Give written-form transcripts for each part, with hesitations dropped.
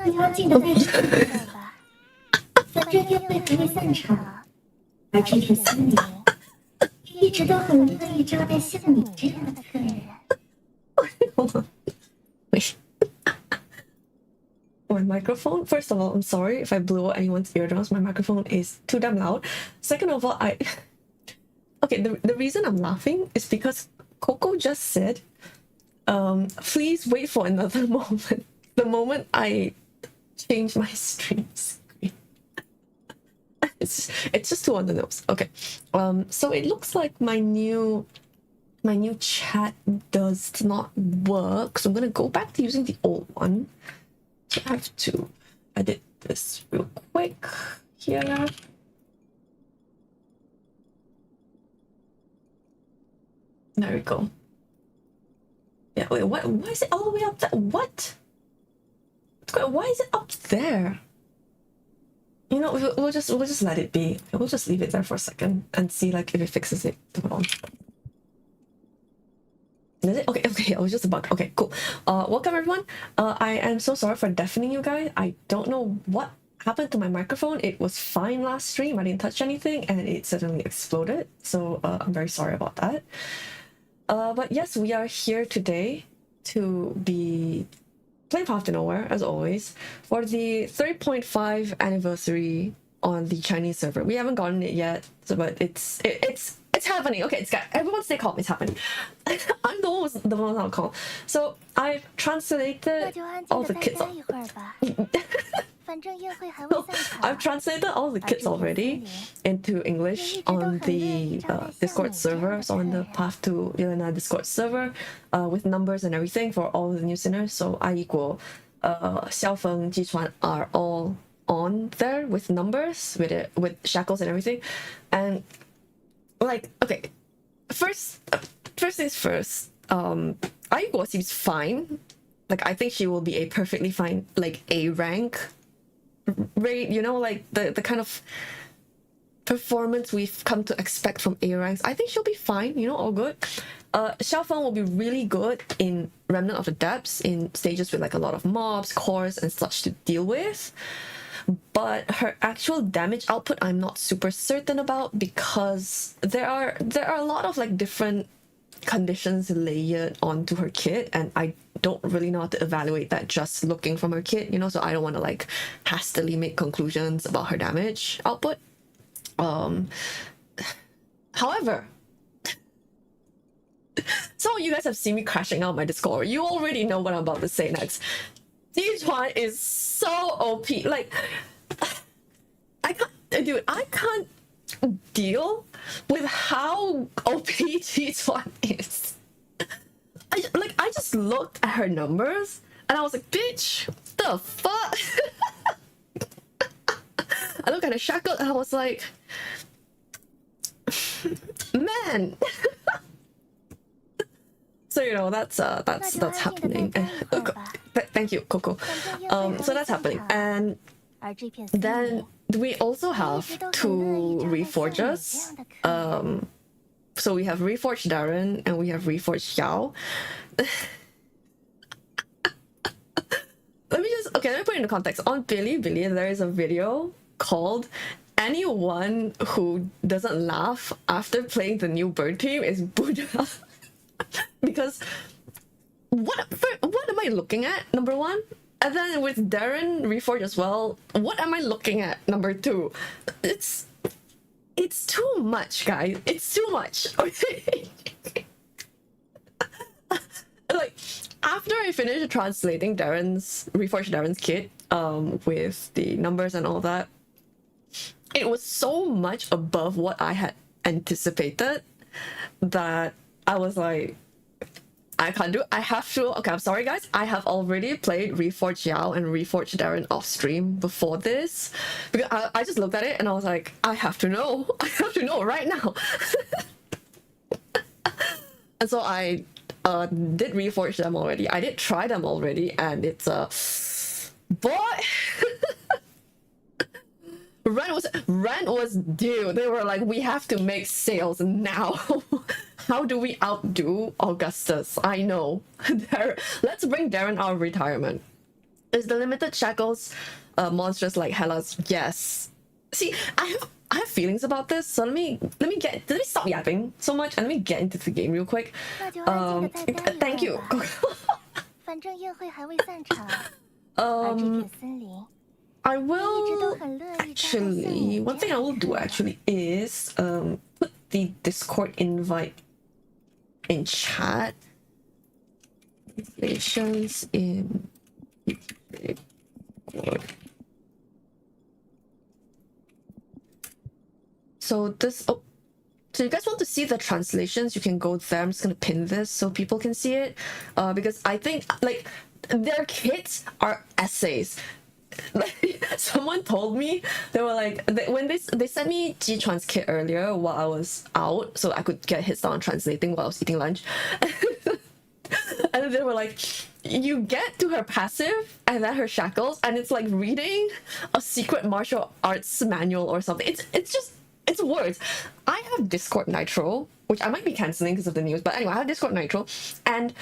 你要记得带上这个吧，反正约会还未散场，而这片森林一直都很乐意招待像你这样的客人。Wait. My microphone, first of all, I'm sorry if I blew out anyone's eardrums. My microphone is too damn loud. Second of all, okay, the reason I'm laughing is because Coco just said, please wait for another moment. The moment I change my stream screen. It's just too on the nose. Okay. So it looks like my new chat does not work. So I'm gonna go back to using the old one. I have to edit this real quick here. There we go. Yeah, wait, what? Why is it all the way up there? What? Why is it up there? You know, we'll just let it be. We'll just leave it there for a second and see like if it fixes it. Hold on. Is it? Okay, it was just a bug. Okay, cool. Welcome everyone. I am so sorry for deafening you guys. I don't know what happened to my microphone. It was fine last stream. I didn't touch anything and it suddenly exploded. So I'm very sorry about that. But yes, we are here today to be playing Path to Nowhere, as always, for the 3.5 anniversary on the Chinese server. We haven't gotten it yet, so, but it's happening. Okay, everyone stay calm. It's happening. I'm the one who's calm. So I've translated all the kids. I've translated all the kits already into English on the Discord server, so on the Path to Yelena Discord server, with numbers and everything for all the new sinners. So I equal XIAOFENG, Jichuan are all on there with numbers, with shackles and everything. And like, okay, first things first, I equal seems fine. Like I think she will be a perfectly fine like A rank rate, you know, like the kind of performance we've come to expect from A ranks. I think she'll be fine, you know, all good. XIAOFENG will be really good in Remnant of the Depths, in stages with like a lot of mobs, cores and such to deal with. But her actual damage output I'm not super certain about, because there are a lot of like different conditions layered onto her kit, and I don't really know how to evaluate that just looking from her kit, you know, so I don't want to like hastily make conclusions about her damage output. However, some of you guys have seen me crashing out my Discord. You already know what I'm about to say next. Dwan is so OP. Like, I can't deal with how OP Dwan is. I just looked at her numbers and I was like, bitch, the fuck? I looked at her shackle and I was like, man. So you know that's happening. Thank you, Coco. So that's happening, and then we also have two Reforgers. So we have Reforged Darren and we have Reforged Yao. Let me put it into context. On Bilibili, there is a video called "Anyone Who Doesn't Laugh After Playing the New Bird Team is Buddha." Because what am I looking at, number one? And then with Darren Reforged as well, what am I looking at, number two? It's too much, guys. It's too much. Okay. Like after I finished translating Reforged Darren's kit, with the numbers and all that, it was so much above what I had anticipated that I was like, I can't do it. I have to. Okay, I'm sorry, guys. I have already played Reforged Yao and Reforged Darren off stream before this, because I just looked at it and I was like, I have to know. I have to know right now. And so I did Reforge them already. I did try them already, and it's boy. Rent was due. They were like, we have to make sales now. How do we outdo Augustus? I know. Let's bring Darren out of retirement. Is the limited shackles monstrous like Hella's? Yes. See, I have feelings about this, so let me stop yapping so much and let me get into the game real quick. Thank you. 反正宴会还未散场，而这 um 片森林 I 一直都 will 很乐意招待像 actually 你 one 这 thing I 样 will 的 do 客人。 actually is put the Discord invite in chat. Translations in Discord. So this, oh, so you guys want to see the translations, you can go there. I'm just gonna pin this so people can see it, because I think like their kits are essays. Like someone told me, they were like, when they sent me Jichuan's kit earlier while I was out, so I could get hits on translating while I was eating lunch. And then they were like, you get to her passive and then her shackles, and it's like reading a secret martial arts manual or something. It's words. I have Discord Nitro, which I might be canceling because of the news, but anyway, I have Discord Nitro, and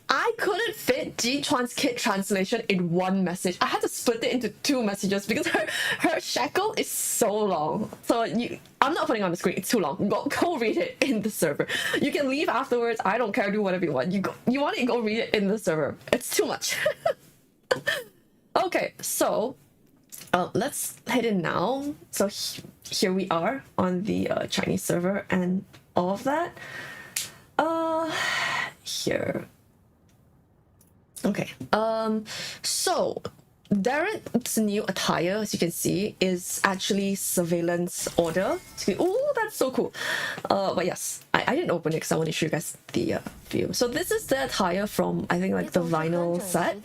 I couldn't fit Jichuan's kit translation in one message. I had to split it into 2 messages because her shackle is so long. So I'm not putting it on the screen, it's too long. Go read it in the server. You can leave afterwards, I don't care, do whatever you want. You want it, go read it in the server. It's too much. Okay, so let's head in now. So here we are on the Chinese server and all of that. Here. Okay. So Darren's new attire, as you can see, is actually surveillance order. Oh, that's so cool. But yes, I didn't open it because I want to show you guys the view. So this is the attire from, I think, like the vinyl set,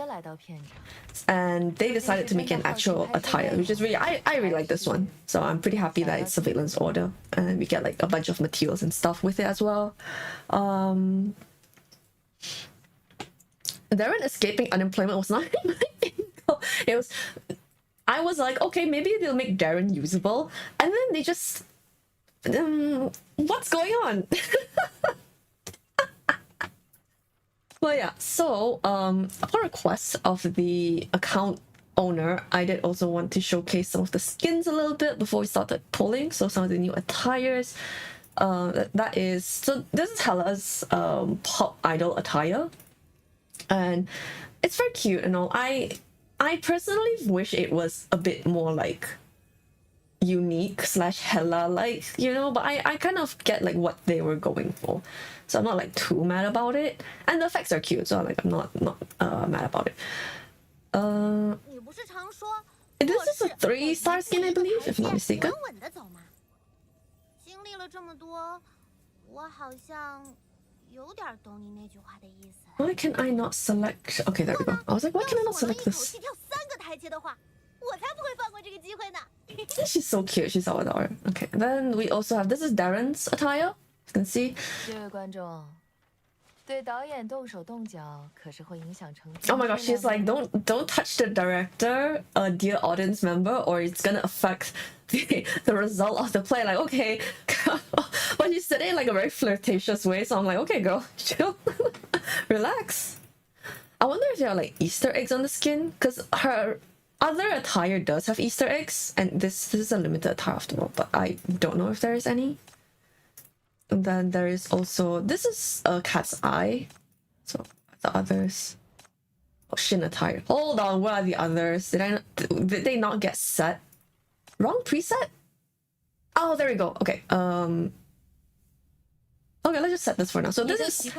and they decided to make an actual attire, which is really, I really like this one. So I'm pretty happy that it's surveillance order, and we get like a bunch of materials and stuff with it as well. Darren escaping unemployment was not in my goal. It was, I was like, okay, maybe they'll make Darren usable, and then they just, what's going on? Well, yeah, so upon request of the account owner, I did also want to showcase some of the skins a little bit before we started pulling. So some of the new attires, that is, so this is Hella's pop idol attire, and it's very cute and all. I personally wish it was a bit more like unique / Hella like, you know, but I kind of get like what they were going for, so I'm not like too mad about it, and the effects are cute, so like I'm not mad about it. This is a 3-star skin, I believe, if I'm not mistaken. Why can I not select? Okay, there we go. I was like, why can I not select this? She's so cute. She's Salvador. Okay, then we also have, this is Darren's attire. You can see. Oh my gosh, she's like, don't touch the director, dear audience member, or it's gonna affect the result of the play. Like, okay, but you said it in like a very flirtatious way, so I'm like, okay, girl, chill, relax. I wonder if there are like Easter eggs on the skin, because her other attire does have Easter eggs, and this is a limited attire after all, but I don't know if there is any. And then there is also, this is a cat's eye. So the others, oh, Shin attire. Hold on, what are the others? Did they not get set? Wrong preset? Oh, there we go. Okay. Okay, let's just set this for now. So this is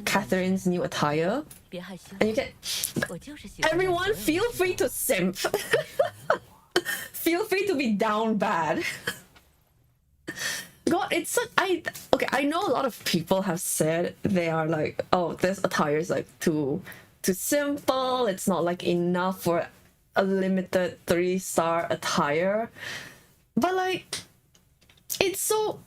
Catherine's new attire, and you can, everyone feel free to simp. Feel free to be down bad. God, it's such, I know a lot of people have said they are like, oh, this attire is like too simple, it's not like enough for a limited 3-star attire, but like, it's so,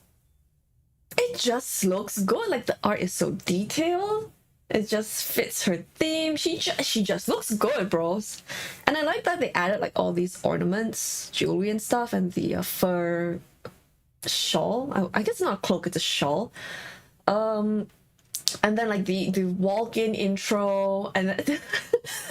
it just looks good. Like the art is so detailed, it just fits her theme. She just looks good, bros. And I like that they added like all these ornaments, jewelry and stuff, and the fur shawl. I guess it's not a cloak, it's a shawl. and then like the walk-in intro, and then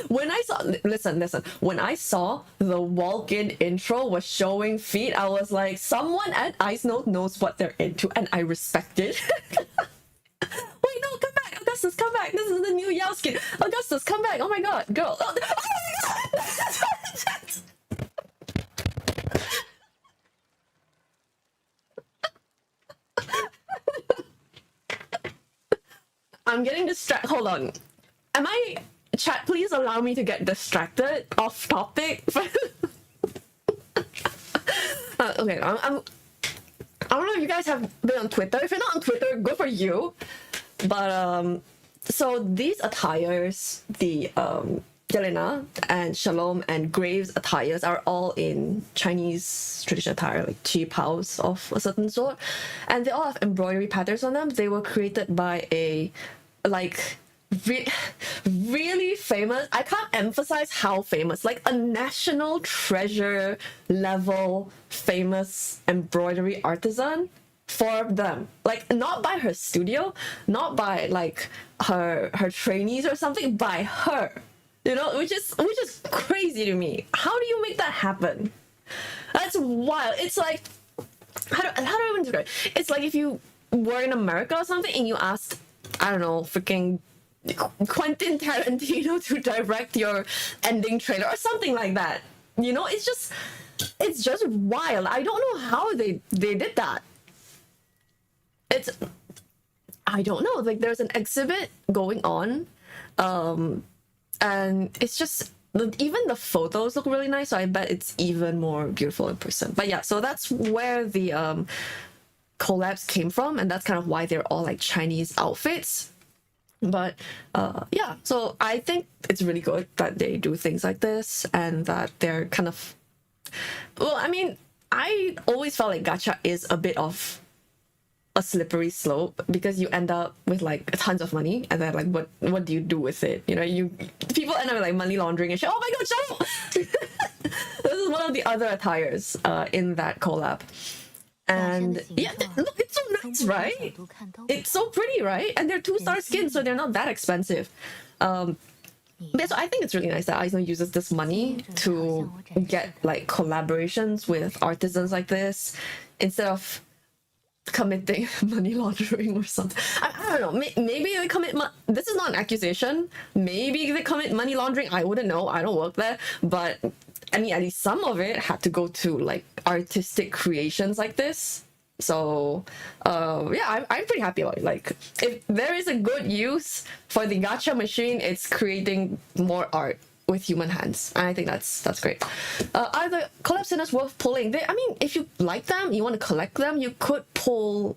when I saw, listen, when I saw the walk-in intro was showing feet, I was like, someone at Ice Note knows what they're into, and I respect it. Wait, no, come back, Augustus, come back. This is the new Yao skin. Augustus, come back. Oh my god, girl. Oh my god. I'm getting distracted. Hold on. Chat, please allow me to get distracted off topic. Okay, I don't know if you guys have been on Twitter. If you're not on Twitter, good for you. But so these attires, the Yelena and Shalom and Graves attires are all in Chinese traditional attire, like chi paos of a certain sort, and they all have embroidery patterns on them. They were created by a really famous, I can't emphasize how famous, like a national treasure level famous embroidery artisan for them, like not by her studio, not by like her trainees or something, by her, you know, which is crazy to me. How do you make that happen? That's wild. It's like, how do I even describe it? It's like if you were in America or something and you asked, I don't know, freaking Quentin Tarantino to direct your ending trailer or something like that. You know, it's just wild. I don't know how they did that. I don't know. Like there's an exhibit going on, and it's just, even the photos look really nice. So I bet it's even more beautiful in person. But yeah, so that's where the collabs came from, and that's kind of why they're all like Chinese outfits. But yeah, so I think it's really good that they do things like this, and that they're kind of, well, I mean, I always felt like gacha is a bit of a slippery slope, because you end up with like tons of money, and then like what do you do with it? You know, people end up with like money laundering and shit. Oh my god, shut up! This is one of the other attires in that collab. And yeah, look, it's so nice, right? It's so pretty, right? And they're 2-star skins, so they're not that expensive. But so I think it's really nice that Eisner uses this money to get like collaborations with artisans like this, instead of committing money laundering or something. I don't know. Maybe they commit. This is not an accusation. Maybe they commit money laundering. I wouldn't know. I don't work there, but I mean, at least some of it had to go to like artistic creations like this. So yeah, I'm pretty happy about it. Like, if there is a good use for the gacha machine, it's creating more art with human hands, and I think that's great. Are the collab sinners worth pulling? I mean, if you like them, you want to collect them, you could pull.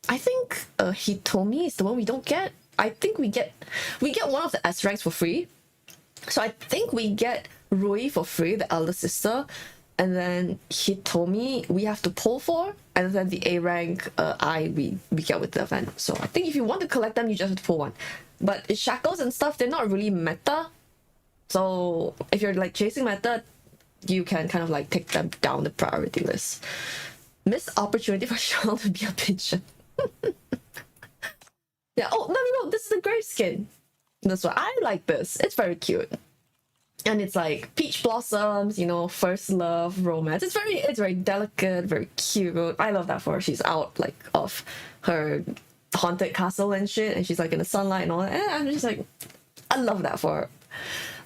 I think Hitomi is the one we don't get. I think we get one of the S ranks for free. So I think we get Rui for free, the elder sister, and then Hitomi we have to pull for, and then the A rank we get with the event. So I think if you want to collect them, you just have to pull one. But Shackles and stuff, they're not really meta. So if you're like chasing meta, you can kind of like take them down the priority list. Missed opportunity for Shawn to be a pigeon. Yeah. Oh no! This is the grave skin. That's why I like this. It's very cute, and it's like peach blossoms. You know, first love, romance. It's very delicate, very cute. I love that for her. She's out like of her haunted castle and shit, and she's like in the sunlight and all that. And I'm just like, I love that for her.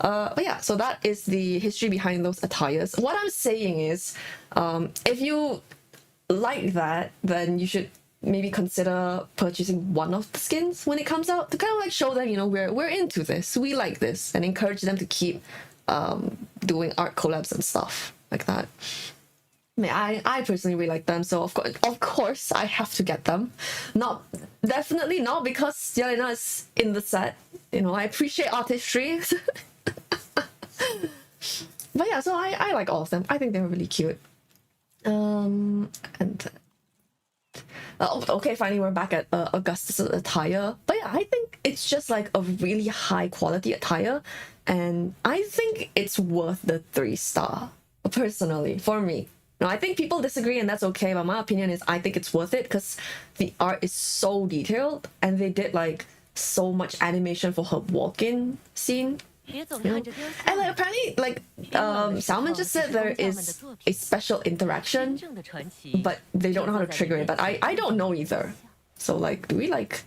But yeah, so that is the history behind those attires. What I'm saying is, if you like that, then you should maybe consider purchasing one of the skins when it comes out, to kind of like show them, you know, we're into this, we like this, and encourage them to keep doing art collabs and stuff like that. I mean, I personally really like them, so of course I have to get them. Definitely not because Yelena is in the set. You know, I appreciate artistry. But yeah, so I like all of them. I think they're really cute. Okay, finally we're back at Augustus' attire. But yeah, I think it's just like a really high quality attire, and I think it's worth the 3-star, personally, for me. Now, I think people disagree, and that's okay, but my opinion is I think it's worth it because the art is so detailed, and they did like so much animation for her walk-in scene. You know? And like apparently, like Salmon just said there is a special interaction, but they don't know how to trigger it. But I don't know either. So like, do we like,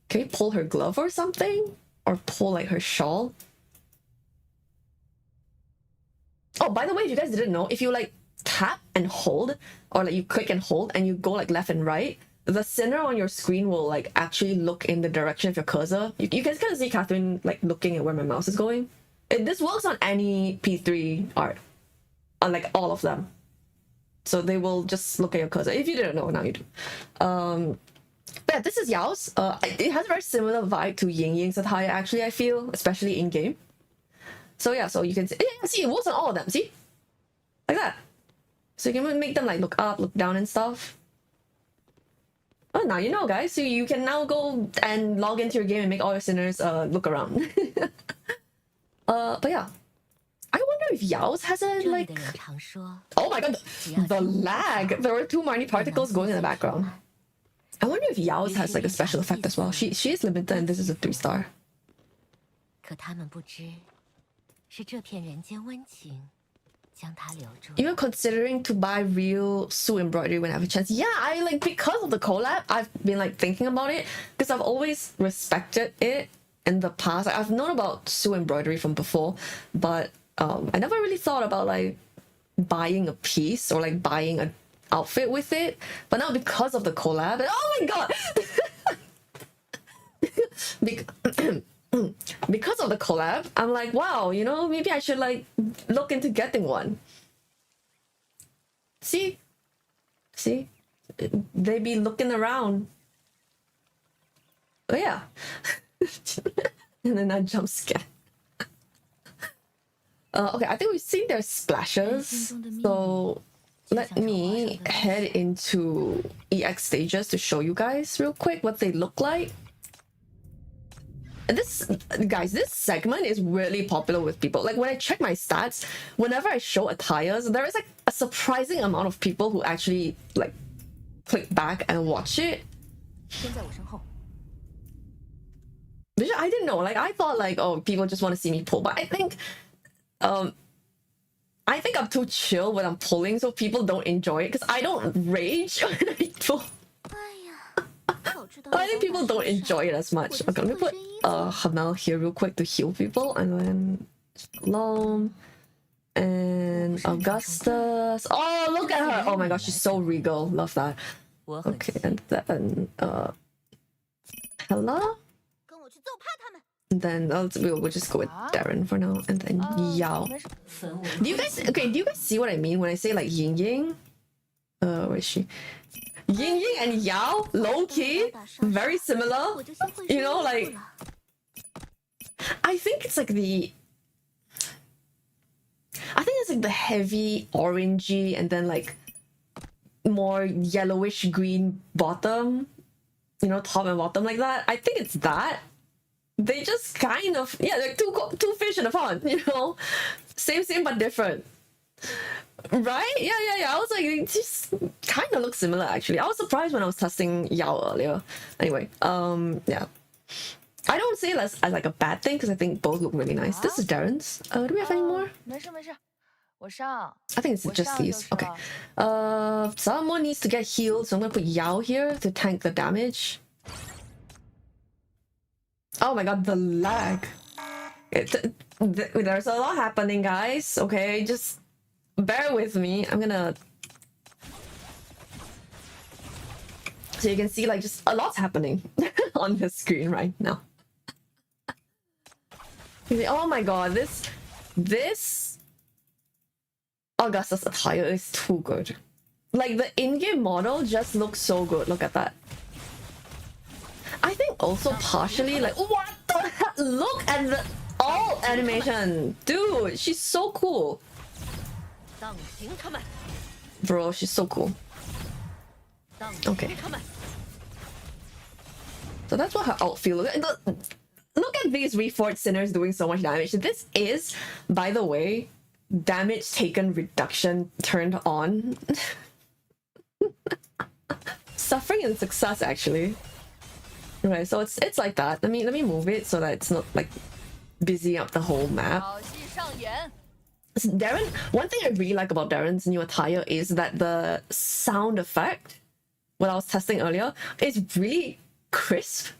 can we pull her glove or something, or pull like her shawl? Oh, by the way, if you guys didn't know, if you like tap and hold, or like you click and hold, and you go like left and right, the center on your screen will like actually look in the direction of your cursor. You can kind of see Catherine like looking at where my mouse is going. This works on any P3 art, on like all of them. So they will just look at your cursor. If you didn't know, now you do. But yeah, this is Yao's. It has a very similar vibe to Ying Ying's attire, actually, I feel, especially in game. So yeah, so you can see, yeah, see, it works on all of them, see? Like that. So you can make them like look up, look down and stuff. Oh, now you know, guys. So you can now go and log into your game and make all your sinners look around. But yeah. I wonder if Yao's has a like... Oh my god, the lag! There were two Marnie particles going in the background. I wonder if Yao's has like a special effect as well. She is limited and this is a 3-star. Even considering to buy real Su embroidery when I have a chance. Yeah, I like, because of the collab, I've been like thinking about it, because I've always respected it in the past. I've known about Su embroidery from before, but I never really thought about like buying a piece or like buying an outfit with it. But now because of the collab, oh my god! Because of the collab, I'm like, wow, you know, maybe I should like look into getting one. See? They be looking around. Oh yeah. And then I jump scare. Okay, I think we've seen their splashes. So let me head into EX stages to show you guys real quick what they look like. This, guys, this segment is really popular with people. Like when I check my stats, whenever I show attires, there is like a surprising amount of people who actually like click back and watch it. Which I didn't know. Like I thought like, oh, people just want to see me pull, but I think I'm too chill when I'm pulling, so people don't enjoy it because I don't rage when I pull. I think people don't enjoy it as much. Okay, let me put Hamel here real quick to heal people, and then Shalom and Augustus. Oh, look at her! Oh my gosh, she's so regal. Love that. Okay, and then Hella. And then we'll just go with Darren for now, and then Yao. Do you guys see what I mean when I say like Ying Ying? Where is she? Ying Ying and Yao, low key, very similar. You know, like I think it's like the heavy orangey and then like more yellowish green bottom. You know, top and bottom like that. I think it's that. They just kind of, yeah, like two fish in a pond, you know? Same but different. Right? Yeah. I was like, it just kind of looks similar actually. I was surprised when I was testing Yao earlier. Anyway, yeah. I don't say it as like a bad thing because I think both look really nice. This is Darren's. Do we have any more? I think it's just these. Okay. Someone needs to get healed, so I'm gonna put Yao here to tank the damage. Oh my god, the lag. There's a lot happening, guys. Okay, just bear with me. I'm gonna... So you can see like just a lot's happening on the screen right now. Oh my god, this Augustus attire is too good. Like the in-game model just looks so good. Look at that. I think also partially like, what the heck? Look at the all animation. Dude, she's so cool. Bro, she's so cool. Okay. So that's what her outfit looks like. Look at these Reforged sinners doing so much damage. This is, by the way, damage taken reduction turned on. Suffering and success, actually. Okay, so it's like that. Let me move it so that it's not like busy up the whole map. So Darren, one thing I really like about Darren's new attire is that the sound effect, what I was testing earlier, is really crisp.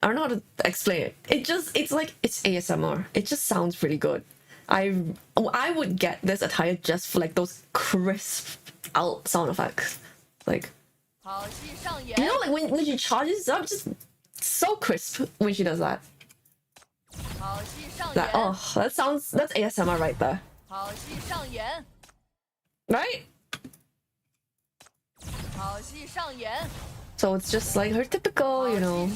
I don't know how to explain it. It's like it's ASMR. It just sounds really good. I would get this attire just for like those crisp out sound effects. Like, you know, like when she charges up, just so crisp when she does that. Like, oh, that's ASMR right there. Right? So it's just like her typical, you know,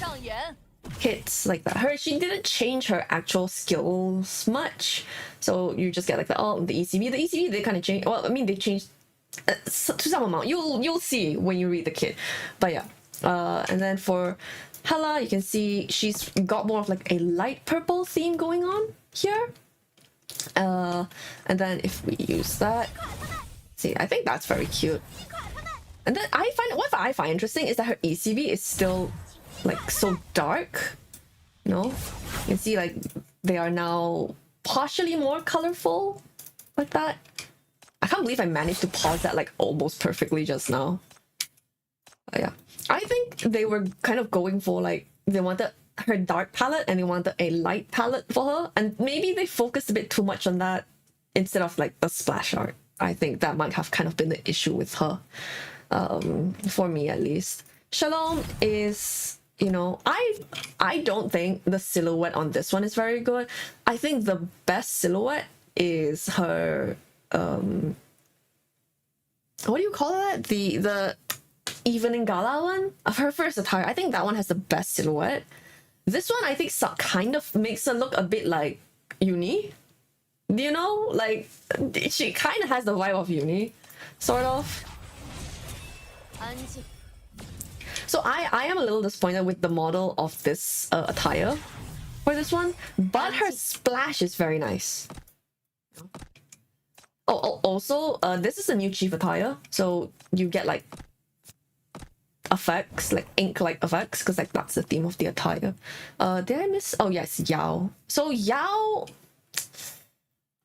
hits like that. She didn't change her actual skills much, so you just get like the ECB. The ECB they kind of changed. Well, I mean they changed to some amount. You'll see when you read the kit, but yeah. And then for Hella, you can see she's got more of like a light purple theme going on here. And then if we use that, see, I think that's very cute. And then what I find interesting is that her ECB is still like so dark. You know, you can see like they are now partially more colorful like that. I can't believe I managed to pause that like almost perfectly just now. But yeah, I think they were kind of going for like they wanted her dark palette and they wanted a light palette for her, and maybe they focused a bit too much on that instead of like the splash art. I think that might have kind of been the issue with her, for me at least. Shalom is, you know, I don't think the silhouette on this one is very good. I think the best silhouette is her what do you call that? The evening gala one of her first attire. I think that one has the best silhouette. This one I think kind of makes her look a bit like Uni. You know, like she kind of has the vibe of Uni, sort of. So I am a little disappointed with the model of this attire for this one, but her splash is very nice. Oh, also, this is a new chief attire, so you get like effects, like ink-like effects, because like that's the theme of the attire. Did I miss? Oh yes, Yao. So Yao.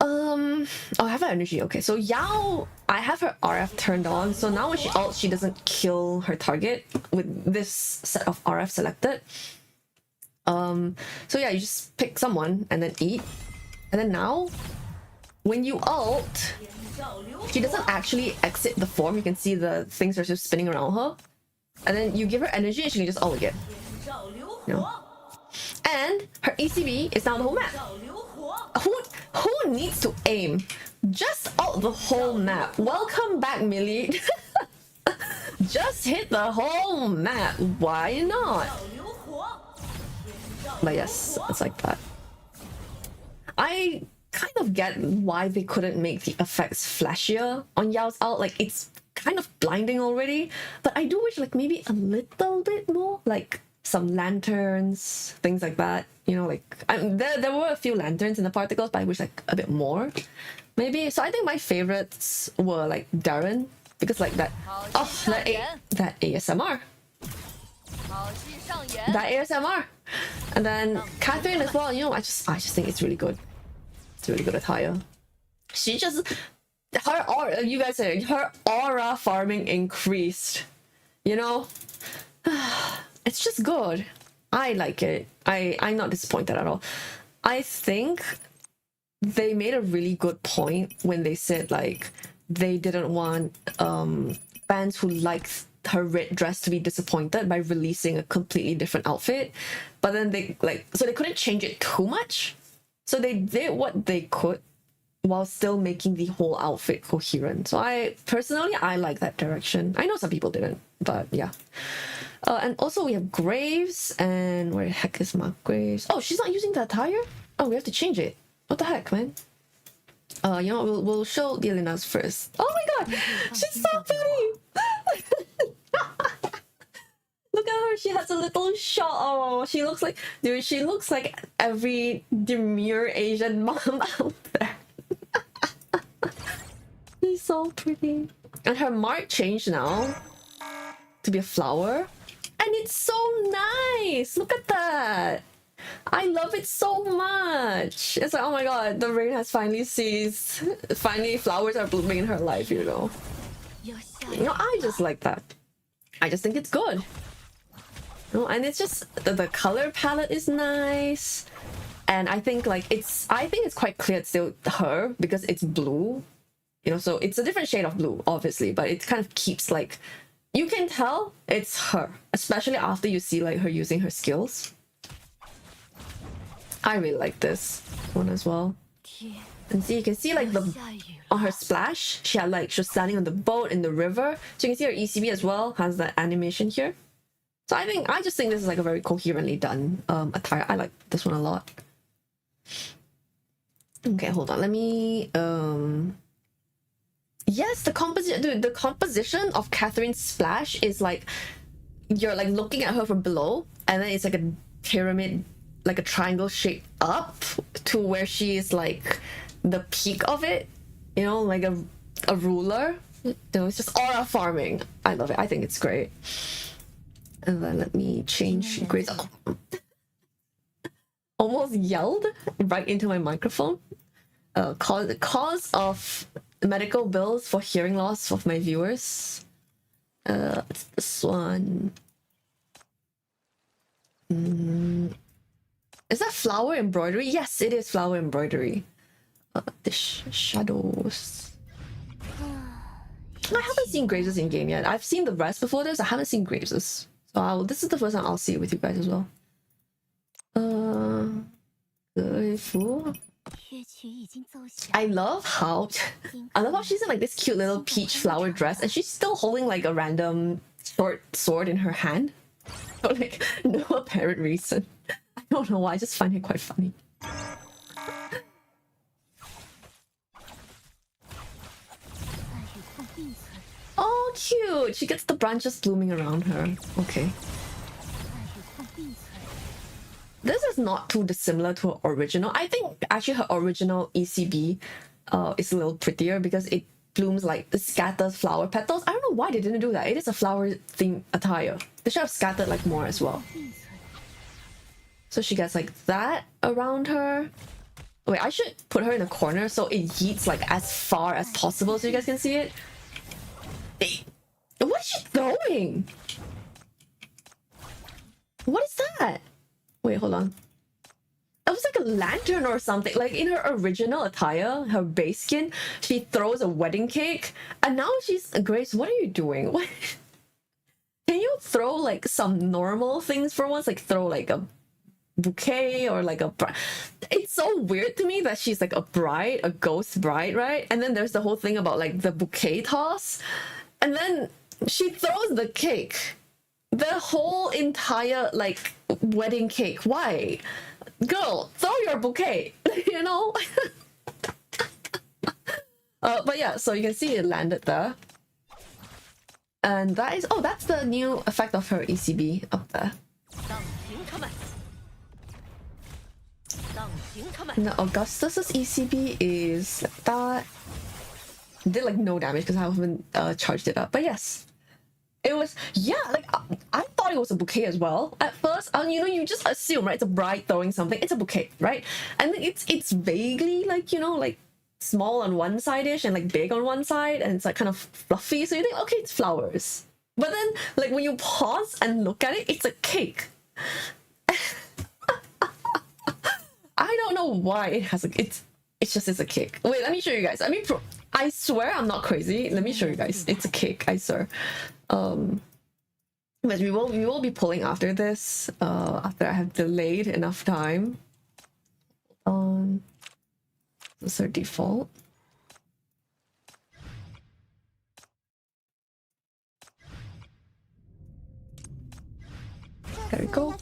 Oh, I have her energy. Okay, so Yao, I have her RF turned on, so now when she ults, she doesn't kill her target with this set of RF selected. So yeah, you just pick someone and then eat, and then now when you ult, she doesn't actually exit the form. You can see the things are just spinning around her, and then you give her energy and she can just ult again. You know? And her ECB is now the whole map. Who needs to aim? Just ult the whole map. Welcome back, Millie. Just hit the whole map. Why not? But yes, it's like that. I kind of get why they couldn't make the effects flashier on Yao's ult. Like, it's kind of blinding already. But I do wish like maybe a little bit more, like some lanterns, things like that. You know, like there were a few lanterns in the particles, but I wish like a bit more, maybe. So I think my favorites were like Darren, because like that that ASMR, and then Catherine as well. You know, I just think it's really good. It's a really good attire. She just her aura. You guys say her aura farming increased. You know. It's just good. I like it. I'm not disappointed at all. I think they made a really good point when they said like they didn't want fans who liked her red dress to be disappointed by releasing a completely different outfit. But then they so they couldn't change it too much. So they did what they could while still making the whole outfit coherent. So I like that direction. I know some people didn't, but yeah. And also we have Graves, and where the heck is my Graves? Oh, she's not using the attire? Oh, we have to change it. What the heck, man? You know, we'll show the Elena's first. Oh my god, she's so pretty! Look at her, she has a little shot. Oh, she looks like, dude, she looks like every demure Asian mom out there. She's so pretty. And her mark changed now to be a flower. And it's so nice. Look at that. I love it so much. It's like, oh my god, the rain has finally ceased. Finally, flowers are blooming in her life, you know. I just like that. I just think it's good. And it's just the color palette is nice. And I think like it's quite clear it's still her because it's blue. You know, so it's a different shade of blue, obviously, but it kind of keeps like, you can tell it's her, especially after you see like her using her skills. I really like this one as well. And see, you can see like on her splash, she was standing on the boat in the river. So you can see her ECB as well has that animation here. So I just think this is like a very coherently done attire. I like this one a lot. Okay, hold on. Let me yes, the composition of Catherine's splash is like, you're like looking at her from below, and then it's like a pyramid, like a triangle shape up to where she is like the peak of it, you know, like a ruler. You know, it's just aura farming. I love it. I think it's great. And then let me change grades. Almost yelled right into my microphone. Cause of medical bills for hearing loss of my viewers. It's this one. Is that flower embroidery? Yes, it is flower embroidery. The shadows. I haven't seen Graves' in game yet. I've seen the rest before this. I haven't seen Graves'. So this is the first time I'll see it with you guys as well. I love how she's in like this cute little peach flower dress, and she's still holding like a random short sword in her hand for like no apparent reason. I don't know why. I just find it quite funny. Oh, cute! She gets the branches blooming around her. Okay. This is not too dissimilar to her original. I think actually her original ECB is a little prettier because it blooms like, it scatters flower petals. I don't know why they didn't do that. It is a flower themed attire. They should have scattered like more as well. So she gets like that around her. Wait, I should put her in a corner so it yeets like as far as possible so you guys can see it. What is she throwing? What is that? Wait, hold on. It was like a lantern or something. Like in her original attire, her base skin, she throws a wedding cake. And now she's... Grace, what are you doing? What? Can you throw like some normal things for once? Like throw like a bouquet or like a... It's so weird to me that she's like a bride, a ghost bride, right? And then there's the whole thing about like the bouquet toss. And then she throws the cake. The whole entire like wedding cake. Why? Girl, throw your bouquet, you know? But yeah, so you can see it landed there. And that is, oh, that's the new effect of her ECB up there. Now Augustus's ECB is that. Did like no damage because I haven't charged it up, but yes. It was, yeah, like, I thought it was a bouquet as well. At first, you know, you just assume, right? It's a bride throwing something. It's a bouquet, right? And it's vaguely, like, you know, like, small on one side-ish and, like, big on one side. And it's, like, kind of fluffy. So you think, okay, it's flowers. But then, like, when you pause and look at it, it's a cake. I don't know why it has, like, it's a cake. Wait, let me show you guys. I swear I'm not crazy. Let me show you guys. It's a cake, I swear. But we will be pulling after this, after I have delayed enough time. This is our default. There we go.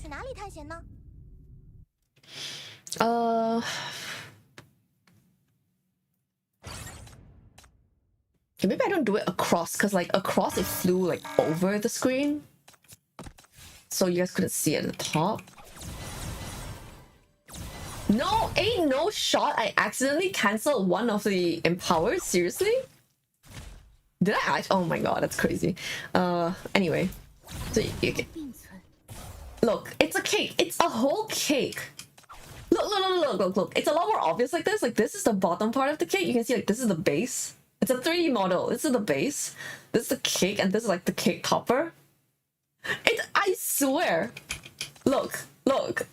Maybe I don't do it across, because like across it flew like over the screen. So you guys couldn't see it at the top. No, ain't no shot I accidentally canceled one of the empowers? Seriously? Did I? Oh my god, that's crazy. Anyway. So you can... Look, it's a cake. It's a whole cake. Look. It's a lot more obvious like this. Like, this is the bottom part of the cake. You can see, like, this is the base. It's a 3D model. This is the base. This is the cake, and this is, like, the cake topper. I swear. Look. Like,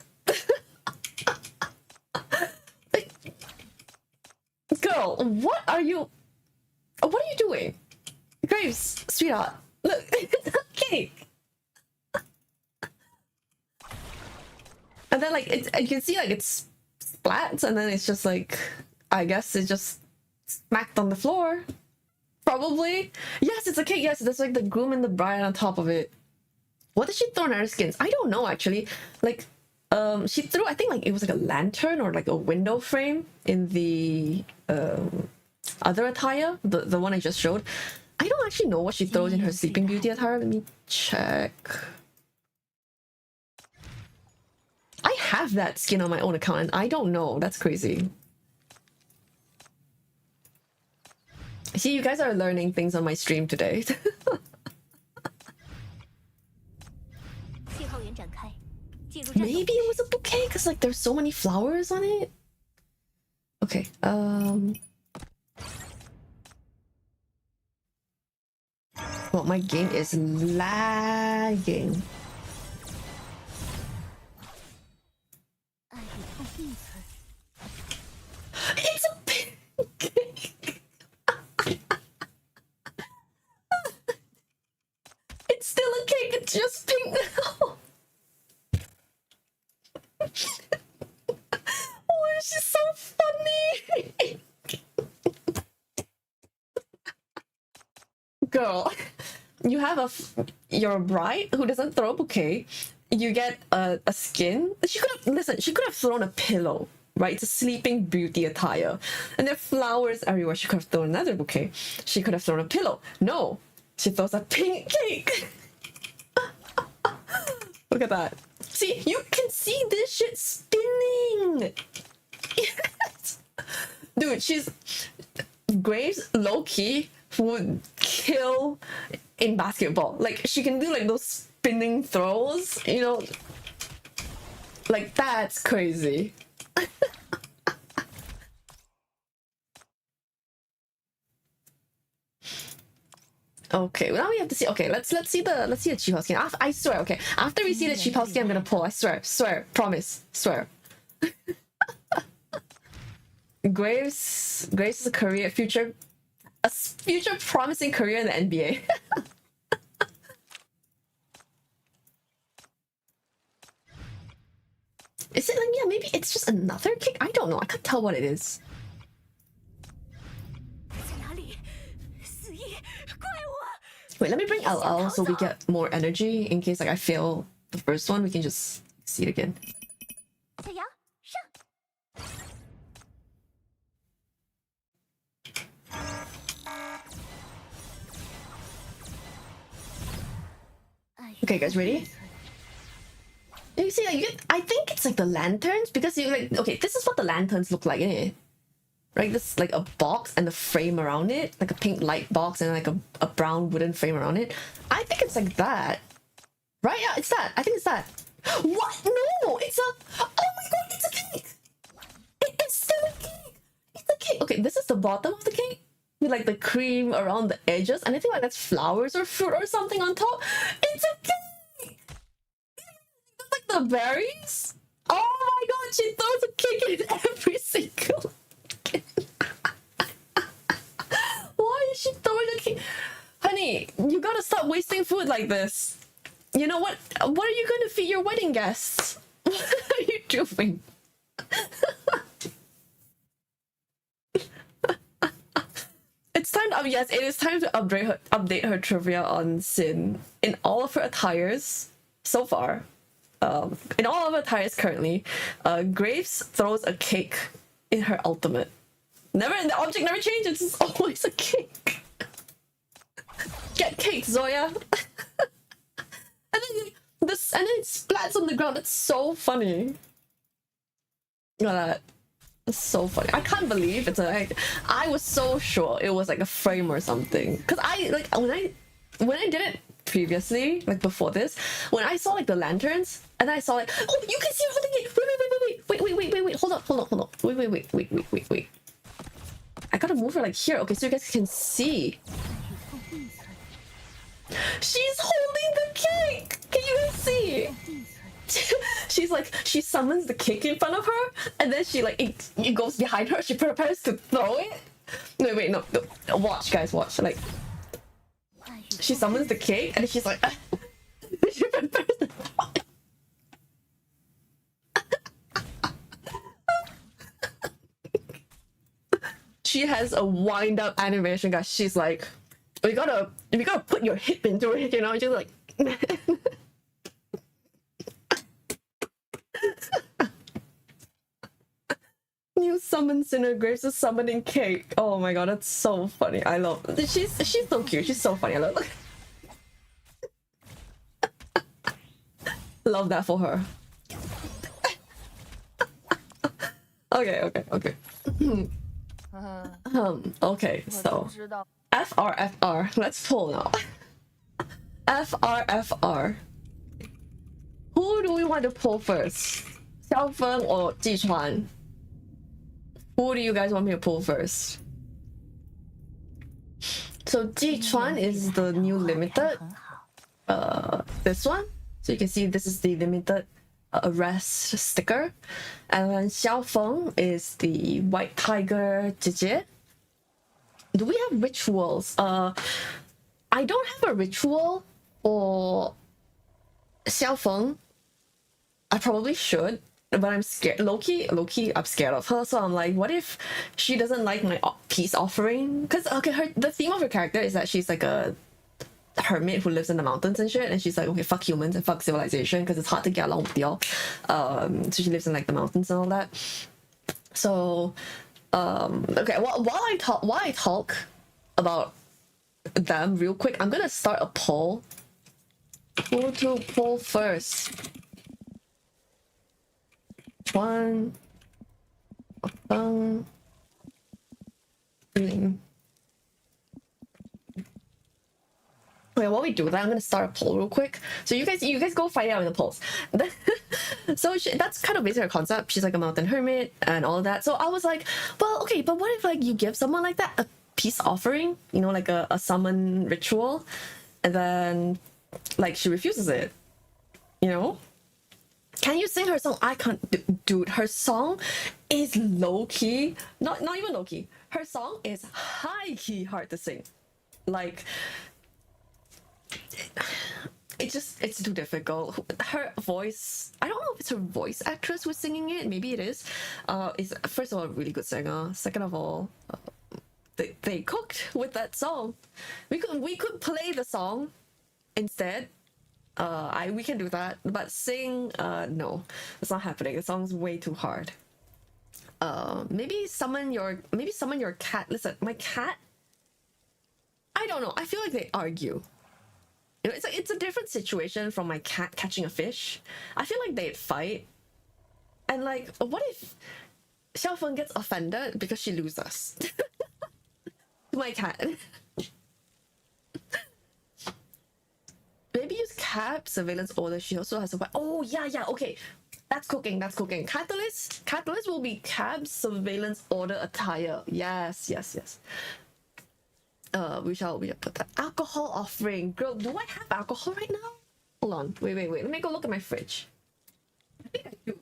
girl, what are you doing? Graves, sweetheart. Look, it's a cake. And then, like, you can see, like, it's splats, and then it's just, like, I guess it just smacked on the floor. Probably. Yes, it's a cake. Yes, there's, like, the groom and the bride on top of it. What did she throw in her skins? I don't know, actually. Like, she threw, I think, like, it was, like, a lantern or, like, a window frame in the other attire, the one I just showed. I don't actually know what she throws in her Sleeping Beauty attire. Let me check. I have that skin on my own account and I don't know. That's crazy. See, you guys are learning things on my stream today. Maybe it was a bouquet because, like, there's so many flowers on it. Okay, well, my game is lagging. It's a pancake. It's still a cake, it's just pink now. Oh, she's so funny. Girl, you have your bride who doesn't throw a bouquet. You get a skin. She could have thrown a pillow, right? It's a Sleeping Beauty attire. And there are flowers everywhere. She could have thrown another bouquet. She could have thrown a pillow. No, she throws a pink cake. Look at that. See, you can see this shit spinning. Yes. Dude, Graves low-key would kill in basketball. Like, she can do, like, those spinning throws, you know? Like, that's crazy. Okay, well, now we have to see. Okay, let's see the Chihuahua skin. I swear. Okay, after we see the Chihuahua skin, I'm gonna pull. I swear, promise, swear. Graves is a future promising career in the NBA. Is it, like, yeah, maybe it's just another kick? I don't know. I can't tell what it is. Wait, let me bring LL so we get more energy in case, like, I fail the first one. We can just see it again. Okay, guys, ready? You see, like, I think it's like the lanterns, because you, like, okay, this is what the lanterns look like, innit? Right, this is like a box and a frame around it, like a pink light box and like a brown wooden frame around it. I think it's like that, right? Yeah, it's that. I think it's that. What? No, it's a. Oh my god, it's a cake. It's still a cake. It's a cake. Okay, this is the bottom of the cake with, like, the cream around the edges, and I think, like, that's flowers or fruit or something on top. It's a cake. That's like the berries. Oh my god, she throws a cake in every single. Why is she throwing a cake? Honey, you gotta stop wasting food like this. You know what? What are you gonna feed your wedding guests? What are you doing? It's time to, yes, it is time to update her trivia on Sin. In all of her attires so far, in all of her attires currently, Graves throws a cake in her ultimate. The object never changes. It's always a cake. Get cake, Zoya. And then it splats on the ground. It's so funny. Look at that. It's so funny. I can't believe it's I was so sure it was like a frame or something. Cause when I didn't previously, like before this, when I saw like the lanterns, and then I saw like, oh, you can see her holding it. Wait, hold on. Wait. I gotta move her like here, okay, so you guys can see. She's holding the cake. Can you guys see? She's like, she summons the cake in front of her, and then she like it goes behind her. She prepares to throw it. Wait, no. Watch, guys, watch. Like, she summons the cake, and then she's like, she prepares to throw it. She has a wind up animation, guys. She's like, we gotta put your hip into it, you know. She's like. New summon Sinner Graves is summoning cake. Oh my god, that's so funny. I love. She's so cute. She's so funny. I love. Love that for her. Okay. Okay, so FR. Let's pull now. FR. Who do we want to pull first? XIAOFENG or Jichuan? Who do you guys want me to pull first? So Jichuan is the new limited. This one. So you can see this is the limited arrest sticker. And then XIAOFENG is the white tiger Jie. Do we have rituals? I don't have a ritual for XIAOFENG. I probably should, but I'm scared. Low-key, I'm scared of her. So I'm like, what if she doesn't like my peace offering? Because okay, the theme of her character is that she's like a hermit who lives in the mountains and shit, and she's like, okay, fuck humans and fuck civilization because it's hard to get along with y'all. So she lives in like the mountains and all that. So okay, while I talk about them real quick, I'm gonna start a poll. Who to pull first? One. Okay, while we do that, I'm gonna start a poll real quick. So you guys go fight out in the polls. So that's kind of basically her concept. She's like a mountain hermit and all of that. So I was like, well, okay, but what if like you give someone like that a peace offering, you know, like a summon ritual, and then like she refuses it, you know? Can you sing her song? I can't, dude. Her song is low key, not even low key. Her song is high key hard to sing. Like, it's too difficult. Her voice, I don't know if it's her voice actress who's singing it. Maybe it is. Is first of all a really good singer. Second of all, they cooked with that song. We could play the song instead. We can do that, but sing, no, it's not happening. The song's way too hard. Maybe summon your cat. Listen, my cat, I don't know. I feel like they argue. You know, it's a different situation from my cat catching a fish. I feel like they'd fight. And like, what if XIAOFENG gets offended because she loses? My cat. Maybe use cap surveillance order. She also has a oh yeah, okay. That's cooking. Catalyst will be cab surveillance order attire. Yes. We shall put that. Alcohol offering. Girl, do I have alcohol right now? Hold on. Wait. Let me go look at my fridge. I think I do.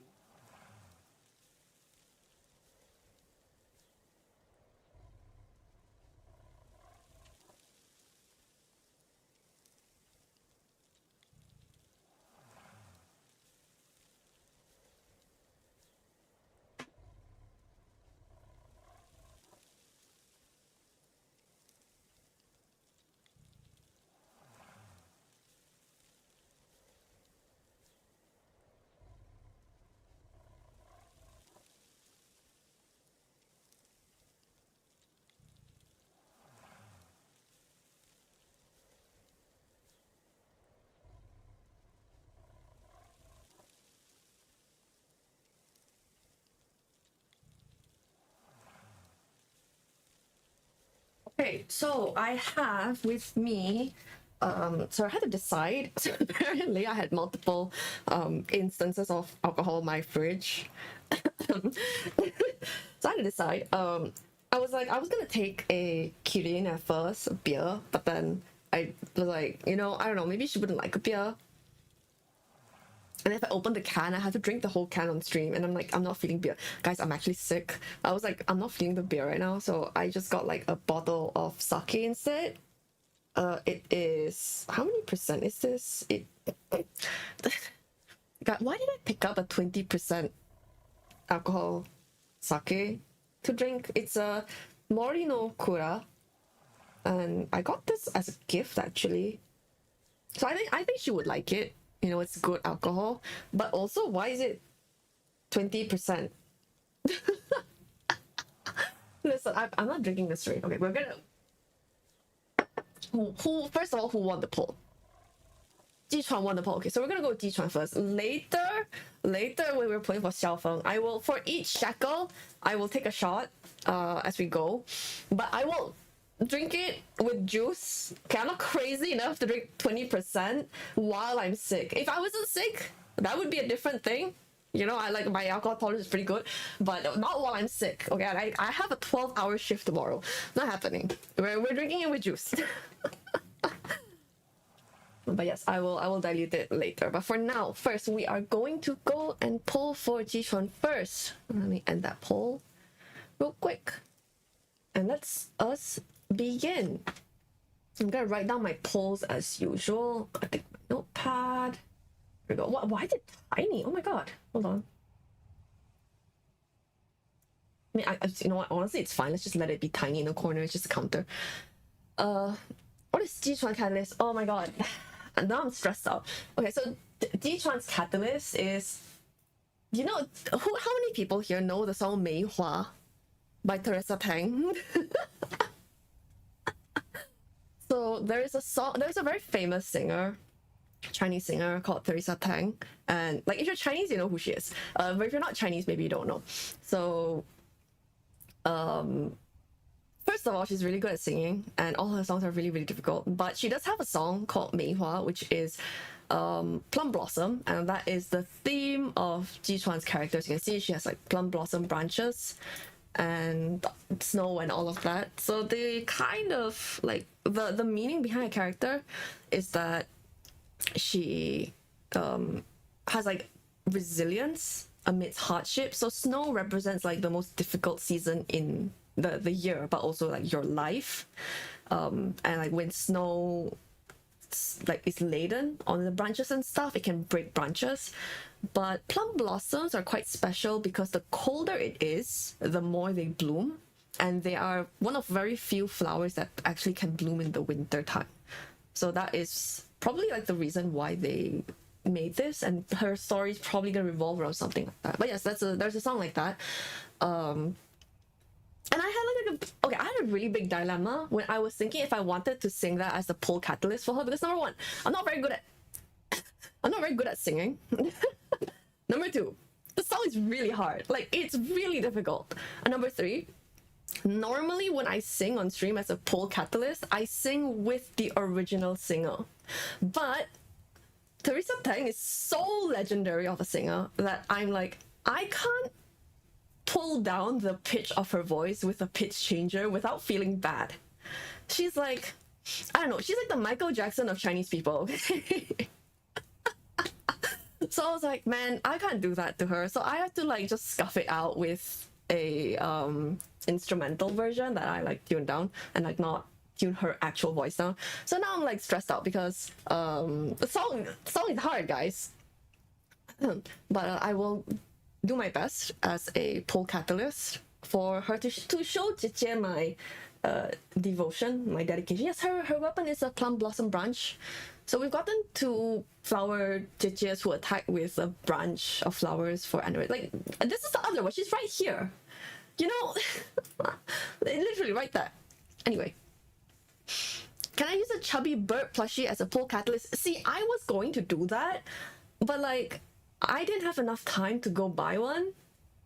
Okay, so I have with me So I had to decide. So apparently I had multiple instances of alcohol in my fridge. So I had to decide. I was like, I was gonna take a Kirin at first, a beer, but then I was like, you know, I don't know, maybe she wouldn't like a beer. And if I open the can, I have to drink the whole can on stream. And I'm like, I'm not feeling beer. Guys, I'm actually sick. I was like, I'm not feeling the beer right now. So I just got like a bottle of sake instead. It is, how many percent is this? God, why did I pick up a 20% alcohol sake to drink? It's a Mori no Kura. And I got this as a gift actually. So I think she would like it. You know, it's good alcohol, but also why is it 20%? Listen, I'm not drinking this straight. Okay, we're gonna. Who first of all, who won the poll? Jichuan won the poll. Okay, so we're gonna go with Jichuan first. Later when we're playing for XIAOFENG, I will, for each shackle, I will take a shot as we go, but I will drink it with juice. Okay, I'm not crazy enough to drink 20% while I'm sick. If I wasn't sick, that would be a different thing. You know, I like my alcohol tolerance is pretty good, but not while I'm sick. Okay, I have a 12-hour shift tomorrow. Not happening. We're drinking it with juice. But yes, I will dilute it later. But for now, first we are going to go and poll for Jichuan first. Let me end that poll real quick. And let's us begin. I'm gonna write down my polls as usual. I think my notepad. Here we go. What? Why is it tiny? Oh my god. Hold on. I mean, you know what? Honestly, it's fine. Let's just let it be tiny in the corner. It's just a counter. What is Jichuan catalyst? Oh my god. And now I'm stressed out. Okay, so Jichuan's catalyst is, you know, how many people here know the song Mei Hua by Teresa Tang? So there's a very famous singer, Chinese singer called Teresa Tang, and like if you're Chinese, you know who she is. But if you're not Chinese, maybe you don't know. So, first of all, she's really good at singing, and all her songs are really, really difficult. But she does have a song called Mei Hua, which is plum blossom, and that is the theme of Jichuan's characters. You can see she has like plum blossom branches and snow and all of that. So they kind of like the meaning behind a character is that she has like resilience amidst hardship. So snow represents like the most difficult season in the year, but also like your life. And like when snow like is laden on the branches and stuff, it can break branches. But plum blossoms are quite special because the colder it is, the more they bloom, and they are one of very few flowers that actually can bloom in the winter time. So that is probably like the reason why they made this, and her story is probably gonna revolve around something like that. But yes, there's a song like that. And I had like I had a really big dilemma when I was thinking if I wanted to sing that as the poll catalyst for her, because number one, I'm not very good at singing. Number two, the song is really hard. Like, it's really difficult. And number three, normally when I sing on stream as a poll catalyst, I sing with the original singer. But Teresa Tang is so legendary of a singer that I'm like, I can't pull down the pitch of her voice with a pitch changer without feeling bad. She's like, I don't know, she's like the Michael Jackson of Chinese people. So I was like, man, I can't do that to her. So I have to like just scuff it out with a instrumental version that I like tune down and like not tune her actual voice down. So now I'm like stressed out because the song is hard, guys. But I will do my best as a poll catalyst for her to show Jie my devotion, my dedication. Yes, her weapon is a plum blossom branch. So we've gotten 2 flower Jijias who attack with a branch of flowers for anniversary. Like, this is the other one. She's right here. You know, literally right there. Anyway, can I use a chubby bird plushie as a poll catalyst? See, I was going to do that, but like, I didn't have enough time to go buy one.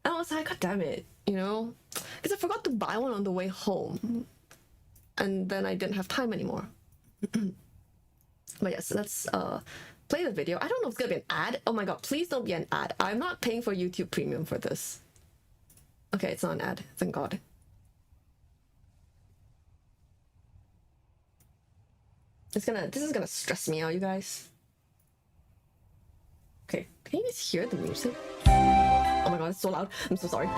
And I was like, god damn it, you know? Because I forgot to buy one on the way home. And then I didn't have time anymore. But yes, let's play the video. I don't know if it's gonna be an ad. Oh my god, please don't be an ad. I'm not paying for YouTube Premium for this. Okay, it's not an ad, thank god. This is gonna stress me out, you guys. Okay, can you guys hear the music? Oh my god, it's so loud. I'm so sorry.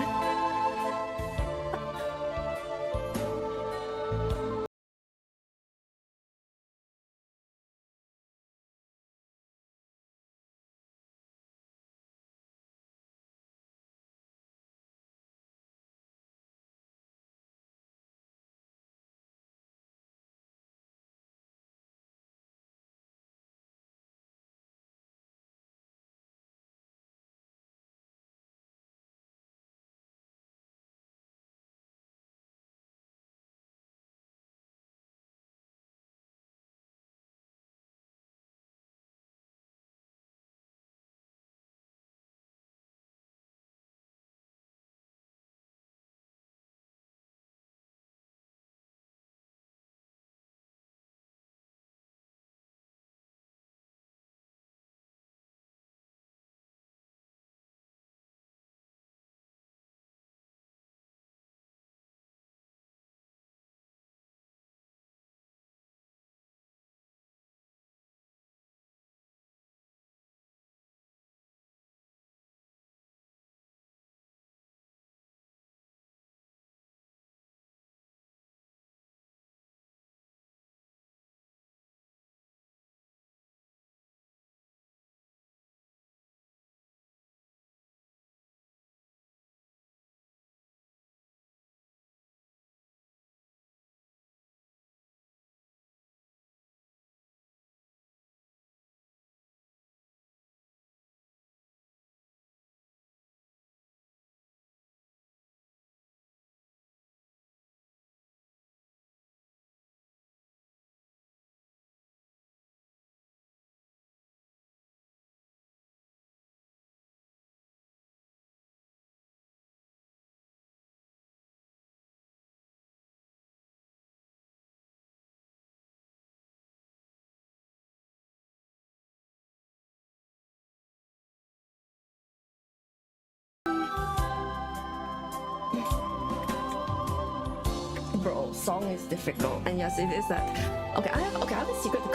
Bro, song is difficult, and yes, it is that. Okay, I have a secret to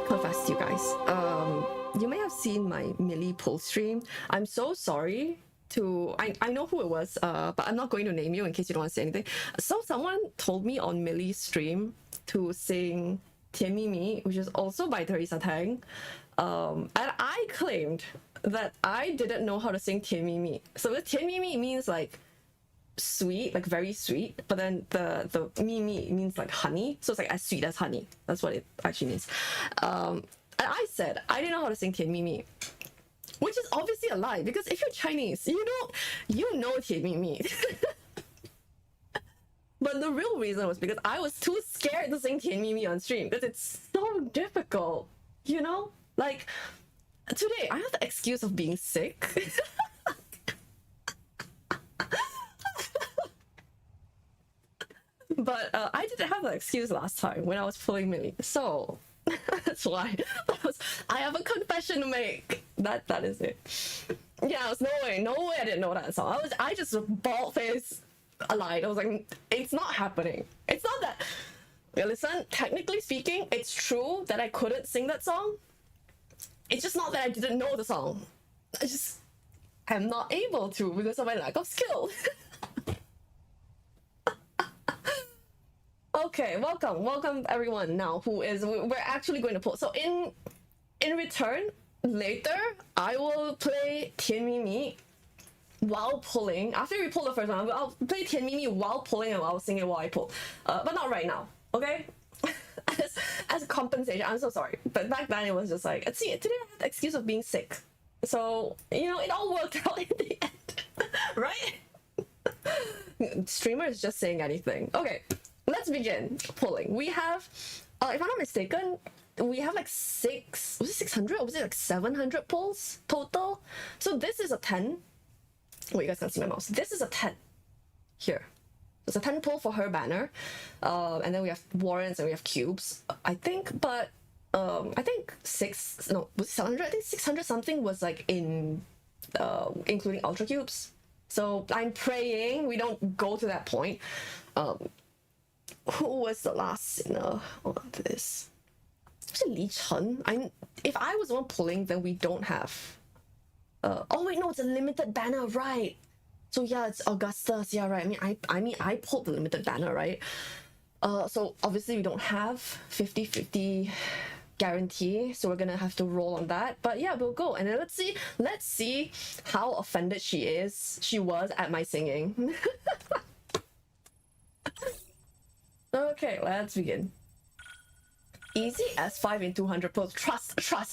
confess to you guys. You may have seen my Millie pull stream. I'm so sorry to I know who it was, but I'm not going to name you in case you don't want to say anything. So someone told me on Millie's stream to sing Tian Mi Mi, which is also by Teresa Tang, and I claimed that I didn't know how to sing Tian Mi Mi. So the Tian Mi Mi means like sweet, like very sweet, but then the mi means like honey, so it's like as sweet as honey. That's what it actually means. And I said I didn't know how to sing Tian Mi Mi, which is obviously a lie, because if you're Chinese, you know Tian Mi Mi. But the real reason was because I was too scared to sing Tian Mi Mi on stream, because it's so difficult, you know? Like today I have the excuse of being sick. But I didn't have that excuse last time when I was pulling Millie, so that's why. I have a confession to make. That is it. Yeah, it was no way I didn't know that song. I just bald face lied. I was like, it's not happening. It's not that. Yeah, listen, technically speaking, it's true that I couldn't sing that song. It's just not that I didn't know the song. I'm not able to because of my lack of skill. Okay, welcome everyone now we're actually going to pull. So in return, later I will play Tian Mi Mi while pulling. After we pull the first one, I'll play Tian Mi Mi while pulling, and I'll sing it while I pull. But not right now, okay? as compensation, I'm so sorry. But back then it was just like, see, today I had the excuse of being sick. So, it all worked out in the end, right? Streamer is just saying anything. Okay. Let's begin pulling. We have, if I'm not mistaken, we have like 600 or was it like 700 pulls total? So this is a 10. Wait, you guys can't see my mouse. This is a 10 here. There's a 10 pull for her banner. And then we have warrants and we have cubes, I think. But I think 700, I think 600 something was like in including ultra cubes. So I'm praying we don't go to that point. Who was the last sinner on this? Was it Li Chen? If I was the one pulling, then we don't have. Oh wait, no, it's a limited banner, right? So yeah, it's Augustus. Yeah, right. I mean, I pulled the limited banner, right? So obviously we don't have 50-50 guarantee, so we're gonna have to roll on that. But yeah, we'll go and then let's see how offended she was at my singing. Okay, let's begin. Easy S5 in 200 pulls. Trust. How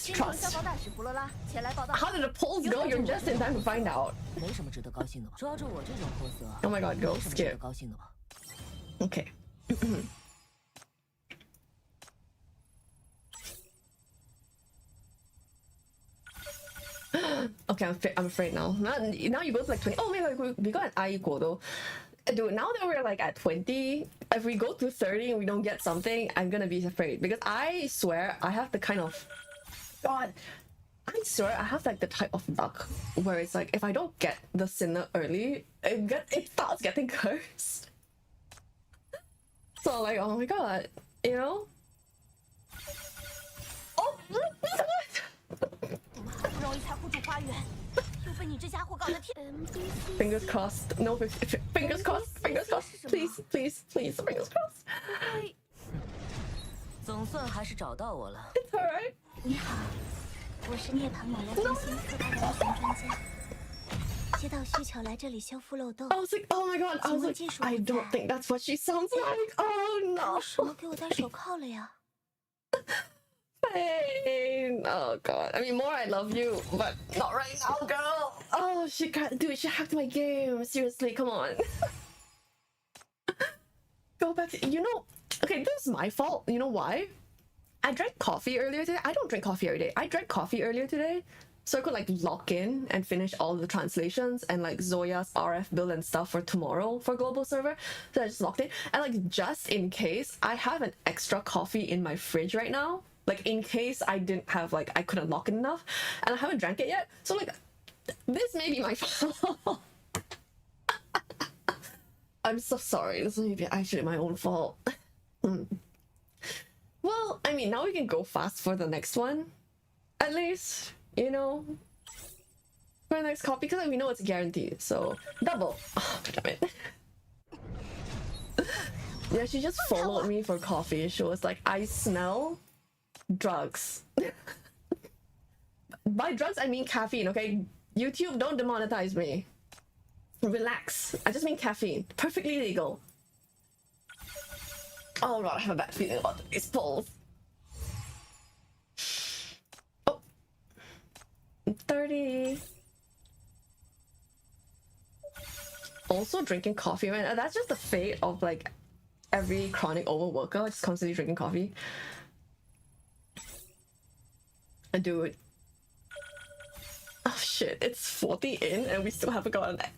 did the pulls go? You're just in time to find out. Oh my god, go skip. Okay. Okay, I'm afraid now. Now you go to like 20. Oh, maybe we got an I equal though. Dude, now that we're like at 20, if we go to 30 and we don't get something, I'm gonna be afraid. Because I swear I have the kind of... God, I swear I have like the type of luck where it's like, if I don't get the sinner early, it starts getting cursed. So like, oh my god, you know? Oh, what? Fingers crossed. No, fingers crossed. Fingers crossed. Please, fingers crossed. It's alright. 你好，我是涅槃网络中心4大的咨询专家，接到需求来这里修复漏洞。 I was like, oh my god. I was like, I don't think that's what she sounds like. Oh no. 为什么给我戴手铐了呀？ Pain. Oh god. I mean, more I love you, but not right now, girl. Oh, she can't do it. She hacked my game. Seriously, come on. Go back to, okay, this is my fault. You know why? I drank coffee earlier today. I don't drink coffee every day. I drank coffee earlier today so I could like lock in and finish all the translations and like Zoya's RF build and stuff for tomorrow for global server. So I just locked in, and like just in case, I have an extra coffee in my fridge right now. Like in case I didn't have I couldn't lock it enough, and I haven't drank it yet. So like this may be my fault. I'm so sorry. This may be actually my own fault. Well, I mean, now we can go fast for the next one. At least, for the next copy, because we know it's guaranteed. So double. Oh, damn it. Yeah, she just followed me for coffee. She was like, I smell drugs. By drugs, I mean caffeine, okay? YouTube, don't demonetize me. Relax. I just mean caffeine. Perfectly legal. Oh god, I have a bad feeling about these pulls. Oh. 30. Also drinking coffee, man. That's just the fate of like every chronic overworker, just constantly drinking coffee. Dude. Oh shit, it's 40 in and we still haven't gotten that.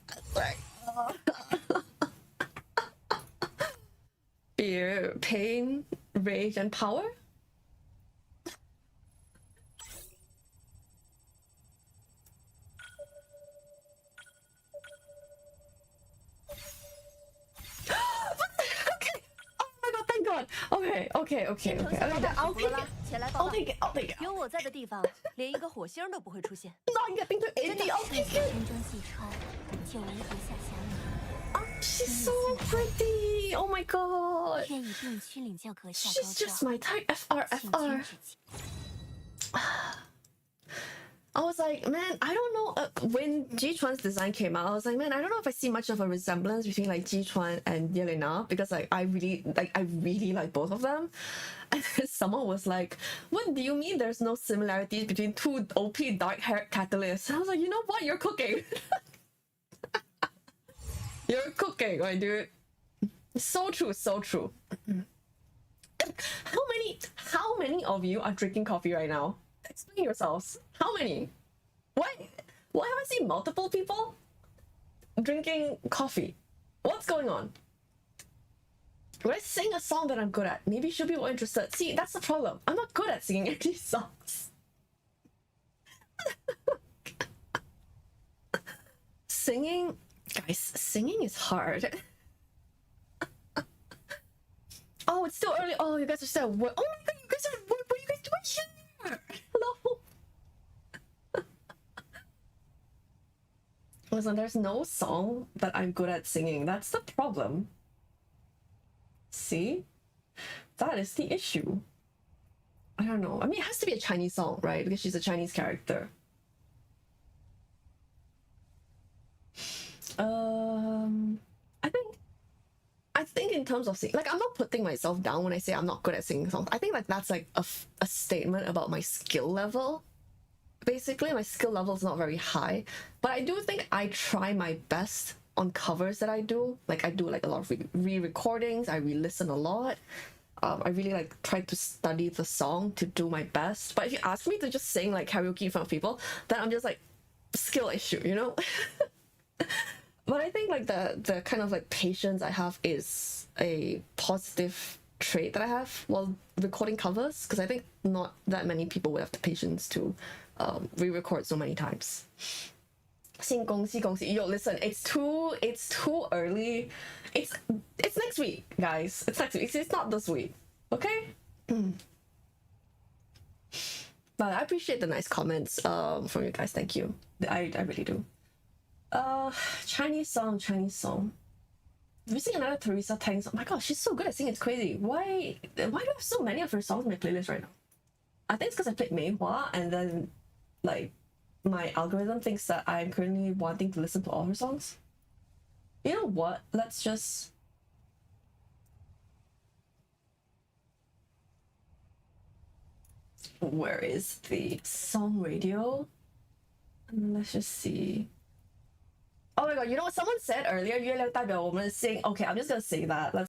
Fear, pain, rage, and power? Okay. Oh my god, thank god. Okay. I'll take it. 有我在的地方，连一个火星都不会出现。 Not getting to 80, I'll take it. 军中细川，就为阁下降临。 She's so pretty. Oh my god. 愿以病区领教阁下 She's 高 just 照。 my type. FR. I was like, man, I don't know. When Jichuan's design came out, I was like, man, I don't know if I see much of a resemblance between like Jichuan and Yelena, because like I really like both of them. And then someone was like, what do you mean there's no similarities between two OP dark hair catalysts? I was like, you know what? You're cooking. You're cooking, my dude. So true. How many of you are drinking coffee right now? Explain yourselves. How many? Why have I seen multiple people drinking coffee? What's going on? When I sing a song that I'm good at, maybe she'll be more interested. See, that's the problem. I'm not good at singing any songs. Singing, guys, singing is hard. Oh, it's still early. Oh, you guys are still at work. Oh my god, you guys are at work. What are you guys doing here? Hello. Listen, there's no song that I'm good at singing. That's the problem. See? That is the issue. I don't know. I mean, it has to be a Chinese song, right? Because she's a Chinese character. I think in terms of singing, like, I'm not putting myself down when I say I'm not good at singing songs. I think like that's like a statement about my skill level. Basically, my skill level is not very high, but I do think I try my best on covers that I do. Like, I do like a lot of re-recordings. I re-listen a lot. I really like try to study the song to do my best. But if you ask me to just sing like karaoke in front of people, then I'm just like, skill issue, you know? But I think like the kind of like patience I have is a positive trait that I have while recording covers, because I think not that many people would have the patience to re-record so many times. 新恭喜恭喜. Yo, listen, it's too early. It's next week, guys. It's next week. It's not this week. Okay? But I appreciate the nice comments from you guys. Thank you. I really do. Chinese song. If you sing another Teresa Tang song, oh my god, she's so good at singing, it's crazy. Why do I have so many of her songs in my playlist right now? I think it's because I played Mei Hua, and then like my algorithm thinks that I'm currently wanting to listen to all her songs. You know what? Let's just where is the song radio? Let's just see. Oh my god, you know what someone said earlier? 月亮代表我们 sing. Okay, I'm just gonna say that. Let's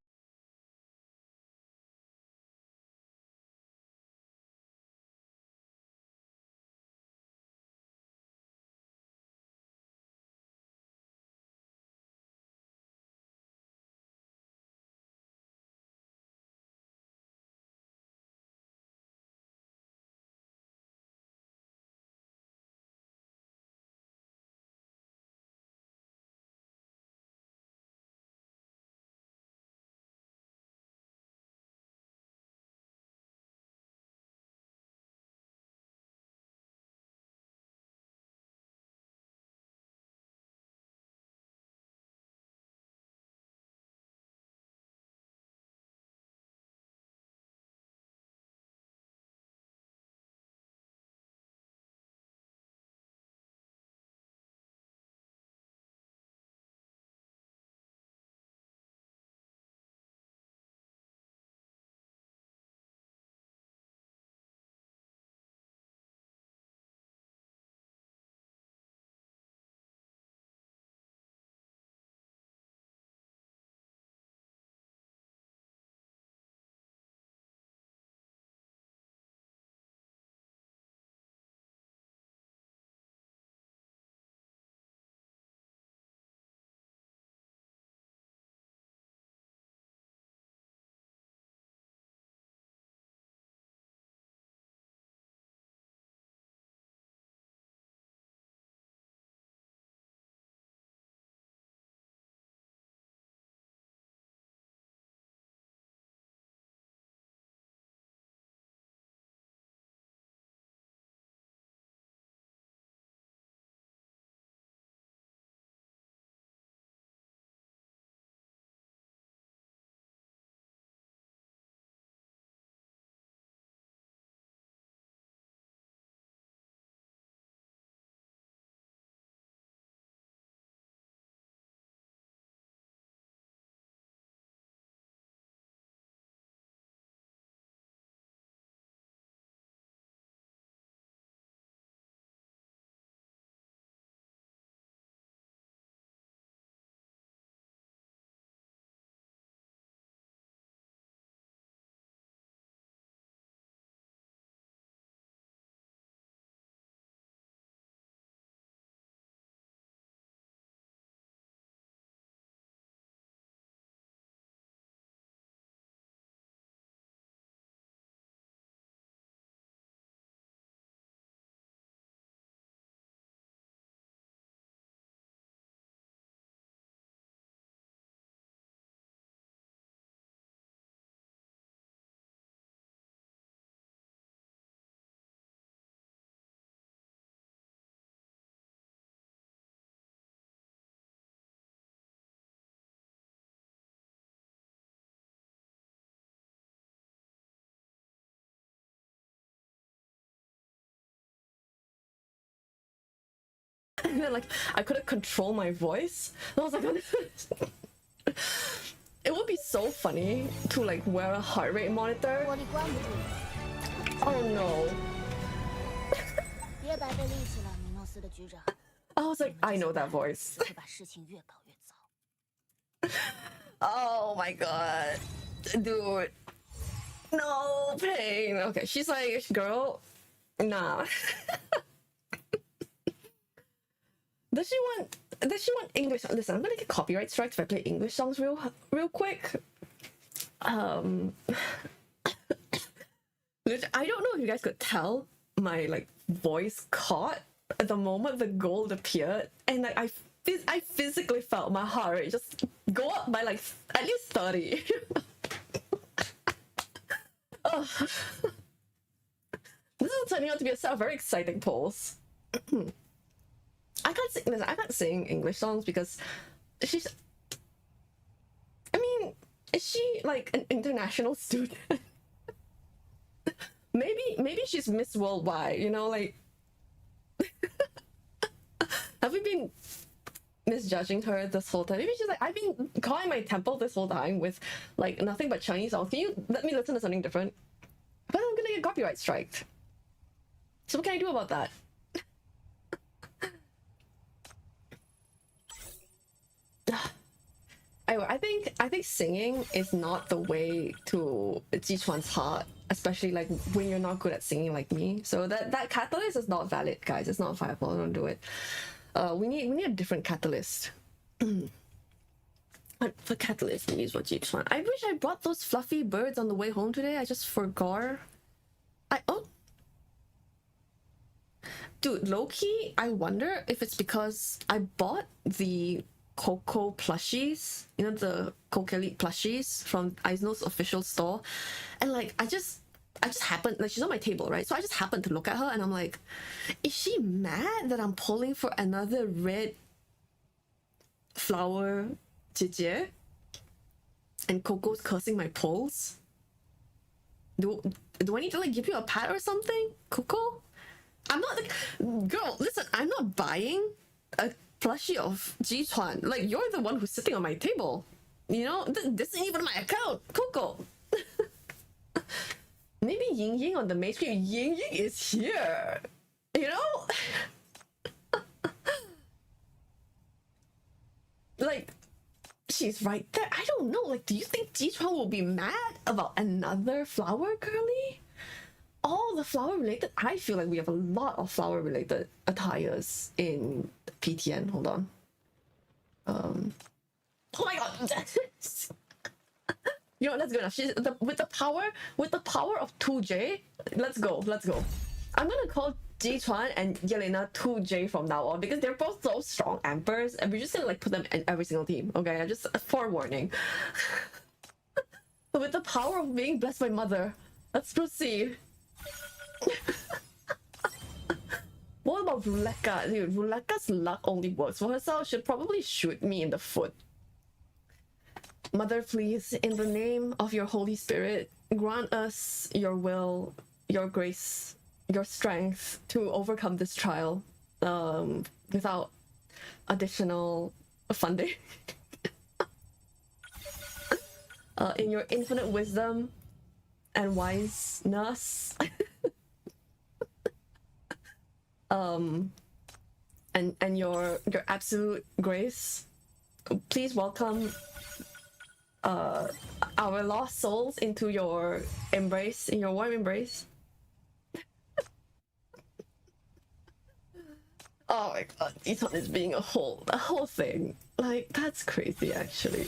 and then like I couldn't control my voice. And I was like, it would be so funny to like wear a heart rate monitor. 玻璃关不住了， Oh no. 别白费力气了，米诺斯的局长。 I was like, I know that voice. 会把事情越搞越糟。 Oh my god. Dude. No pain. Okay, she's like, girl, nah. Does she want English? Listen, I'm gonna get copyright strikes if I play English songs real quick. I don't know if you guys could tell my like voice caught at the moment the gold appeared, and like I physically felt my heart rate just go up by like at least 30. Oh. This is turning out to be a set of very exciting polls. I can't sing English songs because she's. I mean, is she like an international student? maybe she's Miss Worldwide. You know, like. Have we been misjudging her this whole time? Maybe she's like, I've been calling my temple this whole time with like nothing but Chinese songs. Can you let me listen to something different? But I'm gonna get copyright striked. So what can I do about that? Anyway, I think singing is not the way to Jichuan's heart, especially like when you're not good at singing like me. So that catalyst is not valid, guys. It's not viable. Don't do it. We need a different catalyst. What the catalyst we use for Jichuan? I wish I brought those fluffy birds on the way home today. I just forgot. Dude, low-key, I wonder if it's because I bought the Coco plushies, you know, the Coco Elite plushies from Aizno's official store, and like I just happened, like she's on my table, right? So I just happened to look at her and I'm like, is she mad that I'm pulling for another red flower jie? And Coco's cursing my pulls? Do I need to like give you a pat or something, Coco? I'm not like, girl, listen, I'm not buying a plushie of Jichuan. Like, you're the one who's sitting on my table. You know, this ain't even my account, Coco. Maybe Ying Ying on the main screen. Ying Ying is here. You know? Like, she's right there. I don't know. Like, do you think Jichuan will be mad about another flower girly? All the flower related, I feel like we have a lot of flower related attires in PTN. Hold on. Oh my god. You know what, that's good enough. She's with the power of 2J. Let's go. I'm gonna call Jichuan and Yelena 2J from now on because they're both so strong ampers and we're just gonna like put them in every single team. Okay, just a forewarning. With the power of being blessed by mother, let's proceed. What about Ruleka? Dude, Ruleka's luck only works for herself. She'll probably shoot me in the foot. Mother, please, in the name of your Holy Spirit, grant us your will, your grace, your strength to overcome this trial without additional funding. In your infinite wisdom and wiseness. And your absolute grace, please welcome our lost souls into your embrace, in your warm embrace. Oh my god, Ethan is being a whole thing. Like, that's crazy actually.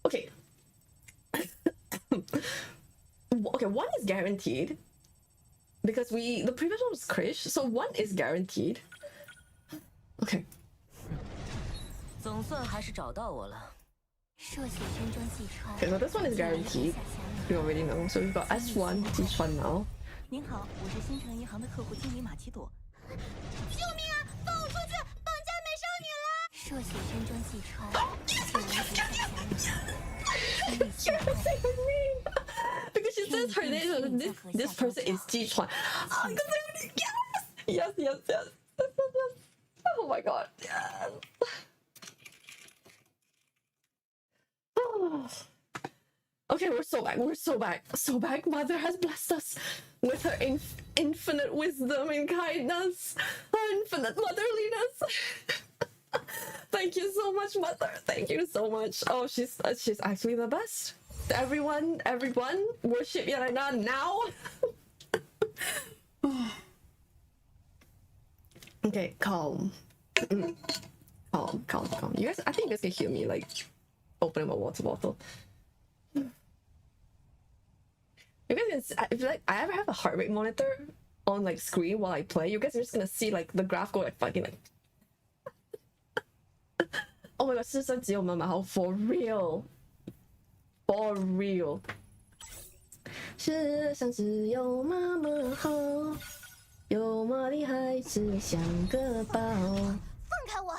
Okay. Okay, one is guaranteed because the previous one was Krish, so one is guaranteed. Okay. 总算还是找到我了。 涉血宣装季川。 Okay, so this one is guaranteed. You already know. So we've got S1 Jichuan now. 您好，我是新城银行的客户经理马奇朵。救命啊！放我出去！绑架美少女了！涉血宣装季川，竟然劫下侠女。 You're saying her name because she's in is her name. This person is Jichuan. Oh, yes, yes, yes, yes. Oh my god, yes. Okay, we're so back. We're so back. So back. Mother has blessed us with her infinite wisdom and kindness, her infinite motherliness. Thank you so much, Mother. Thank you so much. Oh, she's actually the best. Everyone, worship Yelena now. Okay, calm. calm. You guys, I think you guys can hear me like opening my water bottle. You guys can, if like I ever have a heart rate monitor on like screen while I play, you guys are just gonna see like the graph go like fucking like. Oh my god, 是真只有妈妈好 for real. For real. 世上只有妈妈好，有妈的孩子像个宝。放开我！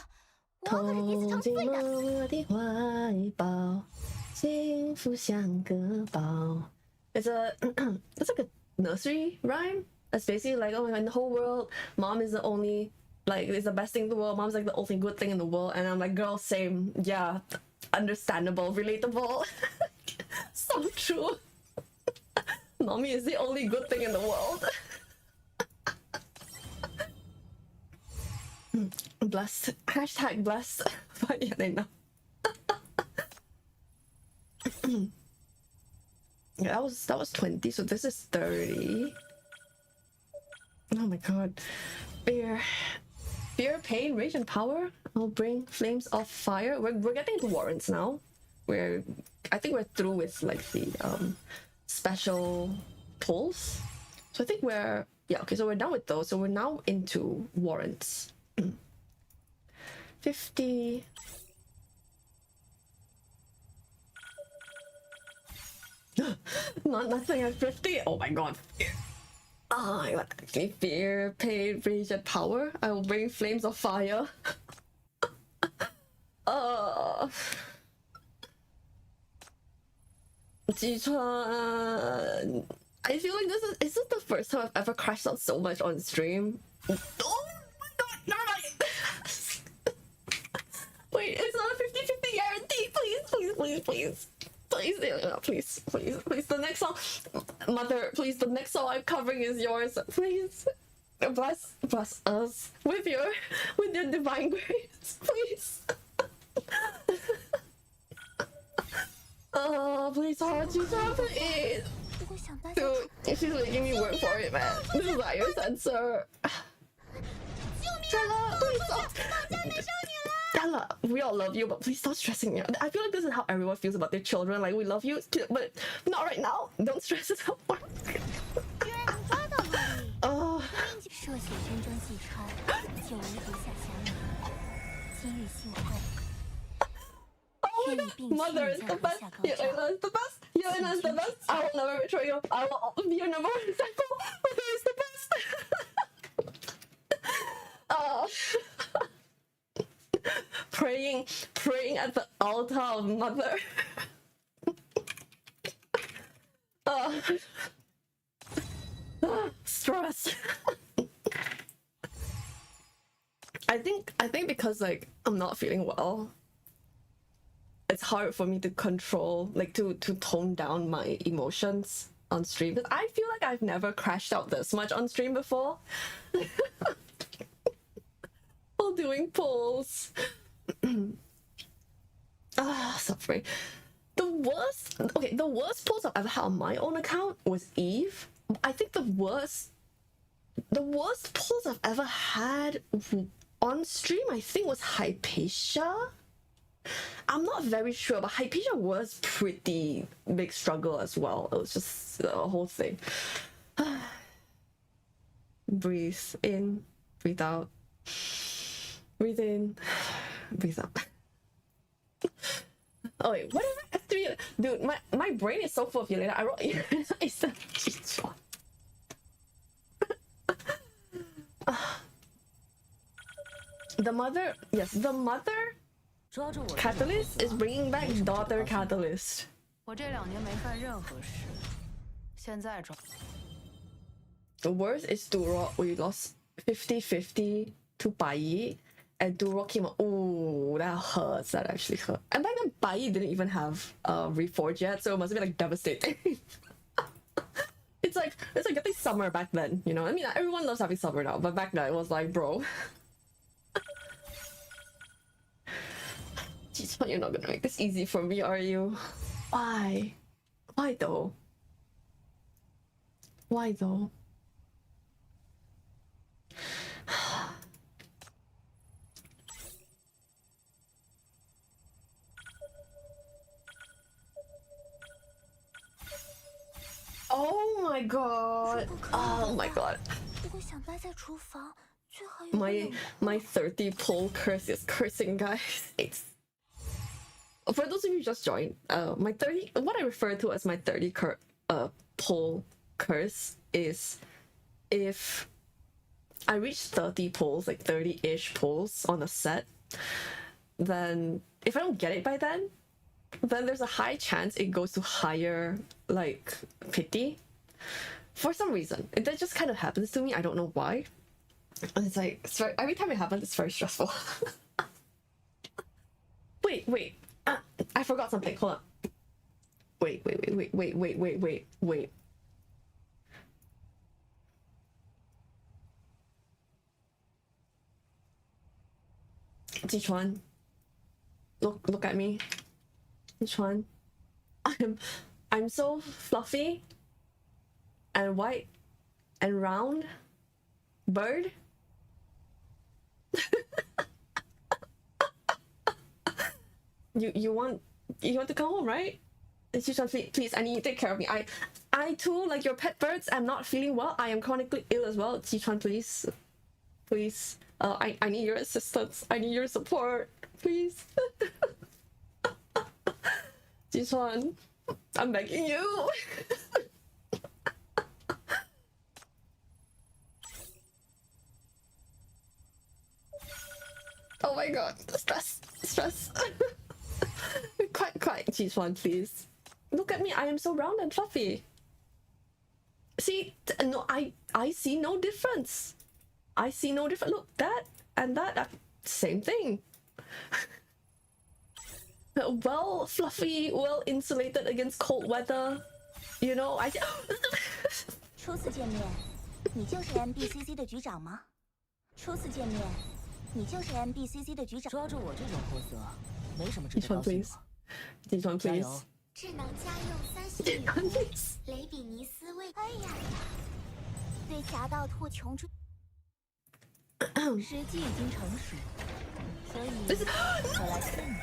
我可是第一次投尝醉进妈的。妈的怀抱，幸福像个宝。It's like a nursery rhyme. It's basically like, oh my god, in the whole world, mom is the only, like, it's the best thing in the world. Mom's like the only good thing in the world. And I'm like, girl, same. Yeah, understandable, relatable. So true. Mommy is the only good thing in the world. Blessed. Hashtag blessed. But yeah, they know. Yeah, that was 20, so this is 30. Oh my god. Fear, pain, rage, and power. I'll bring flames of fire. We're getting into warrants now. I think we're through with like the special pulls. So I think so we're done with those. So we're now into warrants. 50. Nothing at 50. Oh my god. Oh my god. Actually, fear, pain, rage, and power. I will bring flames of fire. Jichuan. I feel like this is the first time I've ever crashed out so much on stream. Oh my god, never mind. Wait, it's not a 50-50 guarantee. Please. Please. The next song, Mother, please, the next song I'm covering is yours. Please. Bless us with your divine grace. Please. Oh, please, Jichuan, please. Dude, she's making me work for it, man. This is not your censor. Stella, please stop. Stella, we all love you, but please stop stressing me out. I feel like this is how everyone feels about their children. Like, we love you, but not right now. Don't stress us out. Oh. Oh my god, Mother is the best. Yelena is the best. Yelena is the best. I will never betray you. I will always be your number one example. Mother is the best. Praying at the altar of Mother. Stress. I think because like I'm not feeling well, it's hard for me to control, like to tone down my emotions on stream. Because I feel like I've never crashed out this much on stream before. While doing polls. Suffering. The worst polls I've ever had on my own account was Eve. I think the worst polls I've ever had on stream, I think, was Hypatia. I'm not very sure, but Hypatia was pretty big struggle as well. It was just the whole thing. Breathe in, breathe out. Breathe in, breathe out. Oh wait, what is that? Dude, my brain is so full of you later. I wrote I said Jichuan. The mother Catalyst is bringing back daughter Catalyst. The worst is Duro. We lost 50-50 to Bai, and Duro came out. Oh, that hurts. That actually hurt. And back then, Bai didn't even have Reforged yet, so it must have been like devastating. It's like getting summer back then, you know. I mean, everyone loves having summer now, but back then it was like, bro. Jichuan, you're not gonna make this easy for me, are you? Why? Why though? Why though? Oh my god. Oh my god. My 30 pull curse is cursing, guys. It's for those of you who just joined, my 30, what I refer to as my 30 pull curse is if I reach 30 pulls, like 30-ish pulls on a set, then if I don't get it by then there's a high chance it goes to higher, like, pity. For some reason. That just kind of happens to me. I don't know why. It's like, every time it happens, it's very stressful. Wait. I forgot something. Hold on. Wait. Jichuan, look at me. Jichuan, I'm so fluffy and white and round bird. You want to come home, right? Jichuan, please, I need you to take care of me. I too, like your pet birds, am not feeling well. I am chronically ill as well. Jichuan, please. I need your assistance. I need your support, please. Jichuan, I'm begging you. Oh my god, stress. Quite, Jichuan, please. Look at me, I am so round and fluffy. See, no, I see no difference. I see no difference. Look, that and that, same thing. Well fluffy, well insulated against cold weather. You know, I 初次见面，你就是 MBCC 的局长吗？初次见面，你就是 MBCC 的局长。抓住我这种货色，没什么值得高 Jichuan, 兴 please. 的。Jichuan, 加 please. 油！智能家用3系女仆，雷比尼斯卫。哎呀，对侠盗兔穷追。时机已经成熟，所以我来劝你，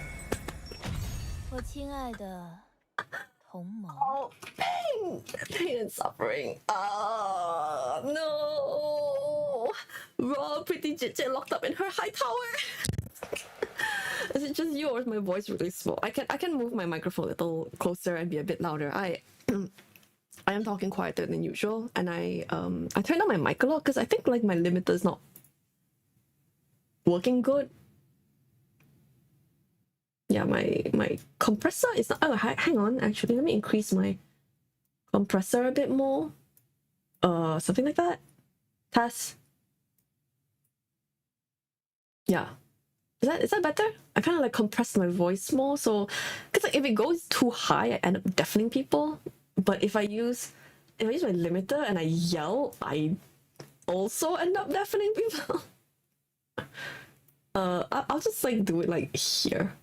我亲爱的同盟。Oh, pain and suffering. No. Raw, pretty Jit locked up in her high tower. Is it just you or is my voice really small? I can move my microphone a little closer and be a bit louder. I am talking quieter than usual, and I turned on my mic a lot because I think like my limiter is not working good. Yeah, my compressor is not. Oh, hang on. Actually, let me increase my compressor a bit more. Something like that. Test. Yeah. Is that better? I kind of like compressed my voice more, so because like if it goes too high, I end up deafening people. But if I use my limiter and I yell, I also end up deafening people. I'll just like do it like here,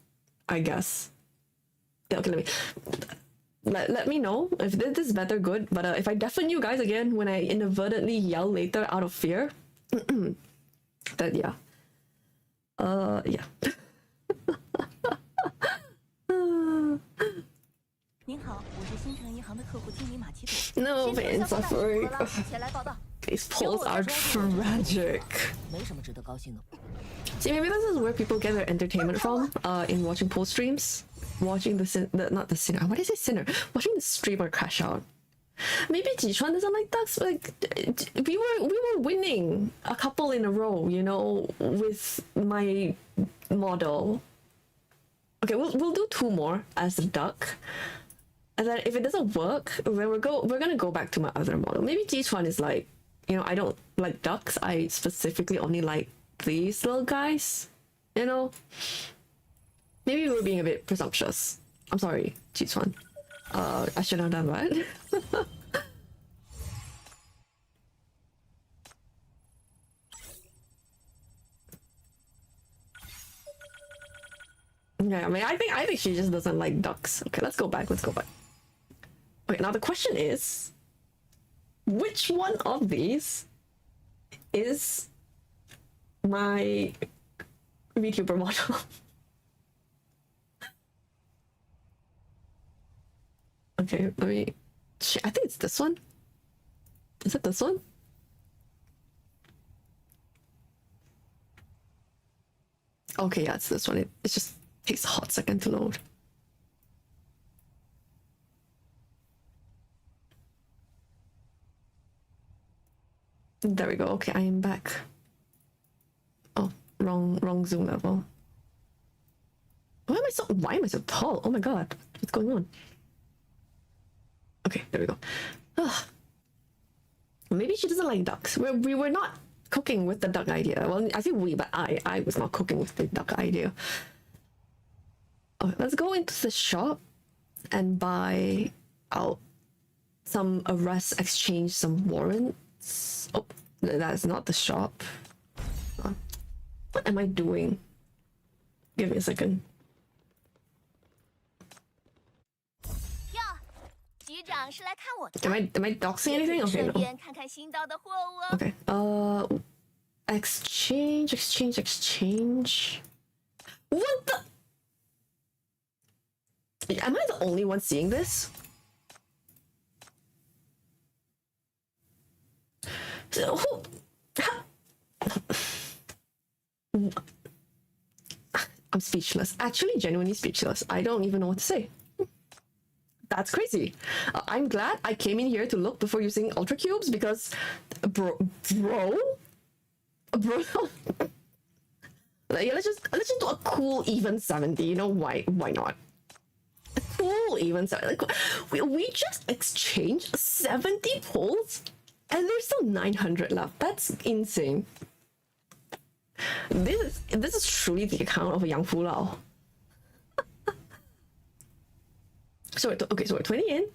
I guess. Yeah, okay, let me know if this is better. Good, but if I deafen you guys again when I inadvertently yell later out of fear, then yeah. Yeah. 您好，我是新城银行的客户经理马奇朵。 No pain and suffering. 前来报道。 These polls are tragic. 没什么值得高兴的。 See, maybe this is where people get their entertainment from. In watching poll streams, watching not the sinner. What is a sinner? Watching the streamer crash out. Maybe Jichuan doesn't like that. Like we were winning a couple in a row, you know, with my model. Okay, we'll do 2 more as a duck, And then if it doesn't work, then we're gonna go back to my other model. Maybe Jichuan is like, you know, I don't like ducks. I specifically only like these little guys. You know, maybe we're being a bit presumptuous. I'm sorry, Jichuan. I shouldn't have done that. Yeah, I mean, I think she just doesn't like ducks. Okay, let's go back. Okay, now the question is, which one of these is my VTuber model? Okay, let me. I think it's this one. Is it this one? Okay, yeah, it's this one. It just takes a hot second to load. There we go. Okay, I am back. Oh, wrong zoom level. Why am I so tall? Oh my god, what's going on? Okay, there we go. Ugh. Maybe she doesn't like ducks. We were not cooking with the duck idea. Well, I say we, but I was not cooking with the duck idea. Okay, let's go into the shop and buy out some arrests, exchange some warrants. Oh, that's not the shop. What am I doing? Give me a second. Am I doxing anything? Okay, no. Okay. Exchange. What the? Am I the only one seeing this? So, I'm speechless. Actually, genuinely speechless. I don't even know what to say. That's crazy. I'm glad I came in here to look before using Ultra Cubes because, bro. Like, let's just do a cool even 70. You know why not? A cool even 70. Like, we just exchanged 70 pulls, and there's still 900 left. That's insane. This is truly the account of a young Fu Lao. So we're 20 in.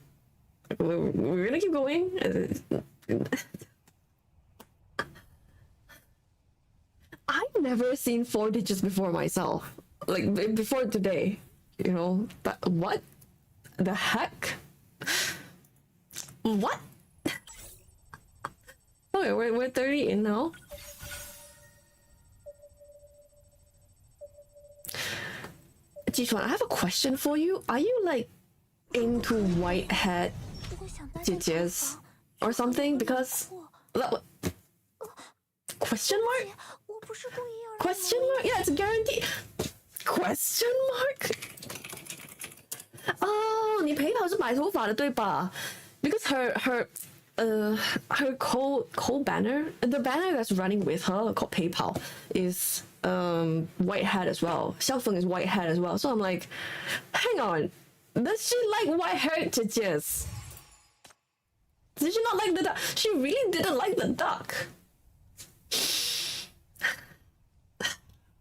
We're gonna keep going. I've never seen 4 digits before myself. Like before today, you know. But what the heck? What? Okay, we're 30 in now. Jichuan, I have a question for you. Are you like into white hat jijis or something? Because question mark? Question mark? Yeah, it's guaranteed. Question mark? Oh, 你陪跑是白头发的对吧? Because her co-banner, the banner that's running with her called PayPal is white hat as well. Xiaofeng is white hat as well. So I'm like, hang on, does she like white hair jijis? Did she not like the duck? She really didn't like the duck.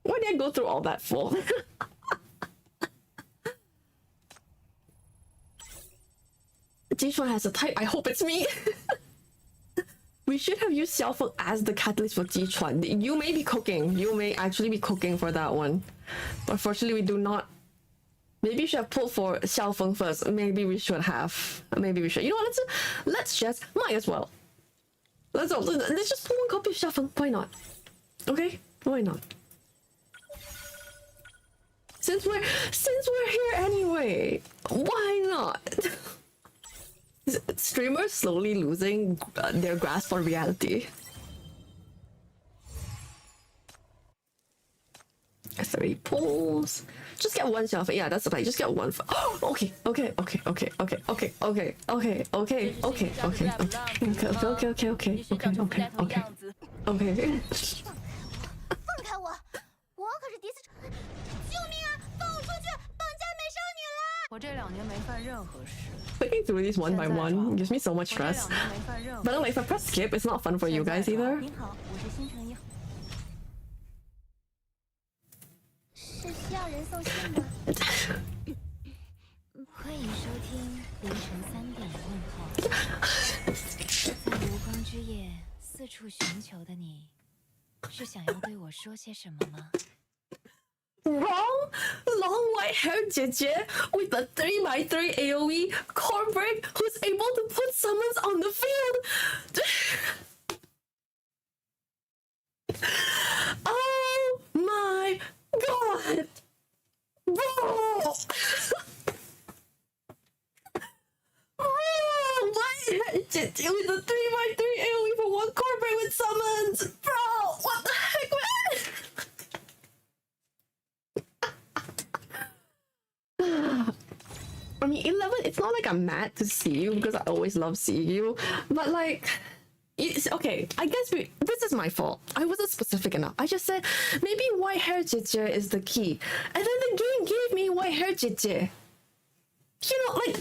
Why did I go through all that for? Jichuan has a type. I hope it's me. We should have used Xiaofeng as the catalyst for Jichuan. You may be cooking. You may actually be cooking for that one. But unfortunately, we do not. Maybe we should have pulled for Xiaofeng first. Maybe we should have. Maybe we should. You know what? Let's just. Might as well. Let's just pull one copy of Xiaofeng. Why not? Okay? Why not? Since we're here anyway, why not? Streamers slowly losing their grasp on reality. 30 pulls. Just get one Xiaofeng. Yeah, that's the play. Just get one. Oh, okay. Okay. clicking through these one by one gives me so much stress. But then, like, if I press skip, it's not fun for you guys either. 是需要人送信吗？欢迎收听凌晨3点的问候。在无光之夜四处寻求的你，是想要对我说些什么吗？ Wrong, long white haired JJ with a 3x3 AoE core break who's able to put summons on the field. Oh my god, bro! Bro, white haired JJ with a 3x3 AoE for one core break with summons, bro! What the heck, man? I mean, 11, it's not like I'm mad to see you because I always love seeing you, but like, it's okay. I guess this is my fault. I wasn't specific enough. I just said maybe white hair JJ is the key, and then the game gave me white hair JJ. You know, like,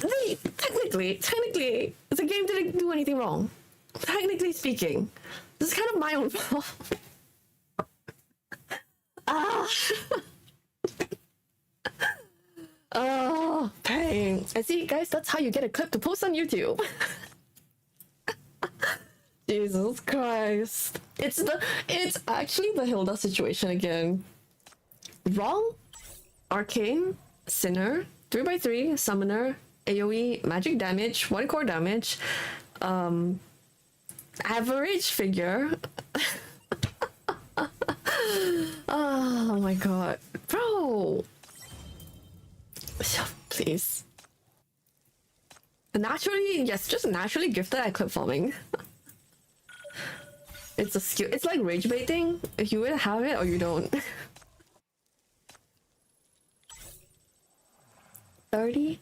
technically, the game didn't do anything wrong. Technically speaking, this is kind of my own fault. Oh, pain. And see, guys, that's how you get a clip to post on YouTube. Jesus Christ. It's actually the Hilda situation again. Wrong, Arcane, Sinner, 3x3, Summoner, AoE, magic damage, 1 core damage, average figure. Oh my god. Bro! Please. Naturally, yes, just naturally gifted at clip farming. It's a skill. It's like rage baiting. You either have it or you don't. 30?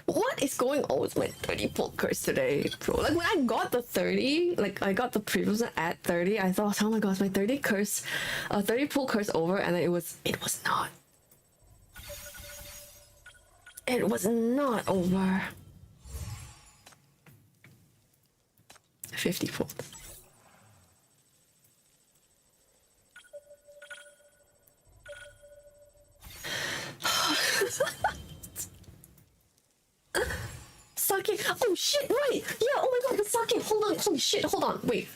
What is going on with my 30 pull curse today, bro? Like when I got the 30, like I got the previous one at 30, I thought, oh my gosh, my 30 curse, 30 pull curse over, and then it was not. It was not over. 50 pulled. Sake. Oh shit, right. Yeah, oh my god, the sake. Hold on. Holy shit, hold on. Wait.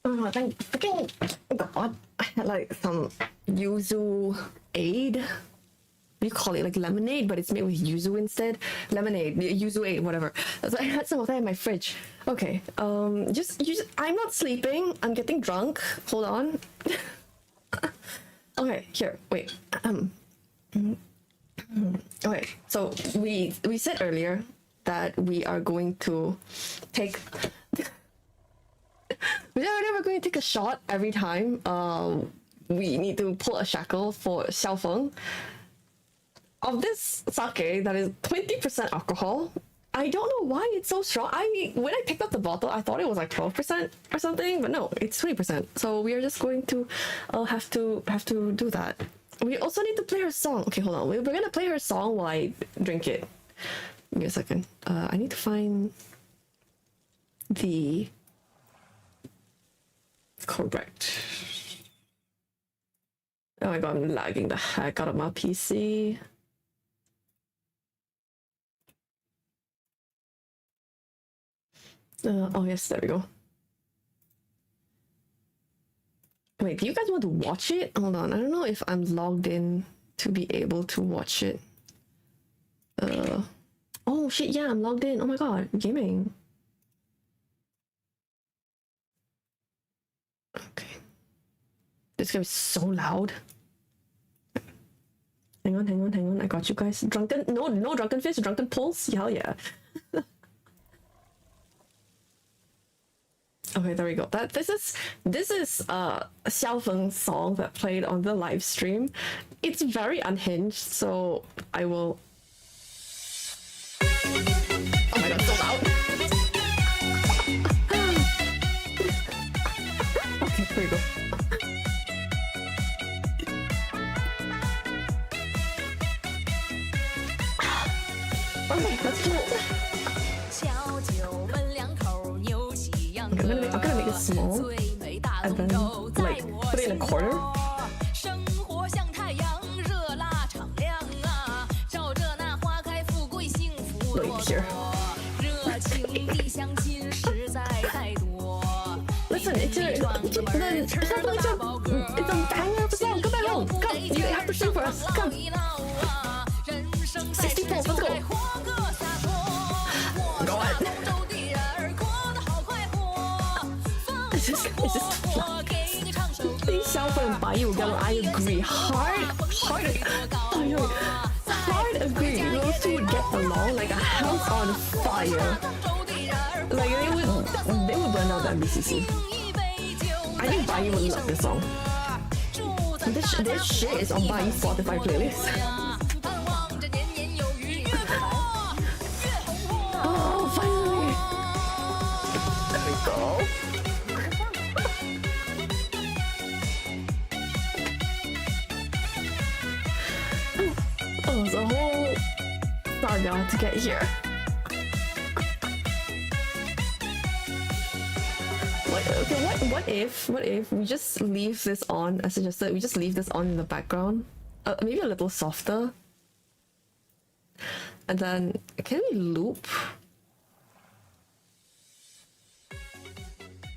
Oh, thank freaking god. I had like some yuzu aid. What do you call it? Like lemonade, but it's made with yuzu instead. Lemonade, yuzu aid, whatever. So I had some of that in my fridge. Okay, just I'm not sleeping. I'm getting drunk. Hold on. Okay, here, wait. Okay, so we said earlier that we are going to take. We're never going to take a shot every time we need to pull a shackle for XIAOFENG. Of this sake that is 20% alcohol, I don't know why it's so strong. When I picked up the bottle, I thought it was like 12% or something, but no, it's 20%. So we are just going to have to do that. We also need to play her song. Okay, hold on. We're gonna play her song while I drink it. Give me a second. I need to find the correct. Oh my god, I'm lagging the heck out of my PC. Oh yes, there we go. Wait, do you guys want to watch it? Hold on, I don't know if I'm logged in to be able to watch it. Oh shit, yeah, I'm logged in. Oh my god, gaming. Okay. This game is so loud. Hang on. I got you guys. No drunken fish, drunken pulse. Hell yeah. Okay, there we go. This is XIAOFENG's song that played on the live stream. It's very unhinged, so I will. Oh my god, so loud. Okay, here we go. Okay, let's do it. I'm gonna make it small and then like put it in a corner. Like here. Listen, it's a banger of a song. Come back home. Come, you have to sing for us. Come. 60 pulls, let's go. Go on. It's just XIAOFENG by you, girl. I agree. Hard agree. Those two would get along like a house on fire. Like they would burn out the MBCC. I think Bayi would love this song. This shit is on Bayi's Spotify playlist. Oh, finally! There we go. Oh, it's a whole saga to get here. Okay, what if we just leave this on, as suggested, we just leave this on in the background? Maybe a little softer. And then, can we loop?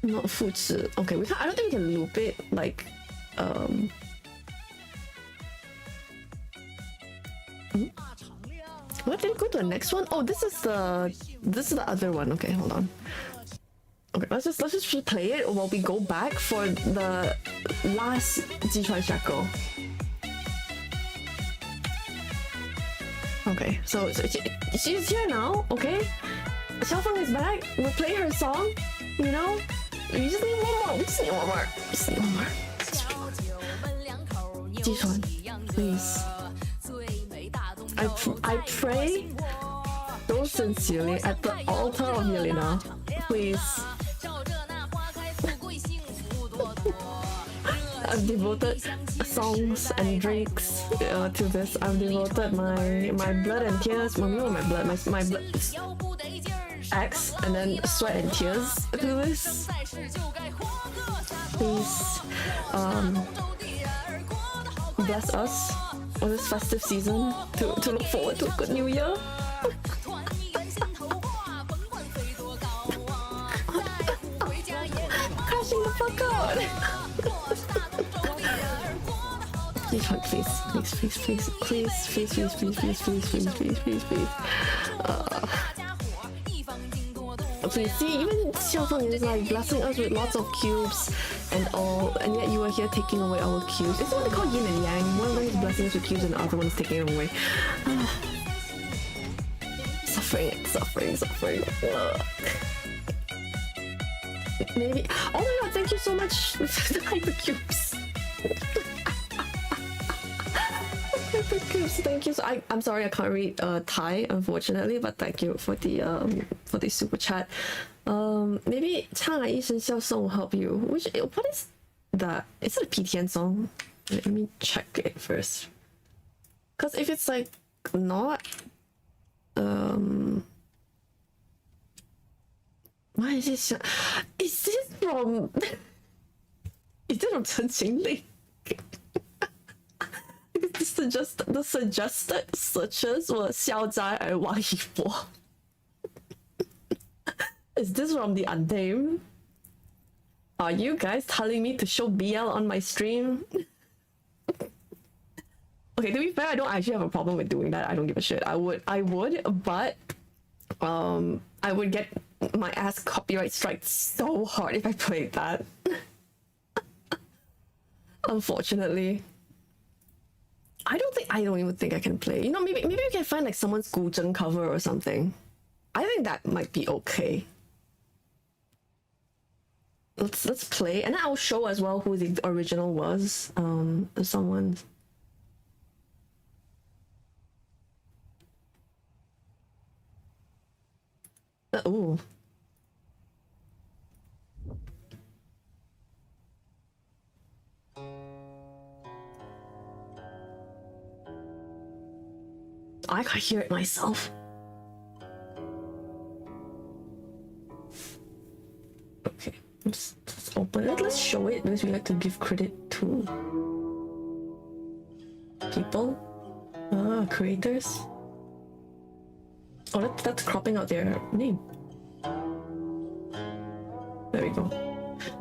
Not fuchi. Okay, I don't think we can loop it, like, What, did we go to the next one? Oh, this is the other one. Okay, hold on. Okay, let's just replay it while we go back for the last Jichuan Shackle. Okay, so she's here now, okay? XIAOFENG is back, we'll play her song, you know? We just need one more, Jichuan, please. I pray so sincerely at the altar of Yelena, please. I've devoted songs and drinks to this. I've devoted my blood and tears, my blood, X, and then sweat and tears to this. Please, bless us on this festive season to look forward to a good new year. Crashing the fuck out. Jichuan, please. Okay, see, even XIAOFENG is like blessing us with lots of cubes and all, and yet you are here taking away our cubes. It's what they call yin and yang. One of them is blessing us with cubes and the other one is taking it away. Suffering. Maybe. Oh my god, thank you so much for the hypercubes. Thank you. So I'm sorry I can't read Thai, unfortunately, but thank you for the super chat. Maybe 唱来一声笑声 will help you. What is that? Is it a PTN song? Let me check it first. Because if it's like not, why is this? Is this from? Is it from Chen Qingling? The suggested searches were 消灾而忘一波. Is this from the Untamed? Are you guys telling me to show BL on my stream? Okay, to be fair, I don't actually have a problem with doing that. I don't give a shit. I would, but I would get my ass copyright striked so hard if I played that. Unfortunately. I don't even think I can play. You know, maybe we can find like someone's Gu Zheng cover or something. I think that might be okay. Let's play, and then I'll show as well who the original was. Someone. Ooh. I can hear it myself. Okay, let's open it. Let's show it because we like to give credit to people, creators. Oh, that's cropping out their name. There we go.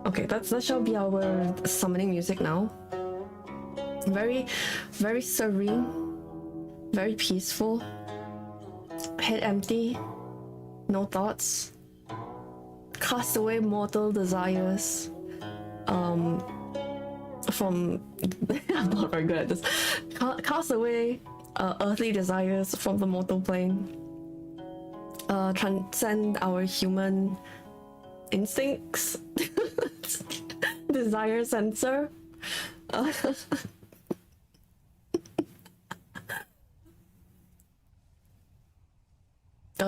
Okay, that shall be our summoning music now. Very, very serene, very peaceful. Head empty, no thoughts. Cast away mortal desires. From I'm not very good at this. Cast away earthly desires from the mortal plane. Transcend our human instincts. Desire sensor.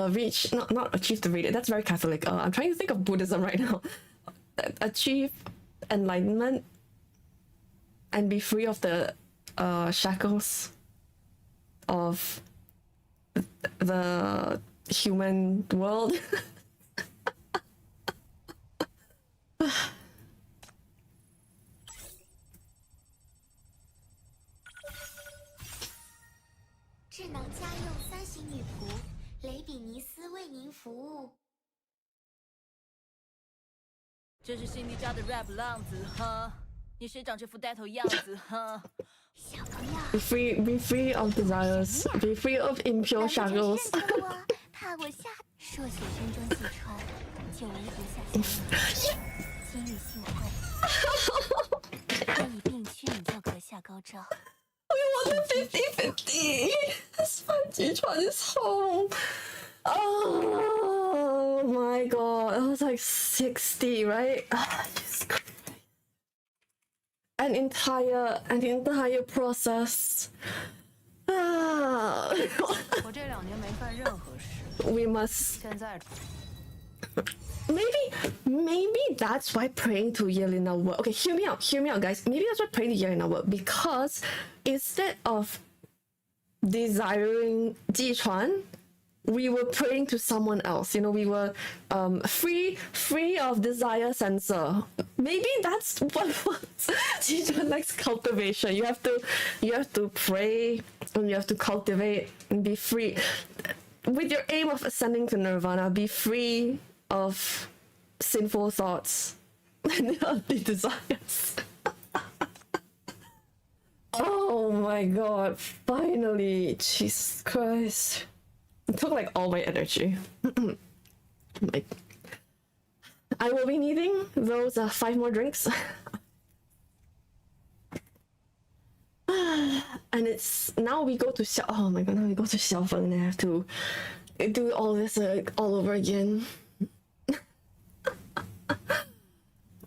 Reach, not achieve the radiant. That's very Catholic. I'm trying to think of Buddhism right now. Achieve enlightenment and be free of the shackles of the human world. 智能家用3型女仆雷比尼斯为您服务。这是新迪家的 rap 浪子哈，你谁长这副呆头样子哈？ 小朋友 be free of desires, be free of impure shackles. 怕我下硕血山中济川，久违不下乡。今日幸会，若已病去，你就可下高招。 We want the 50-50. S5 Jichuan is home. Oh my god, it was like 60, right? Jesus Christ. An entire process.我这2年没干任何事。 We must. 现在。 Maybe that's why praying to Yelena worked. Okay, hear me out, guys. Maybe that's why praying to Yelena worked, because instead of desiring Jichuan, we were praying to someone else. You know, we were free of desire sensor. Maybe that's what was Jichuan likes cultivation. You have to pray and you have to cultivate and be free. With your aim of ascending to nirvana, be free of sinful thoughts and healthy desires. Oh my god, finally, Jesus Christ. It took like all my energy. Like, I will be needing those 5 more drinks. And it's now we go to oh my god, now we go to Xiaofeng and I have to do all this all over again.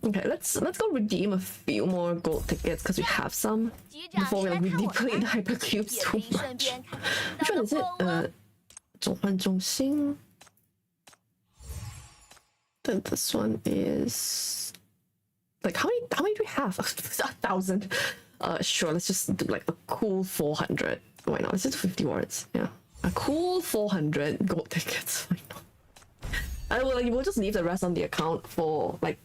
Okay, let's go redeem a few more gold tickets because we have some before we deplete the hypercubes too much. Which one is it? 转换中心. Then this one is like how many do we have? 1,000. Sure, let's just do like a cool 400. Why not? Let's just do 50 words. Yeah, a cool 400 gold tickets. Why not? And we'll just leave the rest on the account for like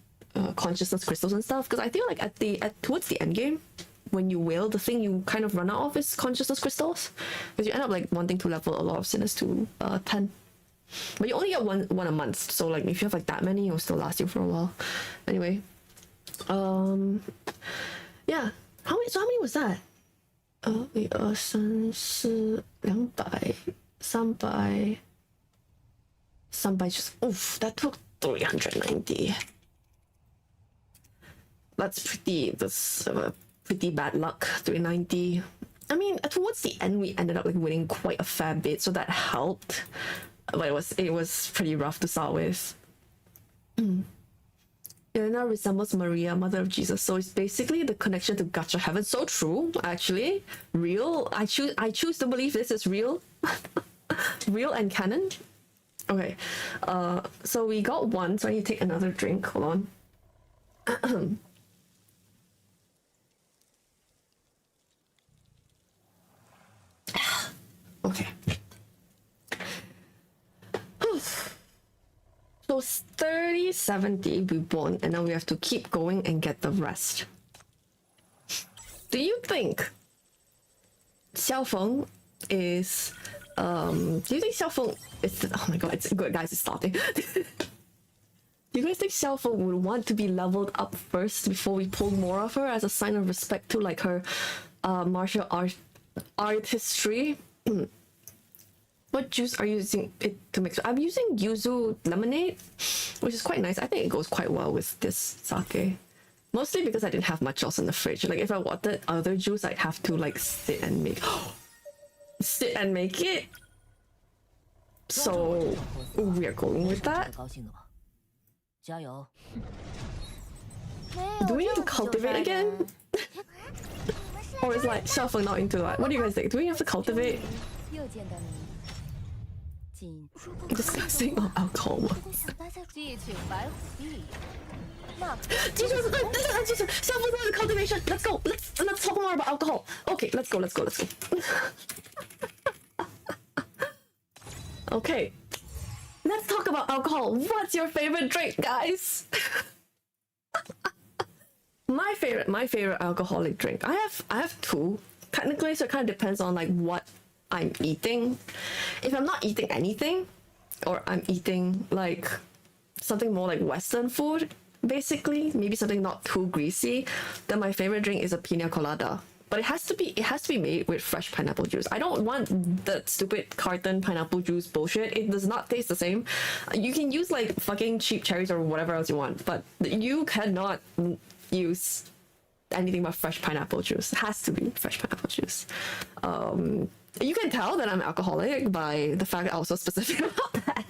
consciousness crystals and stuff, because I feel like towards the end game, when you will, the thing you kind of run out of is consciousness crystals, because you end up like wanting to level a lot of sinners to 10. But you only get one a month, so like if you have like that many, it'll still last you for a while. Anyway, yeah. How many was that? 1、2、3、4、200、300、300. Oof, that took 390. That's pretty bad luck. 390. I mean, towards the end, we ended up like winning quite a fair bit, so that helped. But it was pretty rough to start with. Elena resembles Maria, Mother of Jesus, so it's basically the connection to Gacha Heaven. So true, actually, real. I choose to believe this is real, real and canon. Okay, so we got one, so I need to take another drink. Hold on. Okay. So 30, 70 we won, and now we have to keep going and get the rest. Do you think XIAOFENG is do you think XIAOFENG is, oh my god, it's good guys, it's starting. Do you guys think XIAOFENG would want to be leveled up first before we pull more of her as a sign of respect to like her martial artistry? What juice are you using it to mix? I'm using yuzu lemonade, which is quite nice. I think it goes quite well with this sake. Mostly because I didn't have much else in the fridge. Like if I wanted other juice, I'd have to like sit and make it. So we are going with that. Do we need to cultivate again? Or is like XIAOFENG not into that? What do you guys think? Do we have to cultivate? Discussing on alcohol. Self-employed cultivation. Let's go. Let's talk more about alcohol. Okay, let's go. Okay, let's talk about alcohol. What's your favorite drink, guys? My favorite alcoholic drink. I have two technically, so it kind of depends on like what I'm eating. If I'm not eating anything, or I'm eating like something more like Western food, basically, maybe something not too greasy, then my favorite drink is a pina colada. But it has to be made with fresh pineapple juice. I don't want that stupid carton pineapple juice bullshit. It does not taste the same. You can use like fucking cheap cherries or whatever else you want, but you cannot use anything but fresh pineapple juice. It has to be fresh pineapple juice. You can tell that I'm alcoholic by the fact that I was so specific about that.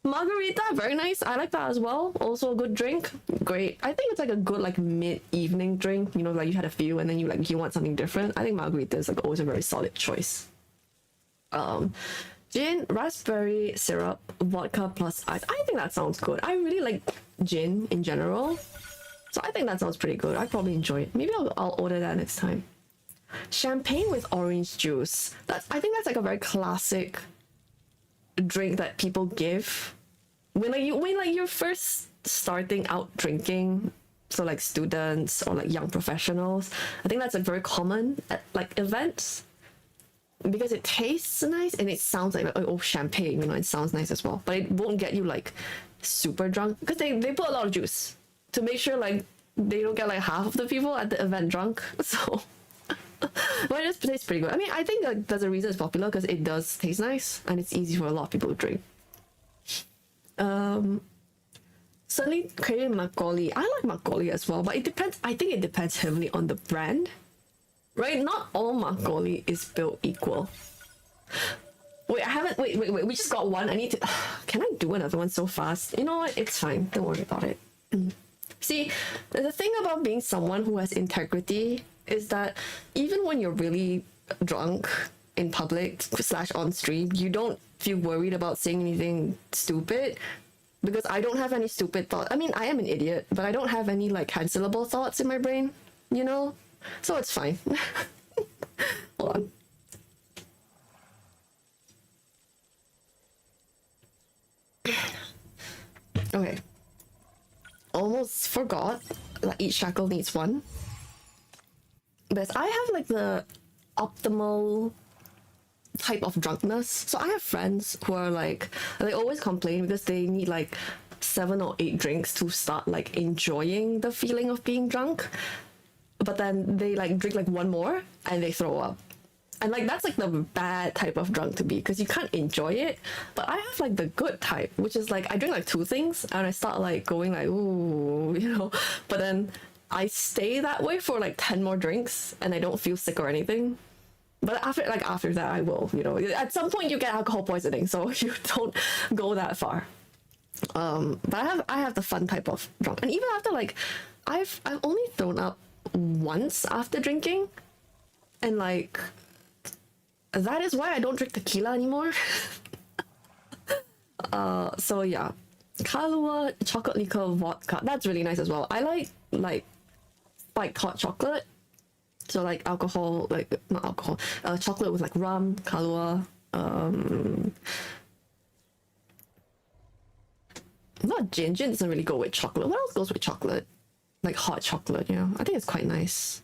Margarita, very nice. I like that as well. Also a good drink. Great. I think it's like a good like mid-evening drink. You know, like you had a few and then you want something different. I think margarita is like always a very solid choice. Gin, raspberry syrup, vodka plus ice. I think that sounds good. I really like gin in general, so I think that sounds pretty good. I probably enjoy it. Maybe I'll order that next time. Champagne with orange juice. I think that's like a very classic drink that people give when you're first starting out drinking. So like students or like young professionals. I think that's like very common at like events because it tastes nice and it sounds like oh, champagne. You know, it sounds nice as well, but it won't get you like super drunk because they put a lot of juice to make sure like they don't get like half of the people at the event drunk. So. But it just tastes pretty good. I mean, I think like, there's a reason it's popular because it does taste nice and it's easy for a lot of people to drink. Suddenly created Macaulay. I like Macaulay as well, but it depends. I think it depends heavily on the brand, right? Not all Macaulay is built equal. Wait, I haven't. Wait. We just got one. I need to. Can I do another one so fast? You know what? It's fine. Don't worry about it. See, the thing about being someone who has integrity is that even when you're really drunk in public / on stream, you don't feel worried about saying anything stupid because I don't have any stupid thoughts. I mean, I am an idiot, but I don't have any like cancelable thoughts in my brain, you know? So it's fine. Hold on. Okay. Almost forgot that each shackle needs one. But I have like the optimal type of drunkenness. So I have friends who are like, they always complain because they need like 7 or 8 drinks to start like enjoying the feeling of being drunk, but then they like drink like one more and they throw up. And like that's like the bad type of drunk to be, because you can't enjoy it. But I have like the good type, which is like I drink like 2 things and I start like going like, ooh, you know, but then I stay that way for like 10 more drinks and I don't feel sick or anything. But after that I will, you know, at some point you get alcohol poisoning, so you don't go that far. But I have the fun type of drunk, and even after like I've only thrown up once after drinking, and like that is why I don't drink tequila anymore. So yeah, Kahlua, chocolate liqueur, vodka, that's really nice as well. I like spiked hot chocolate, so like alcohol, like not alcohol, chocolate with like rum, Kahlua, not gin. Gin doesn't really go with chocolate. What else goes with chocolate? Like hot chocolate, you know? I think it's quite nice.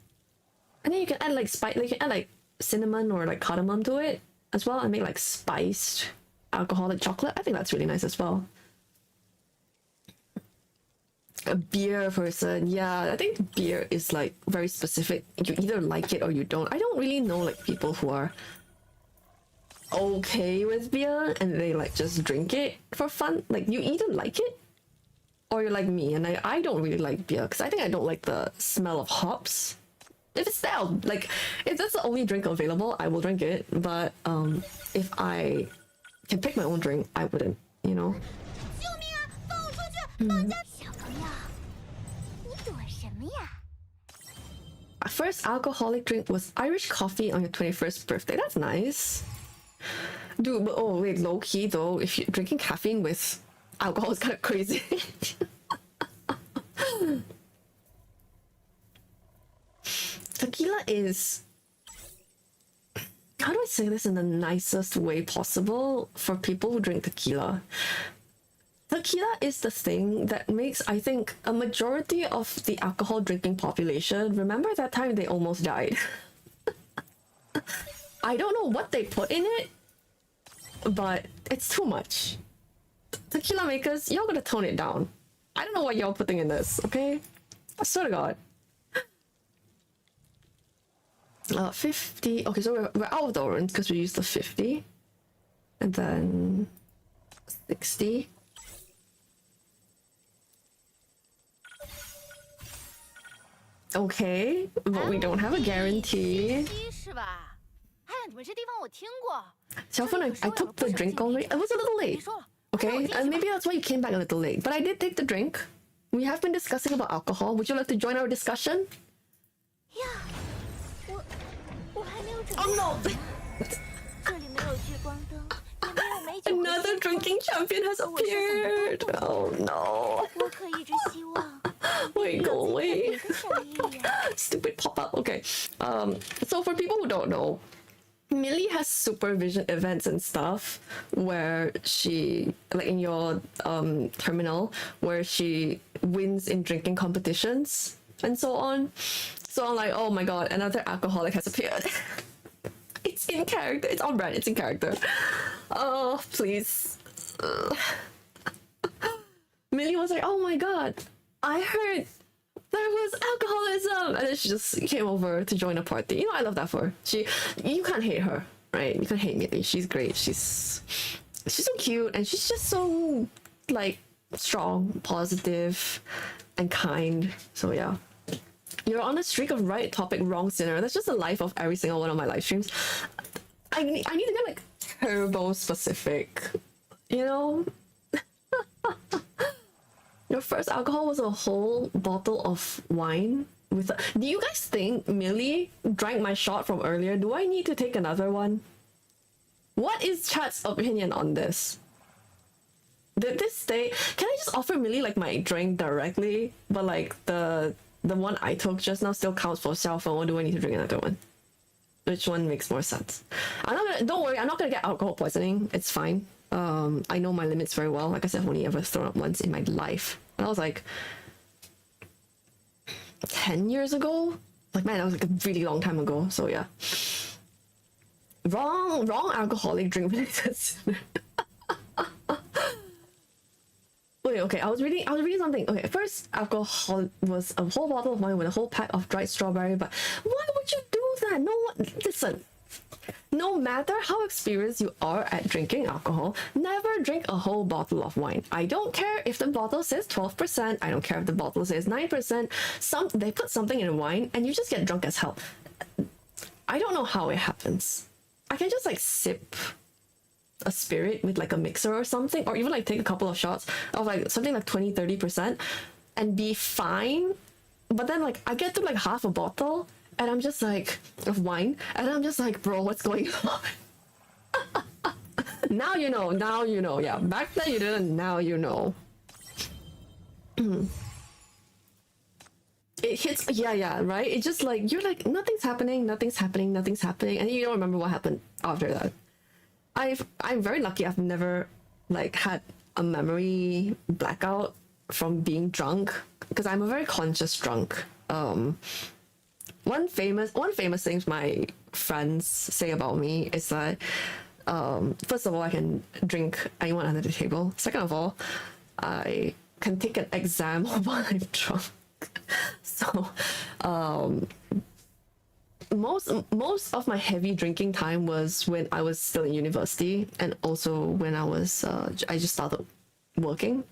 And then you can add like spice, like you can add like cinnamon or like cardamom to it as well and make like spiced alcoholic chocolate. I think that's really nice as well. A beer person, yeah, I think beer is like very specific. You either like it or you don't. I don't really know like people who are okay with beer and they like just drink it for fun. Like you either like it or you're like me, and I don't really like beer because I think I don't like the smell of hops. If it's there, like if that's the only drink available, I will drink it. But if I can pick my own drink, I wouldn't, you know. My first alcoholic drink was Irish coffee on your 21st birthday. That's nice. Dude, but oh wait, low key though, if you're drinking caffeine with alcohol is kind of crazy. Tequila is, how do I say this in the nicest way possible for people who drink tequila? Tequila is the thing that makes, I think, a majority of the alcohol drinking population remember that time they almost died. I don't know what they put in it, but it's too much. Tequila makers, y'all gotta tone it down. I don't know what y'all putting in this, okay? I swear to God. 50. Okay, so we're out of the orange because we used the 50. And then 60. Okay, but we don't have a guarantee. Xiaofen, I took the drink already. It was a little late. Okay, and maybe that's why you came back a little late. But I did take the drink. We have been discussing about alcohol. Would you like to join our discussion? Oh no! Another drinking champion has appeared! Oh no! Wait, go away! Stupid pop-up. Okay. So for people who don't know, Millie has supervision events and stuff where she, like in your terminal, where she wins in drinking competitions and so on. So I'm like, oh my god, another alcoholic has appeared. It's in character. It's on brand. It's in character. Oh, please. Millie was like, oh my god, I heard there was alcoholism, and then she just came over to join a party. You know, I love that for her. You can't hate her, right? You can't hate Millie. She's great. She's so cute, and she's just so like strong, positive, and kind. So yeah. You're on a streak of right topic, wrong sinner. That's just the life of every single one of my live streams. I need to get like turbo specific, you know? Your first alcohol was a whole bottle of wine with do you guys think Millie drank my shot from earlier? Do I need to take another one? What is chat's opinion on this? Did this stay? Can I just offer Millie like my drink directly? But like the one I took just now still counts for Xiaofen, or do I need to drink another one? Which one makes more sense? Don't worry, I'm not gonna get alcohol poisoning. It's fine. I know my limits very well. Like I said, I've only ever thrown up once in my life. And I was like 10 years ago. Like man, that was like a really long time ago. So yeah. wrong alcoholic drink related. Wait, okay, I was reading something. Okay, first alcohol was a whole bottle of wine with a whole pack of dried strawberry, but why would you do that? No one, listen, no matter how experienced you are at drinking alcohol, never drink a whole bottle of wine. I don't care if the bottle says 12%, I don't care if the bottle says 9%, they put something in wine and you just get drunk as hell. I don't know how it happens. I can just like sip a spirit with like a mixer or something, or even like take a couple of shots of like something like 20-30% and be fine. But then like I get to like half a bottle and I'm just like of wine and I'm just like, bro, what's going on? Now you know. Yeah, back then you didn't, now you know. It hits, yeah, right? It's just like you're like nothing's happening, and you don't remember what happened after that. I'm very lucky. I've never like had a memory blackout from being drunk because I'm a very conscious drunk. One famous thing my friends say about me is that first of all, I can drink anyone under the table. Second of all, I can take an exam while I'm drunk. So most of my heavy drinking time was when I was still in university, and also when I just started working,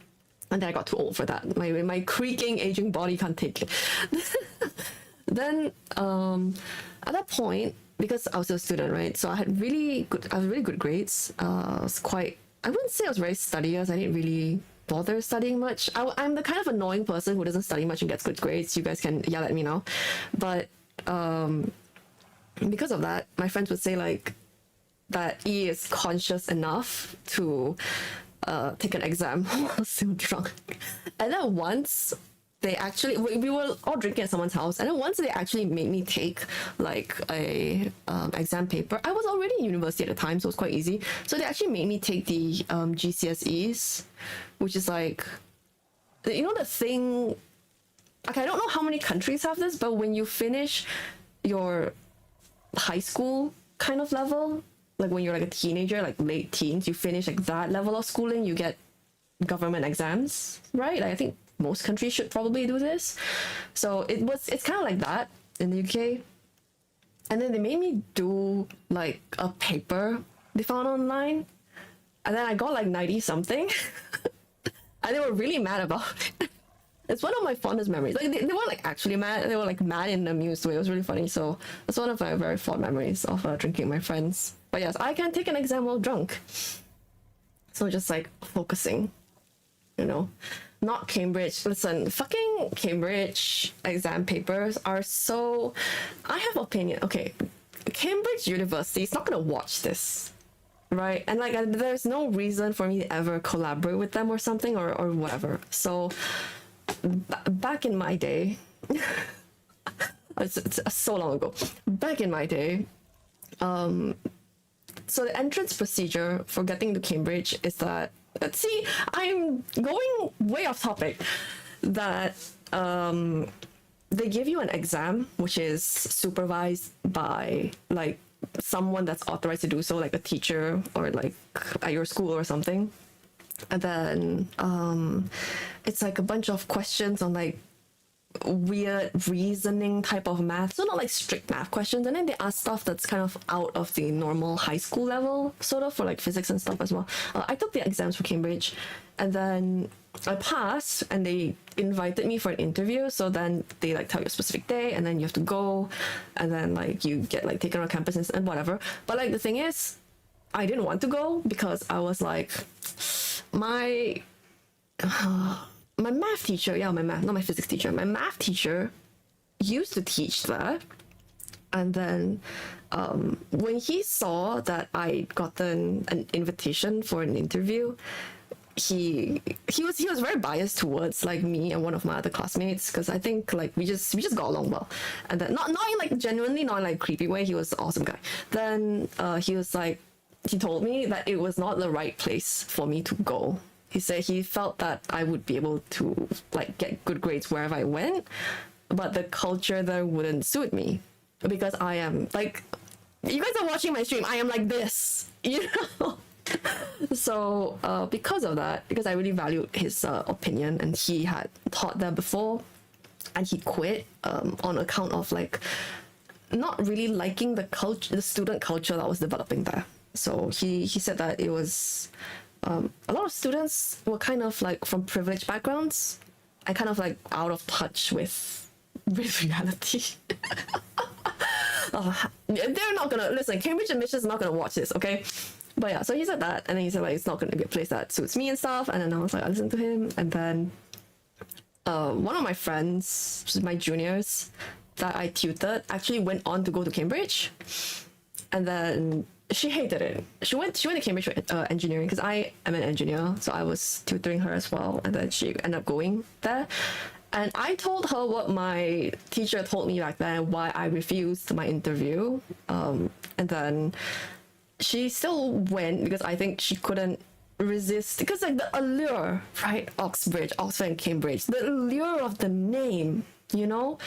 and then I got too old for that. My creaking, aging body can't take it. Then at that point, because I was a student, right? So I had really good grades. I wouldn't say I was very studious. I didn't really bother studying much. I'm the kind of annoying person who doesn't study much and gets good grades. You guys can yell at me now, but because of that, my friends would say like that E is conscious enough to take an exam while still drunk. And then once they actually, we were all drinking at someone's house, and then once they actually made me take like a exam paper. I was already in university at the time, so it was quite easy. So they actually made me take the GCSEs, which is like, you know, the thing. Okay, I don't know how many countries have this, but when you finish your high school kind of level, like when you're like a teenager, like late teens, you finish like that level of schooling, you get government exams, right? Like, I think most countries should probably do this. So it's kind of like that in the UK. And then they made me do like a paper they found online, and then I got like 90 something and they were really mad about it. It's one of my fondest memories. Like they weren't like actually mad, they were like mad in an amused way. It was really funny. So that's one of my very fond memories of drinking with my friends. But yes, I can take an exam while drunk. So just like focusing, you know. Not Cambridge. Listen, fucking Cambridge exam papers are so... I have opinion. Okay, Cambridge University is not gonna watch this, right? And like there's no reason for me to ever collaborate with them or something or whatever. So back in my day, it's so long ago. Back in my day, so the entrance procedure for getting to Cambridge is that, let's see, I'm going way off topic, that they give you an exam which is supervised by like someone that's authorized to do so, like a teacher or like at your school or something. And then it's like a bunch of questions on like weird reasoning type of math, so not like strict math questions, and then they ask stuff that's kind of out of the normal high school level, sort of, for like physics and stuff as well. I took the exams for Cambridge, and then I passed, and they invited me for an interview. So then they like tell you a specific day, and then you have to go, and then like you get like taken on campus and whatever. But like the thing is, I didn't want to go because I was like, my math teacher, not my physics teacher, my math teacher used to teach that. And then when he saw that I gotten an invitation for an interview, he was very biased towards like me and one of my other classmates, because I think like we just got along well. And then not in like genuinely, not in like creepy way, he was an awesome guy. Then he told me that it was not the right place for me to go. He said he felt that I would be able to like get good grades wherever I went, but the culture there wouldn't suit me because I am like, you guys are watching my stream, I am like this, you know. So because of that, because I really valued his opinion, and he had taught there before, and he quit on account of like not really liking the culture, the student culture that was developing there. So he said that it was a lot of students were kind of like from privileged backgrounds and kind of like out of touch with reality. They're not gonna listen. Cambridge admissions is not gonna watch this, okay? But yeah, so he said that, and then he said like it's not gonna be a place that suits me and stuff. And then I was like, I listened to him, and then one of my friends, my juniors that I tutored, actually went on to go to Cambridge, and then she hated it. She went to Cambridge for engineering, because I am an engineer, so I was tutoring her as well, and then she ended up going there. And I told her what my teacher told me back then, why I refused my interview, and then she still went because I think she couldn't resist, because like the allure, right? Oxford and Cambridge, the allure of the name, you know.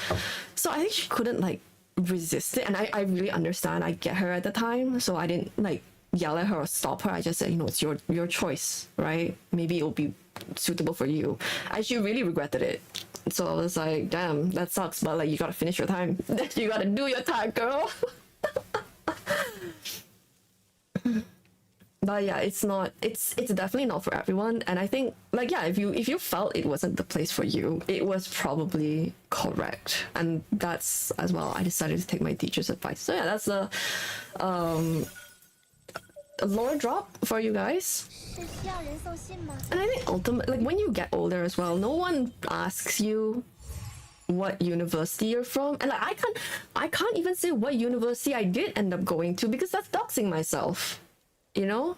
So I think she couldn't like resist it, and I really understand. I get her at the time, so I didn't like yell at her or stop her. I just said, you know, it's your choice, right? Maybe it'll be suitable for you. And she really regretted it. So I was like, damn, that sucks, but like you gotta finish your time. You gotta do your time, girl. But yeah, it's definitely not for everyone. And I think like, yeah, if you felt it wasn't the place for you, it was probably correct. And that's as well, I decided to take my teacher's advice. So yeah, that's a lower drop for you guys. And I think ultimately, like when you get older as well, no one asks you what university you're from, and like I can't even say what university I did end up going to, because that's doxing myself, you know.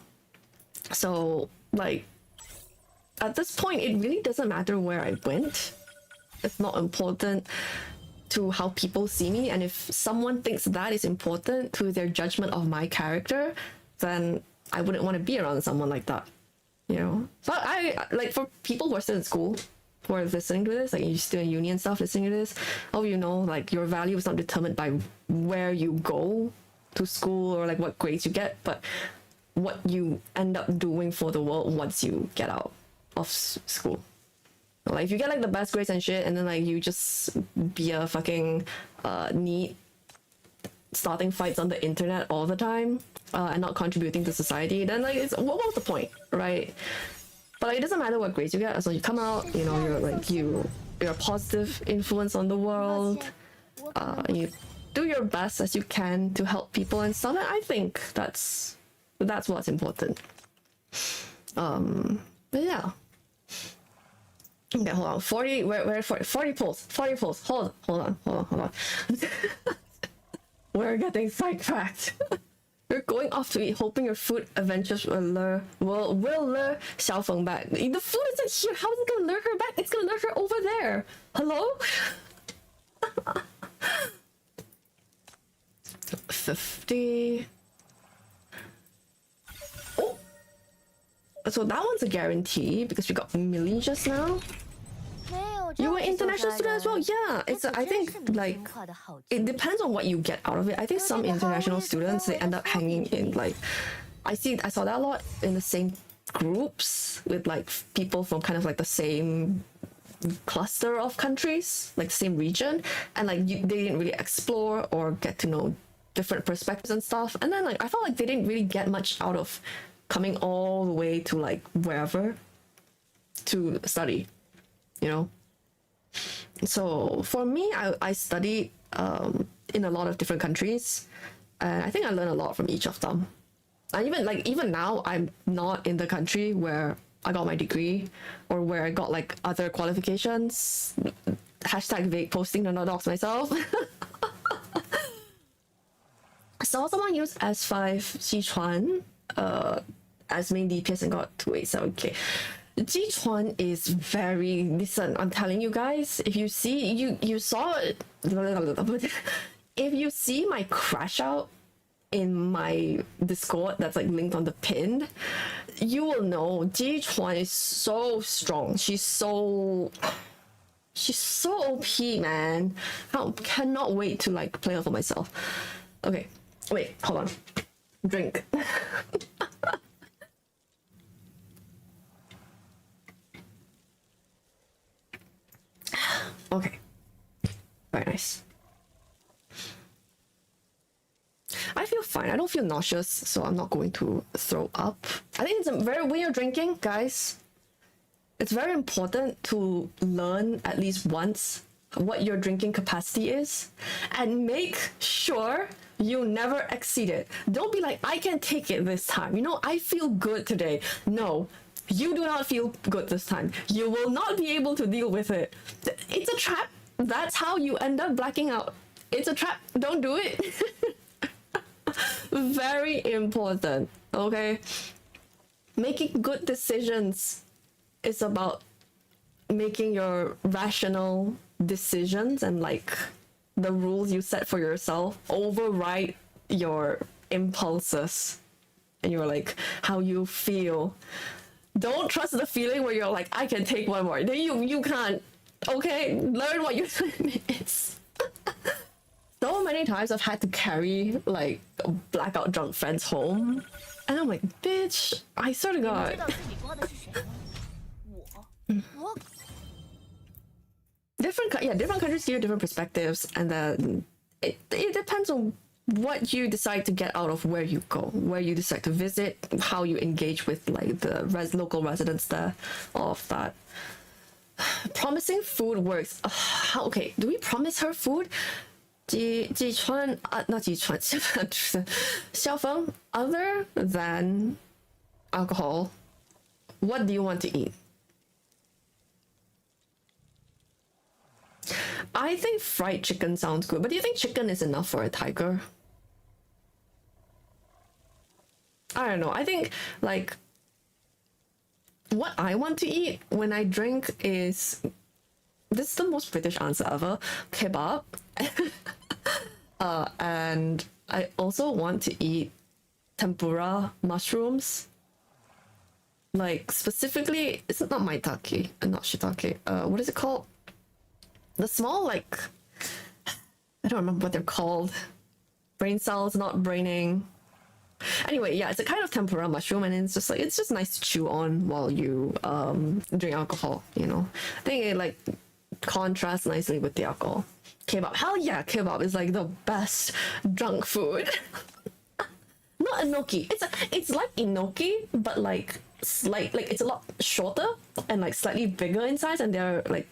So like at this point, it really doesn't matter where I went. It's not important to how people see me, and if someone thinks that is important to their judgment of my character, then I wouldn't want to be around someone like that, you know. But I like, for people who are still in school, who are listening to this, like you're still in uni and stuff listening to this, oh, you know, like your value is not determined by where you go to school or like what grades you get, but what you end up doing for the world once you get out of school. Like if you get like the best grades and shit, and then like you just be a fucking neat starting fights on the internet all the time and not contributing to society, then like it's, what was the point, right? But like, it doesn't matter what grades you get, as long as you come out, you know, you're like you're a positive influence on the world, you do your best as you can to help people and stuff. And I think that's what's important. But yeah. Okay, hold on. 40 pulls. Hold on. We're getting sidetracked. You're going off to eat, hoping your food adventures will lure XIAOFENG back. The food isn't here. How is it gonna lure her back? It's gonna lure her over there. Hello? 50. Oh, so that one's a guarantee because we got Millie just now. You were international student as well? Yeah, it's I think like it depends on what you get out of it. I think some international students, they end up hanging in like I saw that a lot in the same groups with like people from kind of like the same cluster of countries, like the same region, and like they didn't really explore or get to know different perspectives and stuff. And then like I felt like they didn't really get much out of coming all the way to like wherever to study, you know. So for me, I studied in a lot of different countries, and I think I learned a lot from each of them. And even now, I'm not in the country where I got my degree or where I got like other qualifications. Hashtag vague posting to not dox myself. I saw someone use S5 Jichuan as main DPS and got 287k. Jichuan is very, listen, I'm telling you guys, if you see, you saw it, if you see my crash out in my Discord that's like linked on the pin, you will know Jichuan is so strong. She's so OP, man. I cannot wait to like play her for myself. Okay, Wait, hold on. Drink. Okay. Very nice. I feel fine. I don't feel nauseous, so I'm not going to throw up. I think it's very, when you're drinking, guys, it's very important to learn at least once what your drinking capacity is and make sure you never exceed it. Don't be like, I can take it this time. You know, I feel good today. No, you do not feel good this time. You will not be able to deal with it. It's a trap. That's how you end up blacking out. It's a trap. Don't do it. Very important, okay? Making good decisions is about making your rational decisions and like the rules you set for yourself override your impulses and you're like how you feel. Don't trust the feeling where you're like, I can take one more. Then you can't. Okay, learn what your limit is. So many times I've had to carry like blackout drunk friends home, and I'm like, bitch, I swear to God. 知道自己刮的是谁吗？我 different countries give you different perspectives, and then it depends on what you decide to get out of where you go, where you decide to visit, how you engage with like the local residents there, all of that. Promising food works. Okay, do we promise her food? Jichuan, not Jichuan, XIAOFENG, other than alcohol, what do you want to eat? I think fried chicken sounds good, but do you think chicken is enough for a tiger? I don't know. I think like what I want to eat when I drink is, this is the most British answer ever, kebab. And I also want to eat tempura mushrooms. Like specifically, it's not maitake and not shiitake. What is it called? The small, like, I don't remember what they're called. Brain cells not braining. Anyway, yeah, it's a kind of tempura mushroom, and it's just like, it's just nice to chew on while you drink alcohol, you know. I think it like contrasts nicely with the alcohol. Kebab, hell yeah, kebab is like the best drunk food. Not enoki. It's like enoki, but like it's a lot shorter and like slightly bigger in size, and they're like,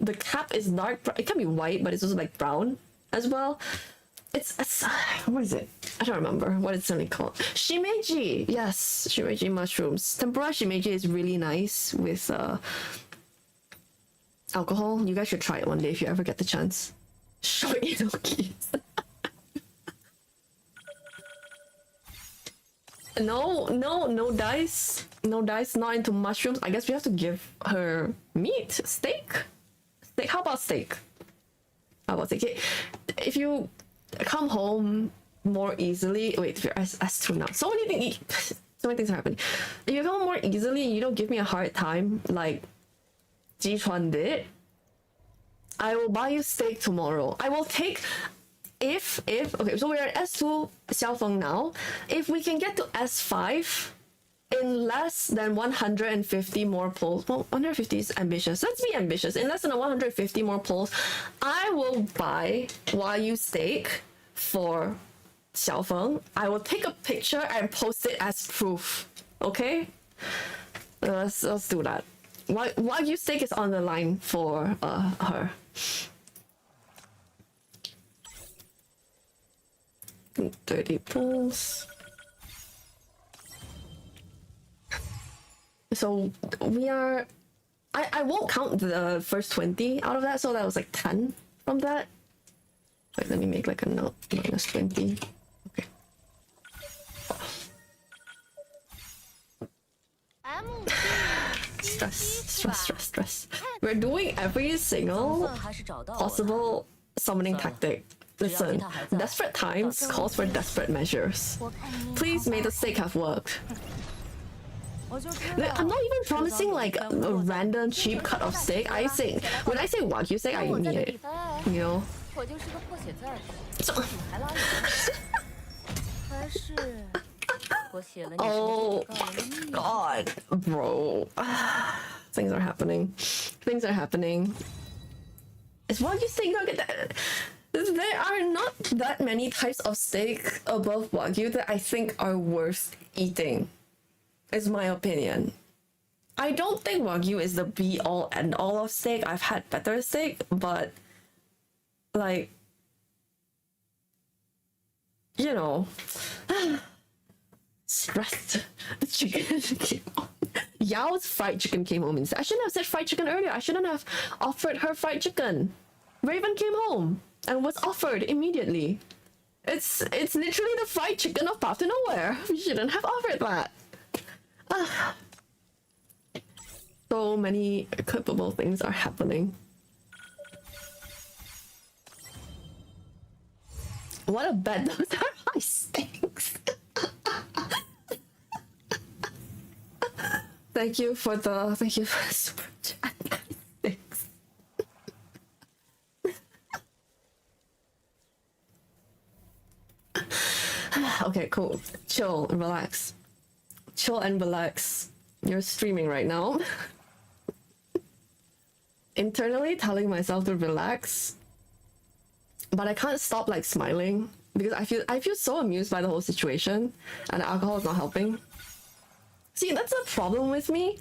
the cap is dark. It can be white, but it's also like brown as well. It's what is it? I don't remember what it's really called. Shimeji, yes, shimeji mushrooms. Tempura shimeji is really nice with alcohol. You guys should try it one day if you ever get the chance. Short enoki. No dice. No dice, not into mushrooms. I guess we have to give her meat. Steak? How about steak? If you come home more easily, wait, if you're S2 now. So many things are happening. If you come home more easily and you don't give me a hard time like Jichuan did, I will buy you steak tomorrow. I will take, if okay, so we're at S2 XIAOFENG now. If we can get to S5 in less than 150 more polls, well, 150 is ambitious. Let's be ambitious. In less than 150 more polls, I will buy Wagyu steak for XIAOFENG. I will take a picture and post it as proof. Okay? Let's do that. Wagyu steak is on the line for her. $30 polls. So we are, I won't count the first 20 out of that, so that was like 10 from that. Wait, let me make like a note, minus 20. Okay. Stress. We're doing every single possible summoning tactic. Listen, desperate times calls for desperate measures. Please may the steak have worked. I'm not even promising like a random cheap cut of steak. When I say Wagyu steak, I mean it. You know? So, 还是我写了你什么 Oh 这个告人的秘密？ God, bro. Things are happening. Things are happening. It's what you think. Look at that. There are not that many types of steak above Wagyu that I think are worth eating, is my opinion. I don't think Wagyu is the be-all end-all of steak. I've had better steak, but like, you know, stressed. The chicken came home. Yao's fried chicken came home instead. I shouldn't have said fried chicken earlier. I shouldn't have offered her fried chicken. Raven came home and was offered immediately. It's literally the fried chicken of Path to Nowhere. We shouldn't have offered that. So many clippable things are happening. What a bet, those are high stakes. Thank you for the super chat. Thanks. Okay, cool. Chill, relax. Chill and relax. You're streaming right now. Internally telling myself to relax, but I can't stop like smiling because I feel so amused by the whole situation, and alcohol is not helping. See, that's the problem with me.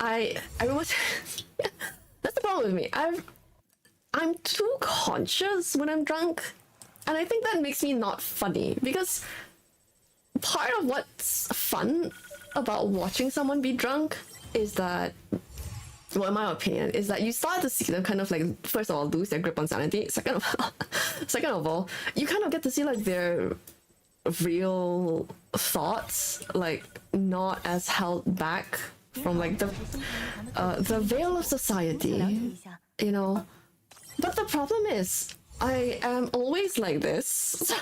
I was that's the problem with me. I'm too conscious when I'm drunk, and I think that makes me not funny because part of what's fun about watching someone be drunk is that, well, in my opinion, is that you start to see them kind of like, first of all, lose their grip on sanity. Second of all, you kind of get to see like their real thoughts, like not as held back from like the veil of society, you know. But the problem is, I am always like this, so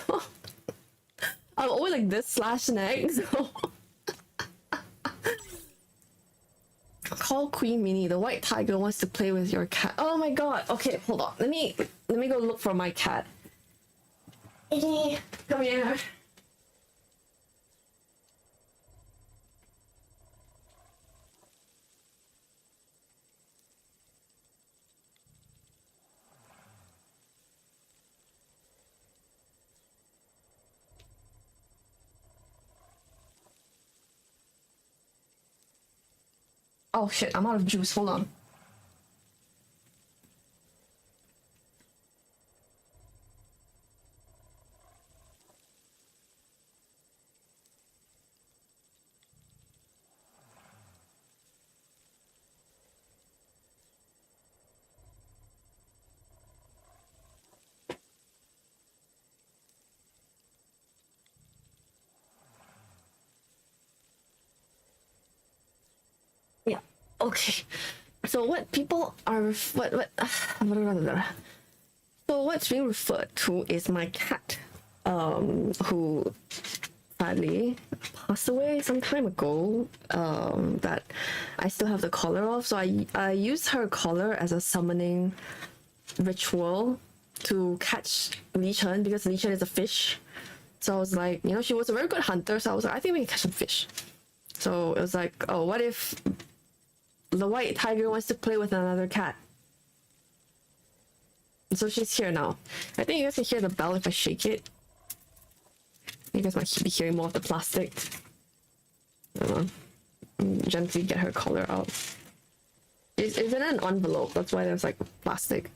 I'm always like this / neck, so. Call Queen Minnie. The white tiger wants to play with your cat. Oh my god. Okay, hold on. Let me go look for my cat. Minnie, come here. Oh shit, I'm out of juice. Hold on. Yeah. Okay. So what people are what so what's being referred to is my cat, who sadly passed away some time ago. That I still have the collar of. So I use her collar as a summoning ritual to catch Li Chen, because Li Chen is a fish. So I was like, you know, she was a very good hunter. So I was like, I think we can catch some fish. So it was like, oh, what if the white tiger wants to play with another cat? So she's here now. I think you guys can hear the bell if I shake it. You guys might be hearing more of the plastic. I don't know. Gently get her collar out. It's in an envelope, that's why there's like plastic.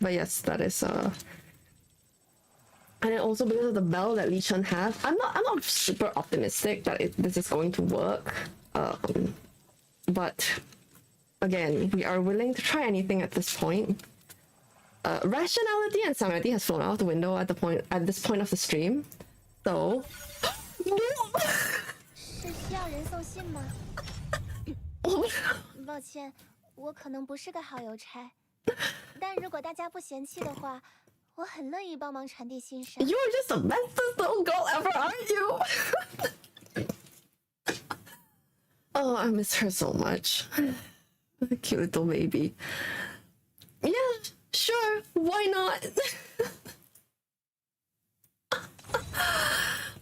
But yes, that is and then also because of the bell that Li Chen has, I'm not super optimistic that this is going to work. But again, we are willing to try anything at this point. Rationality and sanity has flown out the window at this point of the stream. So 是需要人送信吗？抱歉，我可能不是个好邮差，但如果大家不嫌弃的话，我很乐意帮忙传递信上。 You're just the bestest little girl ever, aren't you? Oh, I miss her so much. Cute little baby. Yeah, sure, why not?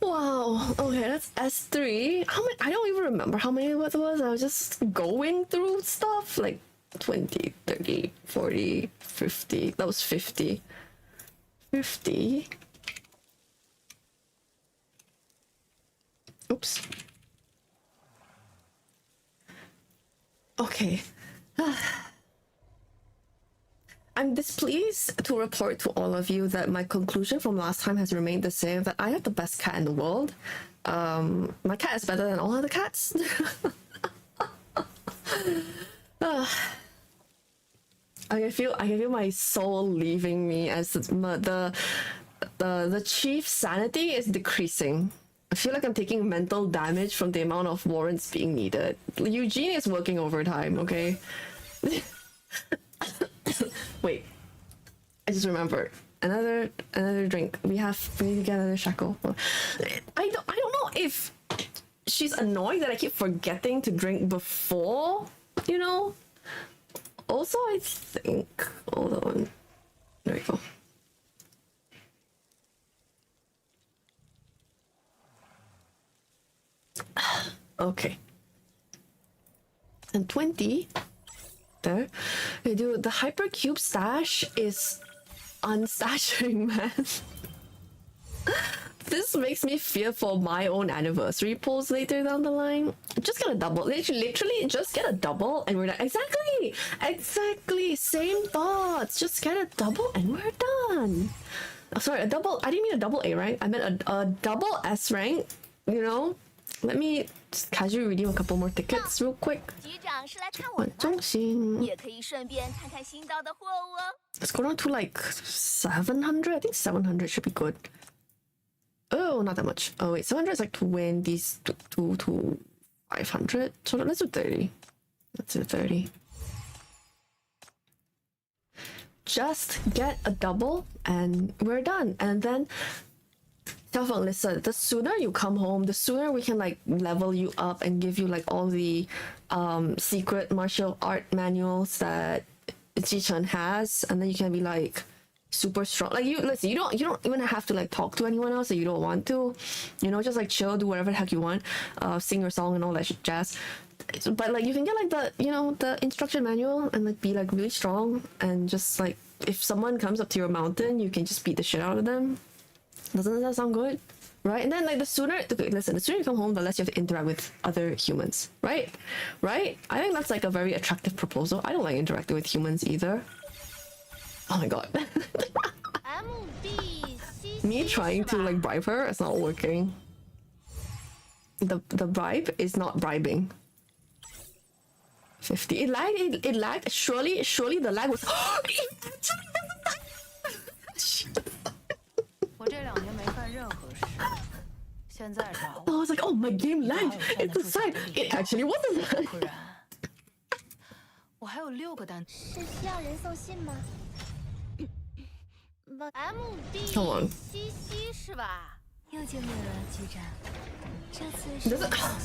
Wow. Okay, that's S3. How many? I don't even remember how many it was. I was just going through stuff like 20, 30, 40, 50. That was 50. 50. Oops. Okay. I'm displeased to report to all of you that my conclusion from last time has remained the same, that I have the best cat in the world. My cat is better than all other cats. I can feel my soul leaving me as the chief's sanity is decreasing. I feel like I'm taking mental damage from the amount of warrants being needed. Eugene is working overtime, okay? Wait, I just remembered. Another drink. We need to get another shackle. I don't know if she's annoyed that I keep forgetting to drink before, you know? Also, I think, hold on. There we go. Okay. And 20. There. Hey, dude, the hypercube stash is unstashing, man. This makes me fear for my own anniversary pulls later down the line. Just get a double. Literally, just get a double and we're done. Exactly. Same thoughts. Just get a double and we're done. Oh, sorry, a double. I didn't mean a double A rank. I meant a double S rank. You know? Let me just casually redeem a couple more tickets real quick. Let's go down to like 700. I think 700 should be good. Oh, not that much. Oh wait, 700 is like 20 to 500. So let's do 30. Let's do 30. Just get a double and we're done. And then Xiaofeng, listen, the sooner you come home, the sooner we can like level you up and give you like all the secret martial art manuals that Jichuan has, and then you can be like super strong. Like you don't even have to like talk to anyone else that you don't want to. You know, just like chill, do whatever the heck you want, sing your song and all that jazz. But like you can get like the instruction manual and like be like really strong, and just like if someone comes up to your mountain, you can just beat the shit out of them. Doesn't that sound good? Right? And then like the sooner you come home, the less you have to interact with other humans. Right? I think that's like a very attractive proposal. I don't like interacting with humans either. Oh my god. Me trying to like bribe her, it's not working. The bribe is not bribing. 50. It lagged. Surely the lag was I was like, oh, my game lagged. It's a sign. It actually wasn't. Come on.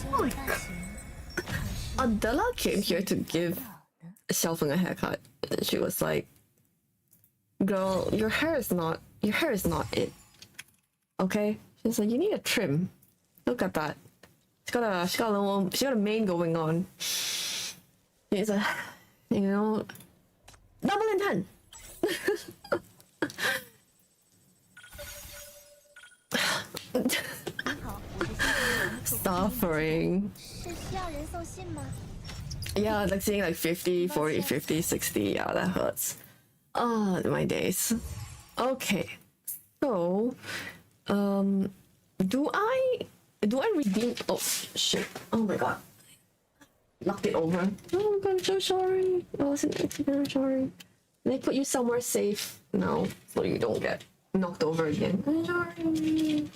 Oh my god. Adela came here to give Xiaofeng a haircut. She was like, girl, your hair is not it. Okay? She's like, you need a trim. Look at that. She got a mane going on. It's a, you know, double in 10. Suffering. Yeah, like seeing like 50, 40, 50, 60. Yeah, that hurts. Oh, my days. Okay. So, do I redeem? Oh shit! Oh my god! Knocked it over. Oh my god! I'm so sorry. I wasn't very sorry. Can I put you somewhere safe? No, so you don't get knocked over again. I'm sorry.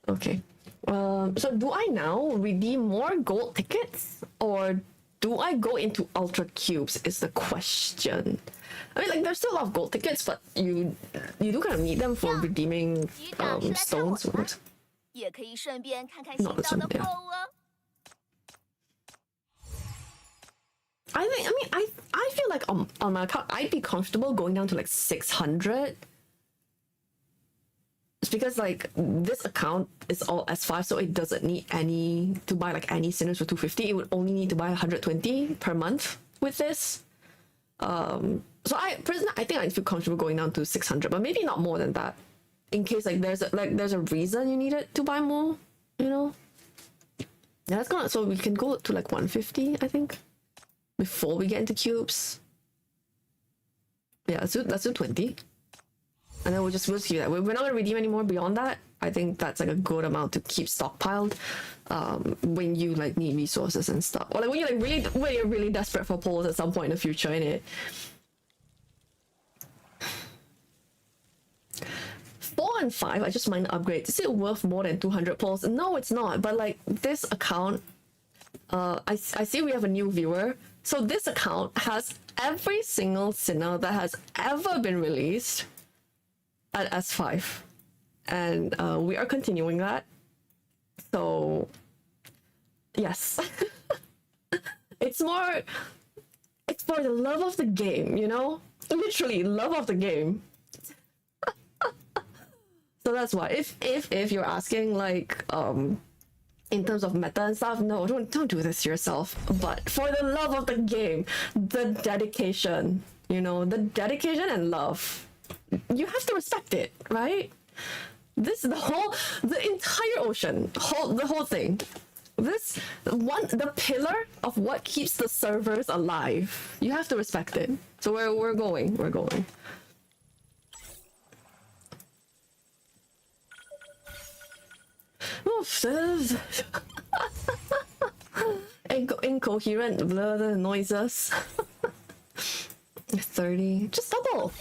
Okay. So do I now redeem more gold tickets, or do I go into ultra cubes? Is the question. I mean, like, there's still a lot of gold tickets, but you do kind of need them for redeeming stones. Not this one, yeah. I feel like on my account, I'd be comfortable going down to like 600. because like this account is all S5, so it doesn't need any to buy like any sinners for 250. It would only need to buy 120 per month with this. So I personally, I think I feel comfortable going down to 600, but maybe not more than that, in case like there's a reason you need it to buy more, you know. Yeah, that's gonna, so we can go to like 150, I think, before we get into cubes. Yeah, let's do 20. And then we'll just keep that. We're not gonna redeem anymore beyond that. I think that's like a good amount to keep stockpiled when you like need resources and stuff. Or like when you're like really desperate for polls at some point in the future, innit? 4 and 5, I just mind upgrades. Is it worth more than 200 polls? No, it's not. But like this account, I see we have a new viewer. So this account has every single sinner that has ever been released at S5, and we are continuing that. So yes, it's for the love of the game, you know, literally love of the game. So that's why if you're asking like in terms of meta and stuff, no, don't do this to yourself. But for the love of the game, the dedication, you know, the dedication and love, you have to respect it, right? This the entire ocean, the whole thing. This one, the pillar of what keeps the servers alive. You have to respect it. So we're going. Oof, incoherent blur noises. 30, just double.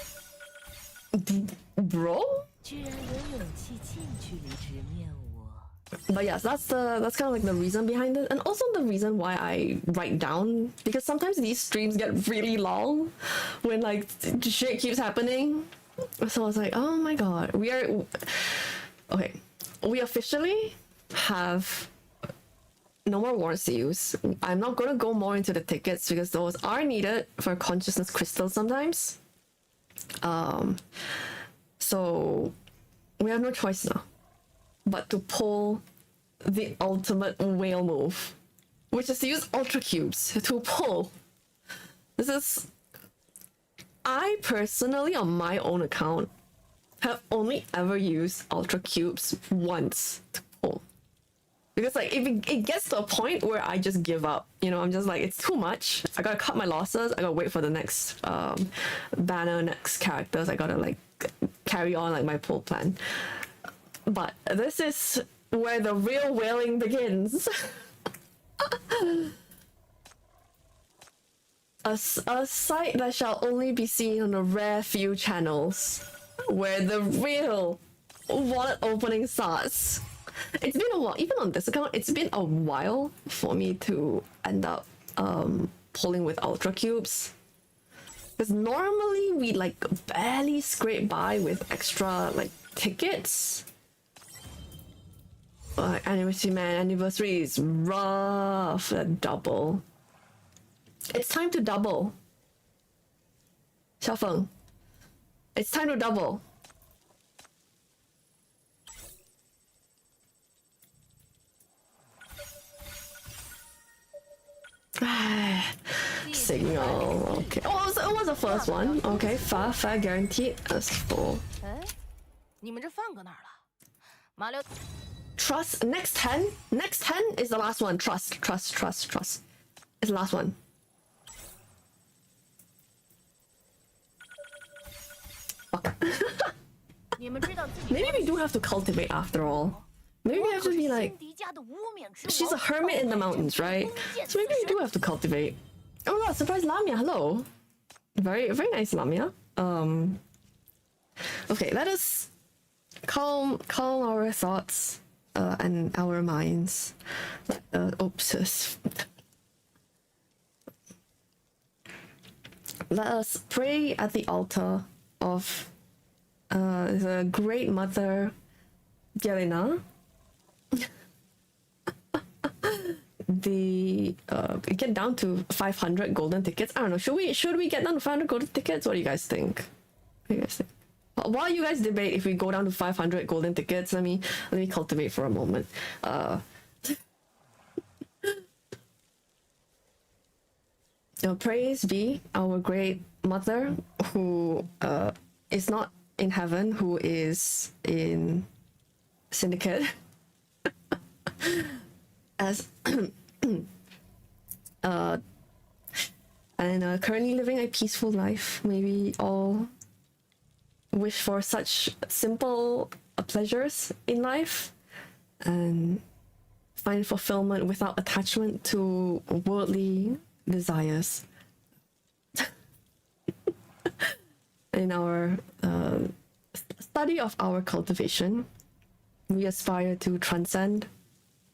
Bro? But yes, that's kind of like the reason behind it, and also the reason why I write down, because sometimes these streams get really long when like shit keeps happening. So I was like, oh my god, we officially have no more warrants to use. I'm not going to go more into the tickets because those are needed for consciousness crystals sometimes. So we have no choice now but to pull the ultimate whale move, which is to use ultra cubes to pull. I personally, on my own account, have only ever used ultra cubes once to pull. Because like if it gets to a point where I just give up, you know, I'm just like, it's too much. I gotta cut my losses. I gotta wait for the next banner, next characters. I gotta like carry on like my pull plan. But this is where the real whaling begins. A sight that shall only be seen on a rare few channels, where the real wallet opening starts. It's been a while, even on this account, it's been a while for me to end up pulling with ultra cubes. Because normally we like barely scrape by with extra like tickets. Anniversary is rough. A double. It's time to double. Xiaofeng, it's time to double. Signal. Okay. Oh, it was the first one. Okay, fair guaranteed. That's full. Trust. Next 10 is the last one. Trust. It's the last one. Fuck. Maybe we do have to cultivate after all. Maybe we have to be like, she's a hermit in the mountains, right? So maybe we do have to cultivate. Oh my god, surprise Lamia, hello. Very nice Lamia. Okay, let us calm our thoughts and our minds. Oops. Let us pray at the altar of the great mother Yelena. Get down to 500 golden tickets. I don't know. Should we get down to 500 golden tickets? What do you guys think? While you guys debate if we go down to 500 golden tickets, let me cultivate for a moment. Praise be our great mother, who is not in heaven, who is in syndicate, as and currently living a peaceful life. May we all wish for such simple pleasures in life and find fulfillment without attachment to worldly desires. In our study of our cultivation, we aspire to transcend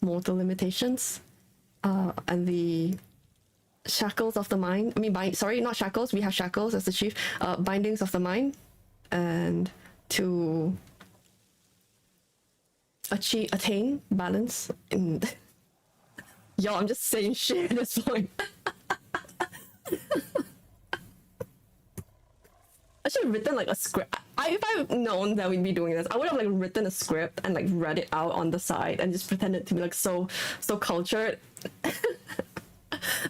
mortal limitations and the shackles of the mind. Sorry, not shackles. We have shackles as the chief. Bindings of the mind, and to attain balance in. Yo, I'm just saying shit at this point. I should have written like a script. If I've known that we'd be doing this, I would have like written a script and like read it out on the side and just pretended to be like so cultured.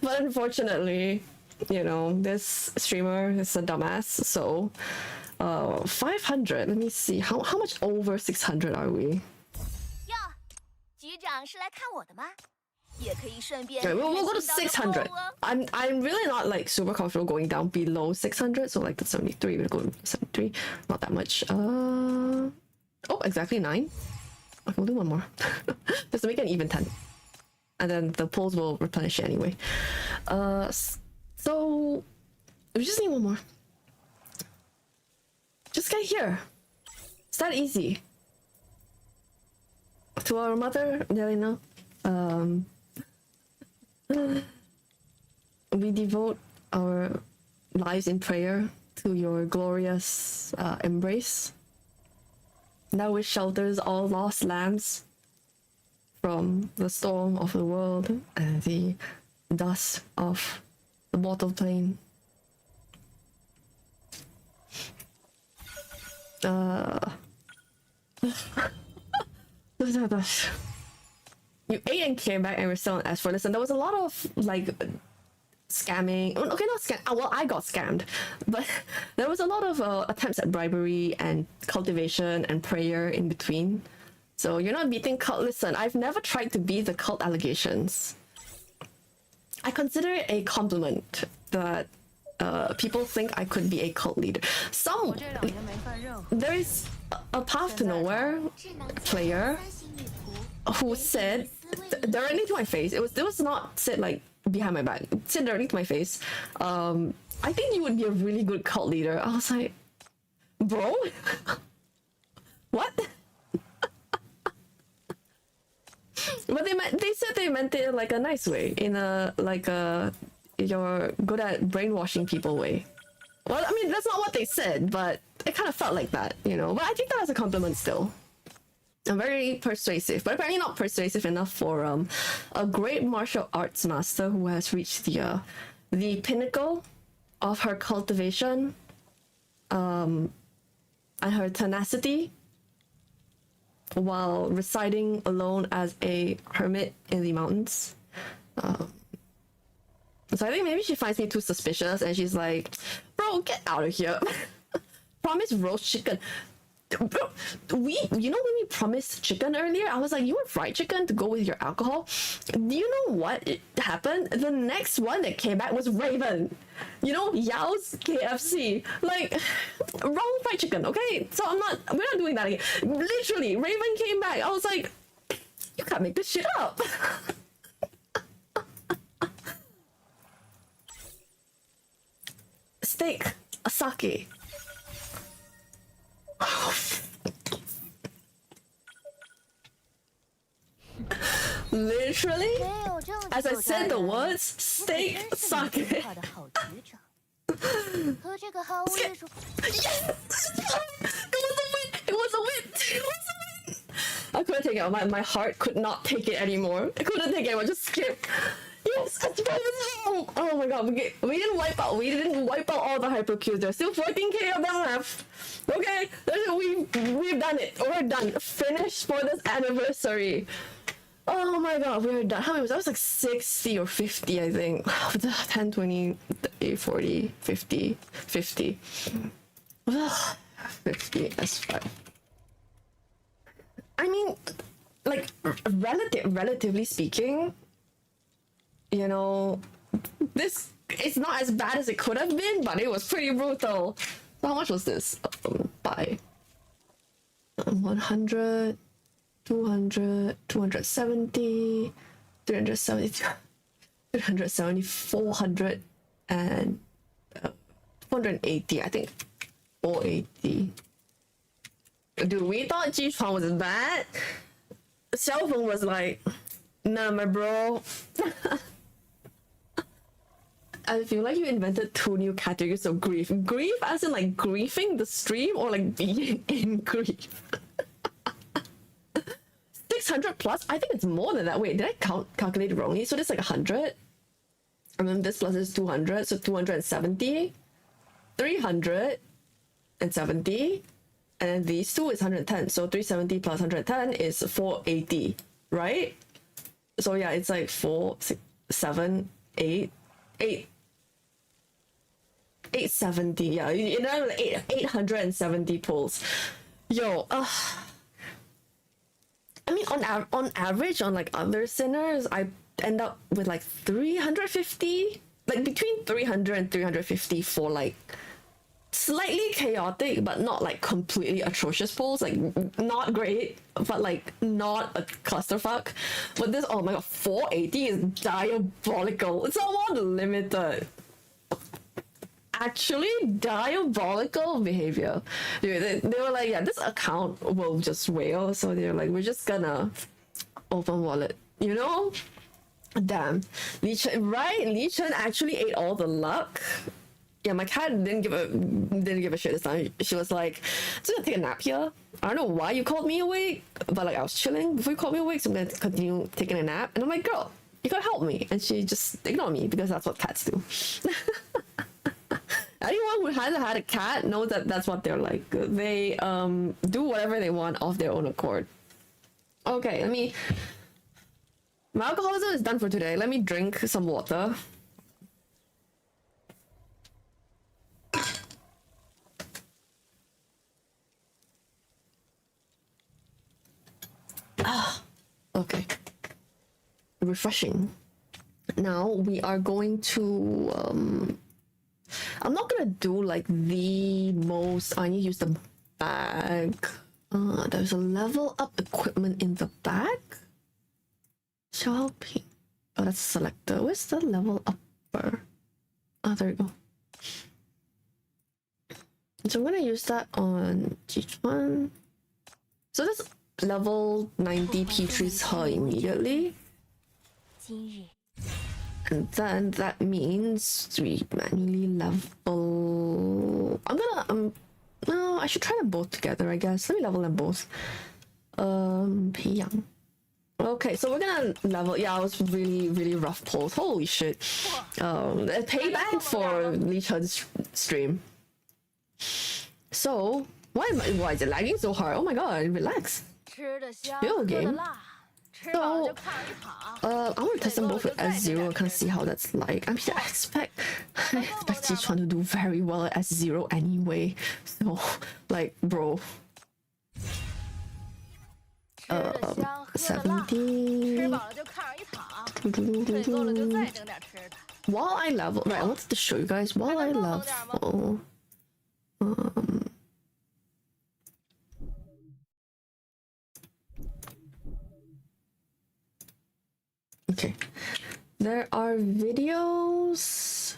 But unfortunately, you know, this streamer is a dumbass. So 500. Let me see. How much over 600 are we? Okay, we'll go to 600. I'm really not like super comfortable going down below 600, so like the 73, we'll go to 73. Not that much. Oh, exactly 9. Okay, we'll do one more. Just to make it an even 10. And then the polls will replenish it anyway. So we just need one more. Just get here. It's that easy. To our mother, Nelina, we devote our lives in prayer to your glorious embrace, that which shelters all lost lambs from the storm of the world and the dust of the mortal plane. You ate and came back and we're still on S4. Listen, there was a lot of like scamming. Okay, not scam. Well, I got scammed, but there was a lot of attempts at bribery and cultivation and prayer in between. So you're not beating cult. Listen, I've never tried to beat the cult allegations. I consider it a compliment that people think I could be a cult leader. There is a Path to Nowhere player who said directly to my face. It was not said like behind my back. It said directly to my face. I think you would be a really good cult leader. I was like, bro, what? But they said they meant it like a nice way, in a like a you're good at brainwashing people way. Well, I mean that's not what they said, but it kind of felt like that, you know. But I think that was a compliment still. I'm very persuasive, but apparently not persuasive enough for a great martial arts master who has reached the pinnacle of her cultivation and her tenacity while residing alone as a hermit in the mountains. So I think maybe she finds me too suspicious and she's like, bro, get out of here. Promise roast chicken. Bro, you know when we promised chicken earlier, I was like, you want fried chicken to go with your alcohol? Do you know what happened? The next one that came back was Raven. You know, Yao's KFC. Like, wrong fried chicken, okay? So we're not doing that again. Literally, Raven came back. I was like, you can't make this shit up. Steak, sake. Literally, as I said the words, steak, sake. Yes! It was a win! I couldn't take it. My heart could not take it anymore. I couldn't take it anymore. Just skip. You Yes, S5 is home. Oh my god, we didn't wipe out. We didn't wipe out all the hypercues. There's still 14k of them left. Okay, we've done it. We're done. Finished for this anniversary. Oh my god, we're done. How many was that? Was like 60 or 50, I think. 10, 20, 30, 40, 50, 50. 50 S5. I mean, like, relatively speaking, you know, this, it's not as bad as it could have been, but it was pretty brutal. So how much was this? By 100, 200, 270, 370, 370, 400, and 480, I think. 480. Dude, we thought Jichuan was bad. Xiaofeng was like, nah, my bro. I feel like you invented 2 new categories of grief. Grief as in like griefing the stream, or like being in grief. 600 plus? I think it's more than that. Wait, did I calculate it wrongly? So this like 100. And then this plus is 200, so 270. 370. And then these two is 110. So 370 plus 110 is 480, right? So yeah, it's like 4, 6, 7, 8, 870. Yeah, you know, 870 pulls. Yo, I mean, on average, on like other sinners, I end up with like 350, like between 300 and 350 for like slightly chaotic, but not like completely atrocious pulls. Like not great, but like not a clusterfuck. But this, oh my god, 480 is diabolical. It's almost limited. Actually, diabolical behavior. Dude, they were like, yeah, this account will just wail. So they're like, we're just gonna open wallet, you know? Damn. Li Chen actually ate all the luck. Yeah, my cat didn't give a shit this time. She was like, I'm just gonna take a nap here. I don't know why you called me awake, but like I was chilling before you called me awake, so I'm gonna continue taking a nap. And I'm like, girl, you gotta help me. And she just ignored me because that's what cats do. Anyone who hasn't had a cat knows that that's what they're like. They do whatever they want off their own accord. Okay, my alcoholism is done for today. Let me drink some water. Okay. Refreshing. Now we are going to I'm not gonna do like the most. I need to use the bag. There's a level up equipment in the bag. Shopping. Oh, that's selector. Where's the level upper? Ah, there you go. So I'm gonna use that on Jichuan. So this level 90 P3's her immediately. And then that means we manually level. I'm gonna no, I should try them both together, I guess. Let me level them both. Peiyang. Okay, so we're gonna level. Yeah, it was really rough pulls. Holy shit. Payback for Li Chen's stream. So why is it lagging so hard? Oh my god, relax. Feel game. So, I want to test them both with S0 and kind of see how that's like. I mean, I expect Jichuan to do very well at S0 anyway. So, like, bro. 70. While I level, right? I wanted to show you guys while I level. Okay, there are videos.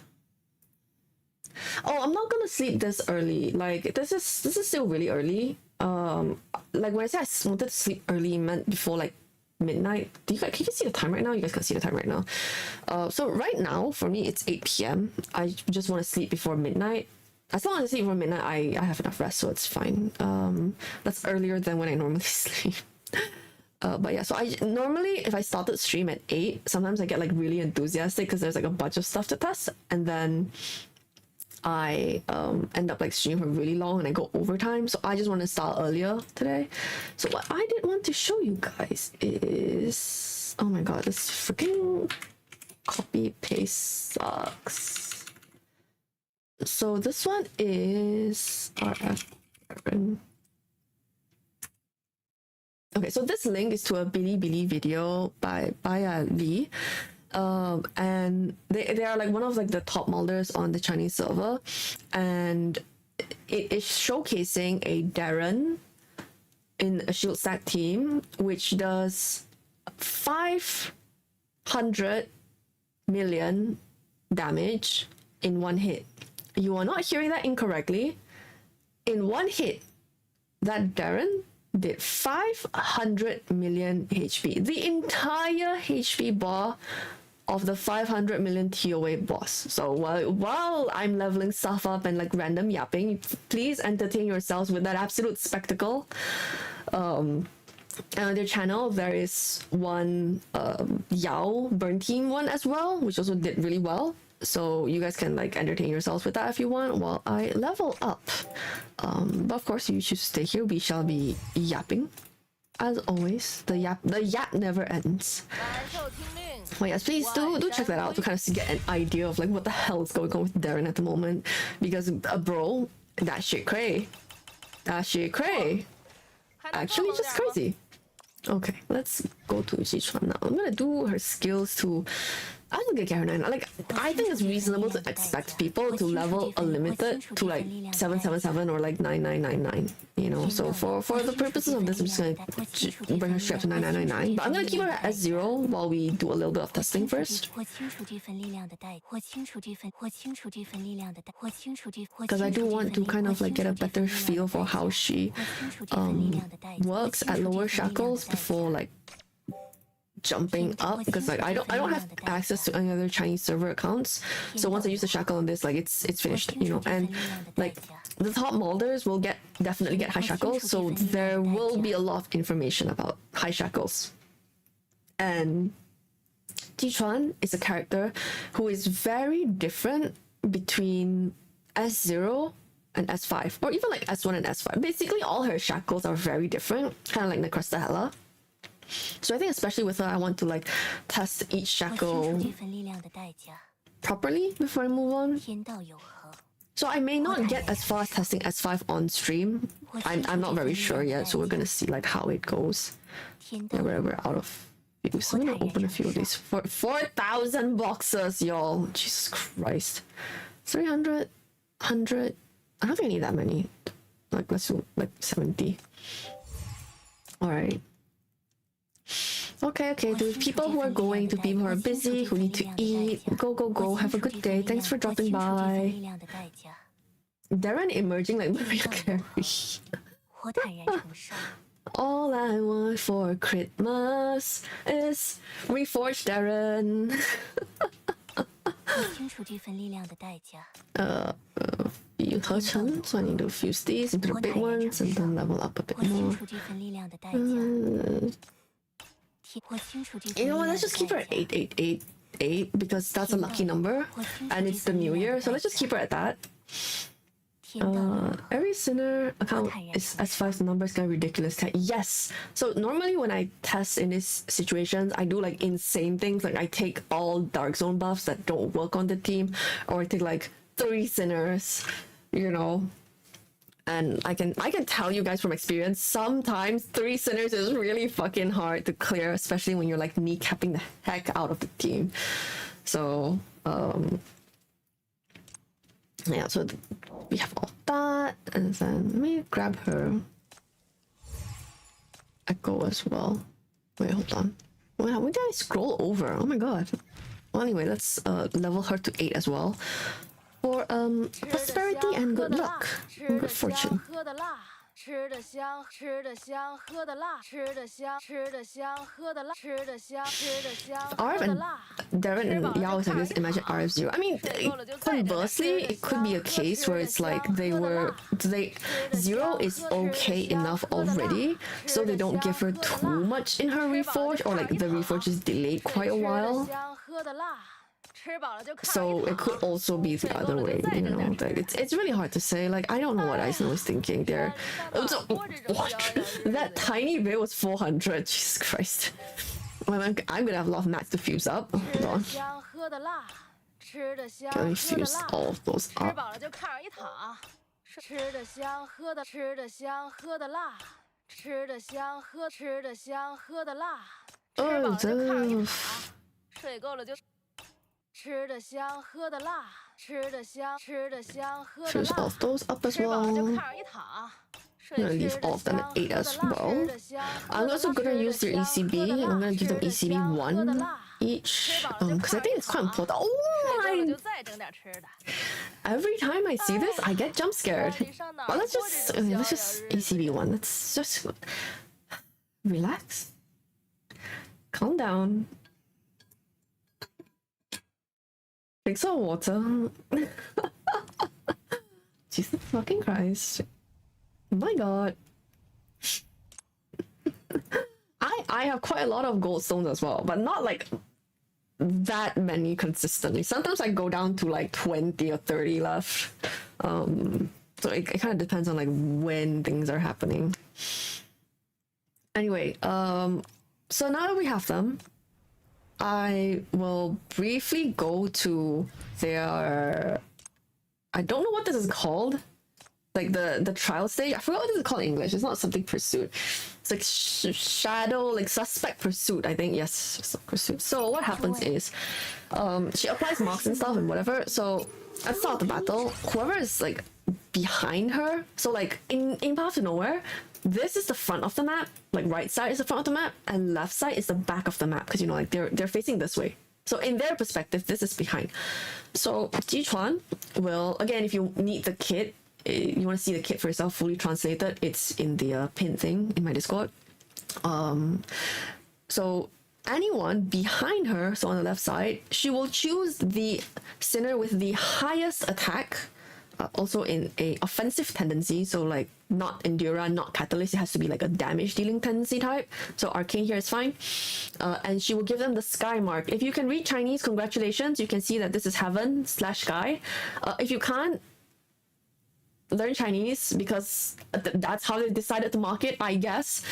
Oh, I'm not gonna sleep this early. Like this is still really early. Like when I say I wanted to sleep early, it meant before like midnight. Can you guys see the time right now? You guys can see the time right now. So right now for me it's 8 p.m. I just want to sleep before midnight. As long as I sleep before midnight, I have enough rest, so it's fine. That's earlier than when I normally sleep. But yeah, so I normally, if I started stream at 8, sometimes I get like really enthusiastic because there's like a bunch of stuff to test, and then I end up like streaming for really long and I go overtime. So I just want to start earlier today. So what I did want to show you guys is, oh my god, this freaking copy paste sucks. So this one is RF. Okay, so this link is to a Bilibili video by Lee. And they are like one of like the top molders on the Chinese server, and it is showcasing a Darren in a shield stack team which does 500 million damage in one hit. You are not hearing that incorrectly. In one hit, that Darren did 500 million HP, the entire HP bar of the 500 million TOA boss. So while I'm leveling stuff up and like random yapping, please entertain yourselves with that absolute spectacle. And on their channel there is one Yao burn team one as well, which also did really well. So you guys can like entertain yourselves with that if you want while I level up. But of course, you choose to stay here. We shall be yapping, as always. The yap never ends. Well, yes, please do check that out to kind of get an idea of like what the hell is going on with Darren at the moment. Because bro, that shit cray. Actually, just crazy. Okay, let's go to Jichuan now. I'm gonna do her skills to. I'm gonna get her 9. Like, I think it's reasonable to expect people to level unlimited to like 777 or like 9999. You know, so for the purposes of this, I'm just gonna bring her straight up to 9999. But I'm gonna keep her at S0 while we do a little bit of testing first. Because I do want to kind of like get a better feel for how she works at lower shackles before like jumping up, because like I don't have access to any other Chinese server accounts, so once I use the shackle on this, like it's finished, you know. And like the top molders will definitely get high shackles, so there will be a lot of information about high shackles. And Jichuan is a character who is very different between S0 and S5, or even like S1 and S5. Basically all her shackles are very different, kind of like the Crestahella. So I think especially with her, I want to like test each shackle properly before I move on. So I may not get as far as testing S5 on stream. I'm not very sure yet, so we're gonna see like how it goes. Yeah, we're out of views. So I'm gonna open a few of these. 4,000 boxes, y'all. Jesus Christ. 300, 100. I don't think I need that many. Like let's do like 70. All right. Okay, to people who are going, to people who are busy, who need to eat, go, have a good day. Thanks for dropping by. Darren emerging like Mariah Carey. All I want for Christmas is Reforged Darren. So I need to fuse these into the big ones and then level up a bit more. You know what, let's just keep her at 8888 because that's a lucky number and it's the new year, so let's just keep her at that. Every sinner account is S5 number is kind of ridiculous. Yes, so normally when I test in these situations, I do like insane things, like I take all dark zone buffs that don't work on the team, or I take like 3 sinners, you know. And I can tell you guys from experience, sometimes 3 sinners is really fucking hard to clear, especially when you're like kneecapping the heck out of the team. So yeah, so we have all that, and then let me grab her echo as well. Wait, hold on. When did I scroll over? Oh my god. Well, anyway, let's level her to 8 as well. For prosperity and good luck and good fortune. 吃的香，吃的香，喝的辣，吃的香，吃的香，喝的辣，吃的香，吃的香，喝 Arv 的 and 辣。 Darren and Yao Shackles imagine Arv zero. I mean, conversely, it could be a case where it's like zero is okay enough already, so they don't give her too much in her reforge, or like the reforge is delayed quite a while. 香，喝的辣。 So it could also be the other way, you know. Like it's really hard to say. Like I don't know what Eisen was thinking there. So, what? That tiny bit was 400. Jesus Christ. I'm gonna have a lot of mats to fuse up. Hold on. Let me fuse all of those up. 吃的香，喝的吃的香，喝的辣，吃的香，喝吃的香，喝的辣，吃饱了就炕上一躺，睡够了就。 吃的香，喝的辣，吃的香，吃的香，喝的 Fuse 辣。 all of those up as 吃饱了就 well. 炕上一躺。 I'm gonna leave all of them at 8 as well. I'm also gonna use their ECB. I'm gonna give them ECB 1 each. Because I think it's quite important. Oh, every time I see this, I get jump scared. Well, let's just ECB 1. Let's just relax. Calm down. Drink some water. Jesus fucking Christ. Oh my god. I have quite a lot of gold stones as well, but not like that many consistently. Sometimes I go down to like 20 or 30 left. So it kind of depends on like when things are happening. Anyway, so now that we have them, I will briefly go to their, I don't know what this is called, like the trial stage. I forgot what this is called in English. It's not something pursuit. It's like shadow, like suspect pursuit, I think. Yes, suspect pursuit. So what happens is, she applies marks and stuff and whatever. So at the start of the battle, whoever is like behind her, so like in Path to Nowhere, this is the front of the map, like right side is the front of the map, and left side is the back of the map, because you know, like they're facing this way. So in their perspective, this is behind. So Jichuan will, again, if you need the kit, you want to see the kit for yourself fully translated, it's in the pin thing in my Discord. So anyone behind her, so on the left side, she will choose the sinner with the highest attack, also in a offensive tendency, so like not Endura, not Catalyst, it has to be like a damage dealing tendency type. So Arcane here is fine. And she will give them the sky mark. If you can read Chinese, congratulations, you can see that this is heaven / sky. If you can't, learn Chinese, because that's how they decided to mark it, I guess.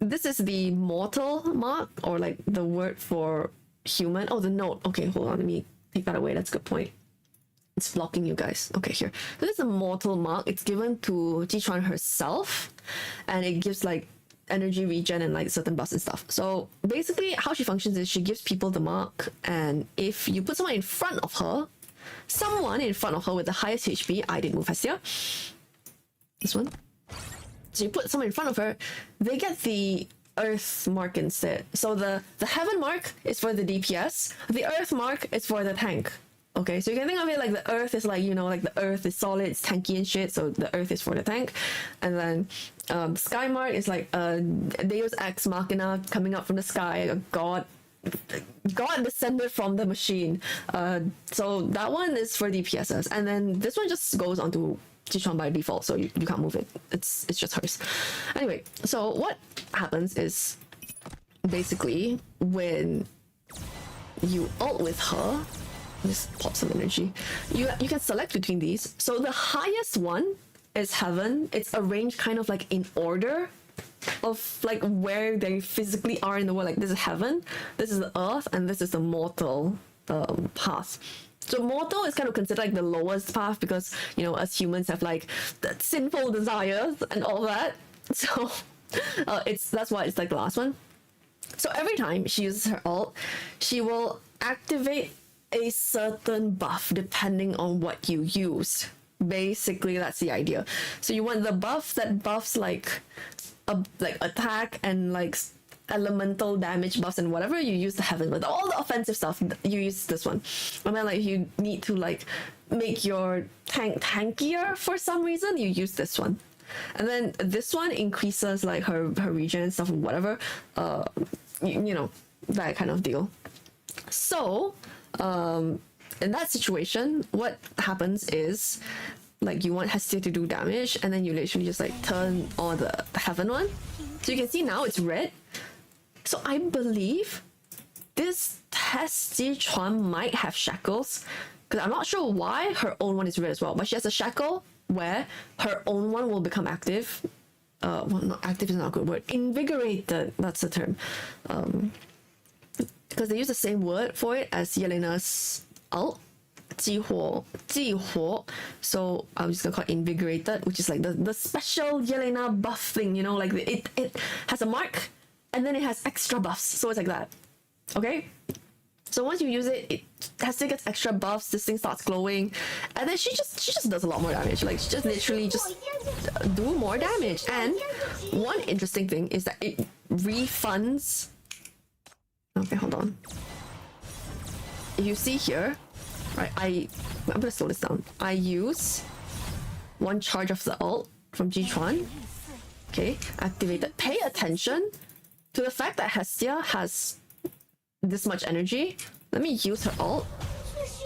This is the mortal mark, or like the word for human. Oh, the note. Okay, hold on, let me take that away. That's a good point. It's blocking you guys. Okay, here. So this is a mortal mark. It's given to Jichuan herself, and it gives like energy regen and like certain buffs and stuff. So basically how she functions is she gives people the mark, and if you put someone in front of her, with the highest HP, I did move Hestia. This one. So you put someone in front of her, they get the earth mark instead. So the heaven mark is for the DPS, the earth mark is for the tank. Okay, so you can think of it like the earth is like, you know, like the earth is solid, it's tanky and shit, so the earth is for the tank. And then sky mark is like Deus Ex Machina coming up from the sky, a god descended from the machine. So that one is for DPSs, and then this one just goes onto Jichuan by default, so you can't move it. It's just hers. Anyway, so what happens is basically when you ult with her, just pop some energy, you can select between these. So the highest one is heaven. It's arranged kind of like in order of like where they physically are in the world. Like this is heaven, this is the earth, and this is the mortal path. So mortal is kind of considered like the lowest path, because you know, us humans have like that sinful desires and all that. So that's why it's like the last one. So every time she uses her ult, she will activate a certain buff depending on what you use. Basically, that's the idea. So you want the buff that buffs like attack and like elemental damage buffs and whatever, you use the heaven. With all the offensive stuff, you use this one. And then like you need to like make your tank tankier for some reason, you use this one. And then this one increases like her regen and stuff, whatever. You know, that kind of deal. So, in that situation, what happens is, like, you want Hestia to do damage, and then you literally just like turn on the heaven one. So you can see now it's red. So I believe this Jichuan might have shackles, because I'm not sure why her own one is red as well, but she has a shackle where her own one will become active. Well, not active is not a good word. Invigorated, that's the term. Because they use the same word for it as Yelena's ult, 激活. So I'm just gonna call it invigorated, which is like the special Yelena buff thing, you know, like it has a mark and then it has extra buffs, so it's like that. Okay, so once you use it, it has to get extra buffs. This thing starts glowing, and then she just does a lot more damage. Like, she just literally just do more damage. And one interesting thing is that it refunds. Okay, hold on. If you see here, right, I'm gonna slow this down. I use one charge of the ult from Jichuan. Okay, activated. Pay attention to the fact that Hestia has this much energy. Let me use her ult.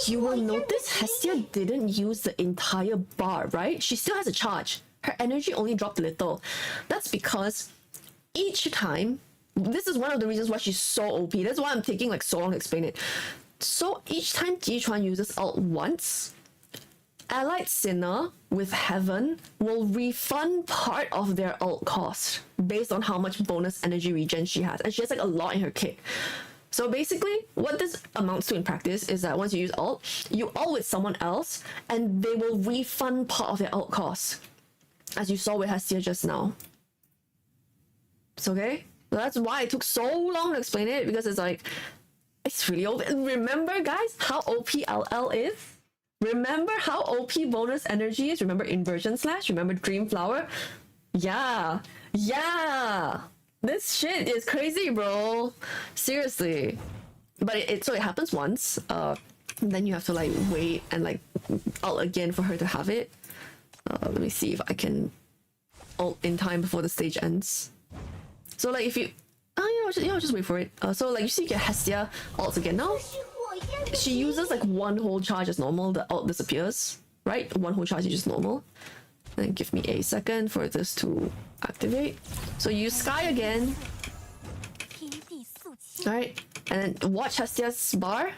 You will notice Hestia didn't use the entire bar, right? She still has a charge. Her energy only dropped a little. That's because each time, this is one of the reasons why she's so OP. That's why I'm taking like so long to explain it. So each time Jichuan uses ult once, allied Sinner with Heaven will refund part of their ult cost based on how much bonus energy regen she has. And she has like a lot in her kit. So basically, what this amounts to in practice is that once you use ult, you ult with someone else, and they will refund part of their ult cost, as you saw with Hestia just now. It's okay? So that's why it took so long to explain it, because it's like, it's really OP. Remember, guys, how OP LL is? Remember how OP bonus energy is? Remember Inversion Slash? Remember Dream Flower? Yeah. This shit is crazy, bro. Seriously. But so it happens once. Then you have to like wait and like ult again for her to have it. Let me see if I can ult in time before the stage ends. So like if you, just wait for it. So like you see, you get Hestia ults again now. She uses like one whole charge as normal. The ult disappears, right? One whole charge is just normal. Then give me a second for this to activate. So use Sky again. Alright, and then watch Hestia's bar.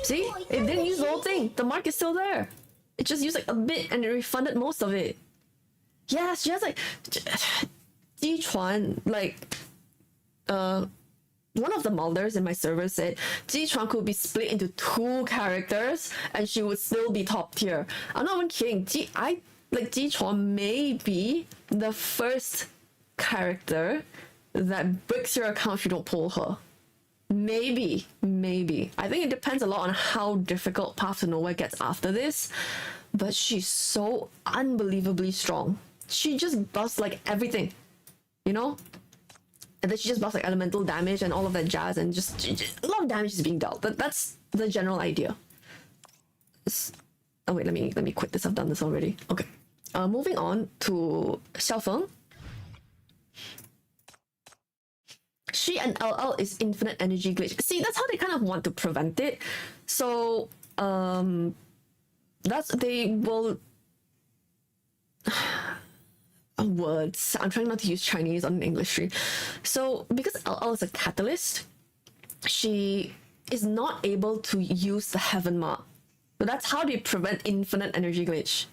See? It didn't use the whole thing. The mark is still there. It just used like a bit and it refunded most of it. Yeah, she has like Jichuan, like one of the modders in my server said Jichuan could be split into 2 characters and she would still be top tier. I'm not even kidding. Jichuan may be the first character that breaks your account if you don't pull her. Maybe. I think it depends a lot on how difficult Path to Nowhere gets after this, but she's so unbelievably strong. She just buffs like everything, you know? And then she just buffs like elemental damage and all of that jazz, and just a lot of damage is being dealt. That's the general idea. Oh wait, let me quit this. I've done this already. Okay. Moving on to XIAOFENG. She and LL is infinite energy glitch. See, that's how they kind of want to prevent it. So they will words. I'm trying not to use Chinese on an English stream. So because LL is a catalyst, she is not able to use the Heaven Mark. So that's how they prevent infinite energy glitch.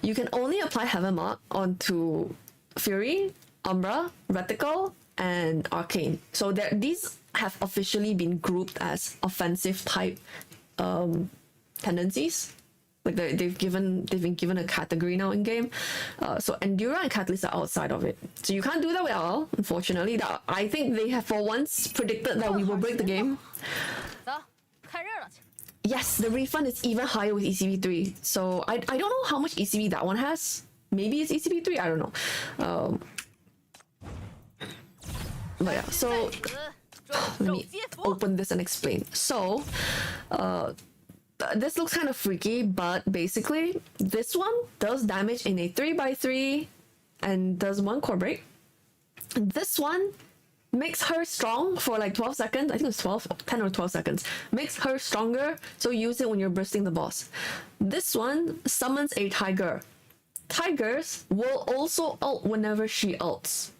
You can only apply Heaven Mark onto Fury, Umbra, Reticle, and Arcane. So these have officially been grouped as offensive type tendencies. Like they've been given a category now in game. So Endura and Catalyst are outside of it. So you can't do that with LL, unfortunately. I think they have for once predicted that we will break the game. Yes, the refund is even higher with ECB3. So I don't know how much ECB that one has. Maybe it's ECB3, I don't know. But yeah, so let me open this and explain. So this looks kind of freaky, but basically this one does damage in a 3x3 and does 1 core break. This one makes her strong for like 12 seconds. I think it's 10 or 12 seconds. Makes her stronger, so use it when you're bursting the boss. This one summons a tiger. Tigers will also ult whenever she ults.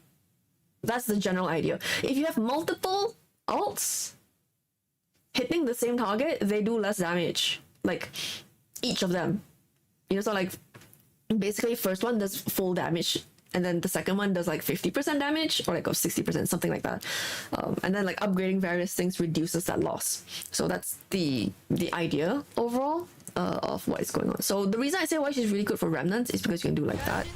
That's the general idea. If you have multiple ults hitting the same target, they do less damage. Like each of them. You know, so like basically first one does full damage, and then the second one does like 50% damage or like 60%, something like that. And then like upgrading various things reduces that loss. So that's the idea overall of what is going on. So the reason I say why she's really good for remnants is because you can do like that.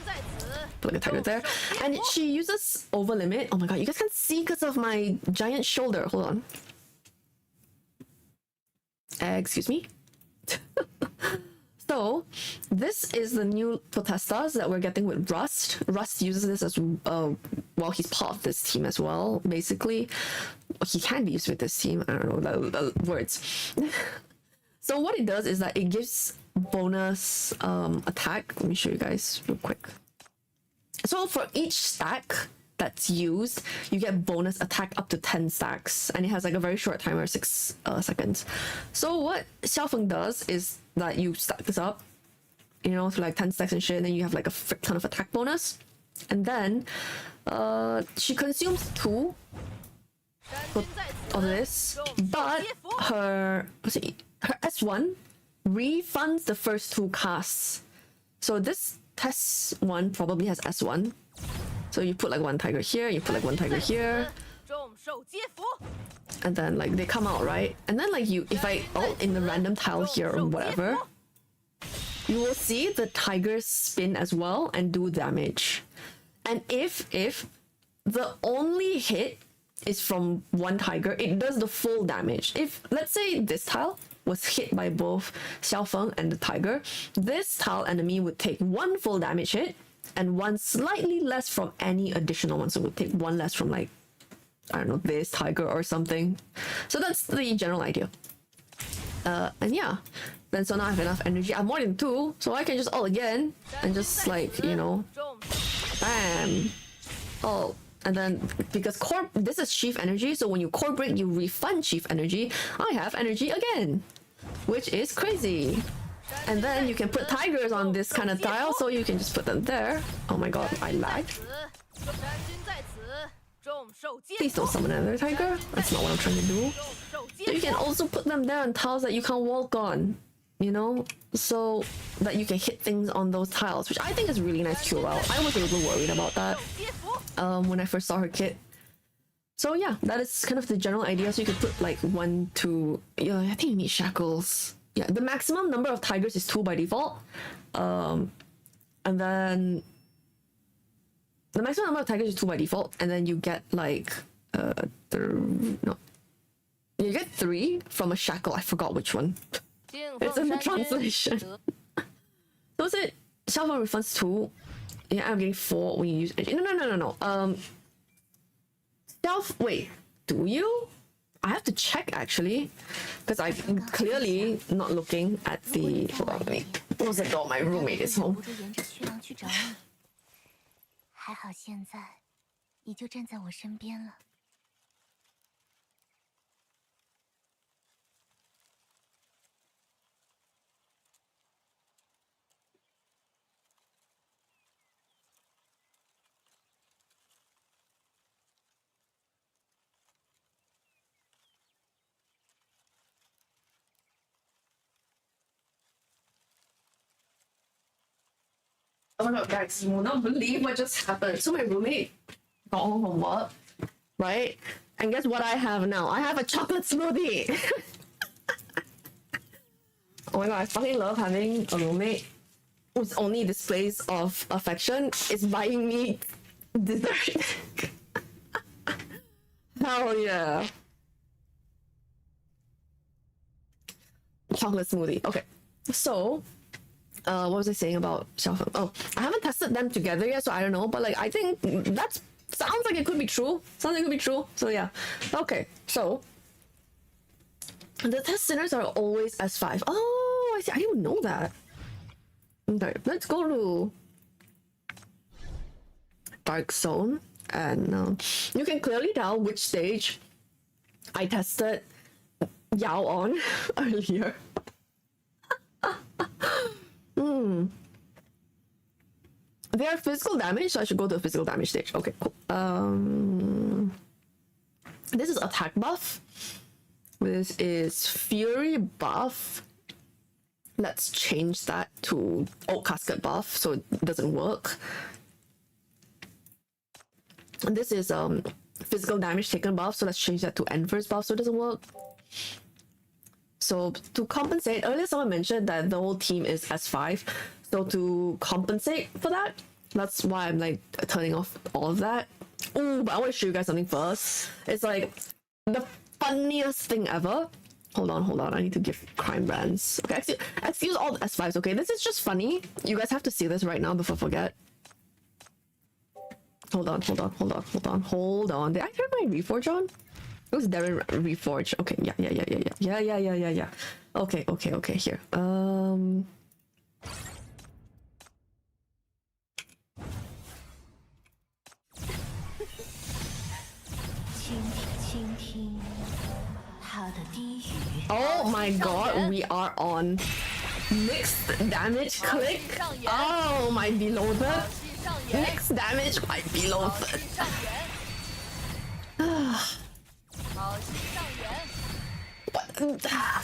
Put like a tiger there. And she uses over limit. Oh my god, you guys can't see because of my giant shoulder. Hold on. Excuse me. So this is the new Potestas that we're getting with Rust. Rust uses this as well, he's part of this team as well, basically. He can be used with this team. I don't know the words. So what it does is that it gives bonus attack. Let me show you guys real quick. So for each stack that's used, you get bonus attack up to 10 stacks, and it has like a very short timer, 6 seconds. So what XIAOFENG does is that you stack this up, you know, to like 10 stacks and shit, and then you have like a frick ton of attack bonus. And then she consumes 2 of this, but her S1 refunds the first 2 casts. So this test one probably has S1. So you put like 1 tiger here, you put like 1 tiger here, and then like they come out, right? And then like if I ult in the random tile here or whatever, you will see the tigers spin as well and do damage. And if the only hit is from 1 tiger, it does the full damage. If let's say this tile was hit by both XIAOFENG and the tiger, this tile enemy would take 1 full damage hit and 1 slightly less from any additional one. So we'll take 1 less from like, I don't know, this tiger or something. So that's the general idea. And yeah, then so now I have enough energy. I have more than 2, so I can just ult again and just like, you know, bam, ult. And then because this is chief energy, so when you core break, you refund chief energy. I have energy again, which is crazy. And then you can put tigers on this kind of tile, so you can just put them there. Oh my god, I lagged. Please don't summon another tiger. That's not what I'm trying to do. So you can also put them there on tiles that you can walk on, you know, so that you can hit things on those tiles, which I think is really nice QL. I was a little worried about that when I first saw her kit. So yeah, that is kind of the general idea. So you could put like 1, 2, yeah, I think you need Shackles. Yeah, the maximum number of tigers is 2 by default. And then the maximum number of tigers is 2 by default, and then you get like you get 3 from a shackle. I forgot which one. It's in the translation. So is it XIAOFENG refunds 2? Yeah, I'm getting 4 when you use it. No. Wait, do you? I have to check actually, because I'm clearly not looking at the. Hold on, let me close the door. My roommate is home. 还好现在你就站在我身边了。Oh my god, guys, you will not believe what just happened. So my roommate got home from work, right? And guess what I have now? I have a chocolate smoothie. Oh my god, I fucking love having a roommate whose only displays of affection is buying me dessert. Hell yeah. Chocolate smoothie. Okay, so what was I saying about XIAOFENG? Oh, I haven't tested them together yet, so I don't know. But like, I think that sounds like it could be true. Sounds like it could be true. So yeah. Okay. So The test sinners are always S5. Oh, I see. I didn't know that. Okay, let's go to Dark Zone, and you can clearly tell which stage I tested Yao on earlier. They are physical damage, so I should go to the physical damage stage. Okay, cool. This is attack buff. This is fury buff. Let's change that to oak casket buff so it doesn't work. And this is physical damage taken buff, so let's change that to Enver's buff so it doesn't work. So to compensate, earlier someone mentioned that the whole team is S5. So to compensate for that, that's why I'm like turning off all of that. Oh, but I want to show you guys something first. It's like the funniest thing ever. Hold on. I need to give crime brands. Okay, excuse all the S5s. Okay, this is just funny. You guys have to see this right now before I forget. Hold on. Did I turn my Reforge on? It was Darren Reforge. Okay, yeah. Okay, here. Oh my god, we are on mixed damage click. Oh my beloved. Mixed damage, my beloved.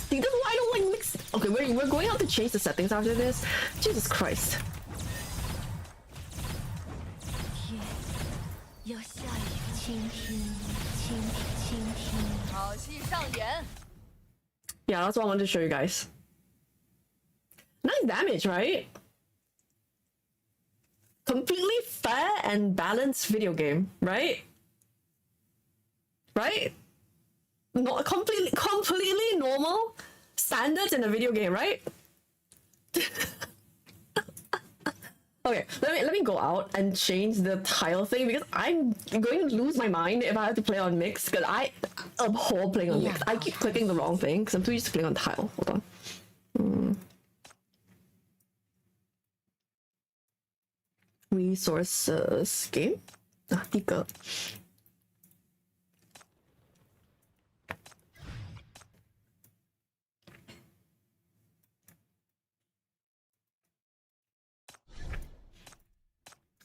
See, that's why I don't like mixed. Okay, we're going out to change the settings after this. Jesus Christ. Yeah, that's what I wanted to show you guys. Nice damage, right? Completely fair and balanced video game, right? Right? Not completely normal standards in a video game, right? Okay, let me go out and change the tile thing because I'm going to lose my mind if I have to play on mix because I abhor playing on mix. I keep clicking the wrong thing because I'm too used to playing on tile. Hold on. Resources game. Tika.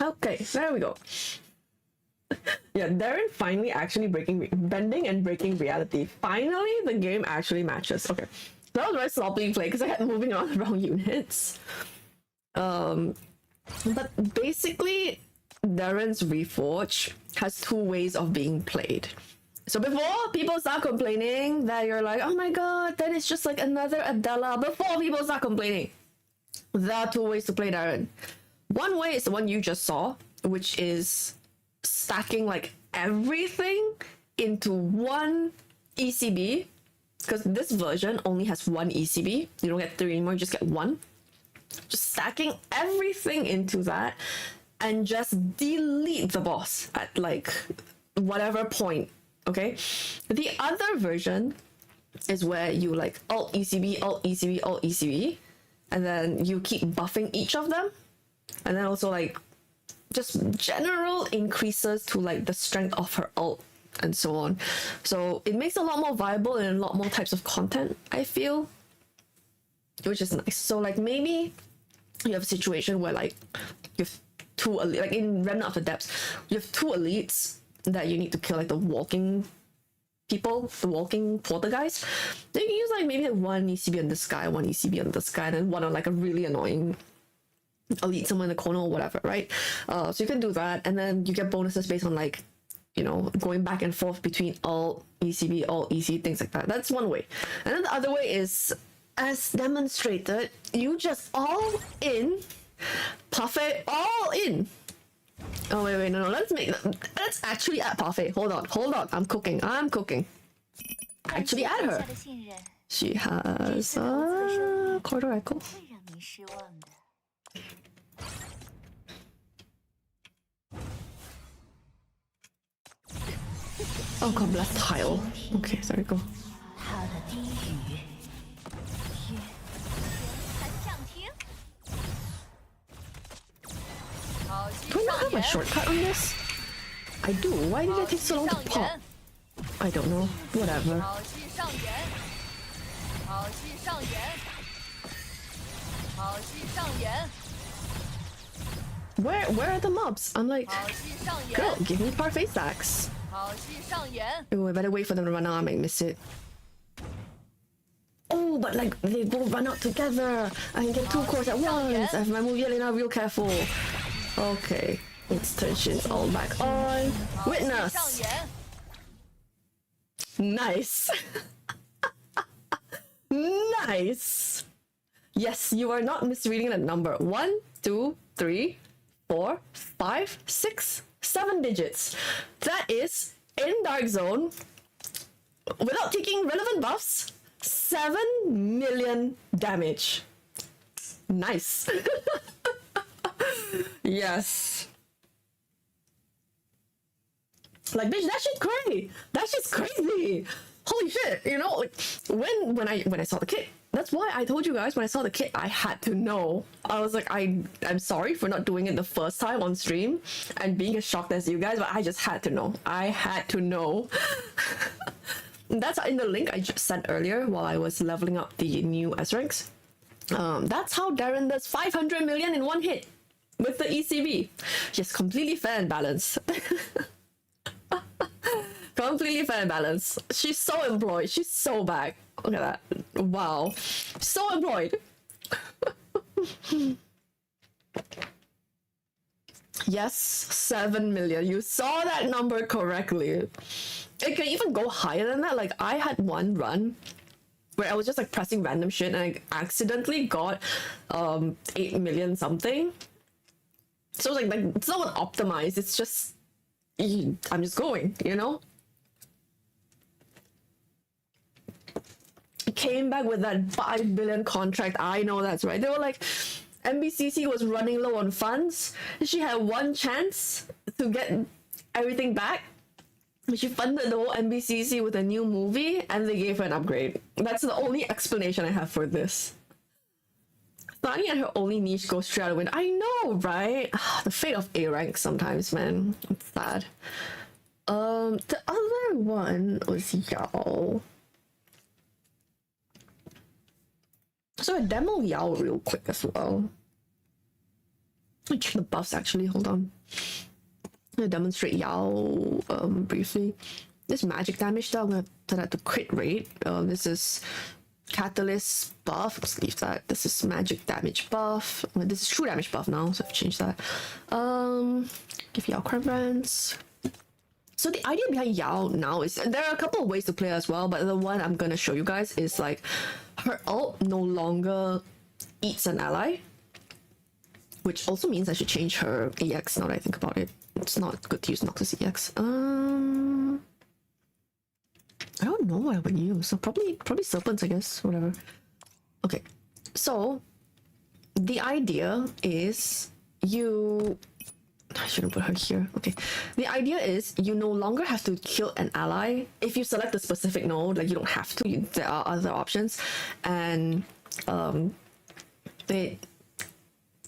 Okay, there we go. Yeah, Darren finally actually bending and breaking reality. Finally, the game actually matches. Okay, that was very sloppy play because I had moving around the wrong units. But basically, Darren's Reforge has two ways of being played. So before people start complaining that you're like, oh my god, that is just like another Adela. Before people start complaining, there are two ways to play Darren. One way is the one you just saw, which is stacking like everything into one ECB. Because this version only has one ECB. You don't get 3 anymore, you just get 1. Just stacking everything into that and just delete the boss at like whatever point, okay? The other version is where you like alt ECB, alt ECB, alt ECB, and then you keep buffing each of them. And then also like just general increases to like the strength of her ult and so on. So it makes it a lot more viable in a lot more types of content, I feel, which is nice. So like maybe you have a situation where like you have 2 like in Remnant of the Depths, you have 2 elites that you need to kill, like the walking people, the walking porter guys. Then you can use like maybe like 1 ECB on this guy, 1 ECB on this guy, and then 1 on like a really annoying elite somewhere in the corner or whatever, right? So you can do that, and then you get bonuses based on like, you know, going back and forth between all ECB, all EC, things like that. That's one way. And then the other way is, as demonstrated, you just all in, parfait, all in. Oh wait, no, let's actually add parfait. Hold on, I'm cooking. Actually add her. She has a corridor echo. Oh god bless tile. Okay, sorry, go. have a shortcut on this? I do. Why did it take so long to pop? I don't know. Whatever. 好戏上演，好戏上演，好戏上演， Where are the mobs? I'm like, 好戏上演， girl, give me parfait stacks. 好戏上演。 Oh, I better wait for them to run out. I might miss it. Oh, but like they both run out together. I can get two cores at once. I have my move Yelena real careful. Okay, let's turn shit all back on. 好戏上 Witness. 演， Nice. Nice. Yes, you are not misreading the number. 1, 2, 3, 4, 5, 6, 7 digits. That is in Dark Zone, without taking relevant buffs, 7 million damage. Nice. Yes. Like, bitch, that shit's crazy. That shit's crazy. Holy shit, you know, like when I saw the kit, that's why I told you guys when I saw the kit, I had to know. I was like, I'm sorry for not doing it the first time on stream and being as shocked as you guys, but I just had to know. I had to know. That's in the link I just sent earlier while I was leveling up the new S ranks. That's how Darren does 500 million in one hit with the ECB. Just completely fair and balanced. Completely fair and balanced. She's so employed. She's so back. Look at that. Wow. So employed. Yes, 7 million. You saw that number correctly. It can even go higher than that. Like, I had one run where I was just like pressing random shit and I accidentally got 8 million something. So it's like it's not optimized. It's just I'm just going, you know? Came back with that 5 billion contract. I know that's right. They were like, MBCC was running low on funds. She had one chance to get everything back. She funded the whole MBCC with a new movie and they gave her an upgrade. That's the only explanation I have for this. Thani and her only niche goes straight out the window. I know, right? The fate of A rank sometimes, man. It's sad. The other one was Yao. So I demo Yao real quick as well. Let me check the buffs actually, hold on. I'm gonna demonstrate Yao briefly. This magic damage that I'm gonna turn that to crit rate. This is catalyst buff. Let's leave that. This is magic damage buff. This is true damage buff now, so I've changed that. Give Yao crime brands. So the idea behind Yao now is there are a couple of ways to play as well, but the one I'm gonna show you guys is like her ult no longer eats an ally, which also means I should change her EX now that I think about it. It's not good to use Noxus EX. I don't know what I would use. So probably serpents, I guess. Whatever. Okay. So the idea is I shouldn't put her here. Okay. The idea is you no longer have to kill an ally. If you select a specific node, like you don't have to. There are other options. And they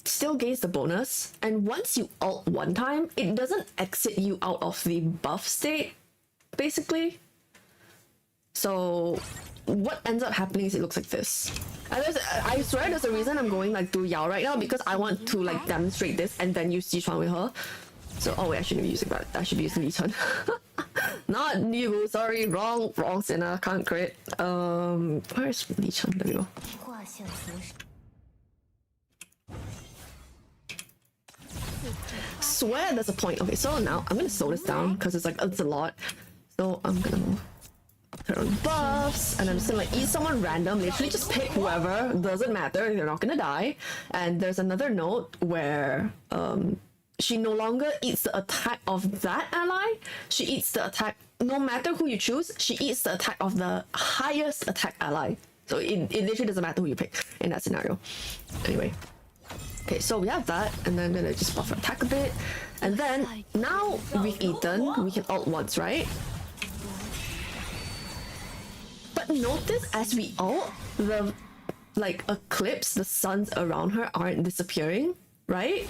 still gains the bonus. And once you ult one time, it doesn't exit you out of the buff state, basically. So what ends up happening is it looks like this. And I swear there's a reason I'm going like through Yao right now, because I want to like demonstrate this and then use Jichuan with her. So oh wait, I shouldn't be using that. I should be using Jichuan. Not you, sorry, wrong sinner, can't crit. Where's Jichuan? There we go. Swear there's a point. Okay, so now I'm gonna slow this down because it's a lot. So I'm gonna move. Turn on buffs, and I'm just gonna like eat someone random, literally just pick whoever, doesn't matter, you're not gonna die. And there's another note where she no longer eats the attack of that ally, she eats the attack, no matter who you choose, she eats the attack of the highest attack ally. So it literally doesn't matter who you pick in that scenario. Anyway. Okay, so we have that, and then I'm gonna just buff her attack a bit. And then, now we've eaten, we can ult once, right? But notice as we ult, the like eclipse, the suns around her aren't disappearing, right?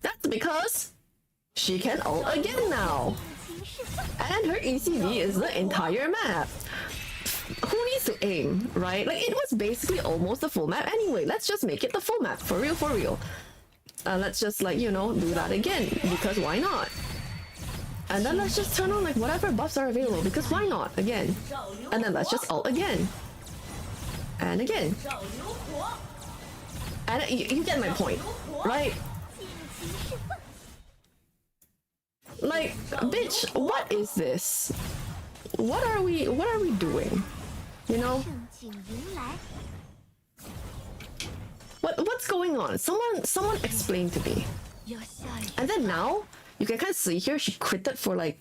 That's because she can ult again now. And her ECV is the entire map. Who needs to aim, right? Like, it was basically almost the full map anyway. Let's just make it the full map, for real, for real. Let's just, like, you know, do that again, because why not? And then let's just turn on, like, whatever buffs are available, because why not? Again. And then let's just ult again. And again. And you get my point, right? Like, bitch, what is this? What are we doing? You know? What's going on? Someone explain to me. And then now you can kind of see here she critted for like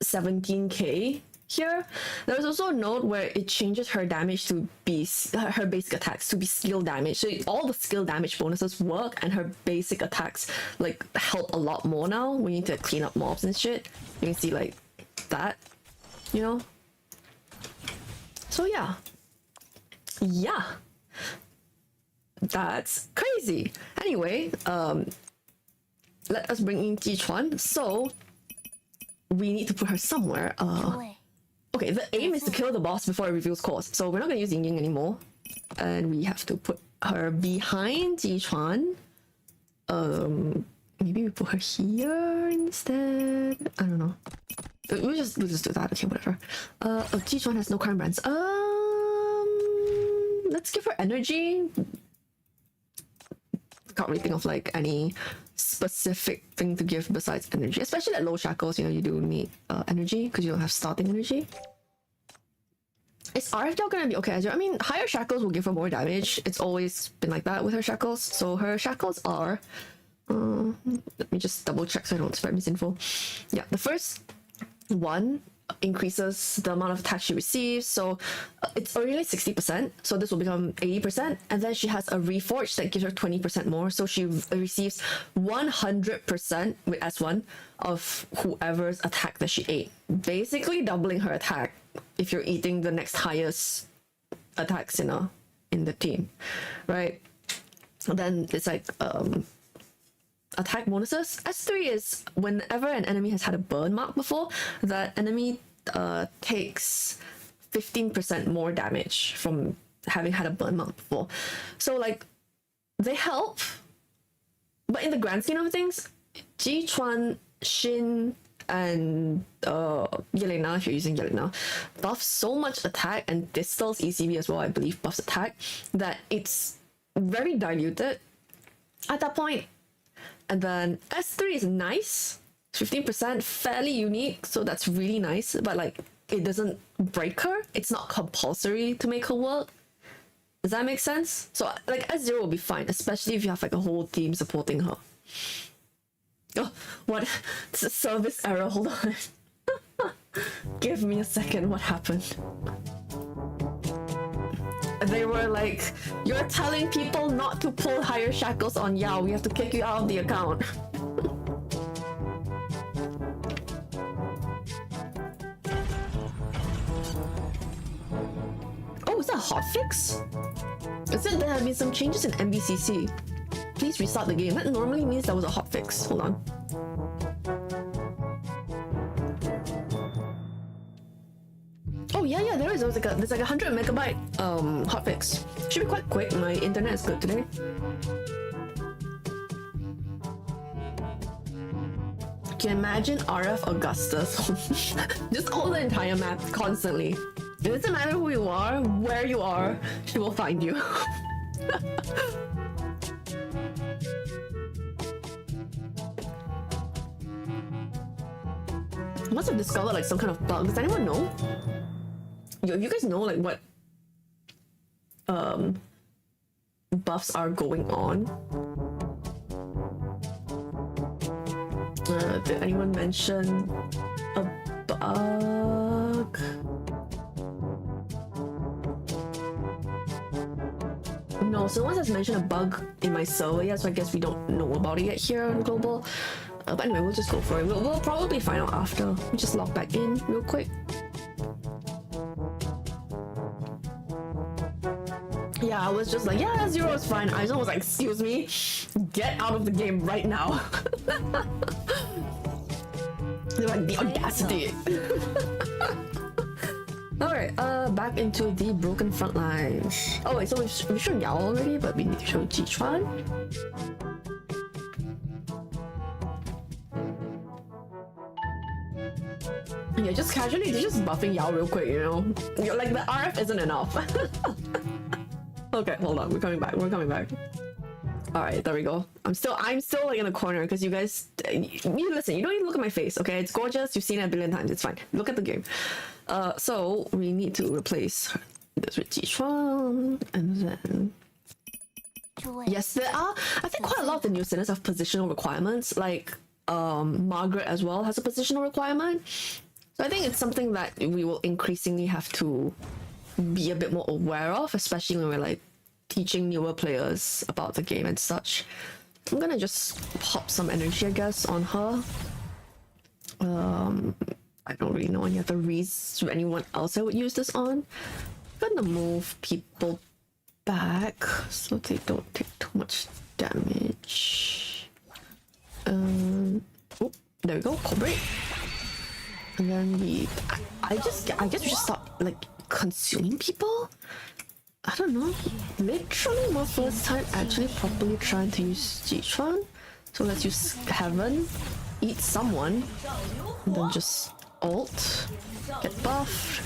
17k here. There's also a note where it changes her damage to be her basic attacks to be skill damage. So all the skill damage bonuses work, and her basic attacks like help a lot more now. We need to clean up mobs and shit. You can see like that, you know. So yeah, that's crazy. Anyway, let us bring in Jichuan. So we need to put her somewhere. Okay, the aim is to kill the boss before it reveals cause. So we're not gonna use Ying Ying anymore. And we have to put her behind Jichuan. Maybe we put her here instead. I don't know. We'll just do that. Okay, whatever. Jichuan has no current brands. Let's give her energy. Can't really think of like any specific thing to give besides energy, especially at low shackles. You know, you do need energy because you don't have starting energy. Is RFL gonna be okay as I mean, higher shackles will give her more damage. It's always been like that with her shackles. So her shackles are let me just double check so I don't spread misinfo. Yeah, the first one increases the amount of attack she receives, so it's originally 60%, so this will become 80%, and then she has a Reforged that gives her 20% more, so she receives 100% with S1 of whoever's attack that she ate, basically doubling her attack if you're eating the next highest attacks in the team, right? And then it's like attack bonuses. S3 is whenever an enemy has had a burn mark before, that enemy takes 15% more damage from having had a burn mark before. So like, they help, but in the grand scheme of things, Jichuan, Shin, and Yelena, if you're using Yelena, buff so much attack, and Distal's ECV as well, I believe, buffs attack, that it's very diluted at that point. And then S3 is nice, 15%, fairly unique, so that's really nice, but like, it doesn't break her. It's not compulsory to make her work. Does that make sense? So like S0 will be fine, especially if you have like a whole team supporting her. Oh, what? It's a service error, hold on. Give me a second, what happened? They were like, you're telling people not to pull higher shackles on Yao, we have to kick you out of the account. Oh, is that a hotfix? It said there have been some changes in MBCC. Please restart the game. That normally means that was a hotfix. Hold on. Oh yeah, there is. There's like a 100 megabyte hotfix. Should be quite quick. My internet is good today. Can you imagine RF Augustus? Just all the entire map constantly. It doesn't matter who you are, where you are, she will find you. Must have discovered like some kind of bug. Does anyone know? You guys know like what buffs are going on? Did anyone mention a bug? No, someone has mentioned a bug in my server yet, so I guess we don't know about it yet here on global. But anyway, we'll just go for it. We'll probably find out after. We just log back in real quick. Yeah, I was just like, yeah, 0 is fine. Aizen was like, excuse me, get out of the game right now. They're like, the audacity. Alright, back into the broken front lines. Oh wait, so we've shown Yao already, but we need to show Jichuan. Yeah, just casually, they're just buffing Yao real quick, you know? You're like, the RF isn't enough. Okay, hold on, we're coming back. Alright, there we go. I'm still like in the corner because you guys, you listen, you don't need to look at my face, okay? It's gorgeous, you've seen it a billion times, it's fine. Look at the game. So we need to replace this with Jichuan, and then yes, there are, I think, quite a lot of the new sinners have positional requirements, like Margaret as well has a positional requirement. So I think it's something that we will increasingly have to be a bit more aware of, especially when we're like teaching newer players about the game and such. I'm gonna just pop some energy, I guess, on her. I don't really know any other reasons anyone else I would use this on. I'm gonna move people back so they don't take too much damage. Oh, there we go, cooperate. And then I guess we should stop like consuming people. I don't know. Literally my first time actually properly trying to use Jichuan. So let's use Heaven, eat someone, and then just ult, get buffed.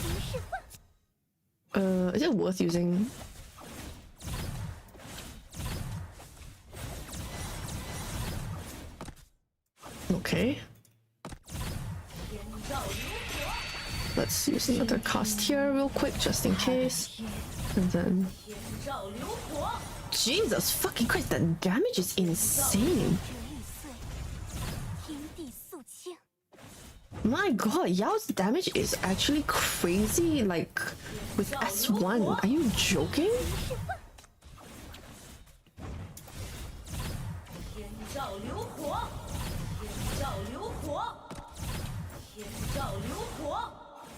Is it worth using? Okay. Let's use another cast here real quick just in case. And then... Jesus fucking Christ, that damage is insane. My god, Yao's damage is actually crazy, like, with S1. Are you joking?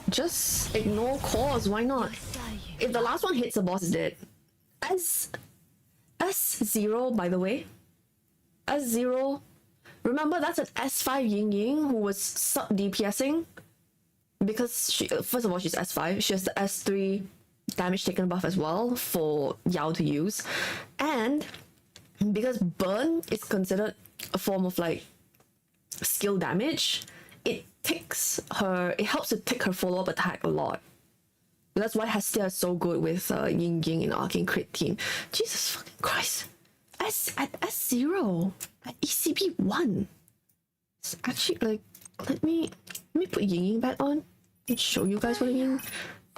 Just ignore cause, why not? If the last one hits, the boss is dead. S0, by the way. S0. Remember, that's an S5 Ying Ying who was sub-DPSing. Because she, first of all, she's S5. She has the S3 damage taken buff as well for Yao to use. And because burn is considered a form of like skill damage, it helps to tick her follow-up attack a lot. That's why Hestia is so good with Ying Ying in Arcane Crit team. Jesus fucking Christ. At S0, at ECP 1. It's actually like, let me put Ying Ying back on and show you guys what I mean.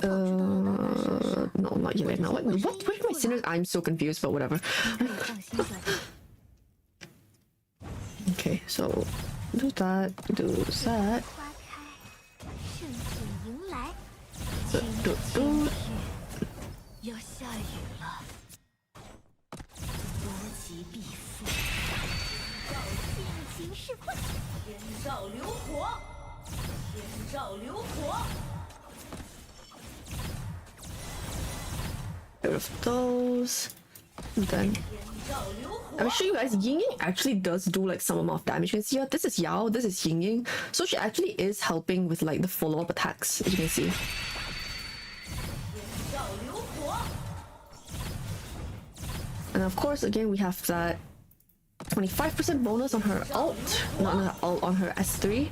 No, not yet. Now what are my sinners? I'm so confused, but whatever. Okay, so do that. Rid of those. And then I'm sure you guys, Ying Ying actually does do like some amount of damage. You can see her. This is Yao, this is Ying Ying. So she actually is helping with like the follow-up attacks, as you can see. And of course, again, we have that 25% bonus on her ult, not on her ult, on her S3.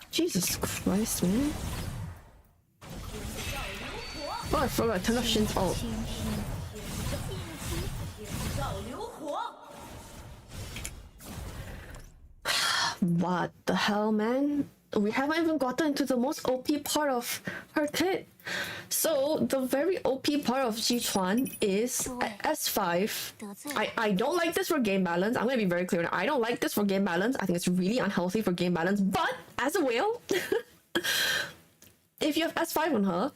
Jesus Christ, man. Oh, I forgot, I turned off Shin's ult. What the hell, man? We haven't even gotten into the most OP part of her kit. So the very OP part of Jichuan is at S5. I don't like this for game balance. I'm gonna be very clear now. I don't like this for game balance. I think it's really unhealthy for game balance. But as a whale, if you have S5 on her,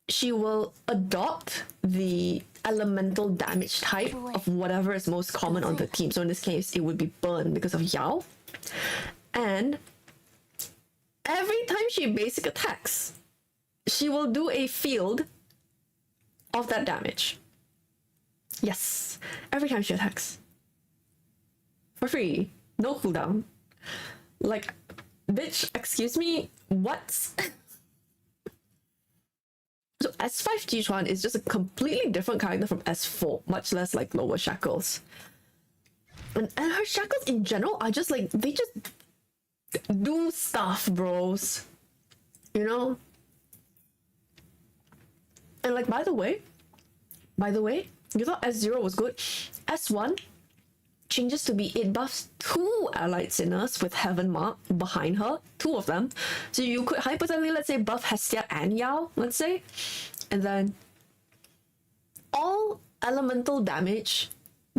she will adopt the elemental damage type of whatever is most common on the team. So in this case, it would be burn because of Yao. And every time she basic attacks, she will do a field of that damage. Yes, every time she attacks. For free, no cooldown. Like, bitch, excuse me, what? So S5 Jichuan is just a completely different character from S4, much less like lower Shackles. And her Shackles in general are just like, they just do stuff, bros. You know? And like, by the way, you thought S0 was good? S1 changes to be it buffs 2 allied sinners with heaven mark behind her, 2 of them. So you could hypothetically, let's say, buff Hestia and Yao, let's say, and then all elemental damage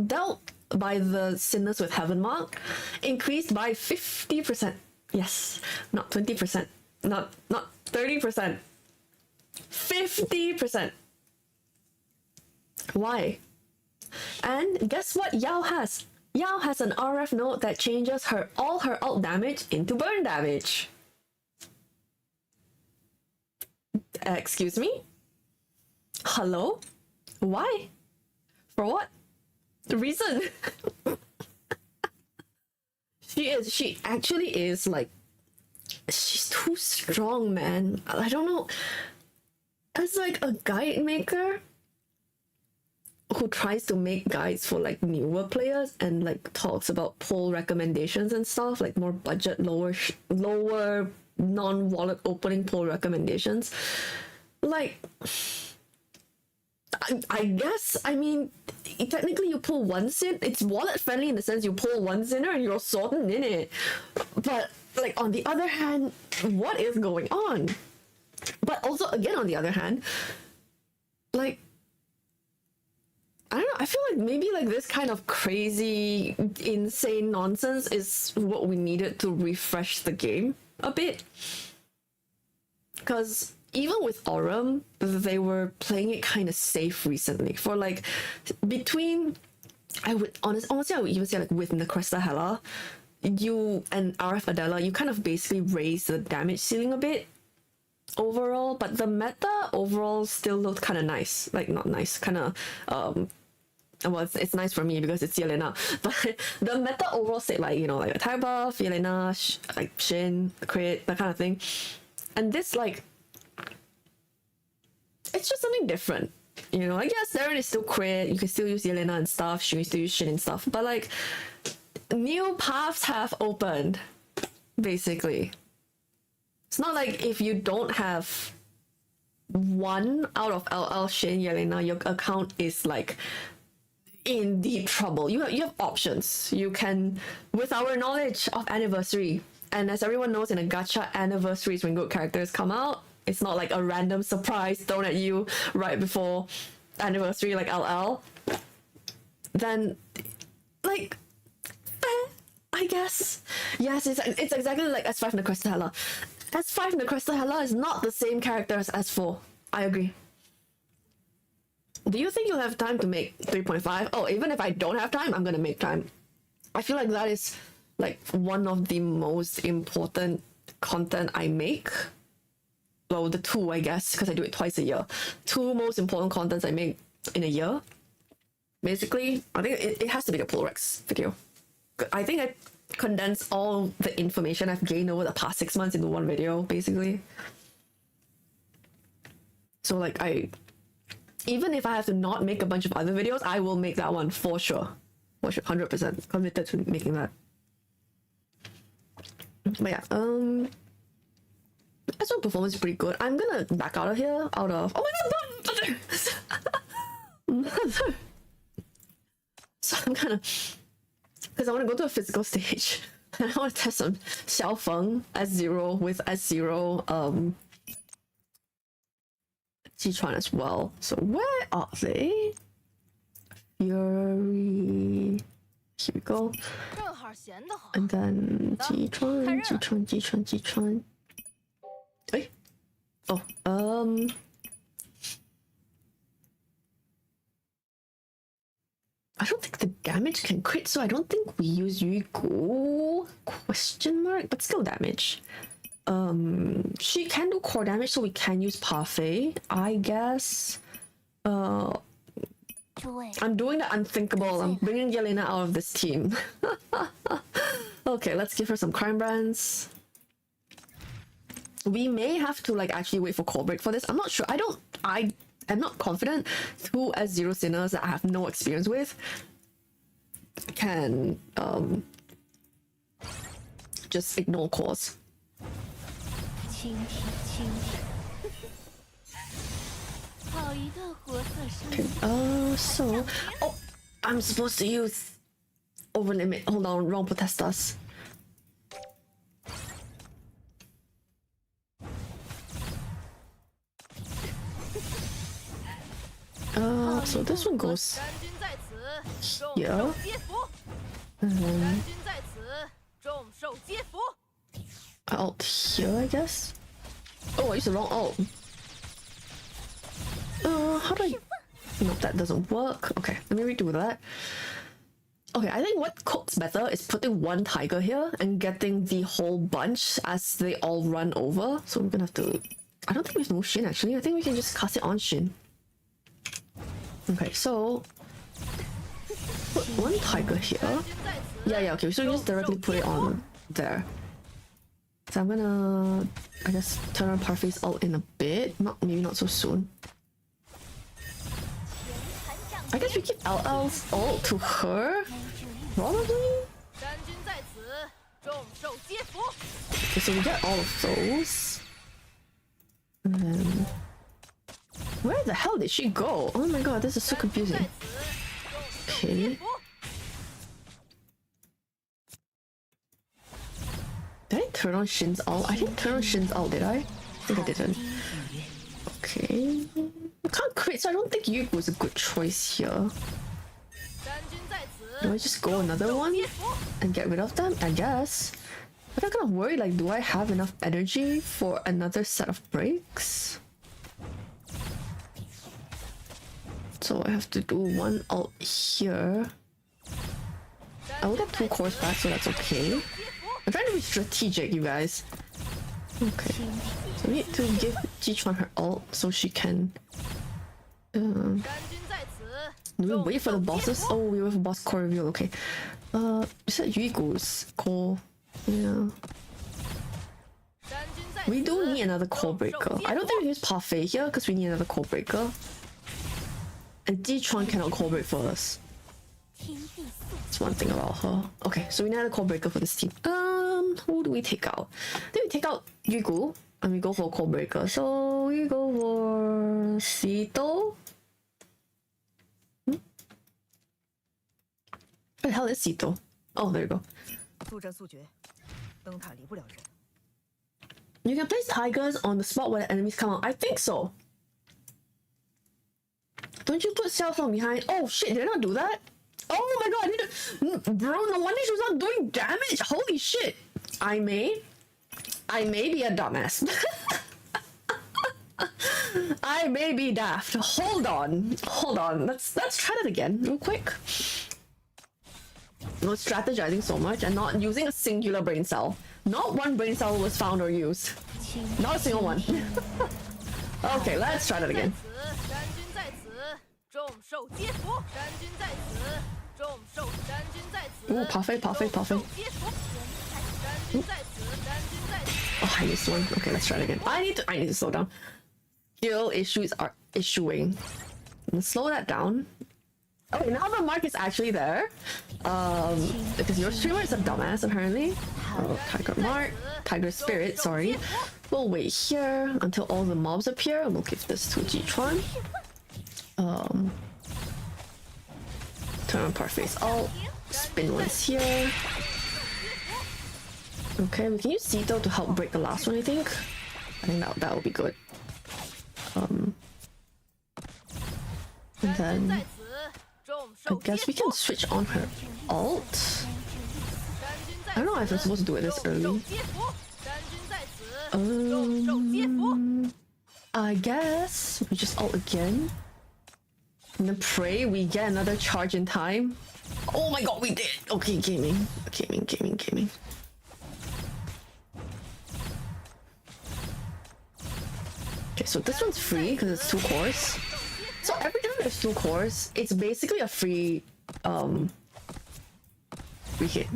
dealt by the sinners with heaven mark increased by 50%. Yes, not 20%, not 30%, 50%. Why? And guess what Yao has? Yao has an RF node that changes all her ult damage into burn damage. Excuse me? Hello? Why? For what? The reason? She actually is like, she's too strong, man. I don't know. As like a guide maker who tries to make guides for like newer players and like talks about poll recommendations and stuff, like more budget, lower non-wallet opening poll recommendations. Like, I guess, I mean, technically you pull one sin, it's wallet friendly in the sense you pull one sinner and you're sorting in it. But like on the other hand, what is going on? But also again on the other hand, like, I don't know, I feel like maybe like this kind of crazy, insane nonsense is what we needed to refresh the game a bit. Because even with Aurum, they were playing it kind of safe recently. For like, between, honestly, I would even say like with Necresta Hela, you and RF Adela, you kind of basically raised the damage ceiling a bit overall, but the meta overall still looked kind of nice. Like, not nice, kind of, well, it's nice for me because it's Yelena, but the meta overall stayed like, you know, like Attire buff, Yelena, like Shin, crit, that kind of thing. And this, like, it's just something different, you know. Like, yes, Darren is still crit, you can still use Yelena and stuff, she can still use Shin and stuff, but like, new paths have opened, basically. It's not like if you don't have one out of LL, Shin, Yelena, your account is like in deep trouble. You have options. You can, with our knowledge of anniversary, and as everyone knows, in a gacha, anniversaries when good characters come out, it's not like a random surprise thrown at you right before anniversary like LL. Then, like, I guess, yes, it's exactly like S5 Necresta Hela. S5 Necresta Hela is not the same character as S4. I agree. Do you think you'll have time to make 3.5? Oh, even if I don't have time, I'm gonna make time. I feel like that is like one of the most important content I make. Well, the 2, I guess, because I do it twice a year. 2 most important contents I make in a year. Basically, I think it has to be the Polrex video. I think I condense all the information I've gained over the past 6 months into one video, basically. So like, even if I have to not make a bunch of other videos, I will make that one for sure. For sure, 100% committed to making that. But yeah, S1 performance is pretty good. I'm gonna back out of here, oh my god, so I'm gonna, because I want to go to a physical stage and I want to test some XIAOFENG S0 with S0 Jichuan as well. So where are they? Fury. Here we go. And then Jichuan. Hey. Oh, I don't think the damage can crit, so I don't think we use Yugo? Question mark, but still damage. She can do core damage, so we can use Parfait, I guess. I'm doing the unthinkable. I'm bringing Yelena out of this team. Okay, let's give her some crime brands. We may have to like actually wait for call break for this. I'm not sure. I am not confident. Two S0 sinners that I have no experience with can just ignore calls. Okay, so I'm supposed to use over limit. Hold on, wrong protesters. So this one goes here. Alt here, I guess. Oh, I used the wrong alt. How do I... Nope, that doesn't work. Okay, let me redo that. Okay, I think what cooks better is putting one tiger here and getting the whole bunch as they all run over. So we're gonna have to... I don't think we have no Shin actually. I think we can just cast it on Shin. Okay, so... Put one tiger here. Yeah, okay, so we just directly put it on there. So I'm gonna... I guess turn on Parfait's ult in a bit. Maybe not so soon. I guess we give LL's ult to her? Probably? Okay, so we get all of those. And then... Where the hell did she go? Oh my god, this is so confusing. Okay. Did I turn on Shin's ult? I didn't turn on Shin's ult, did I? I think I didn't. Okay. I can't crit, so I don't think Yugo was a good choice here. Do I just go another one and get rid of them? I guess. But I'm kind of worried, like, do I have enough energy for another set of breaks? So I have to do one ult here. I will get 2 cores back, so that's okay. I'm trying to be strategic, you guys. Okay. So we need to give Jichuan her ult so she can... do we wait for the bosses? Oh, we wait for boss core reveal, okay. Is that Yugo's core? Yeah. We do need another core breaker. I don't think we use Parfait here because we need another core breaker. And Jichuan cannot core break for us. That's one thing about her. Okay, so we need another core breaker for this team. Who do we take out? Then we take out Yugo and we go for a core breaker. So we go for Sito. Where the hell is Sito? Oh, there you go. You can place tigers on the spot where the enemies come out. I think so. Don't you put cell phone behind? Oh shit, did I not do that? Oh my god, I need to... Bro, no wonder she was not doing damage. Holy shit. I may be a dumbass. I may be daft. Hold on. Let's try that again real quick. Not strategizing so much and not using a singular brain cell. Not one brain cell was found or used. Not a single one. Okay, let's try that again. Ooh, Parfait. Oh, I missed one. Okay, let's try it again. I need to slow down. Skill issues are issuing. Let's slow that down. Okay, now the mark is actually there. Because your streamer is a dumbass apparently. Oh, Tiger Spirit, sorry. We'll wait here until all the mobs appear and we'll give this to Jichuan. Turn on Parfait's ult. Spin once here. Okay, we can use Sito to help break the last one, I think. I think that will be good. And then I guess we can switch on her ult. I don't know if I'm supposed to do it this early. I guess we just ult again. And then pray we get another charge in time. Oh my god, we did! Okay, gaming. Okay, so this one's free because it's 2 cores. So every time there's 2 cores, it's basically a free hit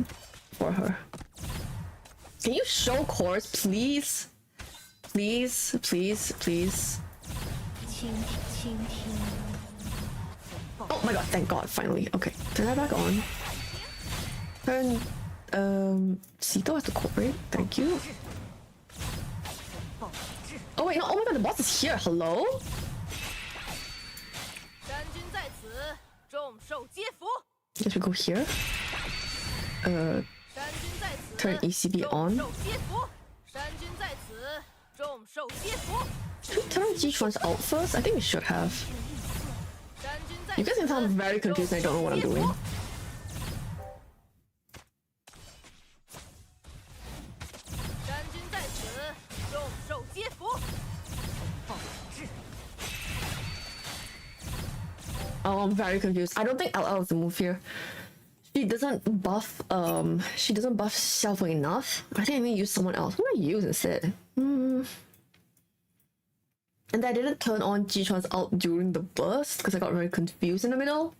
for her. Can you show cores, please? Please, please, please. Oh my god, thank god, finally. Okay, turn that back on. Turn Sito has to cooperate, thank you. Oh wait, no, oh my god, the boss is here, hello? Guess we go here. Turn ECB on. Should we turn on Jichuan's out first? I think we should have. You guys can tell I'm very confused and I don't know what I'm doing. Oh, I'm very confused. I don't think LL is the move here. She doesn't buff Xiaofeng enough. I think I may use someone else. Who do I use instead? And I didn't turn on Jichuan's ult during the burst because I got very confused in the middle.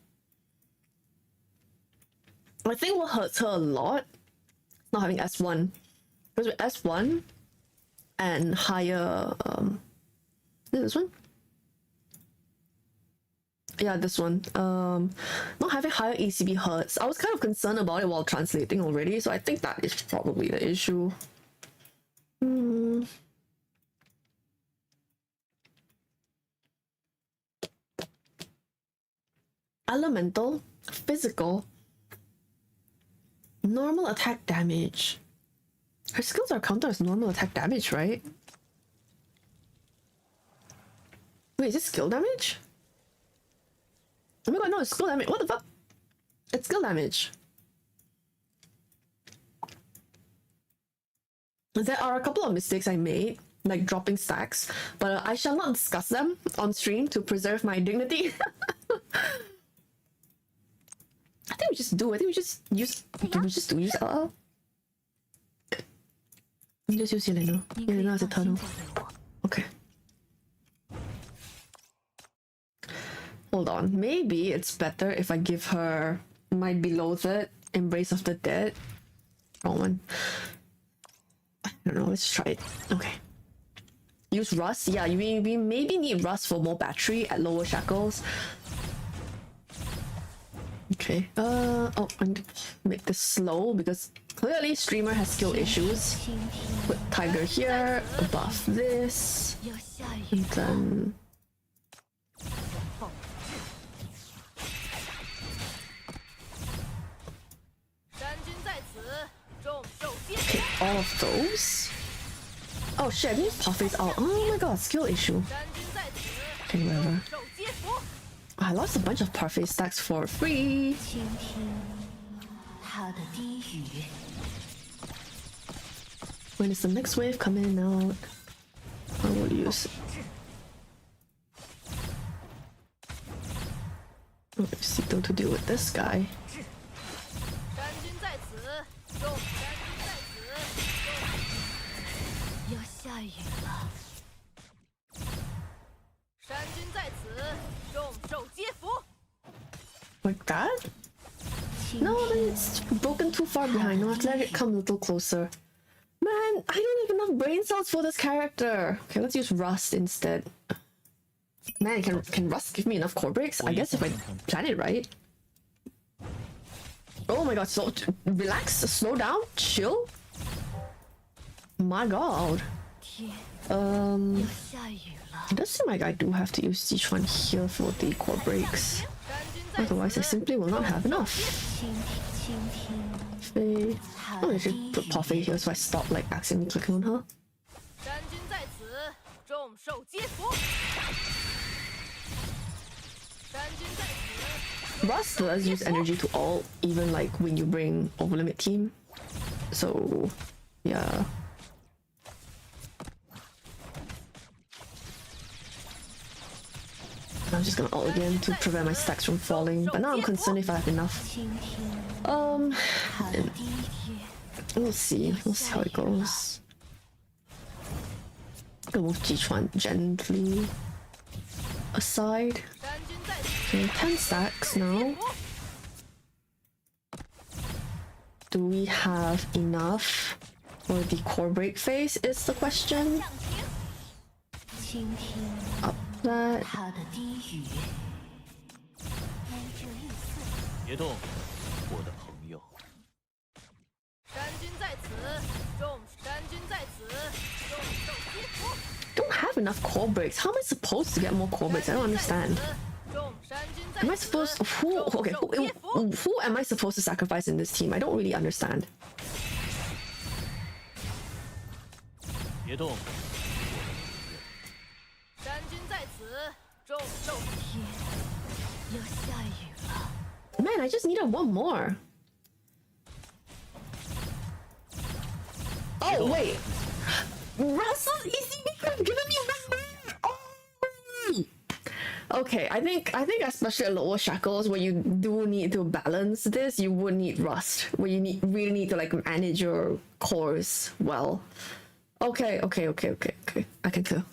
I think what hurts her a lot, not having S1. Because with S1 and higher this one? Yeah, this one. Not having higher ECB hurts. I was kind of concerned about it while translating already, so I think that is probably the issue. Elemental, physical, normal attack damage. Her skills are counted as normal attack damage, right? Wait, is it skill damage? Oh my god, no, it's skill damage. What the fuck? It's skill damage. There are a couple of mistakes I made, like dropping stacks, but I shall not discuss them on stream to preserve my dignity. I think we just use LL. We just use Yelena. Yelena as a turtle. Okay. Hold on. Maybe it's better if I give her my Beloathed Embrace of the Dead. Wrong one. I don't know. Let's try it. Okay. Use Rust. Yeah, we maybe need Rust for more battery at lower shackles. Okay. Oh, I need to make this slow because clearly streamer has skill issues. Put Tiger here. Buff this. And then. Okay, all of those. Oh shit, I need Parfait's out. Oh my god, skill issue. Okay, whatever. I lost a bunch of Parfait stacks for free. When is the next wave coming out? I will use it. Let's see though to deal with this guy. Like that? No, then it's broken too far behind. I'll have to let it come a little closer. Man, I don't have enough brain cells for this character. Okay, let's use Rust instead. Man, can Rust give me enough core breaks? I guess if I plan it right. Oh my god, relax, slow down, chill. My god. It does seem like I do have to use Jichuan here for the core breaks. Otherwise, I simply will not have enough. Faye. Oh, I should put Parfait here so I stop like accidentally clicking on her. Rust does use energy to ult, even like when you bring overlimit team. So, yeah. I'm just gonna ult again to prevent my stacks from falling, but now I'm concerned if I have enough. We'll see how it goes. I'm gonna move Jichuan gently aside. Okay, 10 stacks now. Do we have enough for the core break phase is the question. Up that. 别动，我的朋友。山君在此，众山君在此，众受皆服。 Don't have enough core breaks. How am I supposed to get more core breaks? I don't understand. 众山君在 Am I 此， supposed who? Okay, who am I supposed to sacrifice in this team? I don't really understand. 别动，山君在此，众受天，要下雨了。 Man, I just needed one more. Oh wait, Russell's ECB could have given me one more. Oh. Okay, I think especially at lower shackles where you do need to balance this, you would need rust, where you really need to like manage your cores well. Okay. I can tell.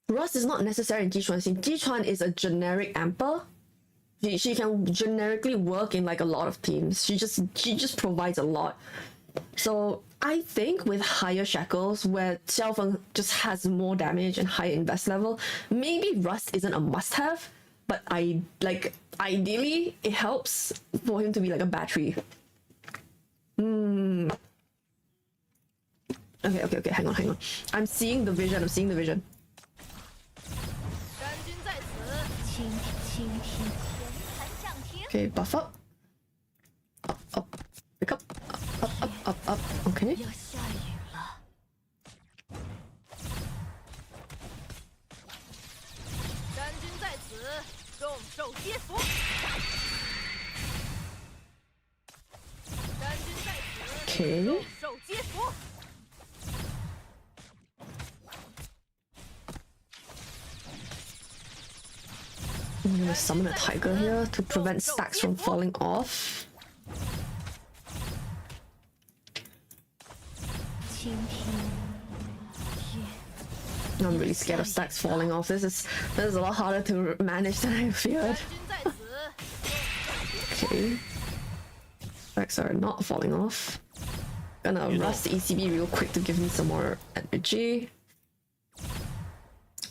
Rust is not necessary in Jichuan. Jichuan is a generic amper. She can generically work in like a lot of teams. She just provides a lot. So I think with higher shackles where XIAOFENG just has more damage and higher invest level, maybe Rust isn't a must-have, but ideally it helps for him to be like a battery. Okay, hang on. I'm seeing the vision. 山君在此，倾听，天残降停。 Okay, buff up. Up. Pick up. Up. Okay. 要下雨了。山君在此，众受皆服。山君在此， Okay. 众受皆服。 I'm gonna summon a tiger here to prevent stacks from falling off. I'm really scared of stacks falling off. This is a lot harder to manage than I feared. 山君在此， Okay. Stacks are not falling off. Gonna rust the ECB real quick to give me some more energy.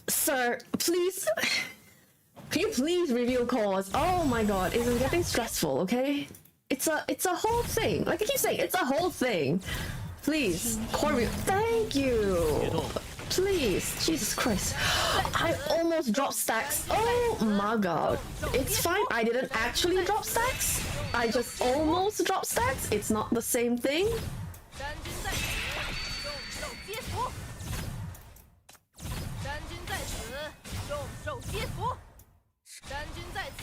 Sir, please. Can you please reveal cause? Oh my god, it's getting stressful, okay? It's a whole thing. Like I keep saying, it's a whole thing. Please, core thank you. Please, Jesus Christ. I almost dropped stacks. Oh my god. It's fine, I didn't actually drop stacks. I just almost dropped stacks. It's not the same thing. 山君在此，众受皆服。山君在此，众受皆服。山君在此，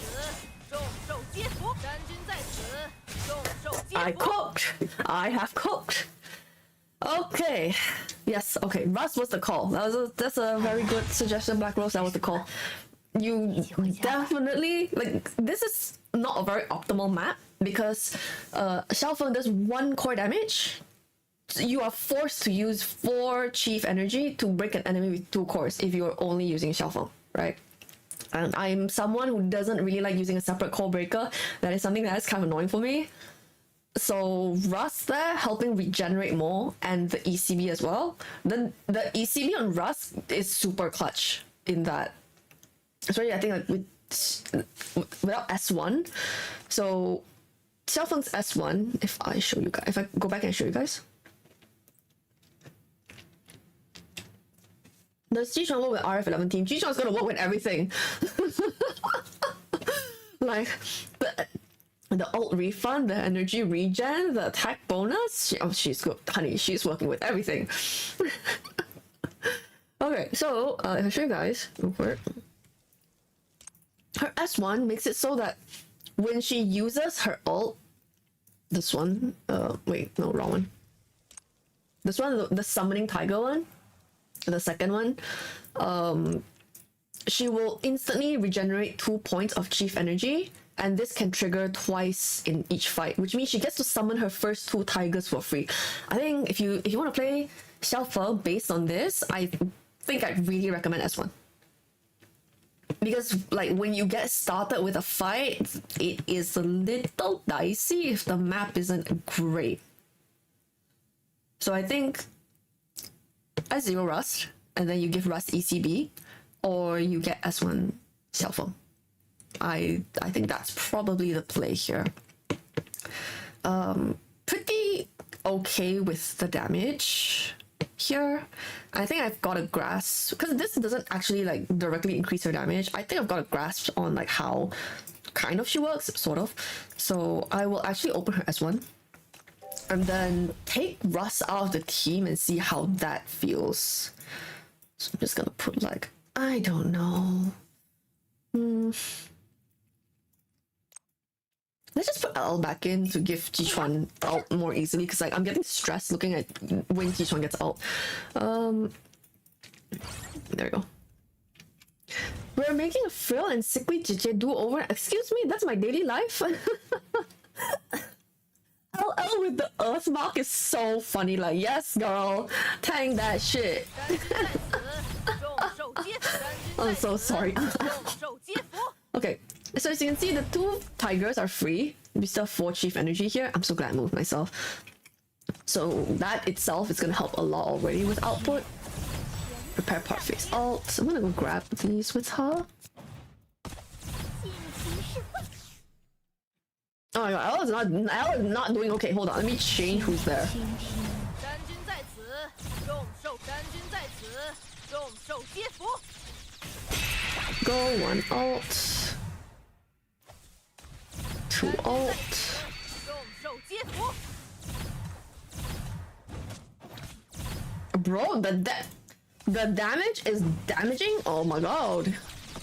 众受皆服。山君在此，众受皆服。 I cooked. I have cooked. Okay. Yes. Okay. Rust was the call. That's a very good suggestion, Black Rose. That was the call. You definitely like. This is not a very optimal map because XIAOFENG does 1 core damage. So you are forced to use 4 chief energy to break an enemy with 2 cores if you're only using XIAOFENG, right? And I'm someone who doesn't really like using a separate core breaker. That is something that is kind of annoying for me. So Rust there helping regenerate more, and the ECB as well. Then the ECB on Rust is super clutch in that. Especially I think like without S1. So XIAOFENG's S1, if I show you guys, if I go back and show you guys. Does Jichuan work with RF11 team? Jichuan's gonna work with everything. Like the ult refund, the energy regen, the attack bonus. She's good, honey. She's working with everything. Okay, so if I show you guys, real quick, her S1 makes it so that when she uses her ult, this one, wait, no, wrong one. This one, the summoning tiger one. The second one, she will instantly regenerate 2 points of chief energy, and this can trigger twice in each fight, which means she gets to summon her first 2 tigers for free. I think if you want to play XIAOFENG based on this, I think I'd really recommend S1. Because like when you get started with a fight, it is a little dicey if the map isn't great. So I think S0 Rust, and then you give Rust ECB, or you get S1 Xiaofeng. I think that's probably the play here. Pretty okay with the damage here. I think I've got a grasp, because this doesn't actually like directly increase her damage. I think I've got a grasp on like how kind of she works, sort of. So I will actually open her S1 and then take Russ out of the team and see how that feels. So I'm just gonna put like, I don't know. Let's just put L back in to give Jichuan out more easily, because like I'm getting stressed looking at when Jichuan gets out. There we go. We're making a frail and sickly Jijie do over. Excuse me, that's my daily life. LL with the earth mark is so funny. Like, yes, girl, tang that shit. I'm so sorry. Okay, so as you can see, the 2 tigers are free. We still have 4 chief energy here. I'm so glad I moved myself. So that itself is gonna help a lot already with output. Prepare part face alt. I'm gonna go grab these with her. Oh my god, Elle is not doing okay. Hold on, let me change who's there. Go 1 alt. 2 alt. Bro, the damage is damaging? Oh my god.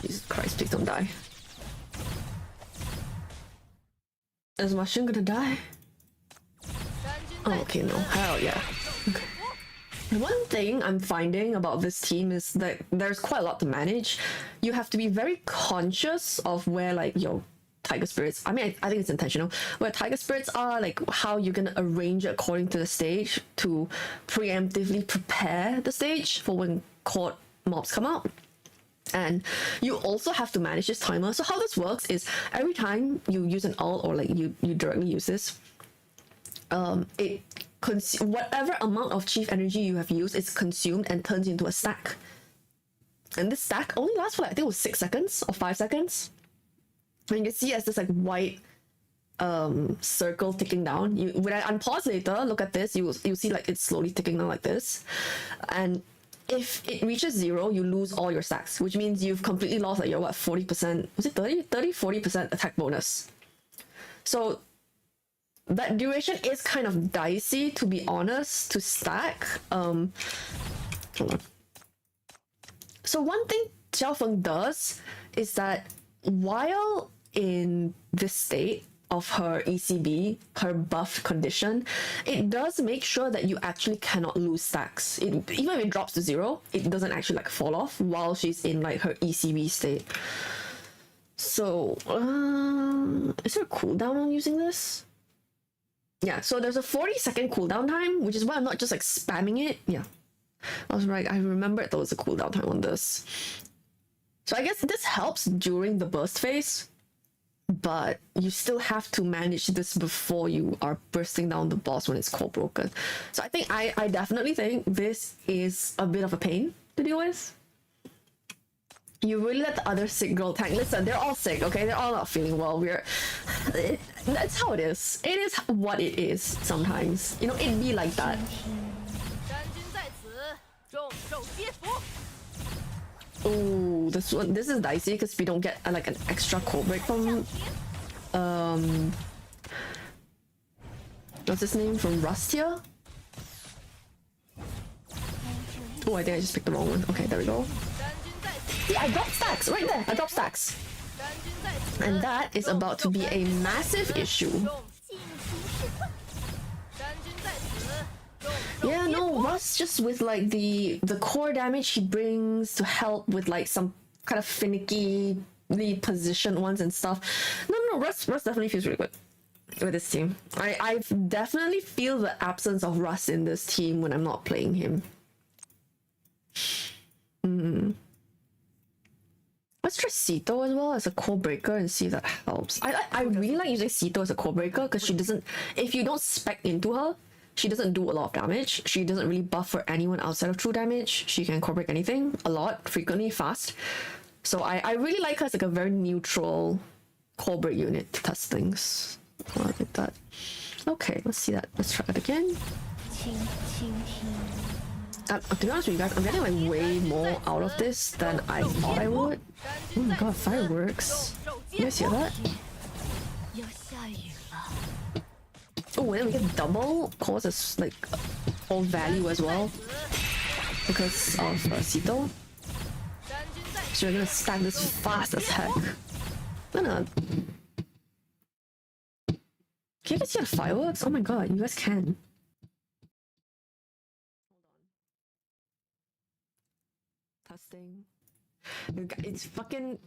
Jesus Christ, please don't die. Is my Shin gonna die? Oh, okay, no. Hell yeah. Okay. One thing I'm finding about this team is that there's quite a lot to manage. You have to be very conscious of where like your tiger spirits, I mean, I think it's intentional, where tiger spirits are, like how you're gonna arrange it according to the stage to preemptively prepare the stage for when court mobs come out. And you also have to manage this timer. So how this works is every time you use an ult or like you directly use this, whatever amount of chief energy you have used is consumed and turns into a stack. And this stack only lasts for like, I think it was 6 seconds or 5 seconds. And you can see as this like white circle ticking down. When I unpause later, look at this, you'll see like it's slowly ticking down like this. And if it reaches 0, you lose all your stacks, which means you've completely lost like your 40%, was it 40% attack bonus. So that duration is kind of dicey, to be honest, to stack. Hold on. So one thing Xiaofeng does is that while in this state of her ECB, her buff condition, it does make sure that you actually cannot lose stacks. Even if it drops to 0, it doesn't actually like fall off while she's in like her ECB state. So, is there a cooldown on using this? Yeah, so there's a 40-second cooldown time, which is why I'm not just like spamming it. Yeah, I was right. I remembered there was a cooldown time on this. So I guess this helps during the burst phase, but you still have to manage this before you are bursting down the boss when it's core broken. So I think I definitely think this is a bit of a pain to deal with. You really let the other sick girl tank. Listen, they're all sick, okay? They're all not feeling well. That's how it is. It is what it is sometimes. You know, it'd be like that. Oh, this is dicey because we don't get like an extra code break from what's his name, from Rust here. Oh, I think I just picked the wrong one. Okay, there we go. Yeah, I dropped stacks right there. I dropped stacks, and that is about to be a massive issue. Yeah, no, Russ just with like the core damage he brings to help with like some kind of finicky positioned ones and stuff. No, Russ definitely feels really good with this team. I definitely feel the absence of Russ in this team when I'm not playing him. Let's try Sito as well as a core breaker and see if that helps. I really like using Sito as a core breaker because she doesn't, if you don't spec into her, she doesn't do a lot of damage. She doesn't really buff for anyone outside of true damage. She can core break anything, a lot, frequently, fast. So I really like her as like a very neutral core break unit to test things. I like that. Okay, let's see that. Let's try it again. To be honest with you guys, I'm getting like way more out of this than I thought I would. Oh my god, fireworks. You guys hear that? Oh, and then we get double cause as like all value as well because of Sito. So we're gonna stack this fast as heck. Can you guys see the fireworks? Oh my god, you guys can. Testing. It's fucking...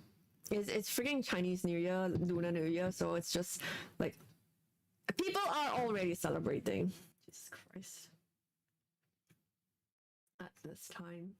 It's freaking Chinese New Year, Lunar New Year, so it's just like... People are already celebrating. Jesus Christ. At this time.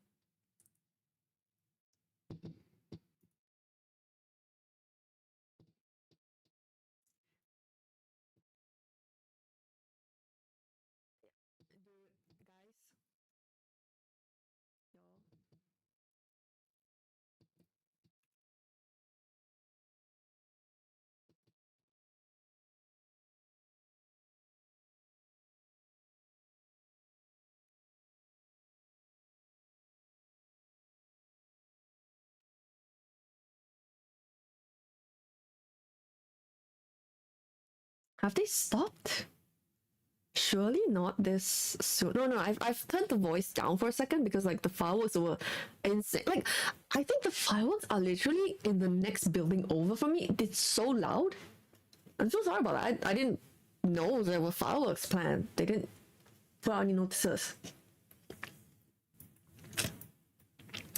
Have they stopped? Surely not this soon. No, I've turned the voice down for a second because like the fireworks were insane. Like, I think the fireworks are literally in the next building over from me. It's so loud. I'm so sorry about that. I didn't know there were fireworks planned. They didn't put out any notices.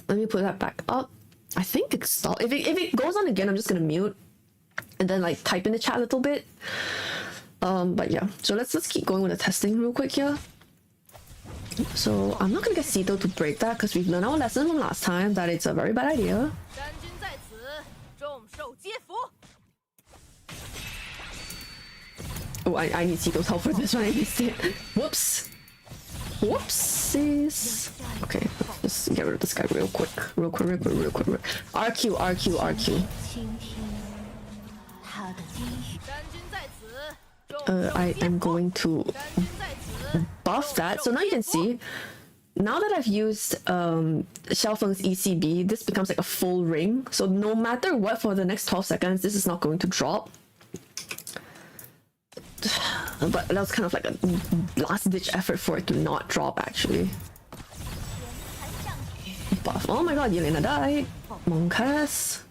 Let me put that back up. I think it's stopped. If it goes on again, I'm just gonna mute and then like type in the chat a little bit. But yeah, so let's keep going with the testing real quick here. So I'm not gonna get Sito to break that because we've learned our lesson from last time that it's a very bad idea. Oh, I need Sito's help for this one. I missed it. Whoops. Whoopsies. Okay, let's just get rid of this guy real quick. RQ. I am going to buff that. So now you can see, now that I've used XIAOFENG's ECB, this becomes like a full ring. So no matter what for the next 12 seconds, this is not going to drop. But that was kind of like a last-ditch effort for it to not drop, actually. Buff. Oh my god, Yelena died. Monkas.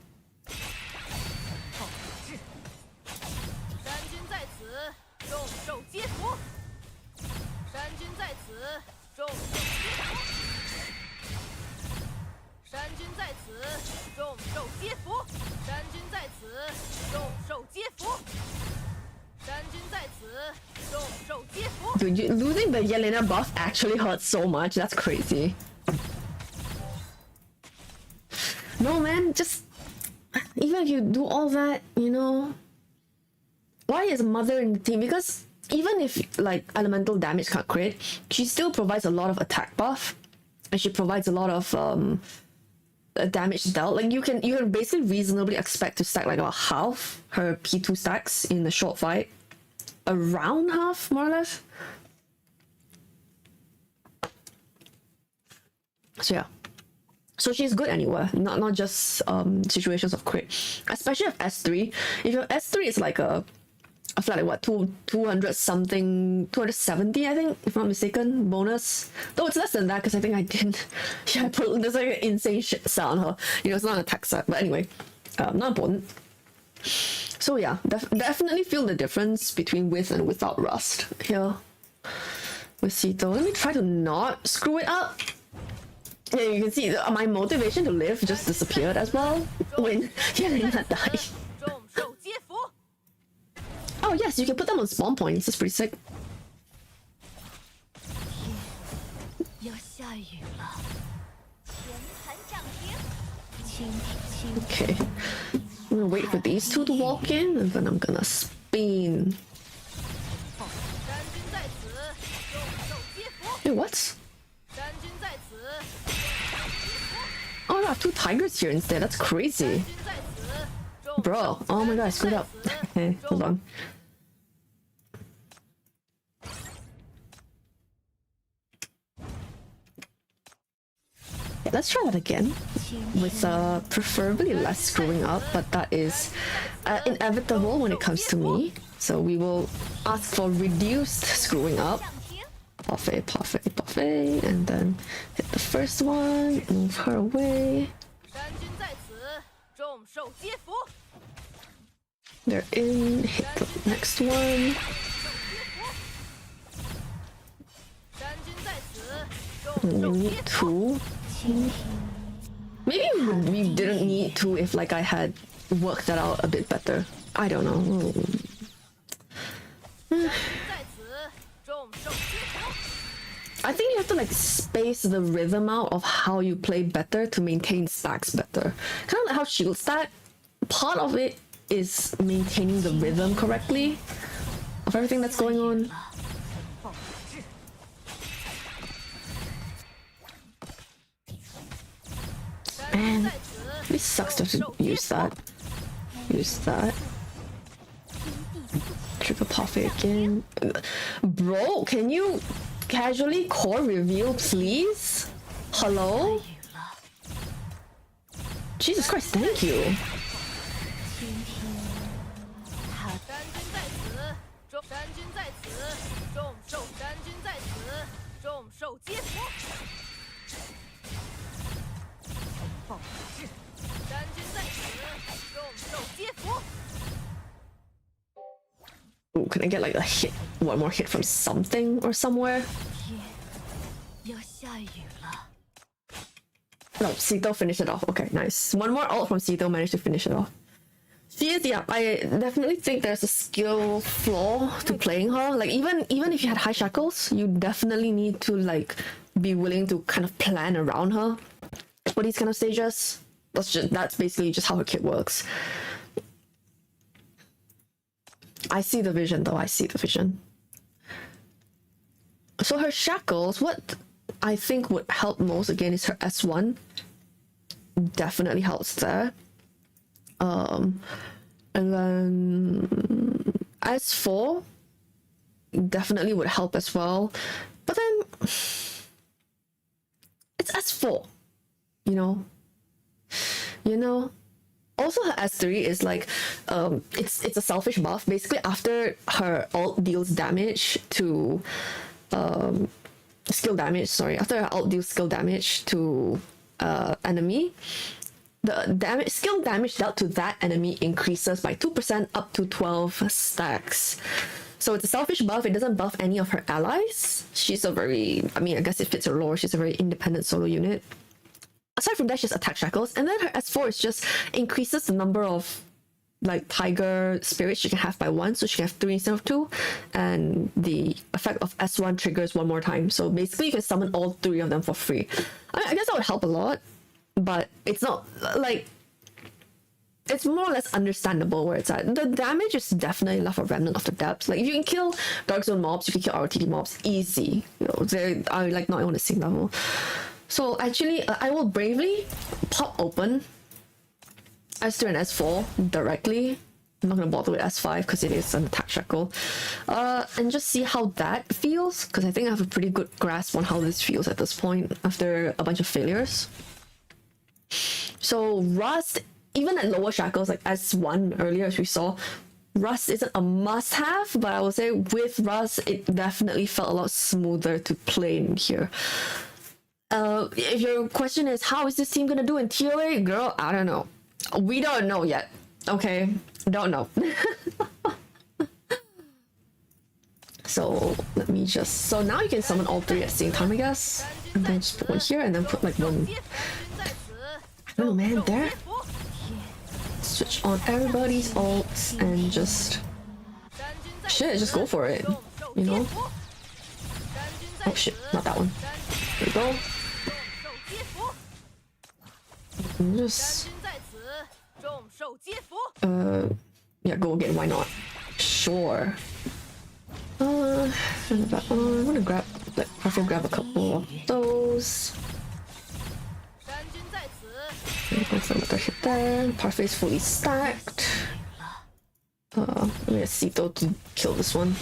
Dude, losing the Yelena buff actually hurts so much. That's crazy. No man, just even if you do all that, you know, why is Mother in the team? Because even if like elemental damage can't crit, she still provides a lot of attack buff, and she provides a lot of damage dealt. Like you can basically reasonably expect to stack like about half her P2 stacks in a short fight, around half more or less. So yeah, so she's good anywhere, not just situations of crit, especially if S3. If your S3 is like a flat like what 200 something, 270 I think, if I'm not mistaken, bonus. Though it's less than that because I think I didn't. Yeah, I put there's like an insane shit set on her. You know, it's not an attack set, but anyway, not important. So yeah, definitely feel the difference between with and without rust here with Sito. Let me try to not screw it up. Yeah, you can see my motivation to live just disappeared as well when Yelena died. Oh yes, you can put them on spawn points. That's pretty sick. Okay. I'm gonna wait for these two to walk in, and then I'm gonna spin. Wait, what? Oh, I have two tigers here instead. That's crazy. Bro, oh my god, I screwed up. Okay, hold on. Yeah, let's try that again. With preferably less screwing up, but that is inevitable when it comes to me. So we will ask for reduced screwing up. Parfait, parfait, parfait. And then hit the first one, move her away. They're in, hit the next one. We need two. Maybe we didn't need to if like I had worked that out a bit better. I don't know. I think you have to like space the rhythm out of how you play better to maintain stacks better. Kind of like how shield stack, part of it is maintaining the rhythm correctly of everything that's going on. Man, it sucks to have to use that. Use that. Trigger parfait again. Bro, can you casually core reveal, please? Hello? Jesus Christ, thank you. Ooh, can I get like a hit, one more hit from something or somewhere? No, Sito finished it off. Okay, nice. One more ult from Sito managed to finish it off. She is, yeah, I definitely think there's a skill flaw to playing her. Like even if you had high shackles, you definitely need to like be willing to kind of plan around her for these kind of stages. That's basically just how her kit works. I see the vision though, I see the vision. So her shackles, what I think would help most again is her S1. Definitely helps there. And then S4 definitely would help as well. But then it's S4, you know? Also her S3 is like it's a selfish buff. Basically after her ult deals damage to skill damage, sorry, after her ult deals skill damage to enemy, the skill damage dealt to that enemy increases by 2% up to 12 stacks. So it's a selfish buff. It doesn't buff any of her allies. She's a very, I mean, I guess it fits her lore. She's a very independent solo unit. Aside from that, she's attack shackles, and then her S4 is just increases the number of like tiger spirits she can have by 1, so she can have 3 instead of 2, and the effect of S1 triggers 1 more time. So basically you can summon all 3 of them for free. I guess that would help a lot, but it's not like, it's more or less understandable where it's at. The damage is definitely left a remnant of the depths. Like if you can kill Dark Zone mobs, you can kill RTD mobs easy. They are like not on the same level. So actually, I will bravely pop open S3 and S4 directly. I'm not gonna bother with S5 because it is an attack shackle. And just see how that feels, because I think I have a pretty good grasp on how this feels at this point after a bunch of failures. So Rust, even at lower shackles like S1 earlier as we saw, Rust isn't a must-have, but I would say with Rust, it definitely felt a lot smoother to play in here. If your question is how is this team gonna do in TOA, girl, I don't know. We don't know yet. Okay, don't know. So let me just, so now you can summon all 3 at the same time, I guess, and then just put one here and then put like one, I don't know, man, there. Switch on everybody's ults and just shit, just go for it, you know. Oh shit, not that one. There we go. Just 山君在此，众受皆服。 yeah, go again, why not? Sure. I wanna grab, like, probably grab a couple of those. 山君在此， That's another hit there. Parfait is fully stacked. I'm gonna see though to kill this one.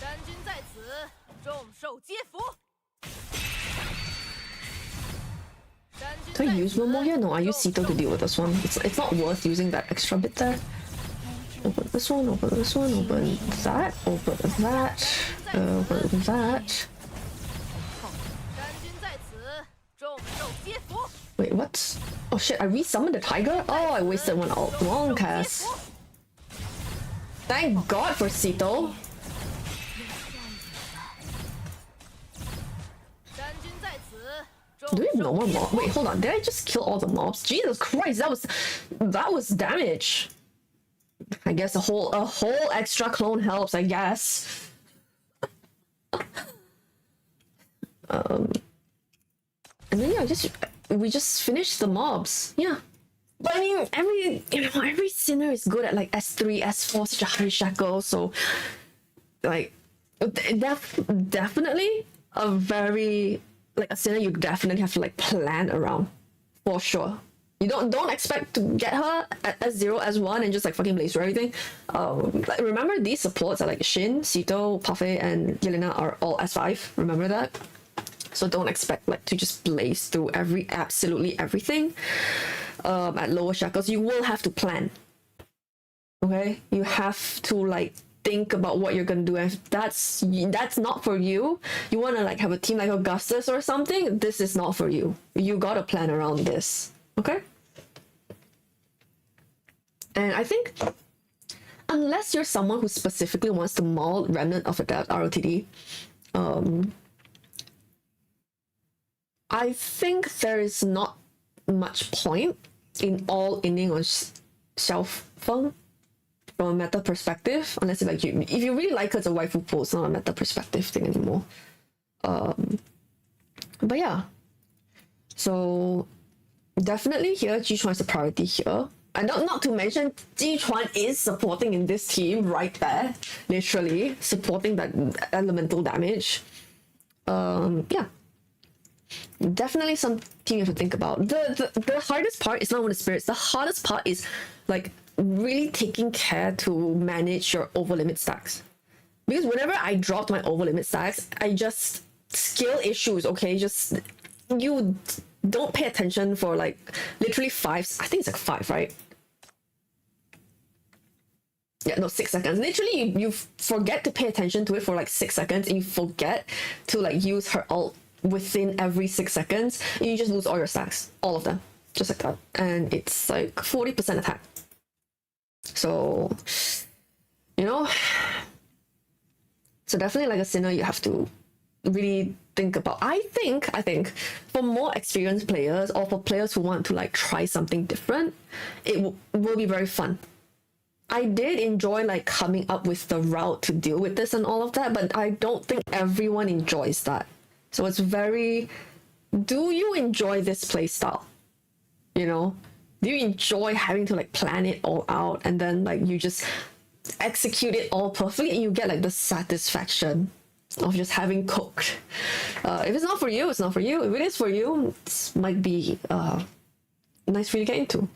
山君在此，众受皆服。山君 Do I 在 use one more 此， here? No, I use Sito to deal with this one. It's not worth using that extra bit there. Open this one, open this one, open that, open that, open that. 山君在此，众受皆服。 Wait, what? Oh shit, I resummoned the tiger? Oh, I wasted one out. Wrong cast. Thank God for Sito. 山君在此，众 Do we have no 受 more 皆 mobs? 服。 Wait, hold on. Did I just kill all the mobs? Jesus Christ, that was damage. I guess a whole extra clone helps, I guess. And then yeah, we just finished the mobs. Yeah. But I mean, every sinner is good at like S3, S4, such a high shackle, so like definitely a very like a sinner you definitely have to like plan around for sure. You don't expect to get her at S0, S1 and just like fucking blaze through everything. Like, remember these supports are like Shin, Sito, Parfait, and Yelena are all S5. Remember that? So don't expect like to just blaze through absolutely everything. At lower shackles, you will have to plan. Okay, you have to like think about what you're gonna do. If that's not for you, you want to like have a team like Augustus or something. This is not for you. You gotta plan around this. Okay. And I think unless you're someone who specifically wants to maul Remnant of Adept ROTD, I think there is not much point in all inning on XIAOFENG from a meta perspective, unless if you really like her as a waifu pool, it's not a meta perspective thing anymore. But yeah, so definitely here Jichuan is a priority here. And not to mention, Jichuan is supporting in this team right there, literally supporting that elemental damage. Yeah, definitely something you have to think about. The hardest part is not with the spirits. The hardest part is like really taking care to manage your over limit stacks. Because whenever I dropped my over limit stacks, I just skill issues. Okay, just you don't pay attention for like literally 5. I think it's like 5, right? Yeah, no, 6 seconds. Literally, you forget to pay attention to it for like 6 seconds, and you forget to like use her ult within every 6 seconds, and you just lose all your stacks, all of them, just like that. And it's like 40% attack. So, you know, so definitely like a sinner, you have to really think about. I think for more experienced players or for players who want to like try something different, it will be very fun. I did enjoy like coming up with the route to deal with this and all of that, but I don't think everyone enjoys that. So it's very, do you enjoy this play style? You know, do you enjoy having to like plan it all out and then like you just execute it all perfectly and you get like the satisfaction of just having cooked? If it's not for you, it's not for you. If it is for you, it might be nice for you to get into.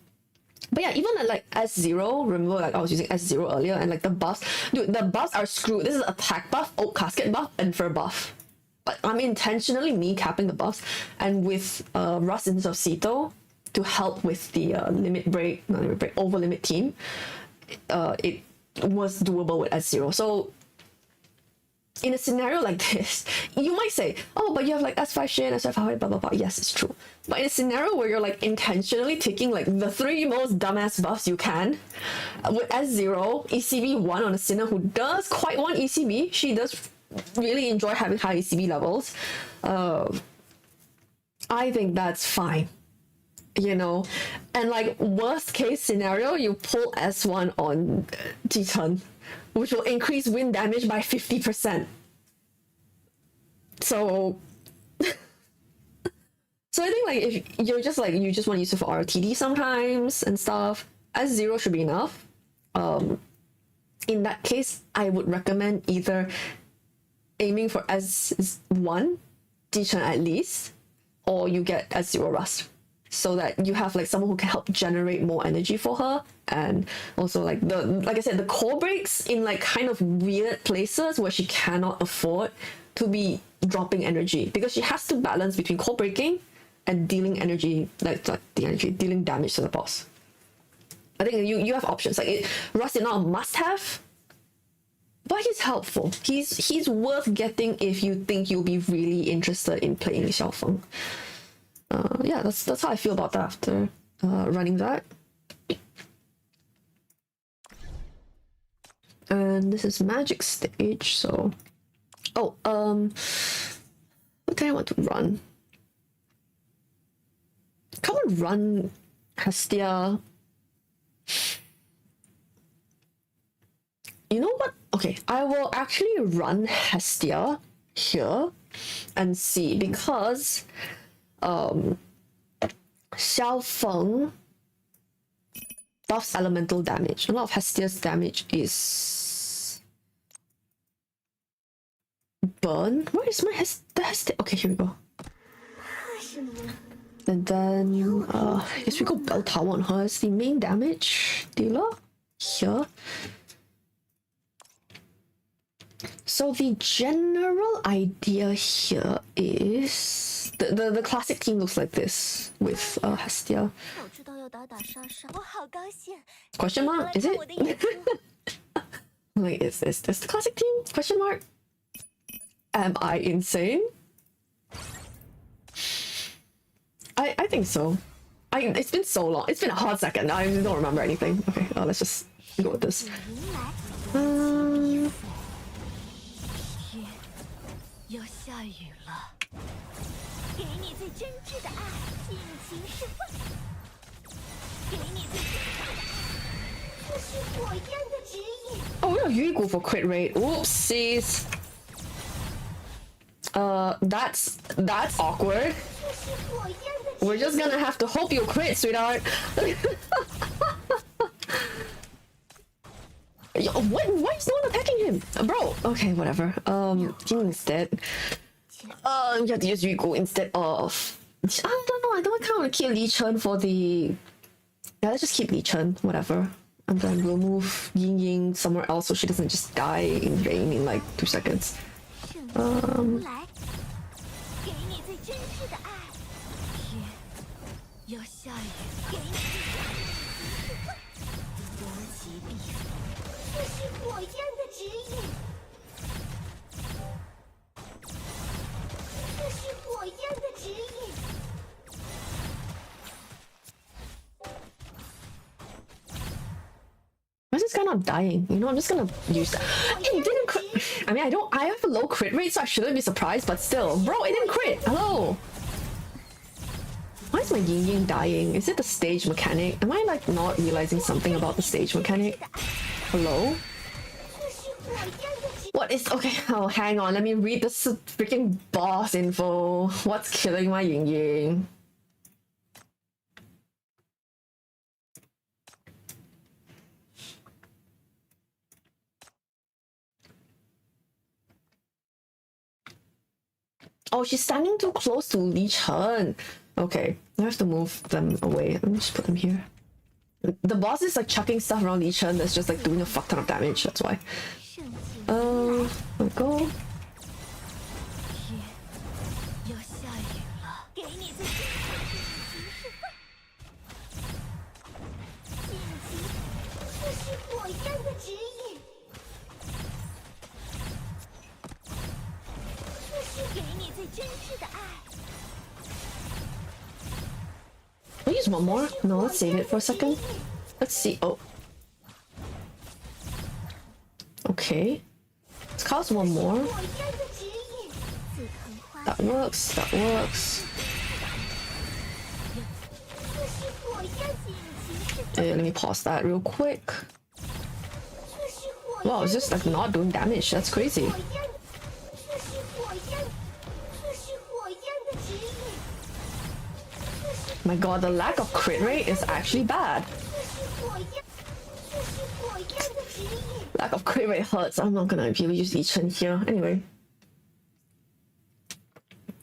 But yeah, even at like S0, remember like I was using S0 earlier, and like the buffs, dude, the buffs are screwed. This is attack buff, oak casket buff, and fur buff. But I'm intentionally capping the buffs, and with Rust instead of Sito to help with the over limit team, it was doable with S0. So in a scenario like this, you might say, oh, but you have like S5 Shin, S5 Hawaii, blah blah blah. Yes, it's true. But in a scenario where you're like intentionally taking like the 3 most dumbass buffs you can, with S0, ECB 1 on a sinner who does quite want ECB, she does really enjoy having high ECB levels, I think that's fine, you know. And like worst case scenario, you pull S1 on Jichuan, which will increase wind damage by 50%. So So I think like if you're just like you just want to use it for RTD sometimes and stuff, S0 should be enough. In that case, I would recommend either aiming for S1 Jichuan at least, or you get S0 Rust, so that you have like someone who can help generate more energy for her. And also like I said, the core breaks in like kind of weird places where she cannot afford to be dropping energy, because she has to balance between core breaking and dealing energy, dealing damage to the boss. I think you have options. Like Rust is not a must-have, but he's helpful. He's worth getting if you think you'll be really interested in playing XIAOFENG. Yeah, that's how I feel about that after running that. And this is magic stage, so what do I want to run? Come on, run Hestia. You know what? Okay, I will actually run Hestia here and see, because XIAOFENG buffs elemental damage. A lot of Hestia's damage is burn. Where is my Hestia? Okay, here we go. And then guess we go Bell Tower on her as the main damage dealer here. So the general idea here is the classic team looks like this with Hestia. Question mark? Is it? Like, is this the classic team? Question mark? Am I insane? I think so. It's been so long. It's been a hot second. I don't remember anything. Okay, let's just go with this. Oh, we have Yuigu for crit rate. Oopsies. That's awkward. We're just gonna have to hope you crit, sweetheart. Yo, why is no one attacking him? Bro, okay, whatever. King is dead. You have to use Yuigu instead of... I don't know, I don't kind of want to keep Li Chen for the... Yeah, let's just keep Li Chen, whatever. And then we'll move Ying Ying somewhere else so she doesn't just die in rain in like 2 seconds. Why is this guy not dying? You know, I'm just gonna use that. It didn't crit. I mean, I have a low crit rate, so I shouldn't be surprised, but still. Bro, it didn't crit. Hello. Why is my Ying Ying dying? Is it the stage mechanic? Am I like not realizing something about the stage mechanic? Hello? What is... Okay, oh, hang on. Let me read this freaking boss info. What's killing my Ying Ying? Oh, she's standing too close to Li Chen. Okay, I have to move them away. Let me just put them here. The boss is like chucking stuff around Li Chen that's just like doing a fuck ton of damage, that's why. There we go. I'll use one more. No, let's save it for a second. Let's see. Oh. Okay. Let's cast one more. That works. That works. Hey, let me pause that real quick. Wow, it's just like not doing damage. That's crazy. My god, the lack of crit rate is actually bad. Lack of crit rate hurts. I'm not gonna really use Yichen here. Anyway.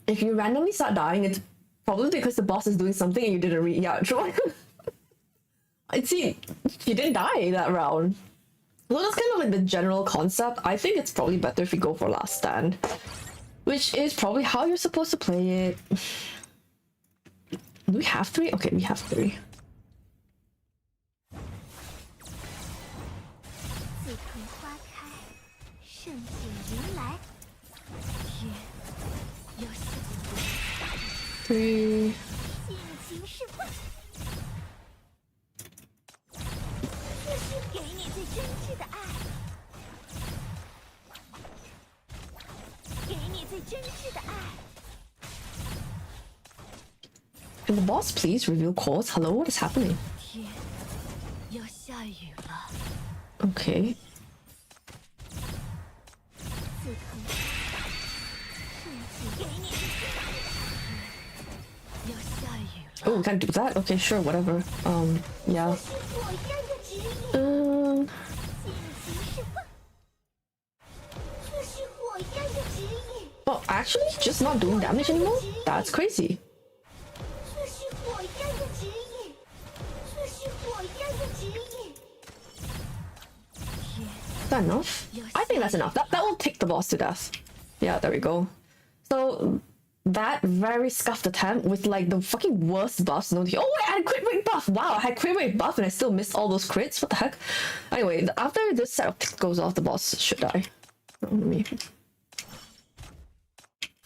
If you randomly start dying, it's probably because the boss is doing something and you didn't read. Yeah, true. See, you didn't die that round. So that's kind of like the general concept. I think it's probably better if you go for last stand. Which is probably how you're supposed to play it. Do we have 3? Okay, we have 3. Three. Can the boss please reveal cause? Hello, what is happening? Okay. Oh, we can't do that? Okay, sure, whatever. Yeah. Oh, actually, just not doing damage anymore? That's crazy. Is that enough? I think that's enough. That will take the boss to death. Yeah, there we go. So that very scuffed attempt with like the fucking worst buffs known to. Oh wait, I had crit rate buff. Wow, I had crit rate buff and I still missed all those crits. What the heck? Anyway, after this set of tick goes off, the boss should die. Oh, me.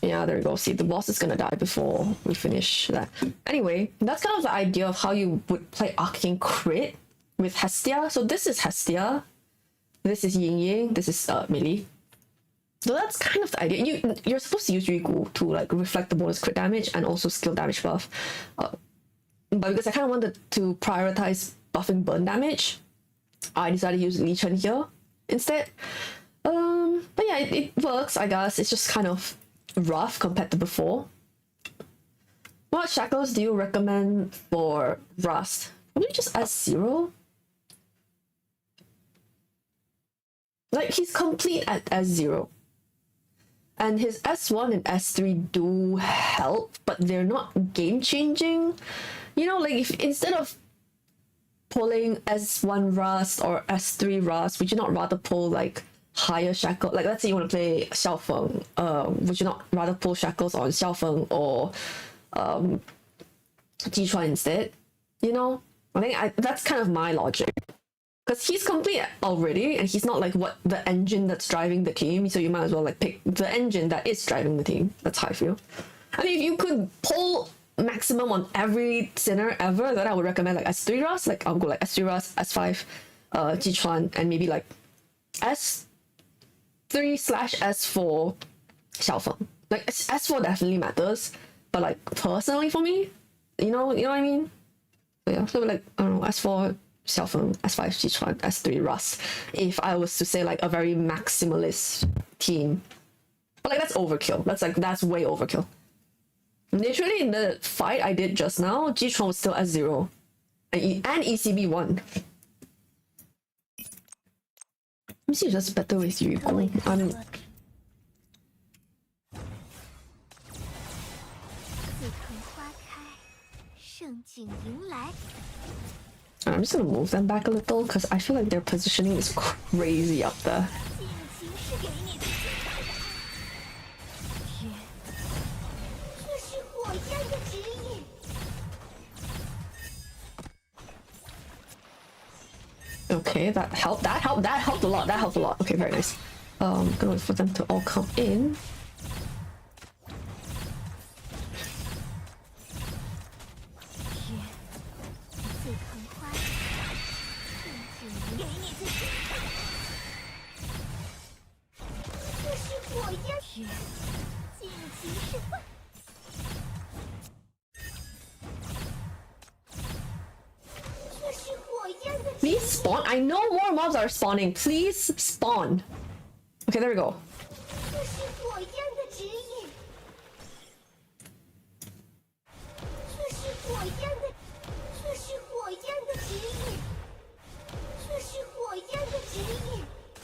Yeah, there we go. See, the boss is gonna die before we finish that. Anyway, that's kind of the idea of how you would play Arcane Crit with Hestia. So this is Hestia. This is Yin Yang. This is melee. So that's kind of the idea. You're supposed to use Rigu to like reflect the bonus crit damage and also skill damage buff. But because I kind of wanted to prioritize buffing burn damage, I decided to use Li Chen here instead. But yeah, it works, I guess. It's just kind of rough compared to before. What shackles do you recommend for Rust? Probably just S0. Like, he's complete at S0. And his S1 and S3 do help, but they're not game-changing. You know, like, if instead of pulling S1 Rust or S3 Rust, would you not rather pull, like, higher Shackle? Like, let's say you want to play XIAOFENG. Would you not rather pull Shackles on XIAOFENG or Jichuan instead? You know? I think that's kind of my logic. Because he's complete already, and he's not like what the engine that's driving the team, so you might as well like pick the engine that is driving the team. That's how I feel. I mean, if you could pull maximum on every sinner ever, then I would recommend like S3 Rust. Like I'll go like S3 Rust, S5 Jichuan, and maybe like S3/S4 XIAOFENG. Like S4 definitely matters, but like personally for me, you know what I mean? So yeah, so like I don't know, S4 XIAOFENG, S5 Jichuan, S3 Rust, if I was to say like a very maximalist team. But like that's overkill. That's way overkill. Literally in the fight I did just now, Jichuan was still S0 and ECB won. Let me see if that's better with you. I'm just gonna move them back a little because I feel like their positioning is crazy up there. Okay, that helped a lot. Okay, very nice. Gonna wait for them to all come in. Please spawn. I know more mobs are spawning. Please spawn. Okay, there we go.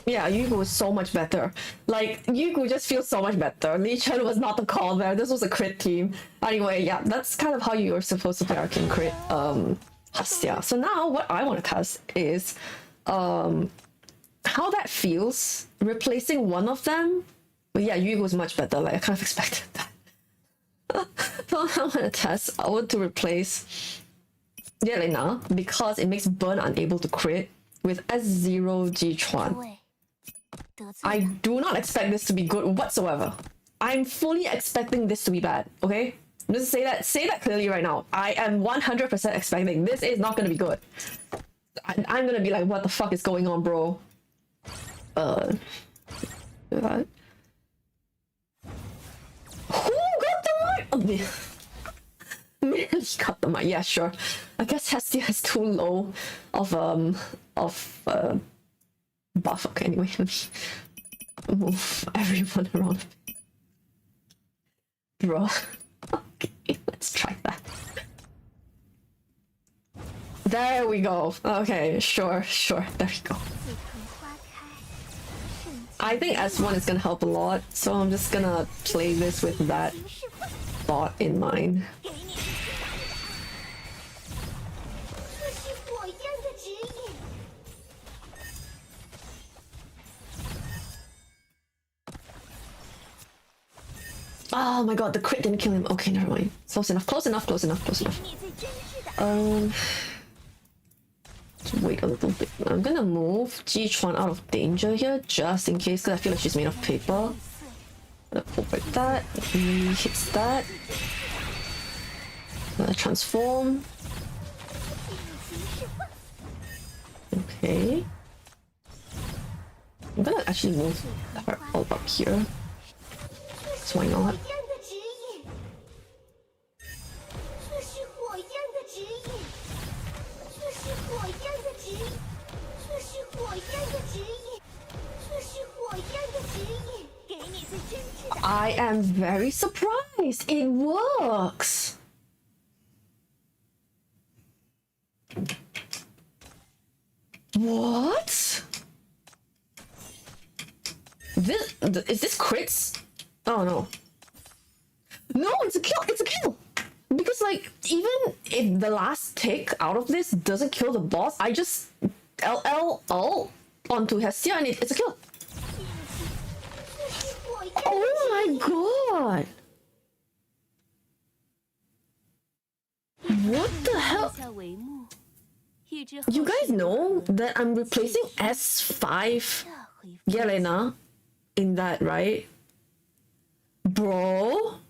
Yeah, Yugu was so much better. Like, Yugu just feels so much better. Li Chen was not the call there. This was a crit team. Anyway, yeah, that's kind of how you were supposed to play Arcane Crit Hastia. So now what I want to test is how that feels replacing one of them. But yeah, Yugu was much better. Like, I kind of expected that. So I want to test. I want to replace Yelena because it makes Burn unable to crit with S0 Jichuan. I do not expect this to be good whatsoever. I'm fully expecting this to be bad, okay? Just say that clearly right now. I am 100% expecting this is not gonna be good. I'm gonna be like, what the fuck is going on, bro? Who got the mic? Oh, Millie got the mic. Yeah, sure. I guess Hestia has too low of buff. Okay, anyway, let me move everyone around. Bro. Okay, let's try that. There we go. Okay, sure. There we go. I think S1 is gonna help a lot, so I'm just gonna play this with that thought in mind. Oh my god, the crit didn't kill him. Okay, never mind. Close enough. Just wait a little bit. I'm gonna move Jichuan out of danger here, just in case, because I feel like she's made of paper. Over that. He hits that. Transform. Okay. I'm gonna actually move her all up here. So why not? I am very surprised. It works. What? Is this crits? Oh no. No, it's a kill. It's a kill. Because like, even if the last tick out of this doesn't kill the boss, I just LL ult onto Hestia and it's a kill. Oh my god. What the hell? You guys know that I'm replacing S5 Yelena in that, right? Bro?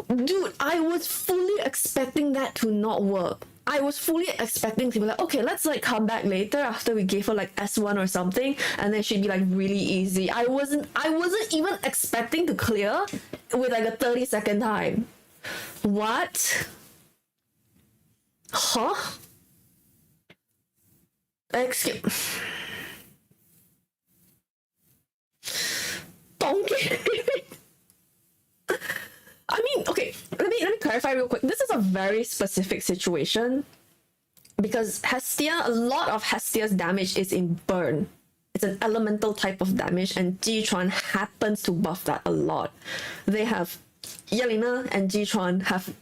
Dude, I was fully expecting that to not work. I was fully expecting to be like, okay, let's like come back later after we gave her like S1 or something, and then she'd be like really easy. I wasn't even expecting to clear with like a 30-second time. What? Huh? Excuse. Don't get it. I mean, okay, let me clarify real quick. This is a very specific situation because Hestia, a lot of Hestia's damage is in burn. It's an elemental type of damage, and Jichuan happens to buff that a lot. They have Yelena and Jichuan have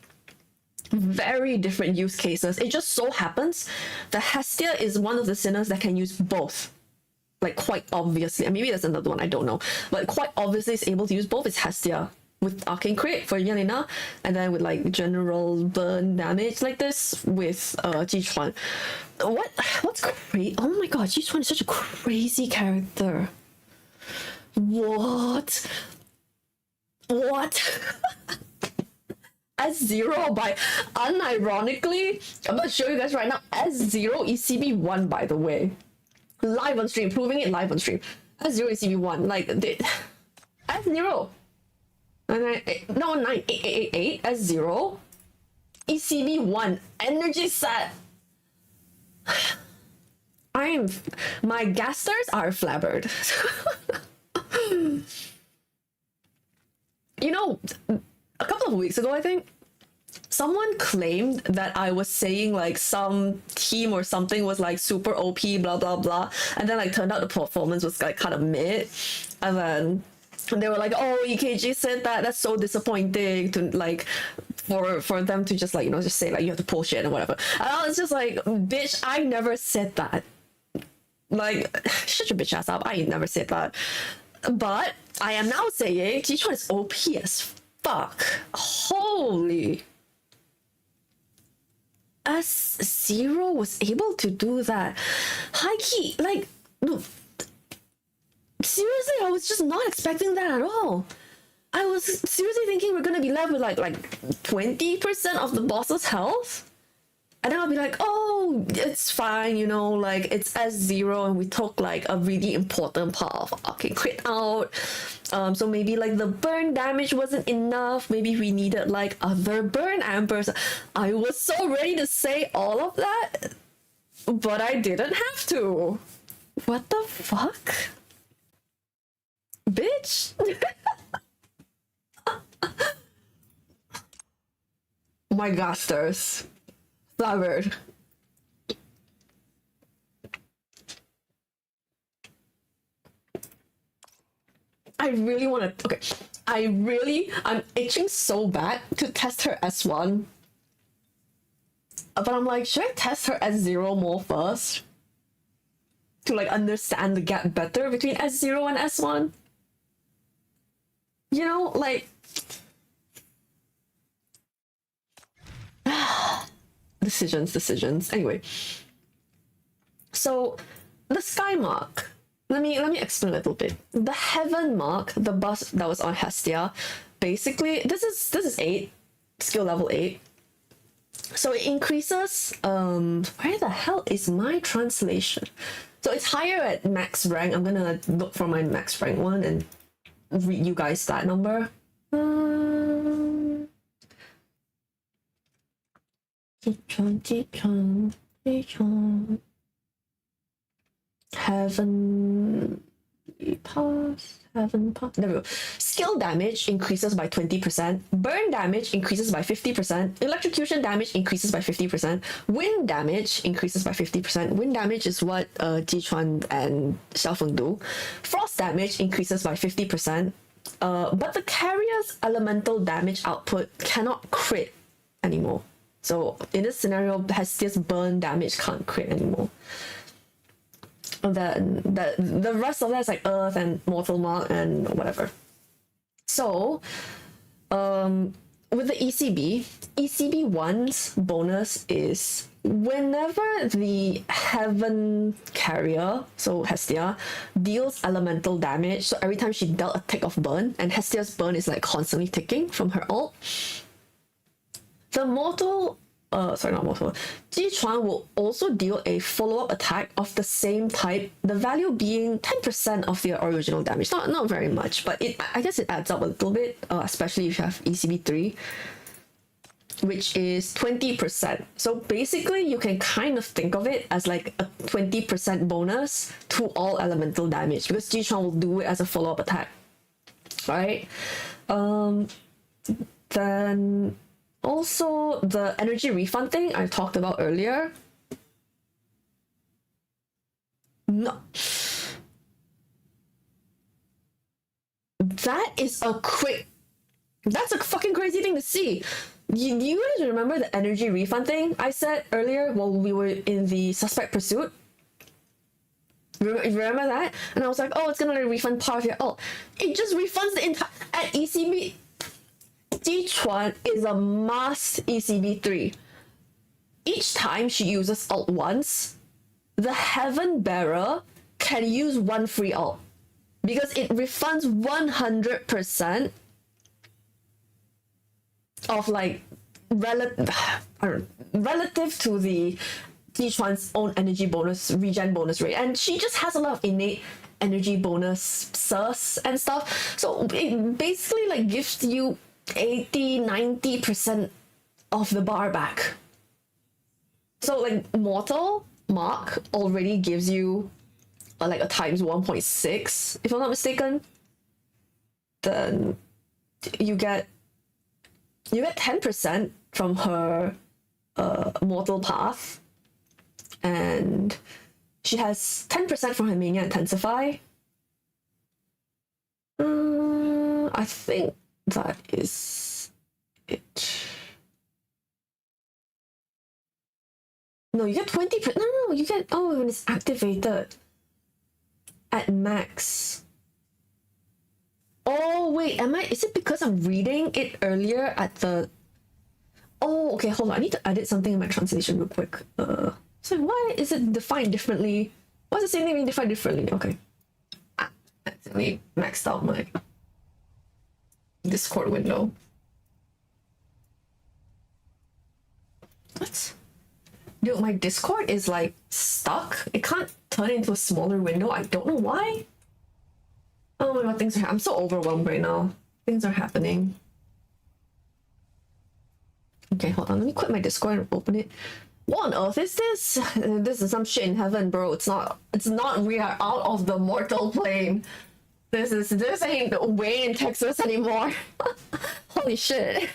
very different use cases. It just so happens that Hestia is one of the sinners that can use both. Like quite obviously, and maybe there's another one, I don't know, but quite obviously is able to use both. It's Hestia with Arcane Crit for Yelena, and then with like general burn damage like this with Jichuan. What's crazy? Oh my god, Jichuan is such a crazy character. What? S0 by, unironically, I'm gonna show you guys right now, S0 ECB1 by the way. Live on stream, proving it live on stream. S0 ECB1, like, S0. And then, no, 98888, S0. ECB1, energy set. My gas stars are flabbered. You know, a couple of weeks ago, I think, someone claimed that I was saying like some team or something was like super OP, blah blah blah, and then like turned out the performance was like kind of mid, and then they were like, oh, EKG said that, that's so disappointing to like for them to just like, you know, just say like you have to pull shit and whatever. And I was just like, bitch, I never said that. Like, shut your bitch ass up. I never said that. But I am now saying Jichuan is OP as fuck. Holy. S0 was able to do that. High key, like, no, seriously, I was just not expecting that at all. I was seriously thinking we're gonna be left with like 20% of the boss's health. And then I'll be like, oh, it's fine, you know, like it's S0 and we took like a really important part of arcane crit out. So maybe like the burn damage wasn't enough. Maybe we needed like other burn ampers. I was so ready to say all of that, but I didn't have to. What the fuck? Bitch. My gasters. Flabbered. I really want to. Okay. I'm itching so bad to test her S1. But I'm like, should I test her S0 more first? To like understand the gap better between S0 and S1? You know, like. Decisions. Anyway, so the sky mark. Let me explain a little bit. The heaven mark, the bus that was on Hestia, basically this is 8, skill level 8. So it increases. Where the hell is my translation? So it's higher at max rank. I'm gonna look for my max rank one and read you guys that number. Jichuan. Heaven pass. There we go. Skill damage increases by 20%. Burn damage increases by 50%. Electrocution damage increases by 50%. Wind damage increases by 50%. Wind damage is what Jichuan and XIAOFENG do. Frost damage increases by 50%. But the carrier's elemental damage output cannot crit anymore. So in this scenario, Hestia's burn damage can't crit anymore. Then the rest of that is like Earth and Mortal Mark and whatever. So, with the ECB 1's bonus is whenever the Heaven carrier, so Hestia, deals elemental damage, so every time she dealt a tick of burn, and Hestia's burn is like constantly ticking from her ult, the mortal, Jichuan will also deal a follow-up attack of the same type, the value being 10% of their original damage. Not very much, but I guess it adds up a little bit, especially if you have ECB 3, which is 20%. So basically, you can kind of think of it as like a 20% bonus to all elemental damage, because Jichuan will do it as a follow-up attack, right? Then also the energy refund thing I talked about earlier. No. That's a fucking crazy thing to see. You guys remember the energy refund thing I said earlier while we were in the suspect pursuit? Remember that? And I was like, oh, it's gonna refund part of your ult. It just refunds the entire at ECB. Jichuan is a must ECB 3. Each time she uses ult once, the Heaven Bearer can use one free ult, because it refunds 100% of like relative to the Jichuan's own energy bonus, regen bonus rate, and she just has a lot of innate energy bonus sus and stuff, so it basically like gives you 80-90% of the bar back. So like Mortal Mark already gives you like a times 1.6 if I'm not mistaken. Then you get you get 10% from her mortal path, and she has 10% from her mania intensify. I think that is it. No, you get 20%. No, you get, oh, when it's activated at max. Oh, wait, is it because I'm reading it earlier at the... Oh, okay, hold on. I need to edit something in my translation real quick. So why is it defined differently? Why is the same thing being defined differently? Okay. I accidentally maxed out my Discord window. What? Dude, my Discord is like stuck. It can't turn into a smaller window. I don't know why. Oh my god, I'm so overwhelmed right now. Things are happening. Okay, hold on. Let me quit my Discord and open it. What on earth is this? This is some shit in heaven, bro. It's not, we are out of the mortal plane. This ain't Wayne in Texas anymore. Holy shit.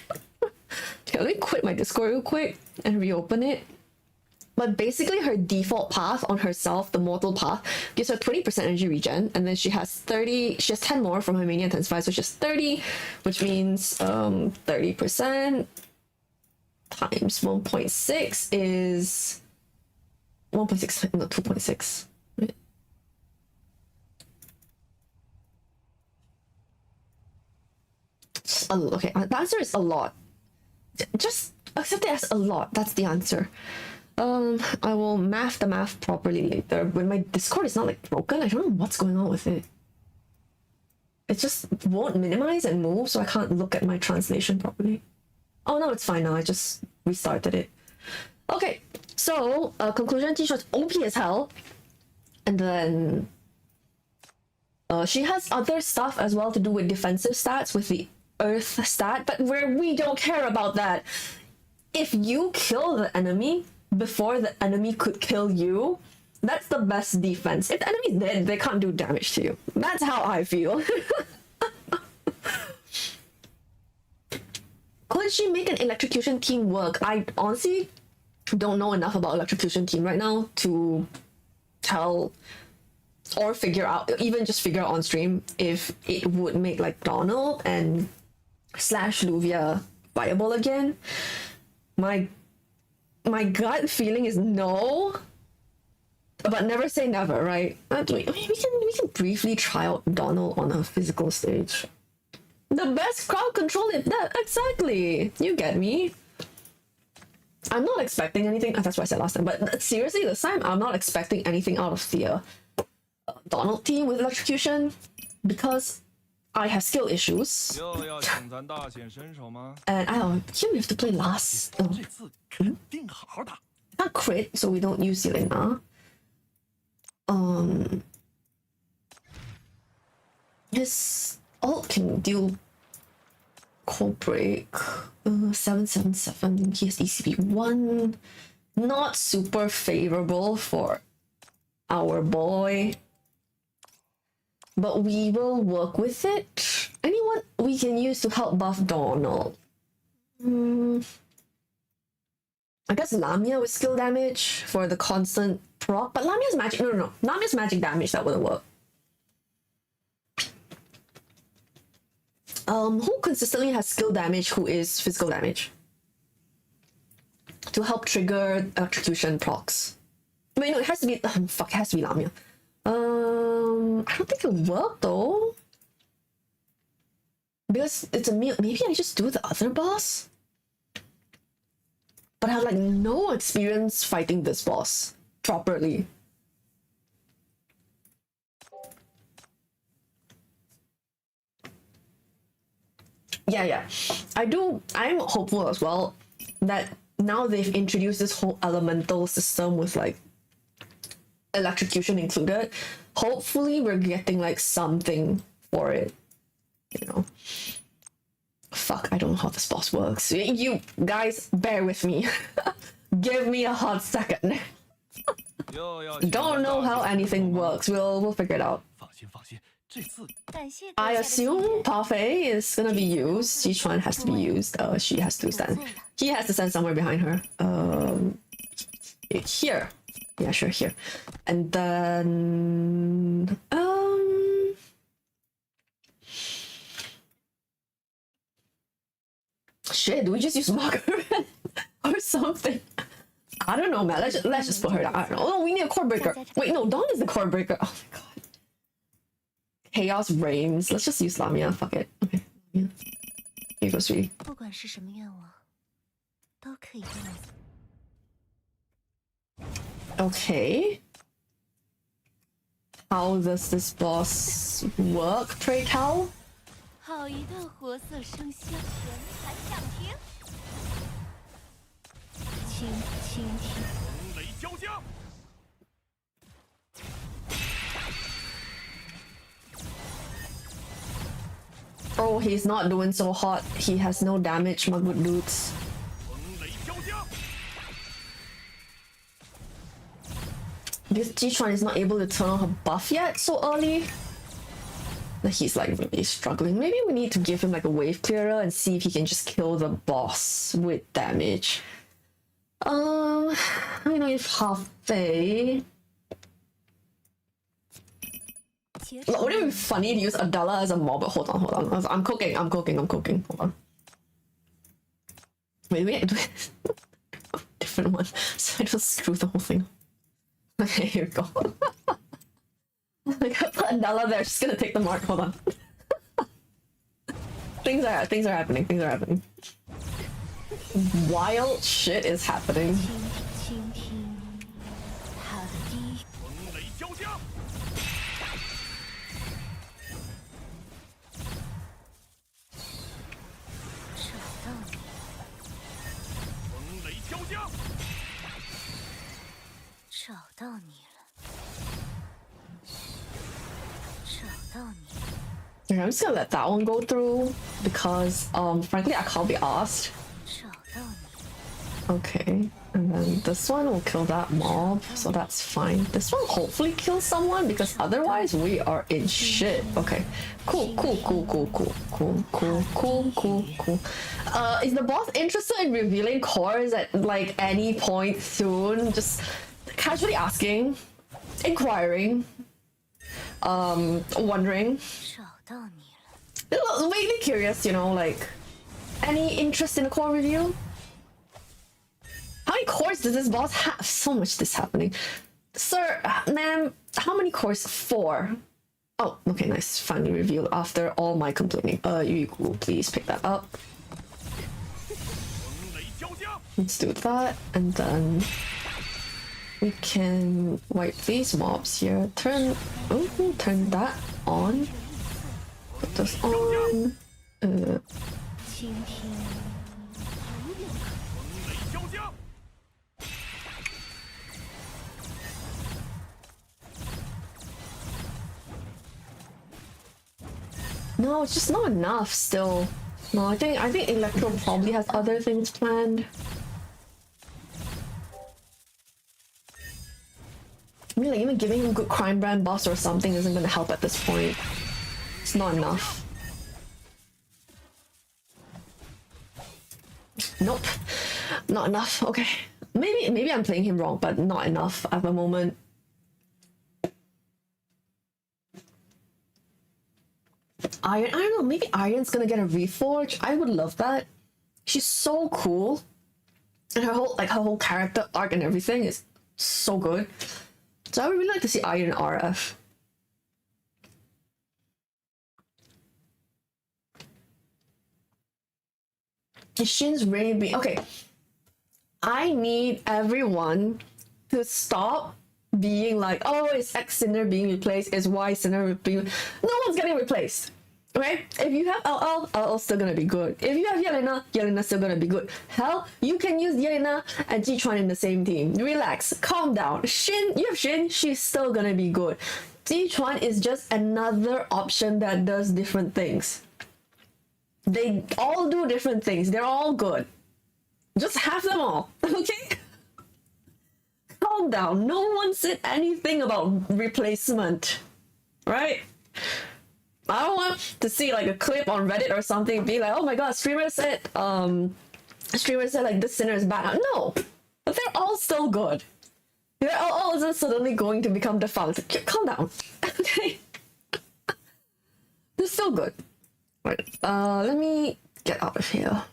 Okay, let me quit my Discord real quick and reopen it. But basically her default path on herself, the mortal path, gives her 20% energy regen, and then she has 10 more from her mania intensify, so she has 30, which means 30% times 1.6 is 1.6, no, 2.6. Right? Okay, the answer is a lot. Just accept it as a lot. That's the answer. I will math the math properly later. When my Discord is not like broken, I don't know what's going on with it. It just won't minimize and move, so I can't look at my translation properly. Oh no, it's fine now. I just restarted it. Okay, so conclusion: T-shirt's OP as hell, and then she has other stuff as well to do with defensive stats with the Earth stat, but we don't care about that. If you kill the enemy before the enemy could kill you, that's the best defense. If the enemy's dead, they can't do damage to you. That's how I feel. Could she make an electrocution team work? I honestly don't know enough about electrocution team right now to tell or figure out, even just figure out on stream if it would make like Donald and / Luvia viable again. My gut feeling is no, but never say never, right? We can briefly try out Donald on a physical stage. The best crowd control is that, exactly. You get me. I'm not expecting anything. That's what I said last time. But seriously, this time I'm not expecting anything out of the Donald team with electrocution because I have skill issues. And here we have to play last. Not crit, so we don't use Yelena. His ult can deal cold break. 777. He has ECB 1. Not super favorable for our boy, but we will work with it. Anyone we can use to help buff Donald? I guess Lamia with skill damage for the constant proc, but Lamia's magic. No. Lamia's magic damage, that wouldn't work. Who consistently has skill damage, who is physical damage? To help trigger electrocution procs. Wait, no, it has to be, it has to be Lamia. I don't think it'll work though. Because it's a meal. Maybe I just do the other boss? But I have like no experience fighting this boss properly. Yeah. I'm hopeful as well that now they've introduced this whole elemental system with like electrocution included. Hopefully we're getting like something for it, you know. Fuck, I don't know how this boss works. You guys, bear with me. Give me a hot second. Don't know how anything works. We'll figure it out. I assume Parfait is gonna be used. Jichuan has to be used. She has to stand. He has to stand somewhere behind her. Here. Yeah, sure, here. And then shit, do we just use Margaret or something? I don't know, man. Let's just put her down. I don't know. Oh, we need a core breaker. Wait, no, Dawn is the core breaker. Oh my god. Chaos reigns. Let's just use Lamia. Fuck it. Okay. Yeah. Here you go, sweetie. Okay. How does this boss work, pray tell? Oh, he's not doing so hot. He has no damage, my good dudes. This Jichuan is not able to turn on her buff yet so early. He's like really struggling. Maybe we need to give him like a wave clearer and see if he can just kill the boss with damage. I don't know if halfway. Would it be funny to use Adela as a mob? But hold on. I'm cooking. Hold on. Wait. Different one. So I don't screw the whole thing. Okay, here we go. Like I put Adela there, she's gonna take the mark. Hold on. Things are happening. Wild shit is happening. Okay, I'm just gonna let that one go through because frankly I can't be asked. Okay, and then this one will kill that mob, so that's fine. This one hopefully kills someone because otherwise we are in shit. Okay, cool. Is the boss interested in revealing cores at like any point soon? Just casually asking, inquiring, wondering. Vaguely curious, you know, like any interest in a core review? How many cores does this boss have? So much this happening. Sir, ma'am, how many cores? 4. Oh, okay, nice. Finally revealed after all my complaining. You will please pick that up. Let's do that, and then we can wipe these mobs here. Turn that on. Put this on. No, it's just not enough still. No, I think Electro probably has other things planned. I mean, like, even giving him good crime brand boss or something isn't gonna help at this point. It's not enough. Nope, not enough. Okay, maybe I'm playing him wrong, but not enough at the moment. Iron, I don't know, maybe Iron's gonna get a Reforged. I would love that. She's so cool. And her whole character arc and everything is so good. So I would really like to see Iron RF. Shin's really being okay. I need everyone to stop being like, oh, it's X Sinner being replaced, it's Y Sinner being. No one's getting replaced. Okay? If you have LL, LL's still gonna be good. If you have Yelena, Yelena's still gonna be good. Hell, you can use Yelena and Jichuan in the same team. Relax, calm down. Shin, you have Shin, she's still gonna be good. Jichuan is just another option that does different things. They all do different things. They're all good. Just have them all. Okay? Calm down. No one said anything about replacement. Right? I don't want to see like a clip on Reddit or something be like, oh my god, streamer said like this sinner is bad. No, but they're all still good. They're all isn't suddenly going to become defunct. Calm down. Okay. They're still good. Right. Let me get out of here.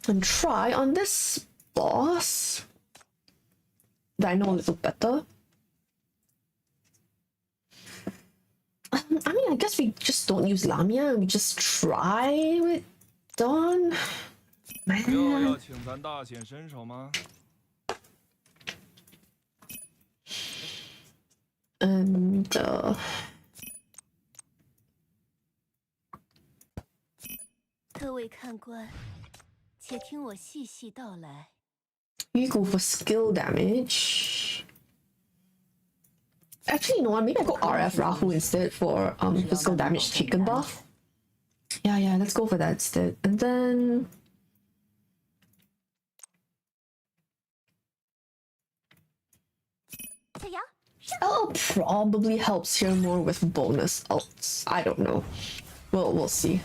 And try on this boss that I know a little better. I mean, I guess we just don't use Lamia and we just try with Dwan. Man. And 各位看官，且听我细细道来。 You go for skill damage. Actually, you know what? Maybe I go RF Rahu instead for physical damage taken buff. Yeah, let's go for that instead. And then L probably helps here more with bonus ults. I don't know. We'll see.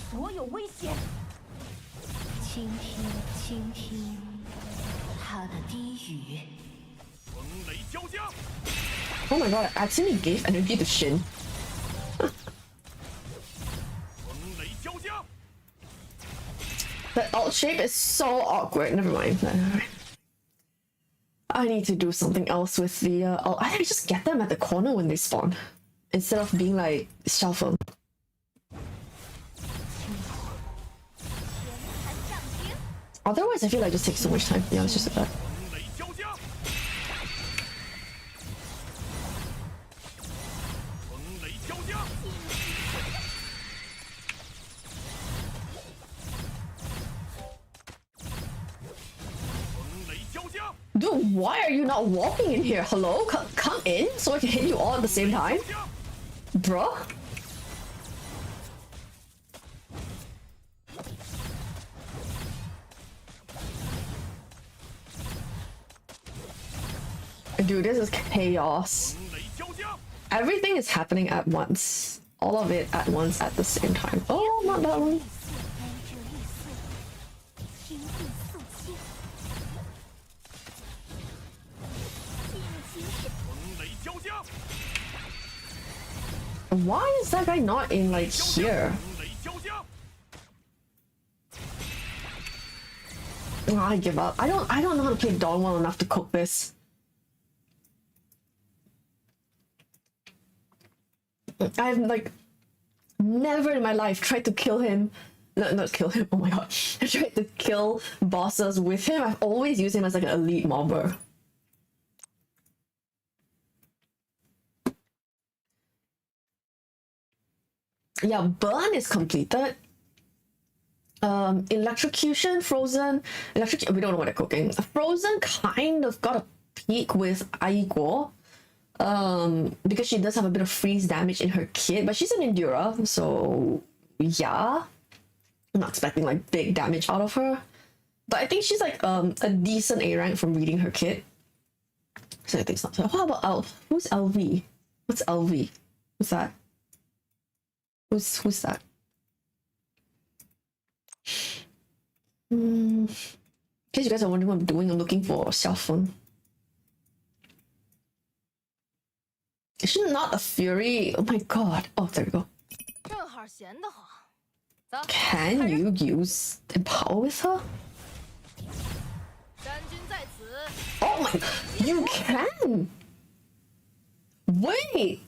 所有危险。倾听，倾听他的低语。风雷交加。 Oh my god! I accidentally gave energy to Shin. 风雷交加。 That alt shape is so awkward. Never mind. I need to do something else with the alt. I think I just get them at the corner when they spawn instead of being like shuffle. Otherwise, I feel like it just takes so much time. Yeah, let's just do that. 风雷交加。风雷交加。 Dude, why are you not walking in here? Hello? Come in so I can hit you all at the same time? Bruh? Dude, this is chaos. Everything is happening at once. All of it at once at the same time. Oh, not that one. Why is that guy not in like here? Oh, I give up. I don't know how to play Dwan well enough to cook this. I've like never in my life tried to kill him. No, not kill him. Oh my god. I tried to kill bosses with him. I've always used him as like an elite mobber. Yeah, burn is completed. Electrocution, frozen, we don't know what they're cooking. Frozen kind of got a peak with Aiguo. Because she does have a bit of freeze damage in her kit, but she's an Endura, so yeah. I'm not expecting like big damage out of her. But I think she's like a decent A rank from reading her kit. So I think it's not. So how about Elf? Who's LV? What's LV? What's that? Who's that? In case you guys are wondering what I'm doing, I'm looking for a cell phone. Is she not a fury? Oh my god. Oh, there we go. Can you use empower with her? Oh my, you can! Wait!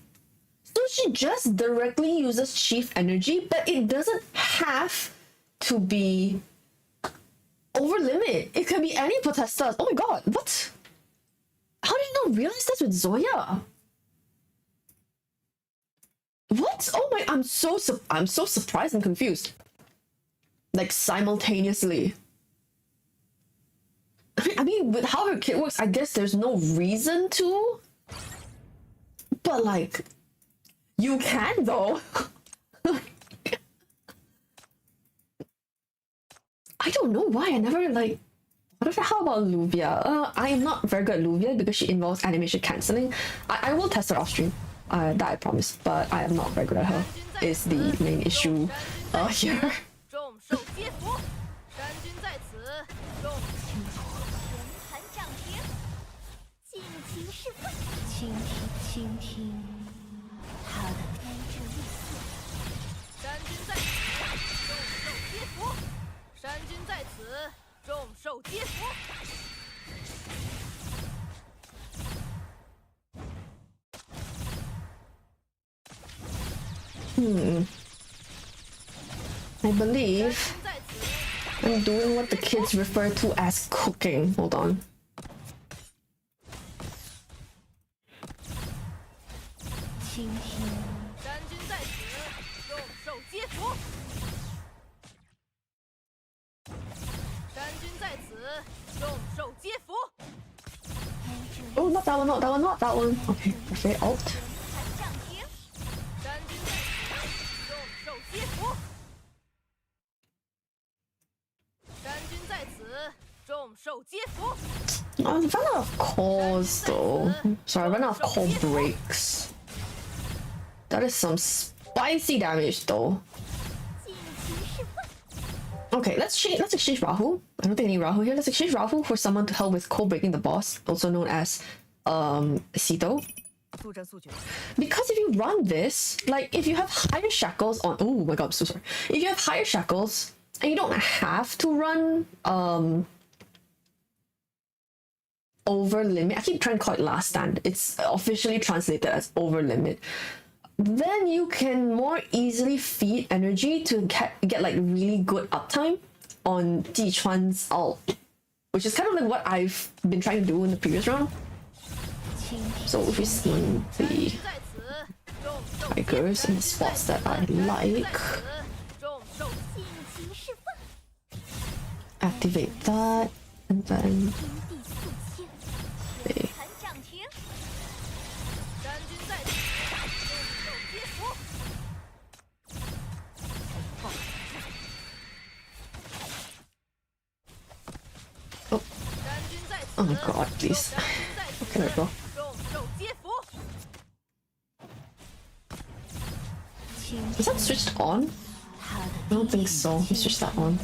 So she just directly uses chief energy, but it doesn't have to be over limit. It can be any protesters. Oh my god, what? How did you not realize this with Zoya? What? Oh my, I'm so surprised and confused. Like simultaneously. I mean, with how her kit works, I guess there's no reason to. But like, you can though. I don't know why I never like. How about Luvia? I am not very good at Luvia because she involves animation cancelling. I will test her off stream. That I promise, but I am not very good at her. Is the main issue here. 众受皆服，山君在此，众盘涨停，尽情释放。倾听，他的天之欲色。山君在此，众受皆服，山君在此，众受皆服。 I believe I'm doing what the kids refer to as cooking. Hold on. Oh, not that one, not that one, not that one. Okay, perfect. Alt. I ran out of calls though. Sorry, I ran out of call breaks. That is some spicy damage though. Okay, let's exchange Rahu. I don't think I need Rahu here. Let's exchange Rahu for someone to help with call breaking the boss, also known as Sito. Because if you run this, like if you have higher shackles on, oh my god, I'm so sorry. If you have higher shackles and you don't have to run over limit, I keep trying to call it last stand. It's officially translated as over limit. Then you can more easily feed energy to get like really good uptime on Jichuan's ult, which is kind of like what I've been trying to do in the previous round. So if we see the tigers in the spots that I like, activate that, and then okay. Oh my god, please. Okay, there we go. Is that switched on? I don't think so. We switched that on.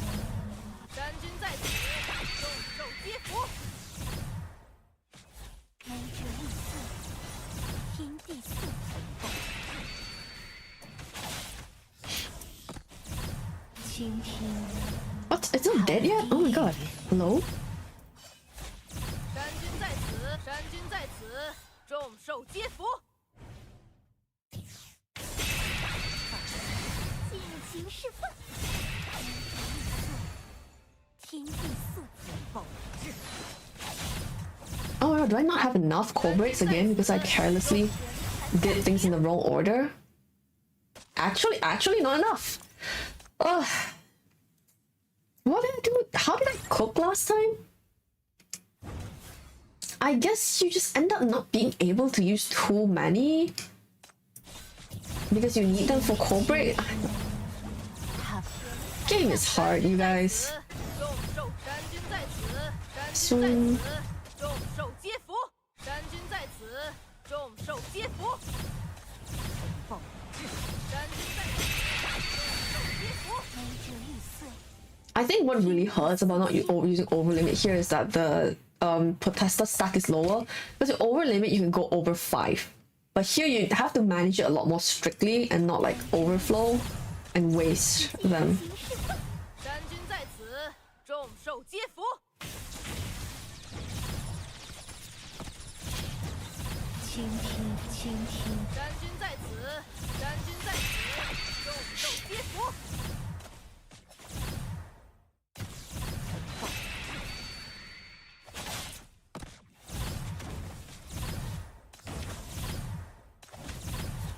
What? It's not dead yet? Oh my god. Hello? Oh my god, do I not have enough core breaks again because I carelessly did things in the wrong order? Actually not enough. Ugh. What did I do? How did I cook last time? I guess you just end up not being able to use too many because you need them for core break. Game is hard, you guys. Swing. I think what really hurts about not using over limit here is that the protester stack is lower. Because with over limit you can go over 5. But here you have to manage it a lot more strictly and not like overflow and waste them.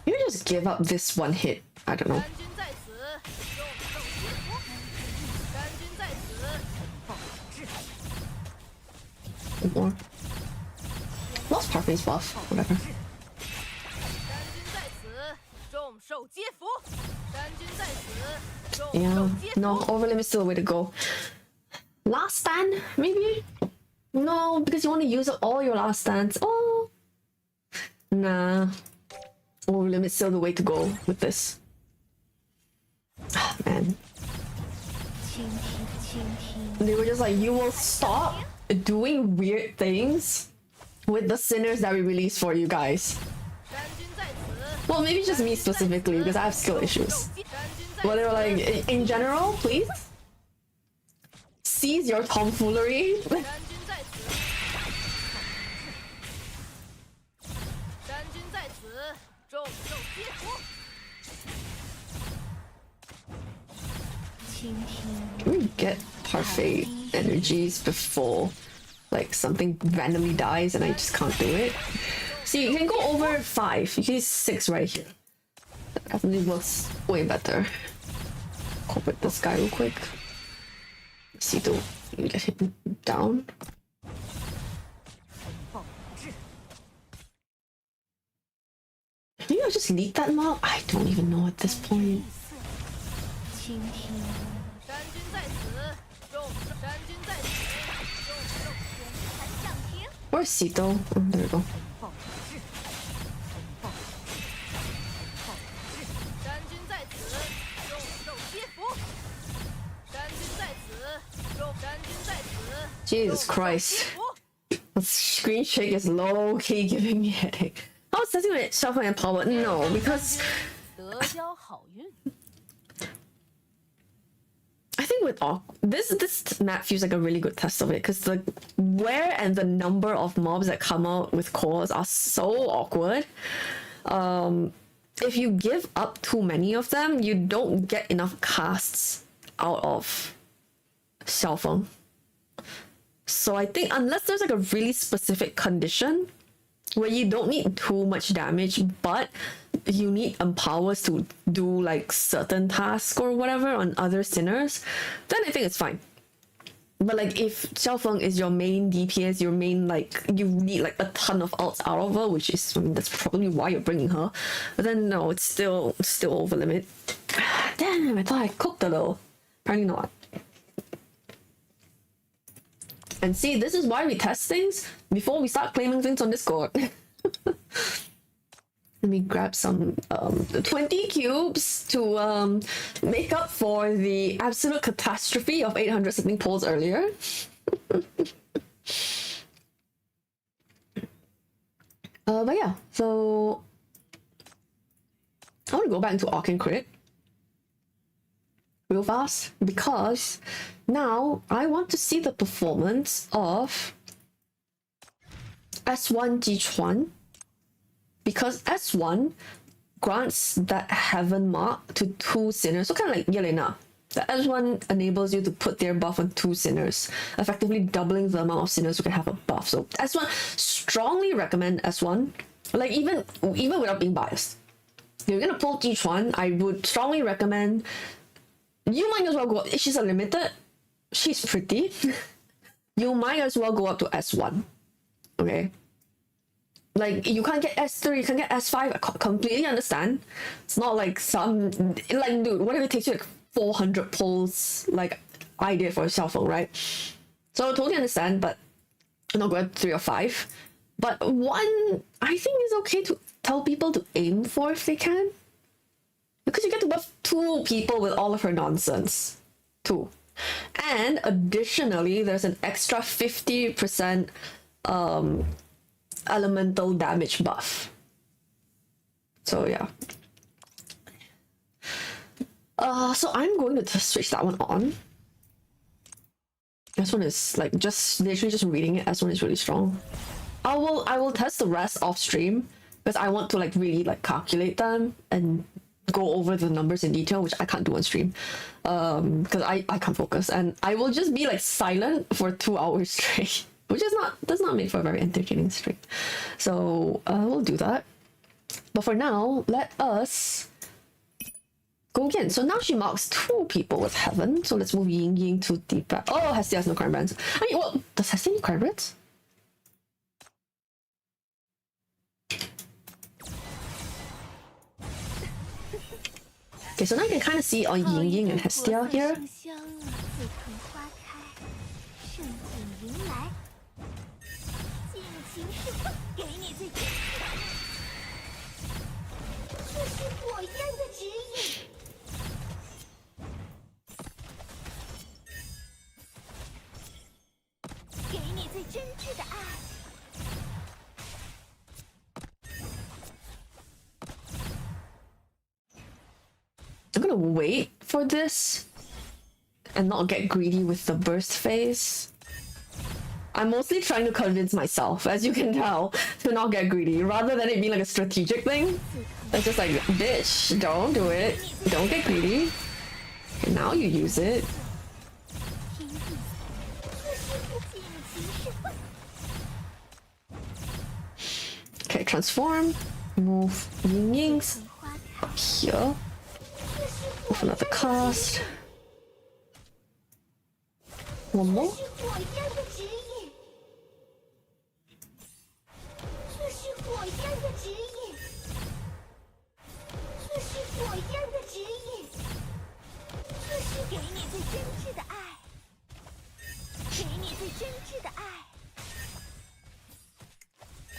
You just give up this one hit. I don't know. More. Lost Parfait's buff. Whatever. Yeah. No, over limit is still the way to go. Last stand, maybe? No, because you want to use up all your last stands. Oh, nah. Over limit's still the way to go with this. Oh, man. They were just like, you will stop doing weird things with the sinners that we released for you guys. Well, maybe just me specifically because I have skill issues. But they were like, in general, please cease your tomfoolery. Can we get parfait energies before like something randomly dies and I just can't do it? See, you can go over 5. You can use 6 right here. That definitely works way better. Incorporate this guy real quick. See, though, you get him down. Maybe I'll just leak that mob? I don't even know at this point. Where's Sito? Oh, there we go. Jesus Christ. The screen shake is low-key giving me a headache. I was testing with Shackle and power. No, because I think with this map feels like a really good test of it because the where and the number of mobs that come out with cores are so awkward. If you give up too many of them, you don't get enough casts out of Xiaofeng. So I think unless there's like a really specific condition where you don't need too much damage, but you need empowers to do like certain tasks or whatever on other sinners, then I think it's fine. But like if Xiaofeng is your main DPS, your main like you need like a ton of ults out of her, which is that's probably why you're bringing her. But then no, it's still over limit. Damn, I thought I cooked a little. Apparently not. And see, this is why we test things before we start claiming things on Discord. Let me grab some 20 cubes to make up for the absolute catastrophe of 800 something polls earlier. But yeah, so I want to go back into Arcane Crit real fast because now I want to see the performance of S5 Jichuan, because S1 grants that heaven mark to 2 sinners, so kind of like Yelena. The S1 enables you to put their buff on 2 sinners, effectively doubling the amount of sinners who can have a buff. So S1, strongly recommend S1, like even without being biased. If you're gonna pull Jichuan, I would strongly recommend you might as well go up. She's a limited. She's pretty. You might as well go up to S1. Okay. Like you can't get S3, you can get S5. I completely understand. It's not like some like dude. What if it takes you like 400 pulls? Like I did for Xiaofeng, right? So I totally understand, but I'm not going 3 or 5. But 1, I think is okay to tell people to aim for if they can. Because you get to buff 2 people with all of her nonsense. 2. And additionally, there's an extra 50% elemental damage buff. So yeah. So I'm going to switch that one on. This one is like just literally just reading it. This one is really strong. I will test the rest off stream because I want to like really like calculate them and go over the numbers in detail, which I can't do on stream because I can't focus, and I will just be like silent for 2 hours straight, which is does not make for a very entertaining stream. So we'll do that, but for now let us go again. So now she marks 2 people with heaven, so let's move Ying Ying to deeper. Oh, Hestia has no crime brands. I mean, well, does Hestia need crime brands? Okay, so now you can kind of see on Ying Ying and Hestia here. I'm gonna wait for this and not get greedy with the burst phase. I'm mostly trying to convince myself, as you can tell, to not get greedy, rather than it being like a strategic thing. It's just like, bitch, don't do it. Don't get greedy. And now you use it. Okay, transform. Move Ying Yings here. Move another cast. One more.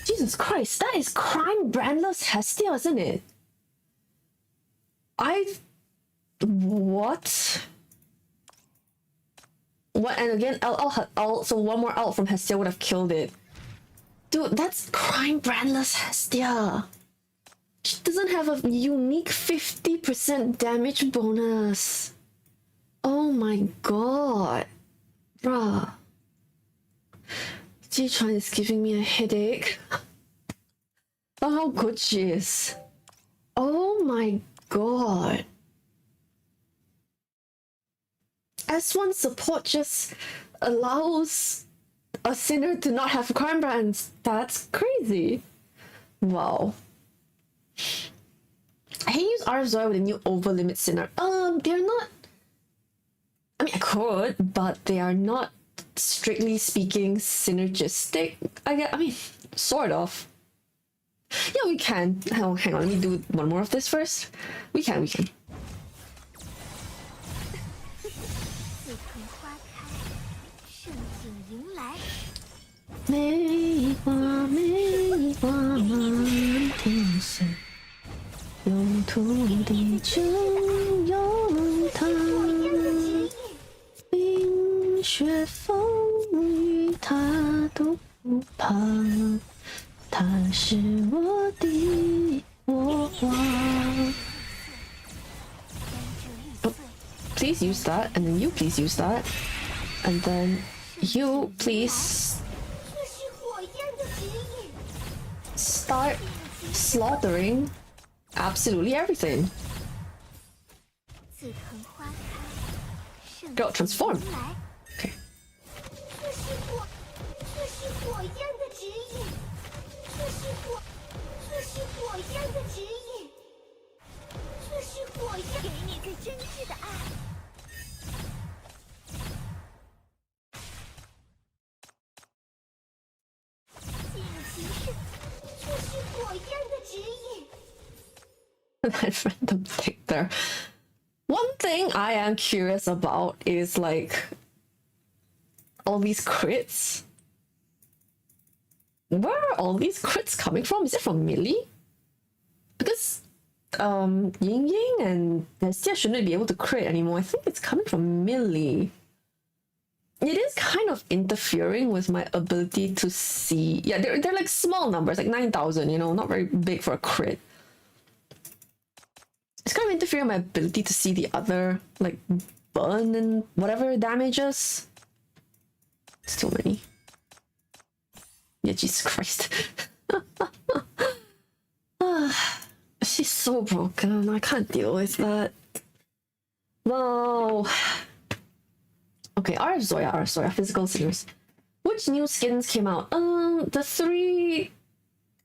Jesus Christ, that is crime brandless Hestia, isn't it? What? What? And again, so one more out from Hestia would have killed it. Dude, that's crime brandless Hestia. She doesn't have a unique 50% damage bonus. Oh my god. Bruh. Jichuan is giving me a headache. Oh, how good she is. Oh my god. S1 support just allows a sinner to not have crime brands. That's crazy. Wow. I can use RF Zoya with a new over limit sinner. They're not. I mean, I could, but they are not, strictly speaking, synergistic. I mean, sort of. Yeah, we can. Oh, hang on, let me do one more of this first. We can. Please use that, and then you please use that, and then you please start slaughtering absolutely everything. Go transform. Okay. That random thing there. One thing I am curious about is like all these crits. Where are all these crits coming from? Is it from Millie? Because Ying Ying and Hestia shouldn't be able to crit anymore. I think it's coming from Millie. It is kind of interfering with my ability to see. Yeah, they're like small numbers, like 9,000, you know, not very big for a crit. It's kind of interfering with my ability to see the other, like, burn and whatever damages. It's too many. Yeah, Jesus Christ. She's so broken. I can't deal with that. No. Okay, RF Zoya, physical singers. Which new skins came out? The 3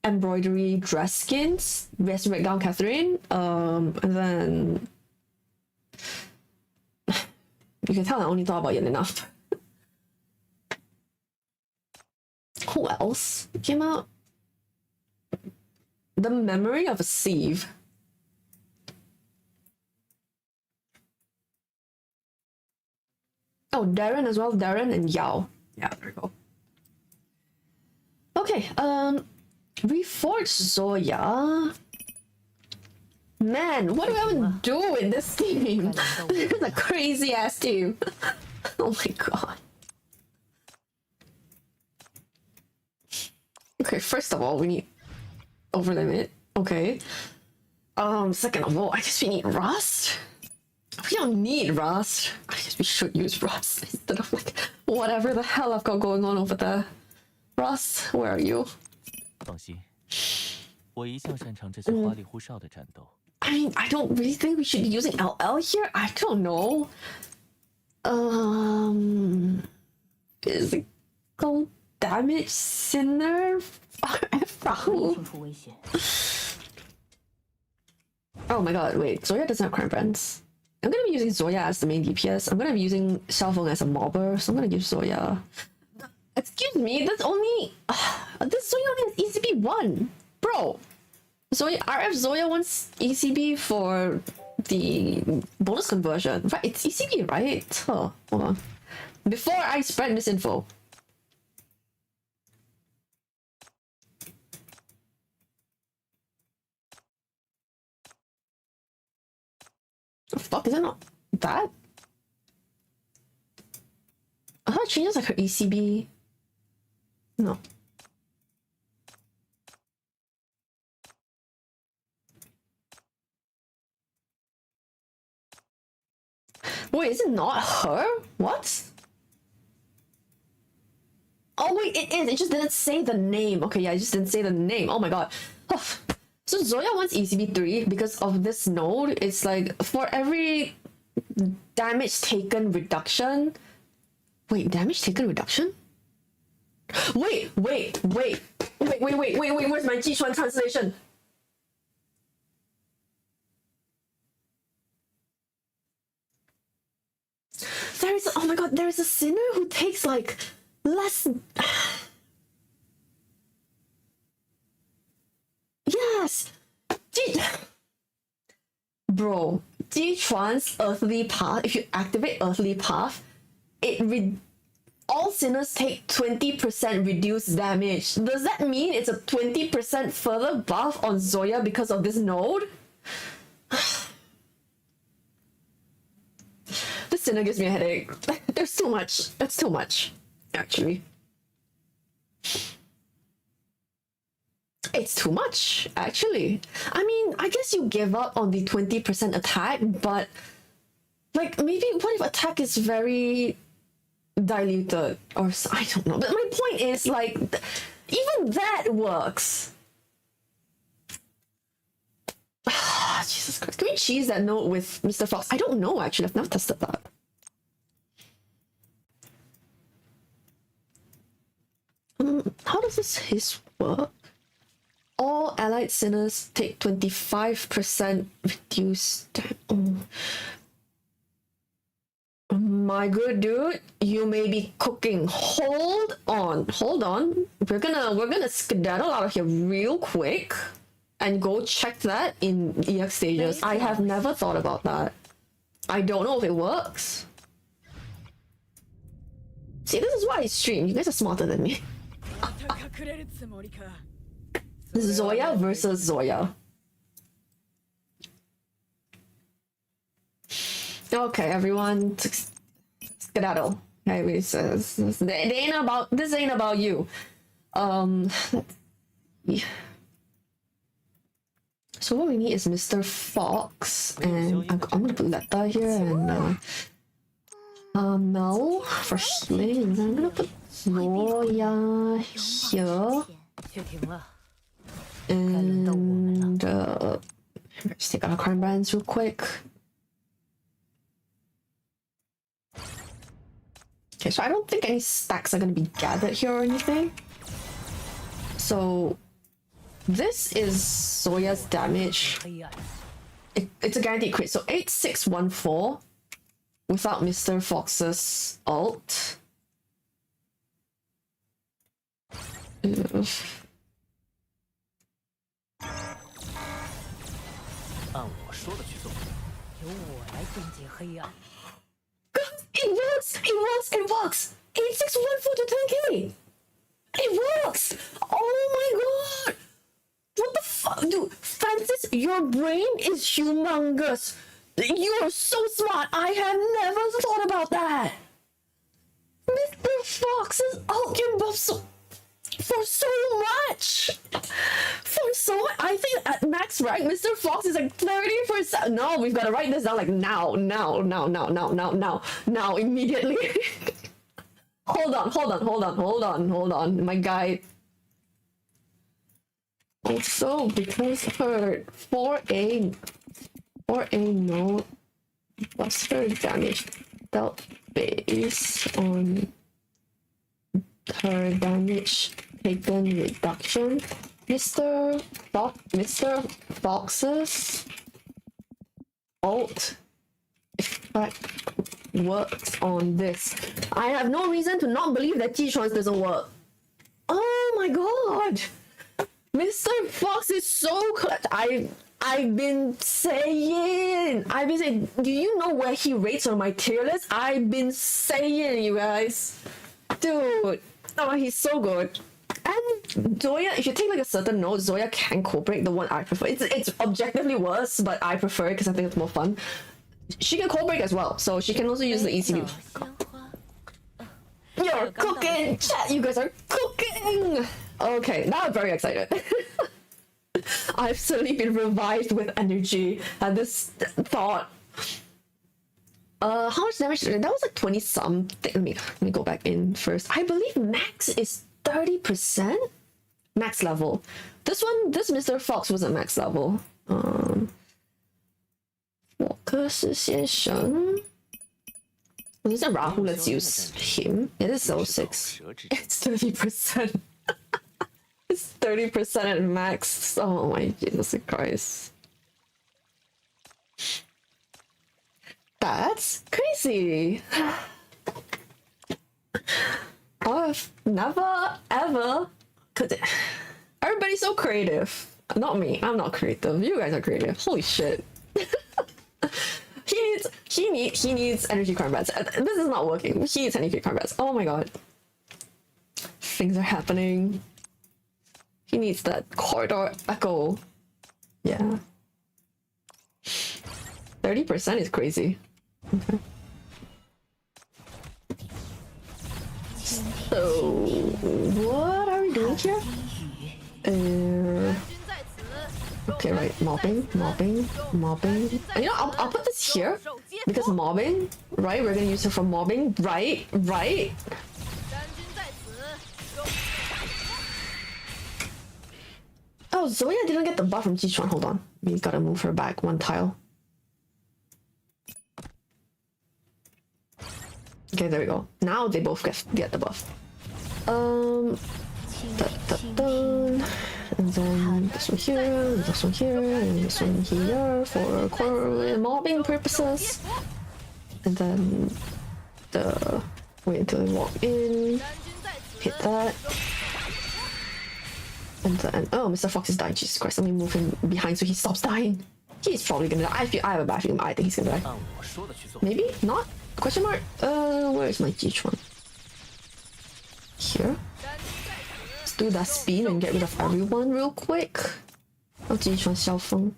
embroidery dress skins. Best Breakdown Catherine. And then you can tell I only thought about it enough. Who else came out? The Memory of a Sieve. Oh, Darren as well. Darren and Yao. Yeah, there we go. Okay, Reforged Zoya. Man, what do I even do in this team? This is a crazy ass team. Oh my god. Okay, first of all, we need over limit. Okay. Second of all, I guess we need Rust. We don't need Rust. I guess we should use Rust instead of like whatever the hell I've got going on over there. Rust, where are you? 放心，我一向擅长这些花里胡哨的战斗。 I mean, I don't really think we should be using LL here. I don't know. Physical damage sinner? Oh my god, wait. Zoya doesn't have crime brands. I'm gonna be using Zoya as the main DPS. I'm gonna be using Xiaofeng as a mobber, so I'm gonna use Zoya. Excuse me, that's only... this Zoya only has ECB 1. Bro. Zoya, RF Zoya wants ECB for the bonus conversion. Right, it's ECB, right? Oh, hold on. Before I spread misinfo. The fuck, is that not that? I thought it changes like her ECB. No. Wait, is it not her? What? Oh wait, it is. It just didn't say the name. Okay, yeah, it just didn't say the name. Oh my god. So Zoya wants ECB 3 because of this node. It's like for every damage taken reduction. Wait, damage taken reduction? Wait, where's my Jichuan translation? There is, oh my god, there is a sinner who takes like less. Yes! Bro, Jichuan's Earthly Path, if you activate Earthly Path, all sinners take 20% reduced damage. Does that mean it's a 20% further buff on Zoya because of this node? This sinner gives me a headache. There's too much. That's too much, actually. It's too much, actually. I mean, I guess you give up on the 20% attack, but like maybe what if attack is very diluted or I don't know. But my point is like even that works. Jesus Christ. Can we cheese that note with Mr. Fox? I don't know actually. I've never tested that. How does this work? All allied sinners take 25% reduced damage. Oh. My good dude, you may be cooking. Hold on. We're gonna skedaddle out of here real quick and go check that in EX stages. I have never thought about that. I don't know if it works. See, this is why I stream. You guys are smarter than me. Zoya versus Zoya. Okay, everyone, skedaddle. Okay, this ain't about you. Yeah. So what we need is Mr. Fox, and I'm gonna put Letta here and Mel for healing, and I'm gonna put Zoya here. And just take out our crime brands real quick. Okay, so I don't think any stacks are gonna be gathered here or anything. So this is Zoya's damage. It's a guaranteed crit. So 8614 without Mr. Fox's ult. Ugh. It works! 8614 to 10k! It works! Oh my god! What the fuck? Dude, Francis, your brain is humongous. You are so smart. I have never thought about that. Mr. Fox's alt can buff for so much. For so much. I think at max rank, Mr. Fox is like 30%. No, we've got to write this down like now, immediately. Hold on. My guide. Also, because her 4A node was her damage dealt based on her damage taken reduction. Mr. Fox's alt effect works on this. I have no reason to not believe that Jichuan's doesn't work. Oh my god! Mr. Fox is so clutch. I've been saying, do you know where he rates on my tier list? I've been saying, you guys. Dude, oh, he's so good. And Zoya, if you take like a certain note, Zoya can co-break, the one I prefer. It's objectively worse, but I prefer it because I think it's more fun. She can co-break as well, so she can also use the ECB. You're cooking! Chat, you guys are cooking! Okay, now I'm very excited. I've suddenly been revived with energy at this thought. How much damage? That was like 20 something. Let me go back in first. I believe max is 30%? Max level. This Mr. Fox wasn't max level. 我可是先生 Is it Rahu? Let's use him. It is 06. It's 30%. It's 30% at max. Oh my Jesus Christ. That's crazy. I've never ever could. Everybody's so creative. Not me. I'm not creative. You guys are creative. Holy shit. He needs energy combats. This is not working. He needs energy combats. Oh my god. Things are happening. He needs that corridor echo. Yeah. 30% is crazy. Okay. So what are we doing here? Okay, right, mobbing. You know, I'll put this here because mobbing, right? We're gonna use her for mobbing, right? Oh, Zoya didn't get the buff from Jichuan. Hold on, we gotta move her back one tile. Okay, there we go. Now they both get the buff. And then this one here, and this one here, and this one here for mobbing purposes. And then wait until they walk in, hit that. And then, oh, Mr. Fox is dying. Jesus Christ, let me move him behind so he stops dying. He's probably gonna die. I have a bad feeling. I think he's gonna die. Maybe not? Question mark? Where is my Jichuan? Here? Let's do that spin and get rid of everyone real quick. Oh, Jichuan Xiaofeng.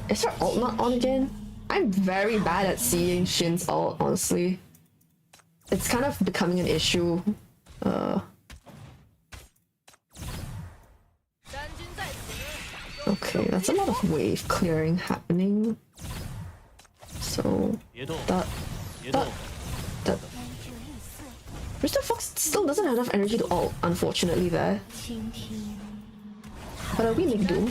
Is her ult not on again? I'm very bad at seeing Shin's ult, honestly. It's kind of becoming an issue. Okay, that's a lot of wave clearing happening. So that Mr. Fox still doesn't have enough energy to ult, unfortunately there. But we make do.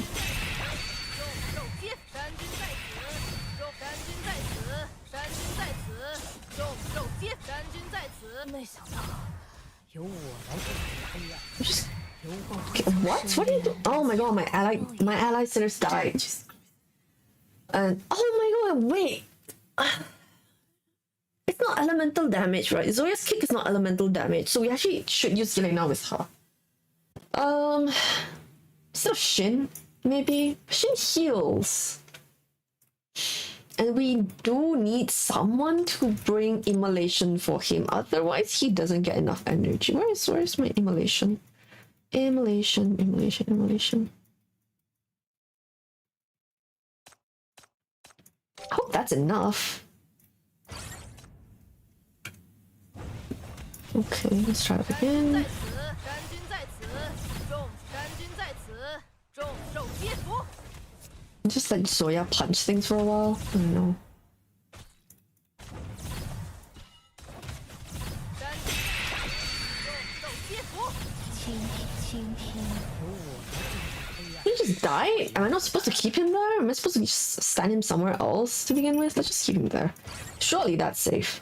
Okay, what? What are you doing? Oh my god, my ally sinners died. And oh my god, wait. It's not elemental damage, right? Zoya's kick is not elemental damage, so we actually should use Yelena with her. Instead of Shin, maybe she heals. And we do need someone to bring immolation for him. Otherwise, he doesn't get enough energy. Where's my immolation? Immolation. I hope that's enough. Okay, let's try it again. Just let Zoya punch things for a while. I don't know. He just died? Am I not supposed to keep him there? Am I supposed to just stand him somewhere else to begin with? Let's just keep him there. Surely that's safe.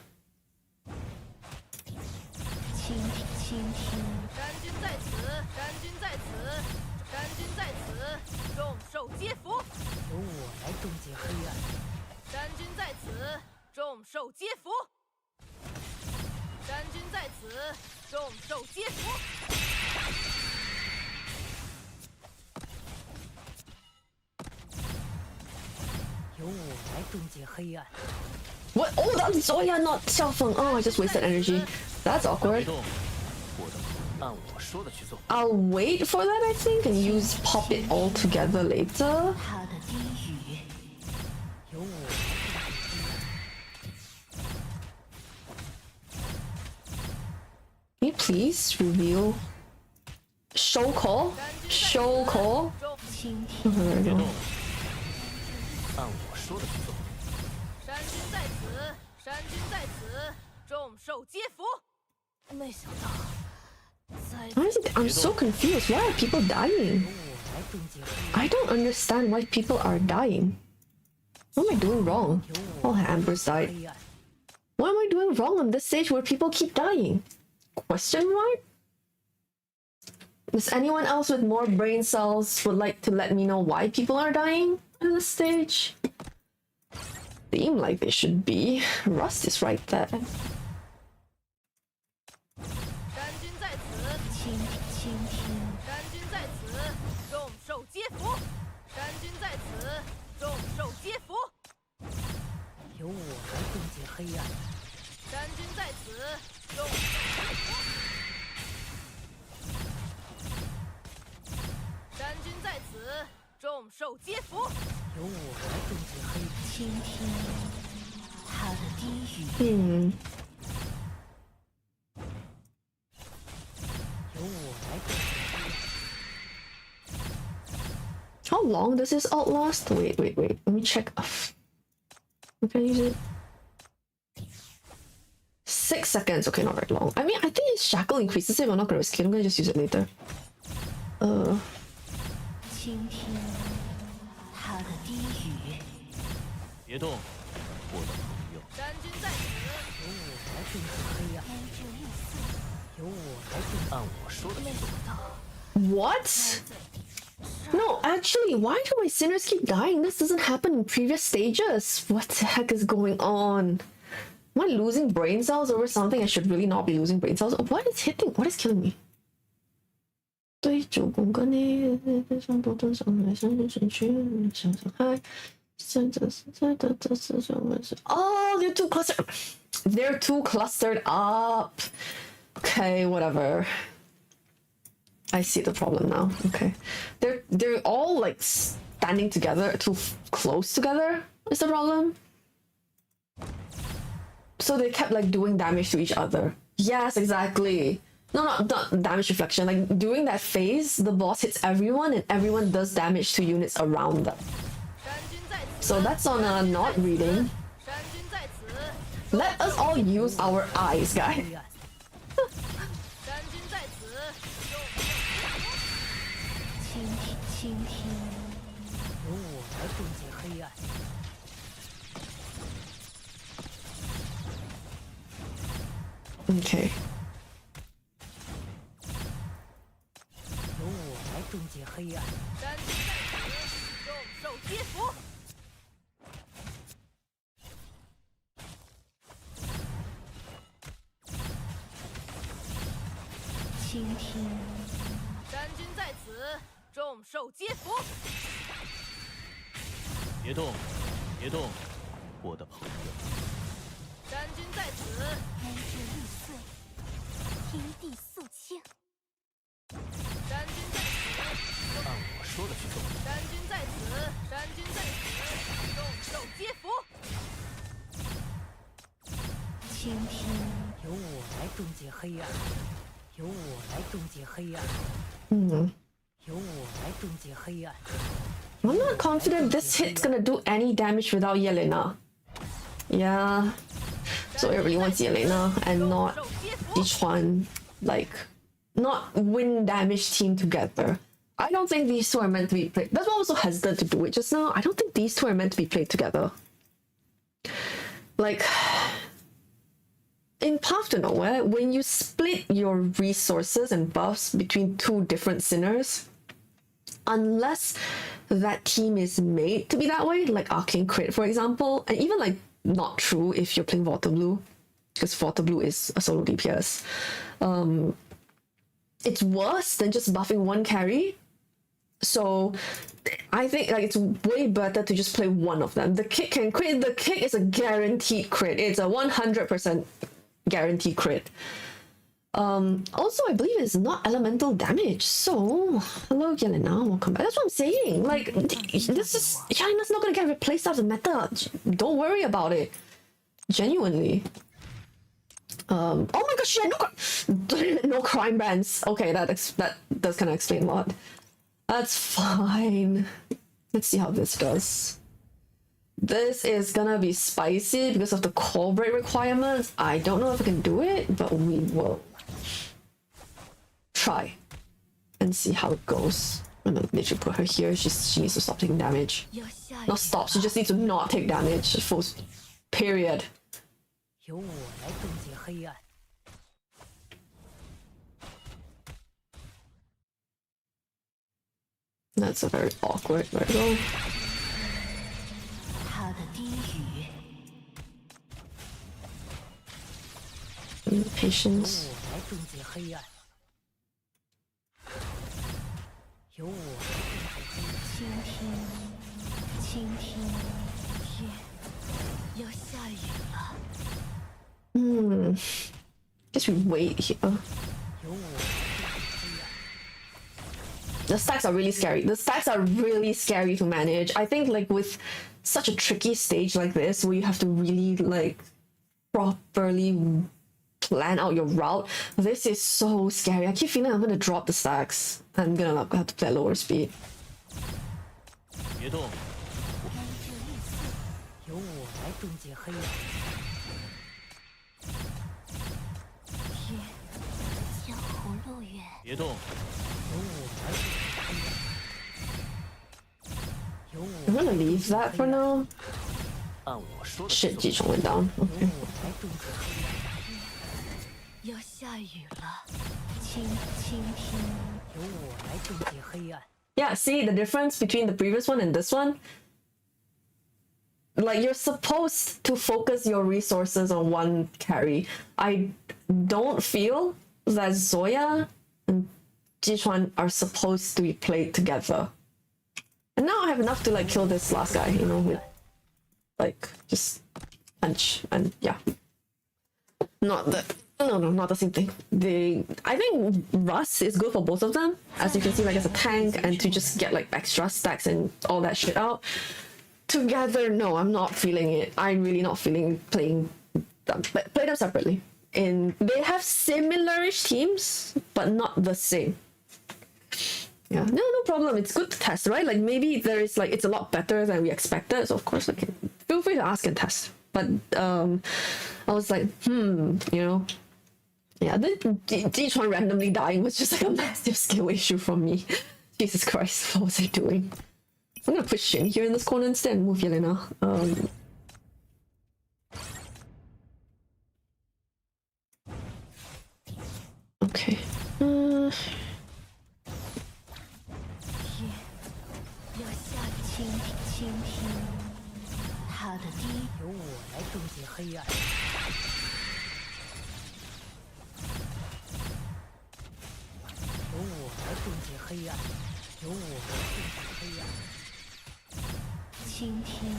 What? Oh, that's Zoya, not Xiaofeng. Oh, I just wasted energy. That's awkward. I'll wait for that, I think, and use pop it all together later. Can you please reveal show call? Show call? Okay, there we go. Honestly, I'm so confused. Why are people dying? I don't understand why people are dying. What am I doing wrong? Oh, Amber's died. What am I doing wrong on this stage where people keep dying? Question mark? Does anyone else with more brain cells would like to let me know why people are dying on this stage? Seem like they should be. Rust is right there. How long does this alt last? Wait. Let me check. Can I use it? 6 seconds. Okay, not very long. I mean, I think his shackle increases it, but I'm not gonna risk it. I'm gonna just use it later. What? No, actually, why do my sinners keep dying? This doesn't happen in previous stages. What the heck is going on? Am I losing brain cells over something I should really not be losing brain cells? What is hitting? What is killing me? Oh, they're too clustered. They're too clustered up. Okay, whatever. I see the problem now. Okay, they're all like standing together, too close together. Is the problem? So they kept like doing damage to each other. Yes, exactly. No, not damage reflection. Like during that phase, the boss hits everyone, and everyone does damage to units around them. So that's on a not reading. Let us all use our eyes, guys. Okay. 别动，别动，我的朋友。山君在此，天之欲碎，天地肃清。山君在此，按我说的去做。山君在此，山君在此，众兽皆服。倾听，由我来终结黑暗，由我来终结黑暗，由我来终结黑暗。I'm not confident this hit's gonna do any damage without Yelena. Yeah. So I really want Yelena and not Jichuan, like, not win damage team together. I don't think these two are meant to be played. That's why I was so hesitant to do it just now. I don't think these two are meant to be played together. Like, in Path to Nowhere, when you split your resources and buffs between two different sinners, unless that team is made to be that way, like Arcane Crit, for example, and even like not true if you're playing Water Blue, because Water Blue is a solo DPS. It's worse than just buffing one carry. So I think like it's way better to just play one of them. The kick can crit. The kick is a guaranteed crit. It's a 100% guaranteed crit. Also, I believe it's not elemental damage. So, hello, Yelena, welcome back. That's what I'm saying. Like, this is China's not gonna get replaced as a meta. Don't worry about it. Genuinely. Oh my gosh, she had no crime bans. Okay, that does kind of explain a lot. That's fine. Let's see how this does. This is gonna be spicy because of the call break requirements. I don't know if I can do it, but we will try and see how it goes. I'm gonna literally put her here. She needs to stop taking damage. Not stop, she just needs to not take damage. Full period. 由我来终结黑暗。 That's a very awkward riddle. 他的低语， Patience. 由我来终结黑暗。由我来倾听，倾听。天要下雨了， Guess we wait here. 由我来终结黑暗。 The stacks are really scary. The stacks are really scary to manage. I think like with such a tricky stage like this where you have to really like properly plan out your route, this is so scary. I keep feeling I'm gonna drop the stacks. I'm gonna like, have to play at lower speed. 别动，由我来终结黑暗。天江湖路远，别动，由我来终结黑暗。由我 I'm gonna leave that for now. 按我说的去 Shit, 做。 Jichuan went down. 由 Okay. 我来终结黑暗。要下雨了，倾听。 由我来终结黑暗。 Yeah, see the difference between the previous one and this one? Like, you're supposed to focus your resources on one carry. I don't feel that Zoya and Jichuan are supposed to be played together. And now I have enough to like kill this last guy, you know, with like just punch and yeah. Not the not the same thing. I think Russ is good for both of them, as you can see, like as a tank and to just get like extra stacks and all that shit out. Together, no, I'm not feeling it. I'm really not feeling playing them. Play them separately. They have similar-ish teams, but not the same. Yeah, no problem. It's good to test, right? Like maybe there is like it's a lot better than we expected. So of course, like feel free to ask and test. But I was like, you know, yeah. The Jichuan randomly dying was just like a massive skill issue from me. Jesus Christ, what was I doing? I'm gonna put Shin here in this corner instead and move Yelena. Okay. 要下雨，倾听。他的低，由我来终结黑暗。由我来终结黑暗。由我来终结黑暗。倾听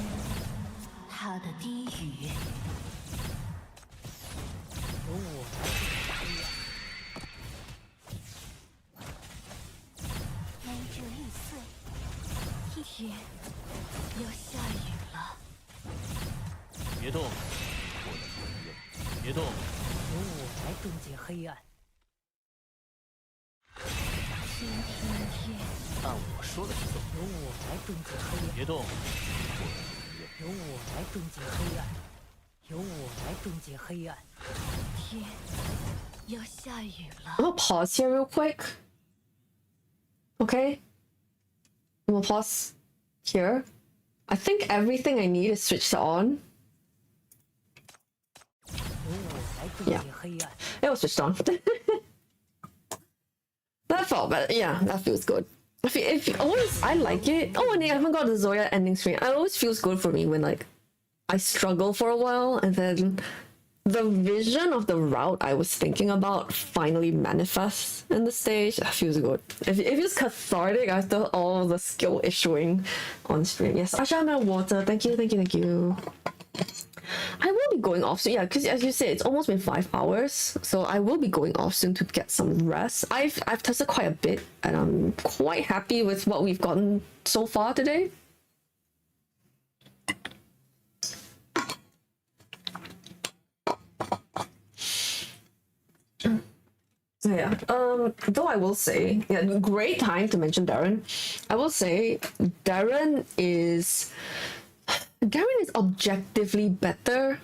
他的低语。由我来终结黑暗。梅折玉碎，一天要下雨了。别动，我的朋友，别动。由我来终结黑暗。倾听天，按我说的去做。由我来终结黑暗。别动，由我来终结黑暗。由我来终结黑暗。天要下雨了。I'm gonna pause here real quick. Okay. I'm gonna pause here. I think everything I need is switched on. 由我来终结黑暗。 It was switched on. That felt better. Yeah, that feels good. I like it. Oh, and I haven't got the Zoya ending screen. It always feels good for me when like I struggle for a while and then the vision of the route I was thinking about finally manifests in the stage. That feels good. It feels cathartic after all the skill issuing on stream. Yes, Asha, my water. Thank you, thank you, thank you. I will be going off soon, yeah, because as you said, it's almost been 5 hours, so I will be going off soon to get some rest. I've tested quite a bit, and I'm quite happy with what we've gotten so far today. Yeah, though I will say, yeah, great time to mention Darren. I will say Darren is objectively better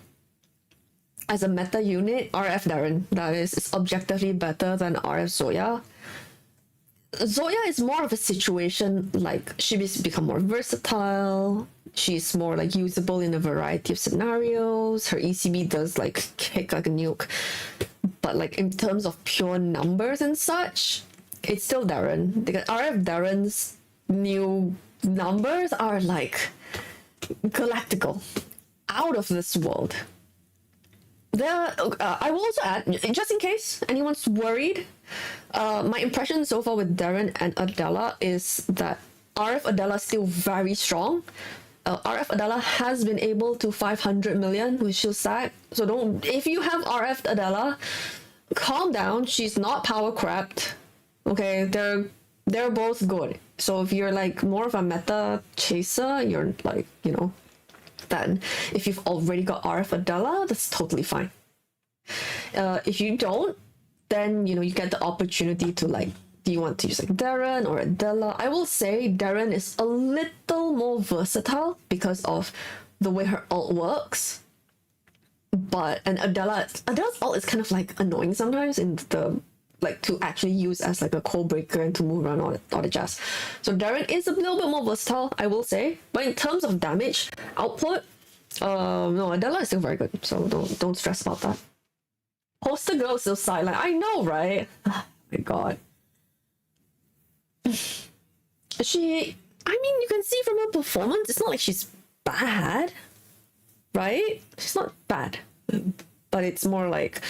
as a meta unit. RF Darren, that is objectively better than RF Zoya. Zoya is more of a situation, like she's become more versatile, she's more like usable in a variety of scenarios, her ECB does like kick like a nuke, but like in terms of pure numbers and such, it's still Darren, because RF Darren's new numbers are like galactical, out of this world. I will also add, just in case anyone's worried, my impression so far with Darren and Adela is that RF Adela is still very strong. RF Adela has been able to 500 million with Shield Stack, so if you have RF Adela, calm down, she's not power crapped. Okay, they're both good. So if you're like more of a meta chaser, you're like, you know, then if you've already got RF Adela, that's totally fine. If you don't, then you know you get the opportunity to like, do you want to use like Darren or Adela? I will say Darren is a little more versatile because of the way her ult works. And Adela's ult is kind of like annoying sometimes in the like to actually use as like a code breaker and to move around all the jazz. So Darren is a little bit more versatile, I will say. But in terms of damage output, no, Adela is still very good. So don't stress about that. Poster girl is still silent. I know, right? Oh my god. I mean, you can see from her performance, it's not like she's bad, right? She's not bad, but it's more like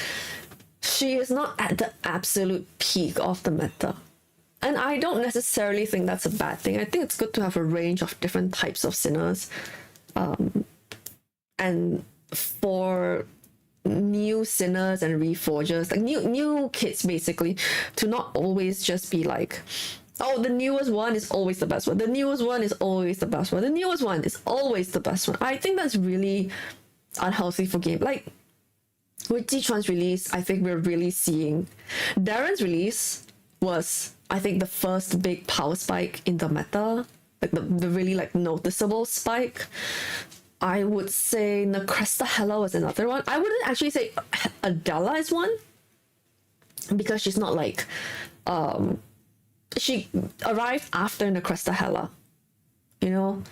she is not at the absolute peak of the meta. And I don't necessarily think that's a bad thing. I think it's good to have a range of different types of sinners. And for new sinners and reforgers, like new kids basically, to not always just be like, oh, the newest one is always the best one. The newest one is always the best one. The newest one is always the best one. I think that's really unhealthy for game. Like, with Jichuan's release, I think we're really seeing... Darren's release was, I think, the first big power spike in the meta. Like, the really, like, noticeable spike. I would say Necresta Hella was another one. I wouldn't actually say Adela is one. Because she's not, like... she arrived after Necresta Hella. You know?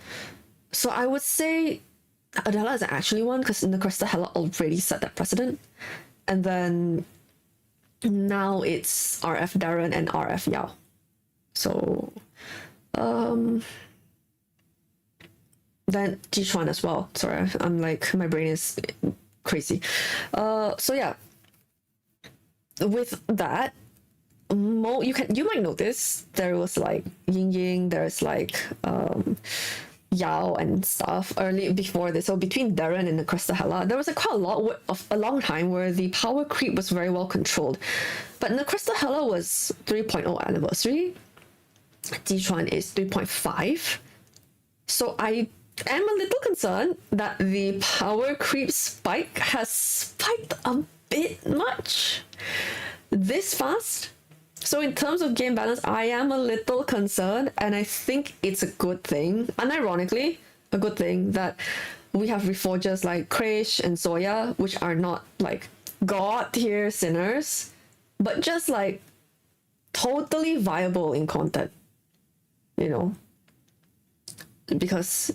So I would say... Adela is actually one because Necresta Hella already set that precedent, and then now it's RF Darren and RF Yao. So then Jichuan as well. Sorry, I'm like, my brain is crazy. So yeah, with that, you might notice there was like Ying Ying, there's like Yao and stuff early before this. So between Darren and the Crystal Hella, there was quite a long time where the power creep was very well controlled. But the Crystal Hella was 3.0 anniversary. Jichuan is 3.5. So I am a little concerned that the power creep spike has spiked a bit much this fast. So in terms of game balance, I am a little concerned, and I think it's a good thing, unironically, a good thing that we have reforgers like Krish and Zoya, which are not like god tier sinners, but just like totally viable in content, you know? Because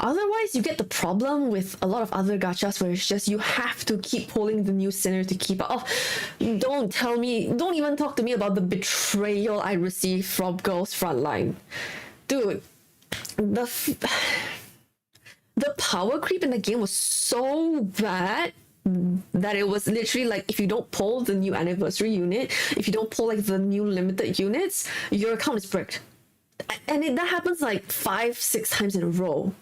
otherwise you get the problem with a lot of other gachas where it's just you have to keep pulling the new sinner to keep up. Oh, don't even talk to me about the betrayal I received from Girls Frontline. Dude, the power creep in the game was so bad that it was literally like, if you don't pull the new anniversary unit, if you don't pull like the new limited units, your account is bricked. And that happens like 5-6 times in a row.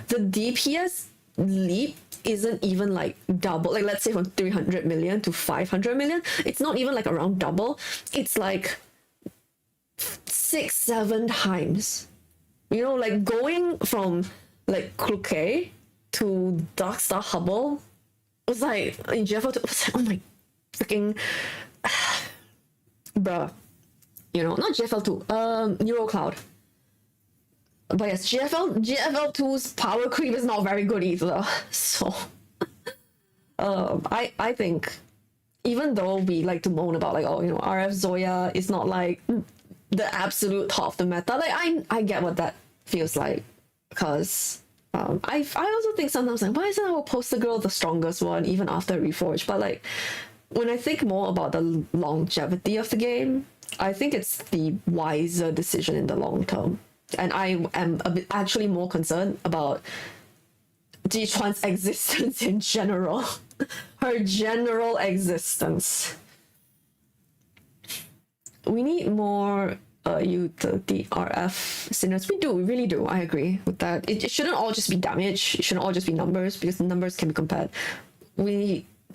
The DPS leap isn't even like double. Like, let's say from 300 million to 500 million, it's not even like around double. It's like 6-7 times. You know, like going from like Croquet to Darkstar Hubble was like in GFL to, was like, oh my freaking bruh. You know, not GFL2, Neurocloud. But yes, GFL2's power creep is not very good either. So, I think, even though we like to moan about like, oh, you know, RF Zoya is not like the absolute top of the meta, like I get what that feels like, because I also think sometimes like, why isn't our poster girl the strongest one even after Reforged? But like, when I think more about the longevity of the game, I think it's the wiser decision in the long term. And I am a bit actually more concerned about Jichuan's existence in general. Her general existence. We need more utility RF sinners. We really do. I agree with that. It shouldn't all just be damage. It shouldn't all just be numbers, because the numbers can be compared.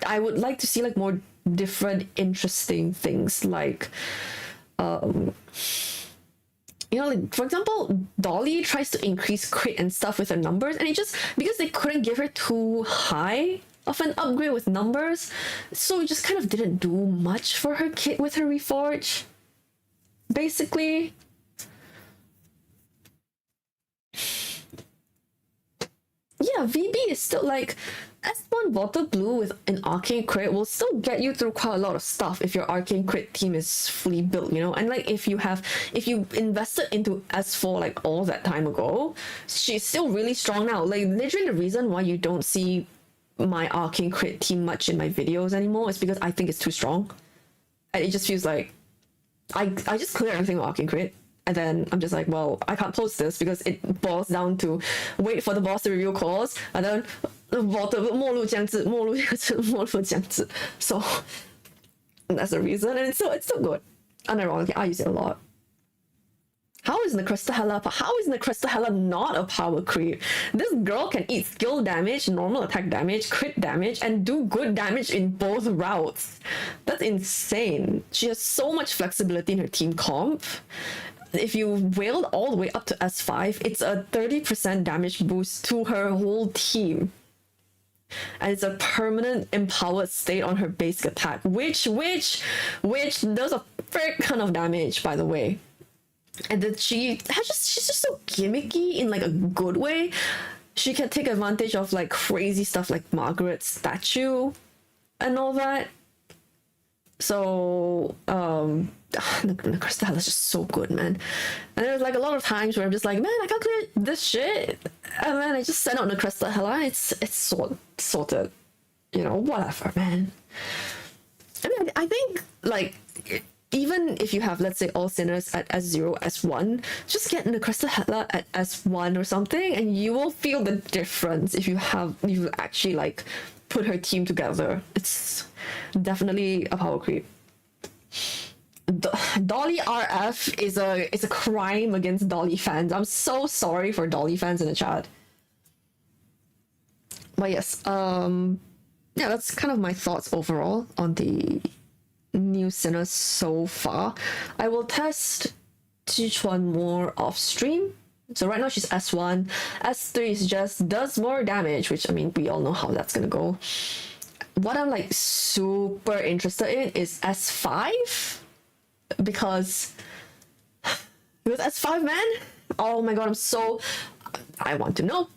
I would like to see like more different interesting things, like you know, like, for example, Dolly tries to increase crit and stuff with her numbers, and it just, because they couldn't give her too high of an upgrade with numbers, so it just kind of didn't do much for her kit with her Reforge, basically. Yeah, VB is still like, S1 Water Blue with an Arcane Crit will still get you through quite a lot of stuff if your Arcane Crit team is fully built, you know? And like, if you invested into S4 like all that time ago, she's still really strong now. Like, literally the reason why you don't see my Arcane Crit team much in my videos anymore is because I think it's too strong. And it just feels like, I just clear everything with Arcane Crit. And then I'm just like, well, I can't post this because it boils down to wait for the boss to reveal cores, and then so that's the reason, and it's still good. Unironically, I use it a lot. How is Crystal Hella not a power creep? This girl can eat skill damage, normal attack damage, crit damage, and do good damage in both routes. That's insane. She has so much flexibility in her team comp. If you wailed all the way up to S5, it's a 30% damage boost to her whole team. And it's a permanent empowered state on her basic attack, which does a frick ton of damage, by the way. And then she's just so gimmicky in like a good way. She can take advantage of like crazy stuff like Margaret's statue and all that. So the Crystal is just so good, man. And there's like a lot of times where I'm just like, man, I can't clear this shit, and then I just send out the Crystal Hella. It's sorted, you know, whatever, man. I mean, I think like, even if you have, let's say, all sinners at S0, S1, just get the Crystal Hella at S1 or something, and you will feel the difference if you actually like put her team together. It's definitely a power creep. Dolly RF is a crime against Dolly fans. I'm so sorry for Dolly fans in the chat. But yes, yeah, that's kind of my thoughts overall on the new Sinner so far. I will test Jichuan more off stream. So right now she's S1. S3 is just does more damage, which I mean we all know how that's gonna go. What I'm like super interested in is S5 because with S5, man, oh my god, I want to know.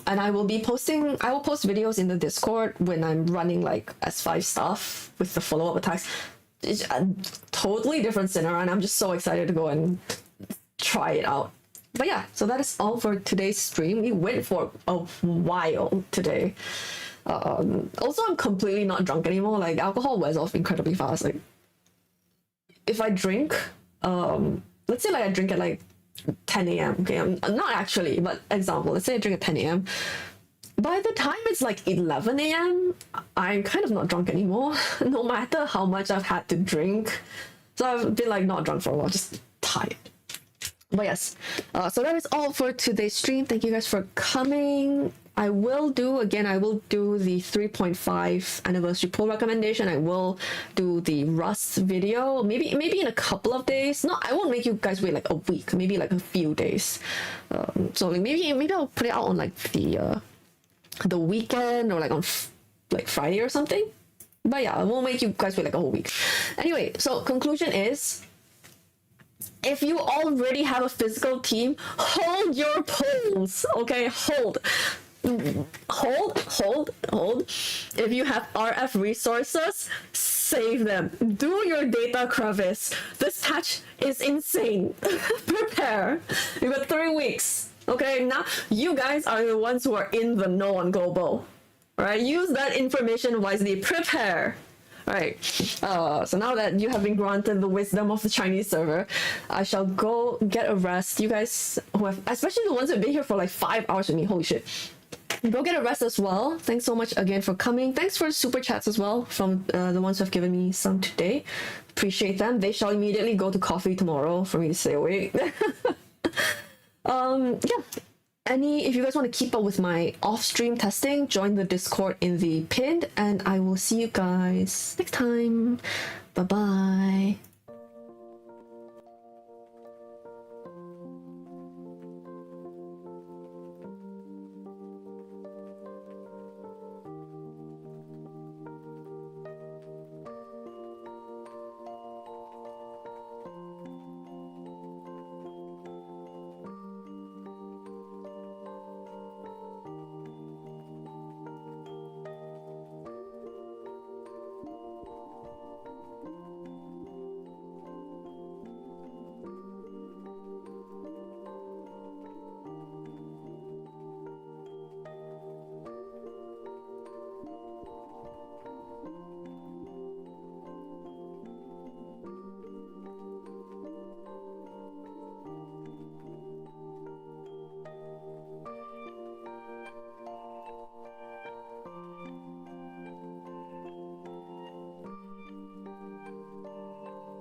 And I will post videos in the Discord when I'm running like S5 stuff with the follow-up attacks. It's a totally different Sinner, and I'm just so excited to go and try it out. But yeah, so that is all for today's stream. We went for a while today. Also, I'm completely not drunk anymore. Like, alcohol wears off incredibly fast. Like, if I drink, let's say like I drink at like 10 a.m. Okay, not actually, but example, let's say I drink at 10 a.m. By the time it's like 11 a.m., I'm kind of not drunk anymore, no matter how much I've had to drink. So I've been like not drunk for a while, just tired. But yes, so that is all for today's stream. Thank you guys for coming. I will do the 3.5 anniversary poll recommendation. I will do the Rust video, maybe in a couple of days. No, I won't make you guys wait like a week, maybe like a few days. So like maybe I'll put it out on like the weekend or like on like Friday or something. But yeah, I won't make you guys wait like a whole week. Anyway, so conclusion is, if you already have a physical team, hold your polls, okay? Hold. If you have RF resources, save them. Do your data crevice. This patch is insane. Prepare. You got 3 weeks. Okay, now you guys are the ones who are in the know on global. Alright, use that information wisely. Prepare. Alright, so now that you have been granted the wisdom of the Chinese server, I shall go get a rest. You guys who have, especially the ones who have been here for like 5 hours with me, holy shit. Go get a rest as well. Thanks so much again for coming. Thanks for super chats as well from the ones who have given me some today. Appreciate them. They shall immediately go to coffee tomorrow for me to stay awake. Yeah. If you guys want to keep up with my off-stream testing, join the Discord in the pinned, and I will see you guys next time. Bye-bye.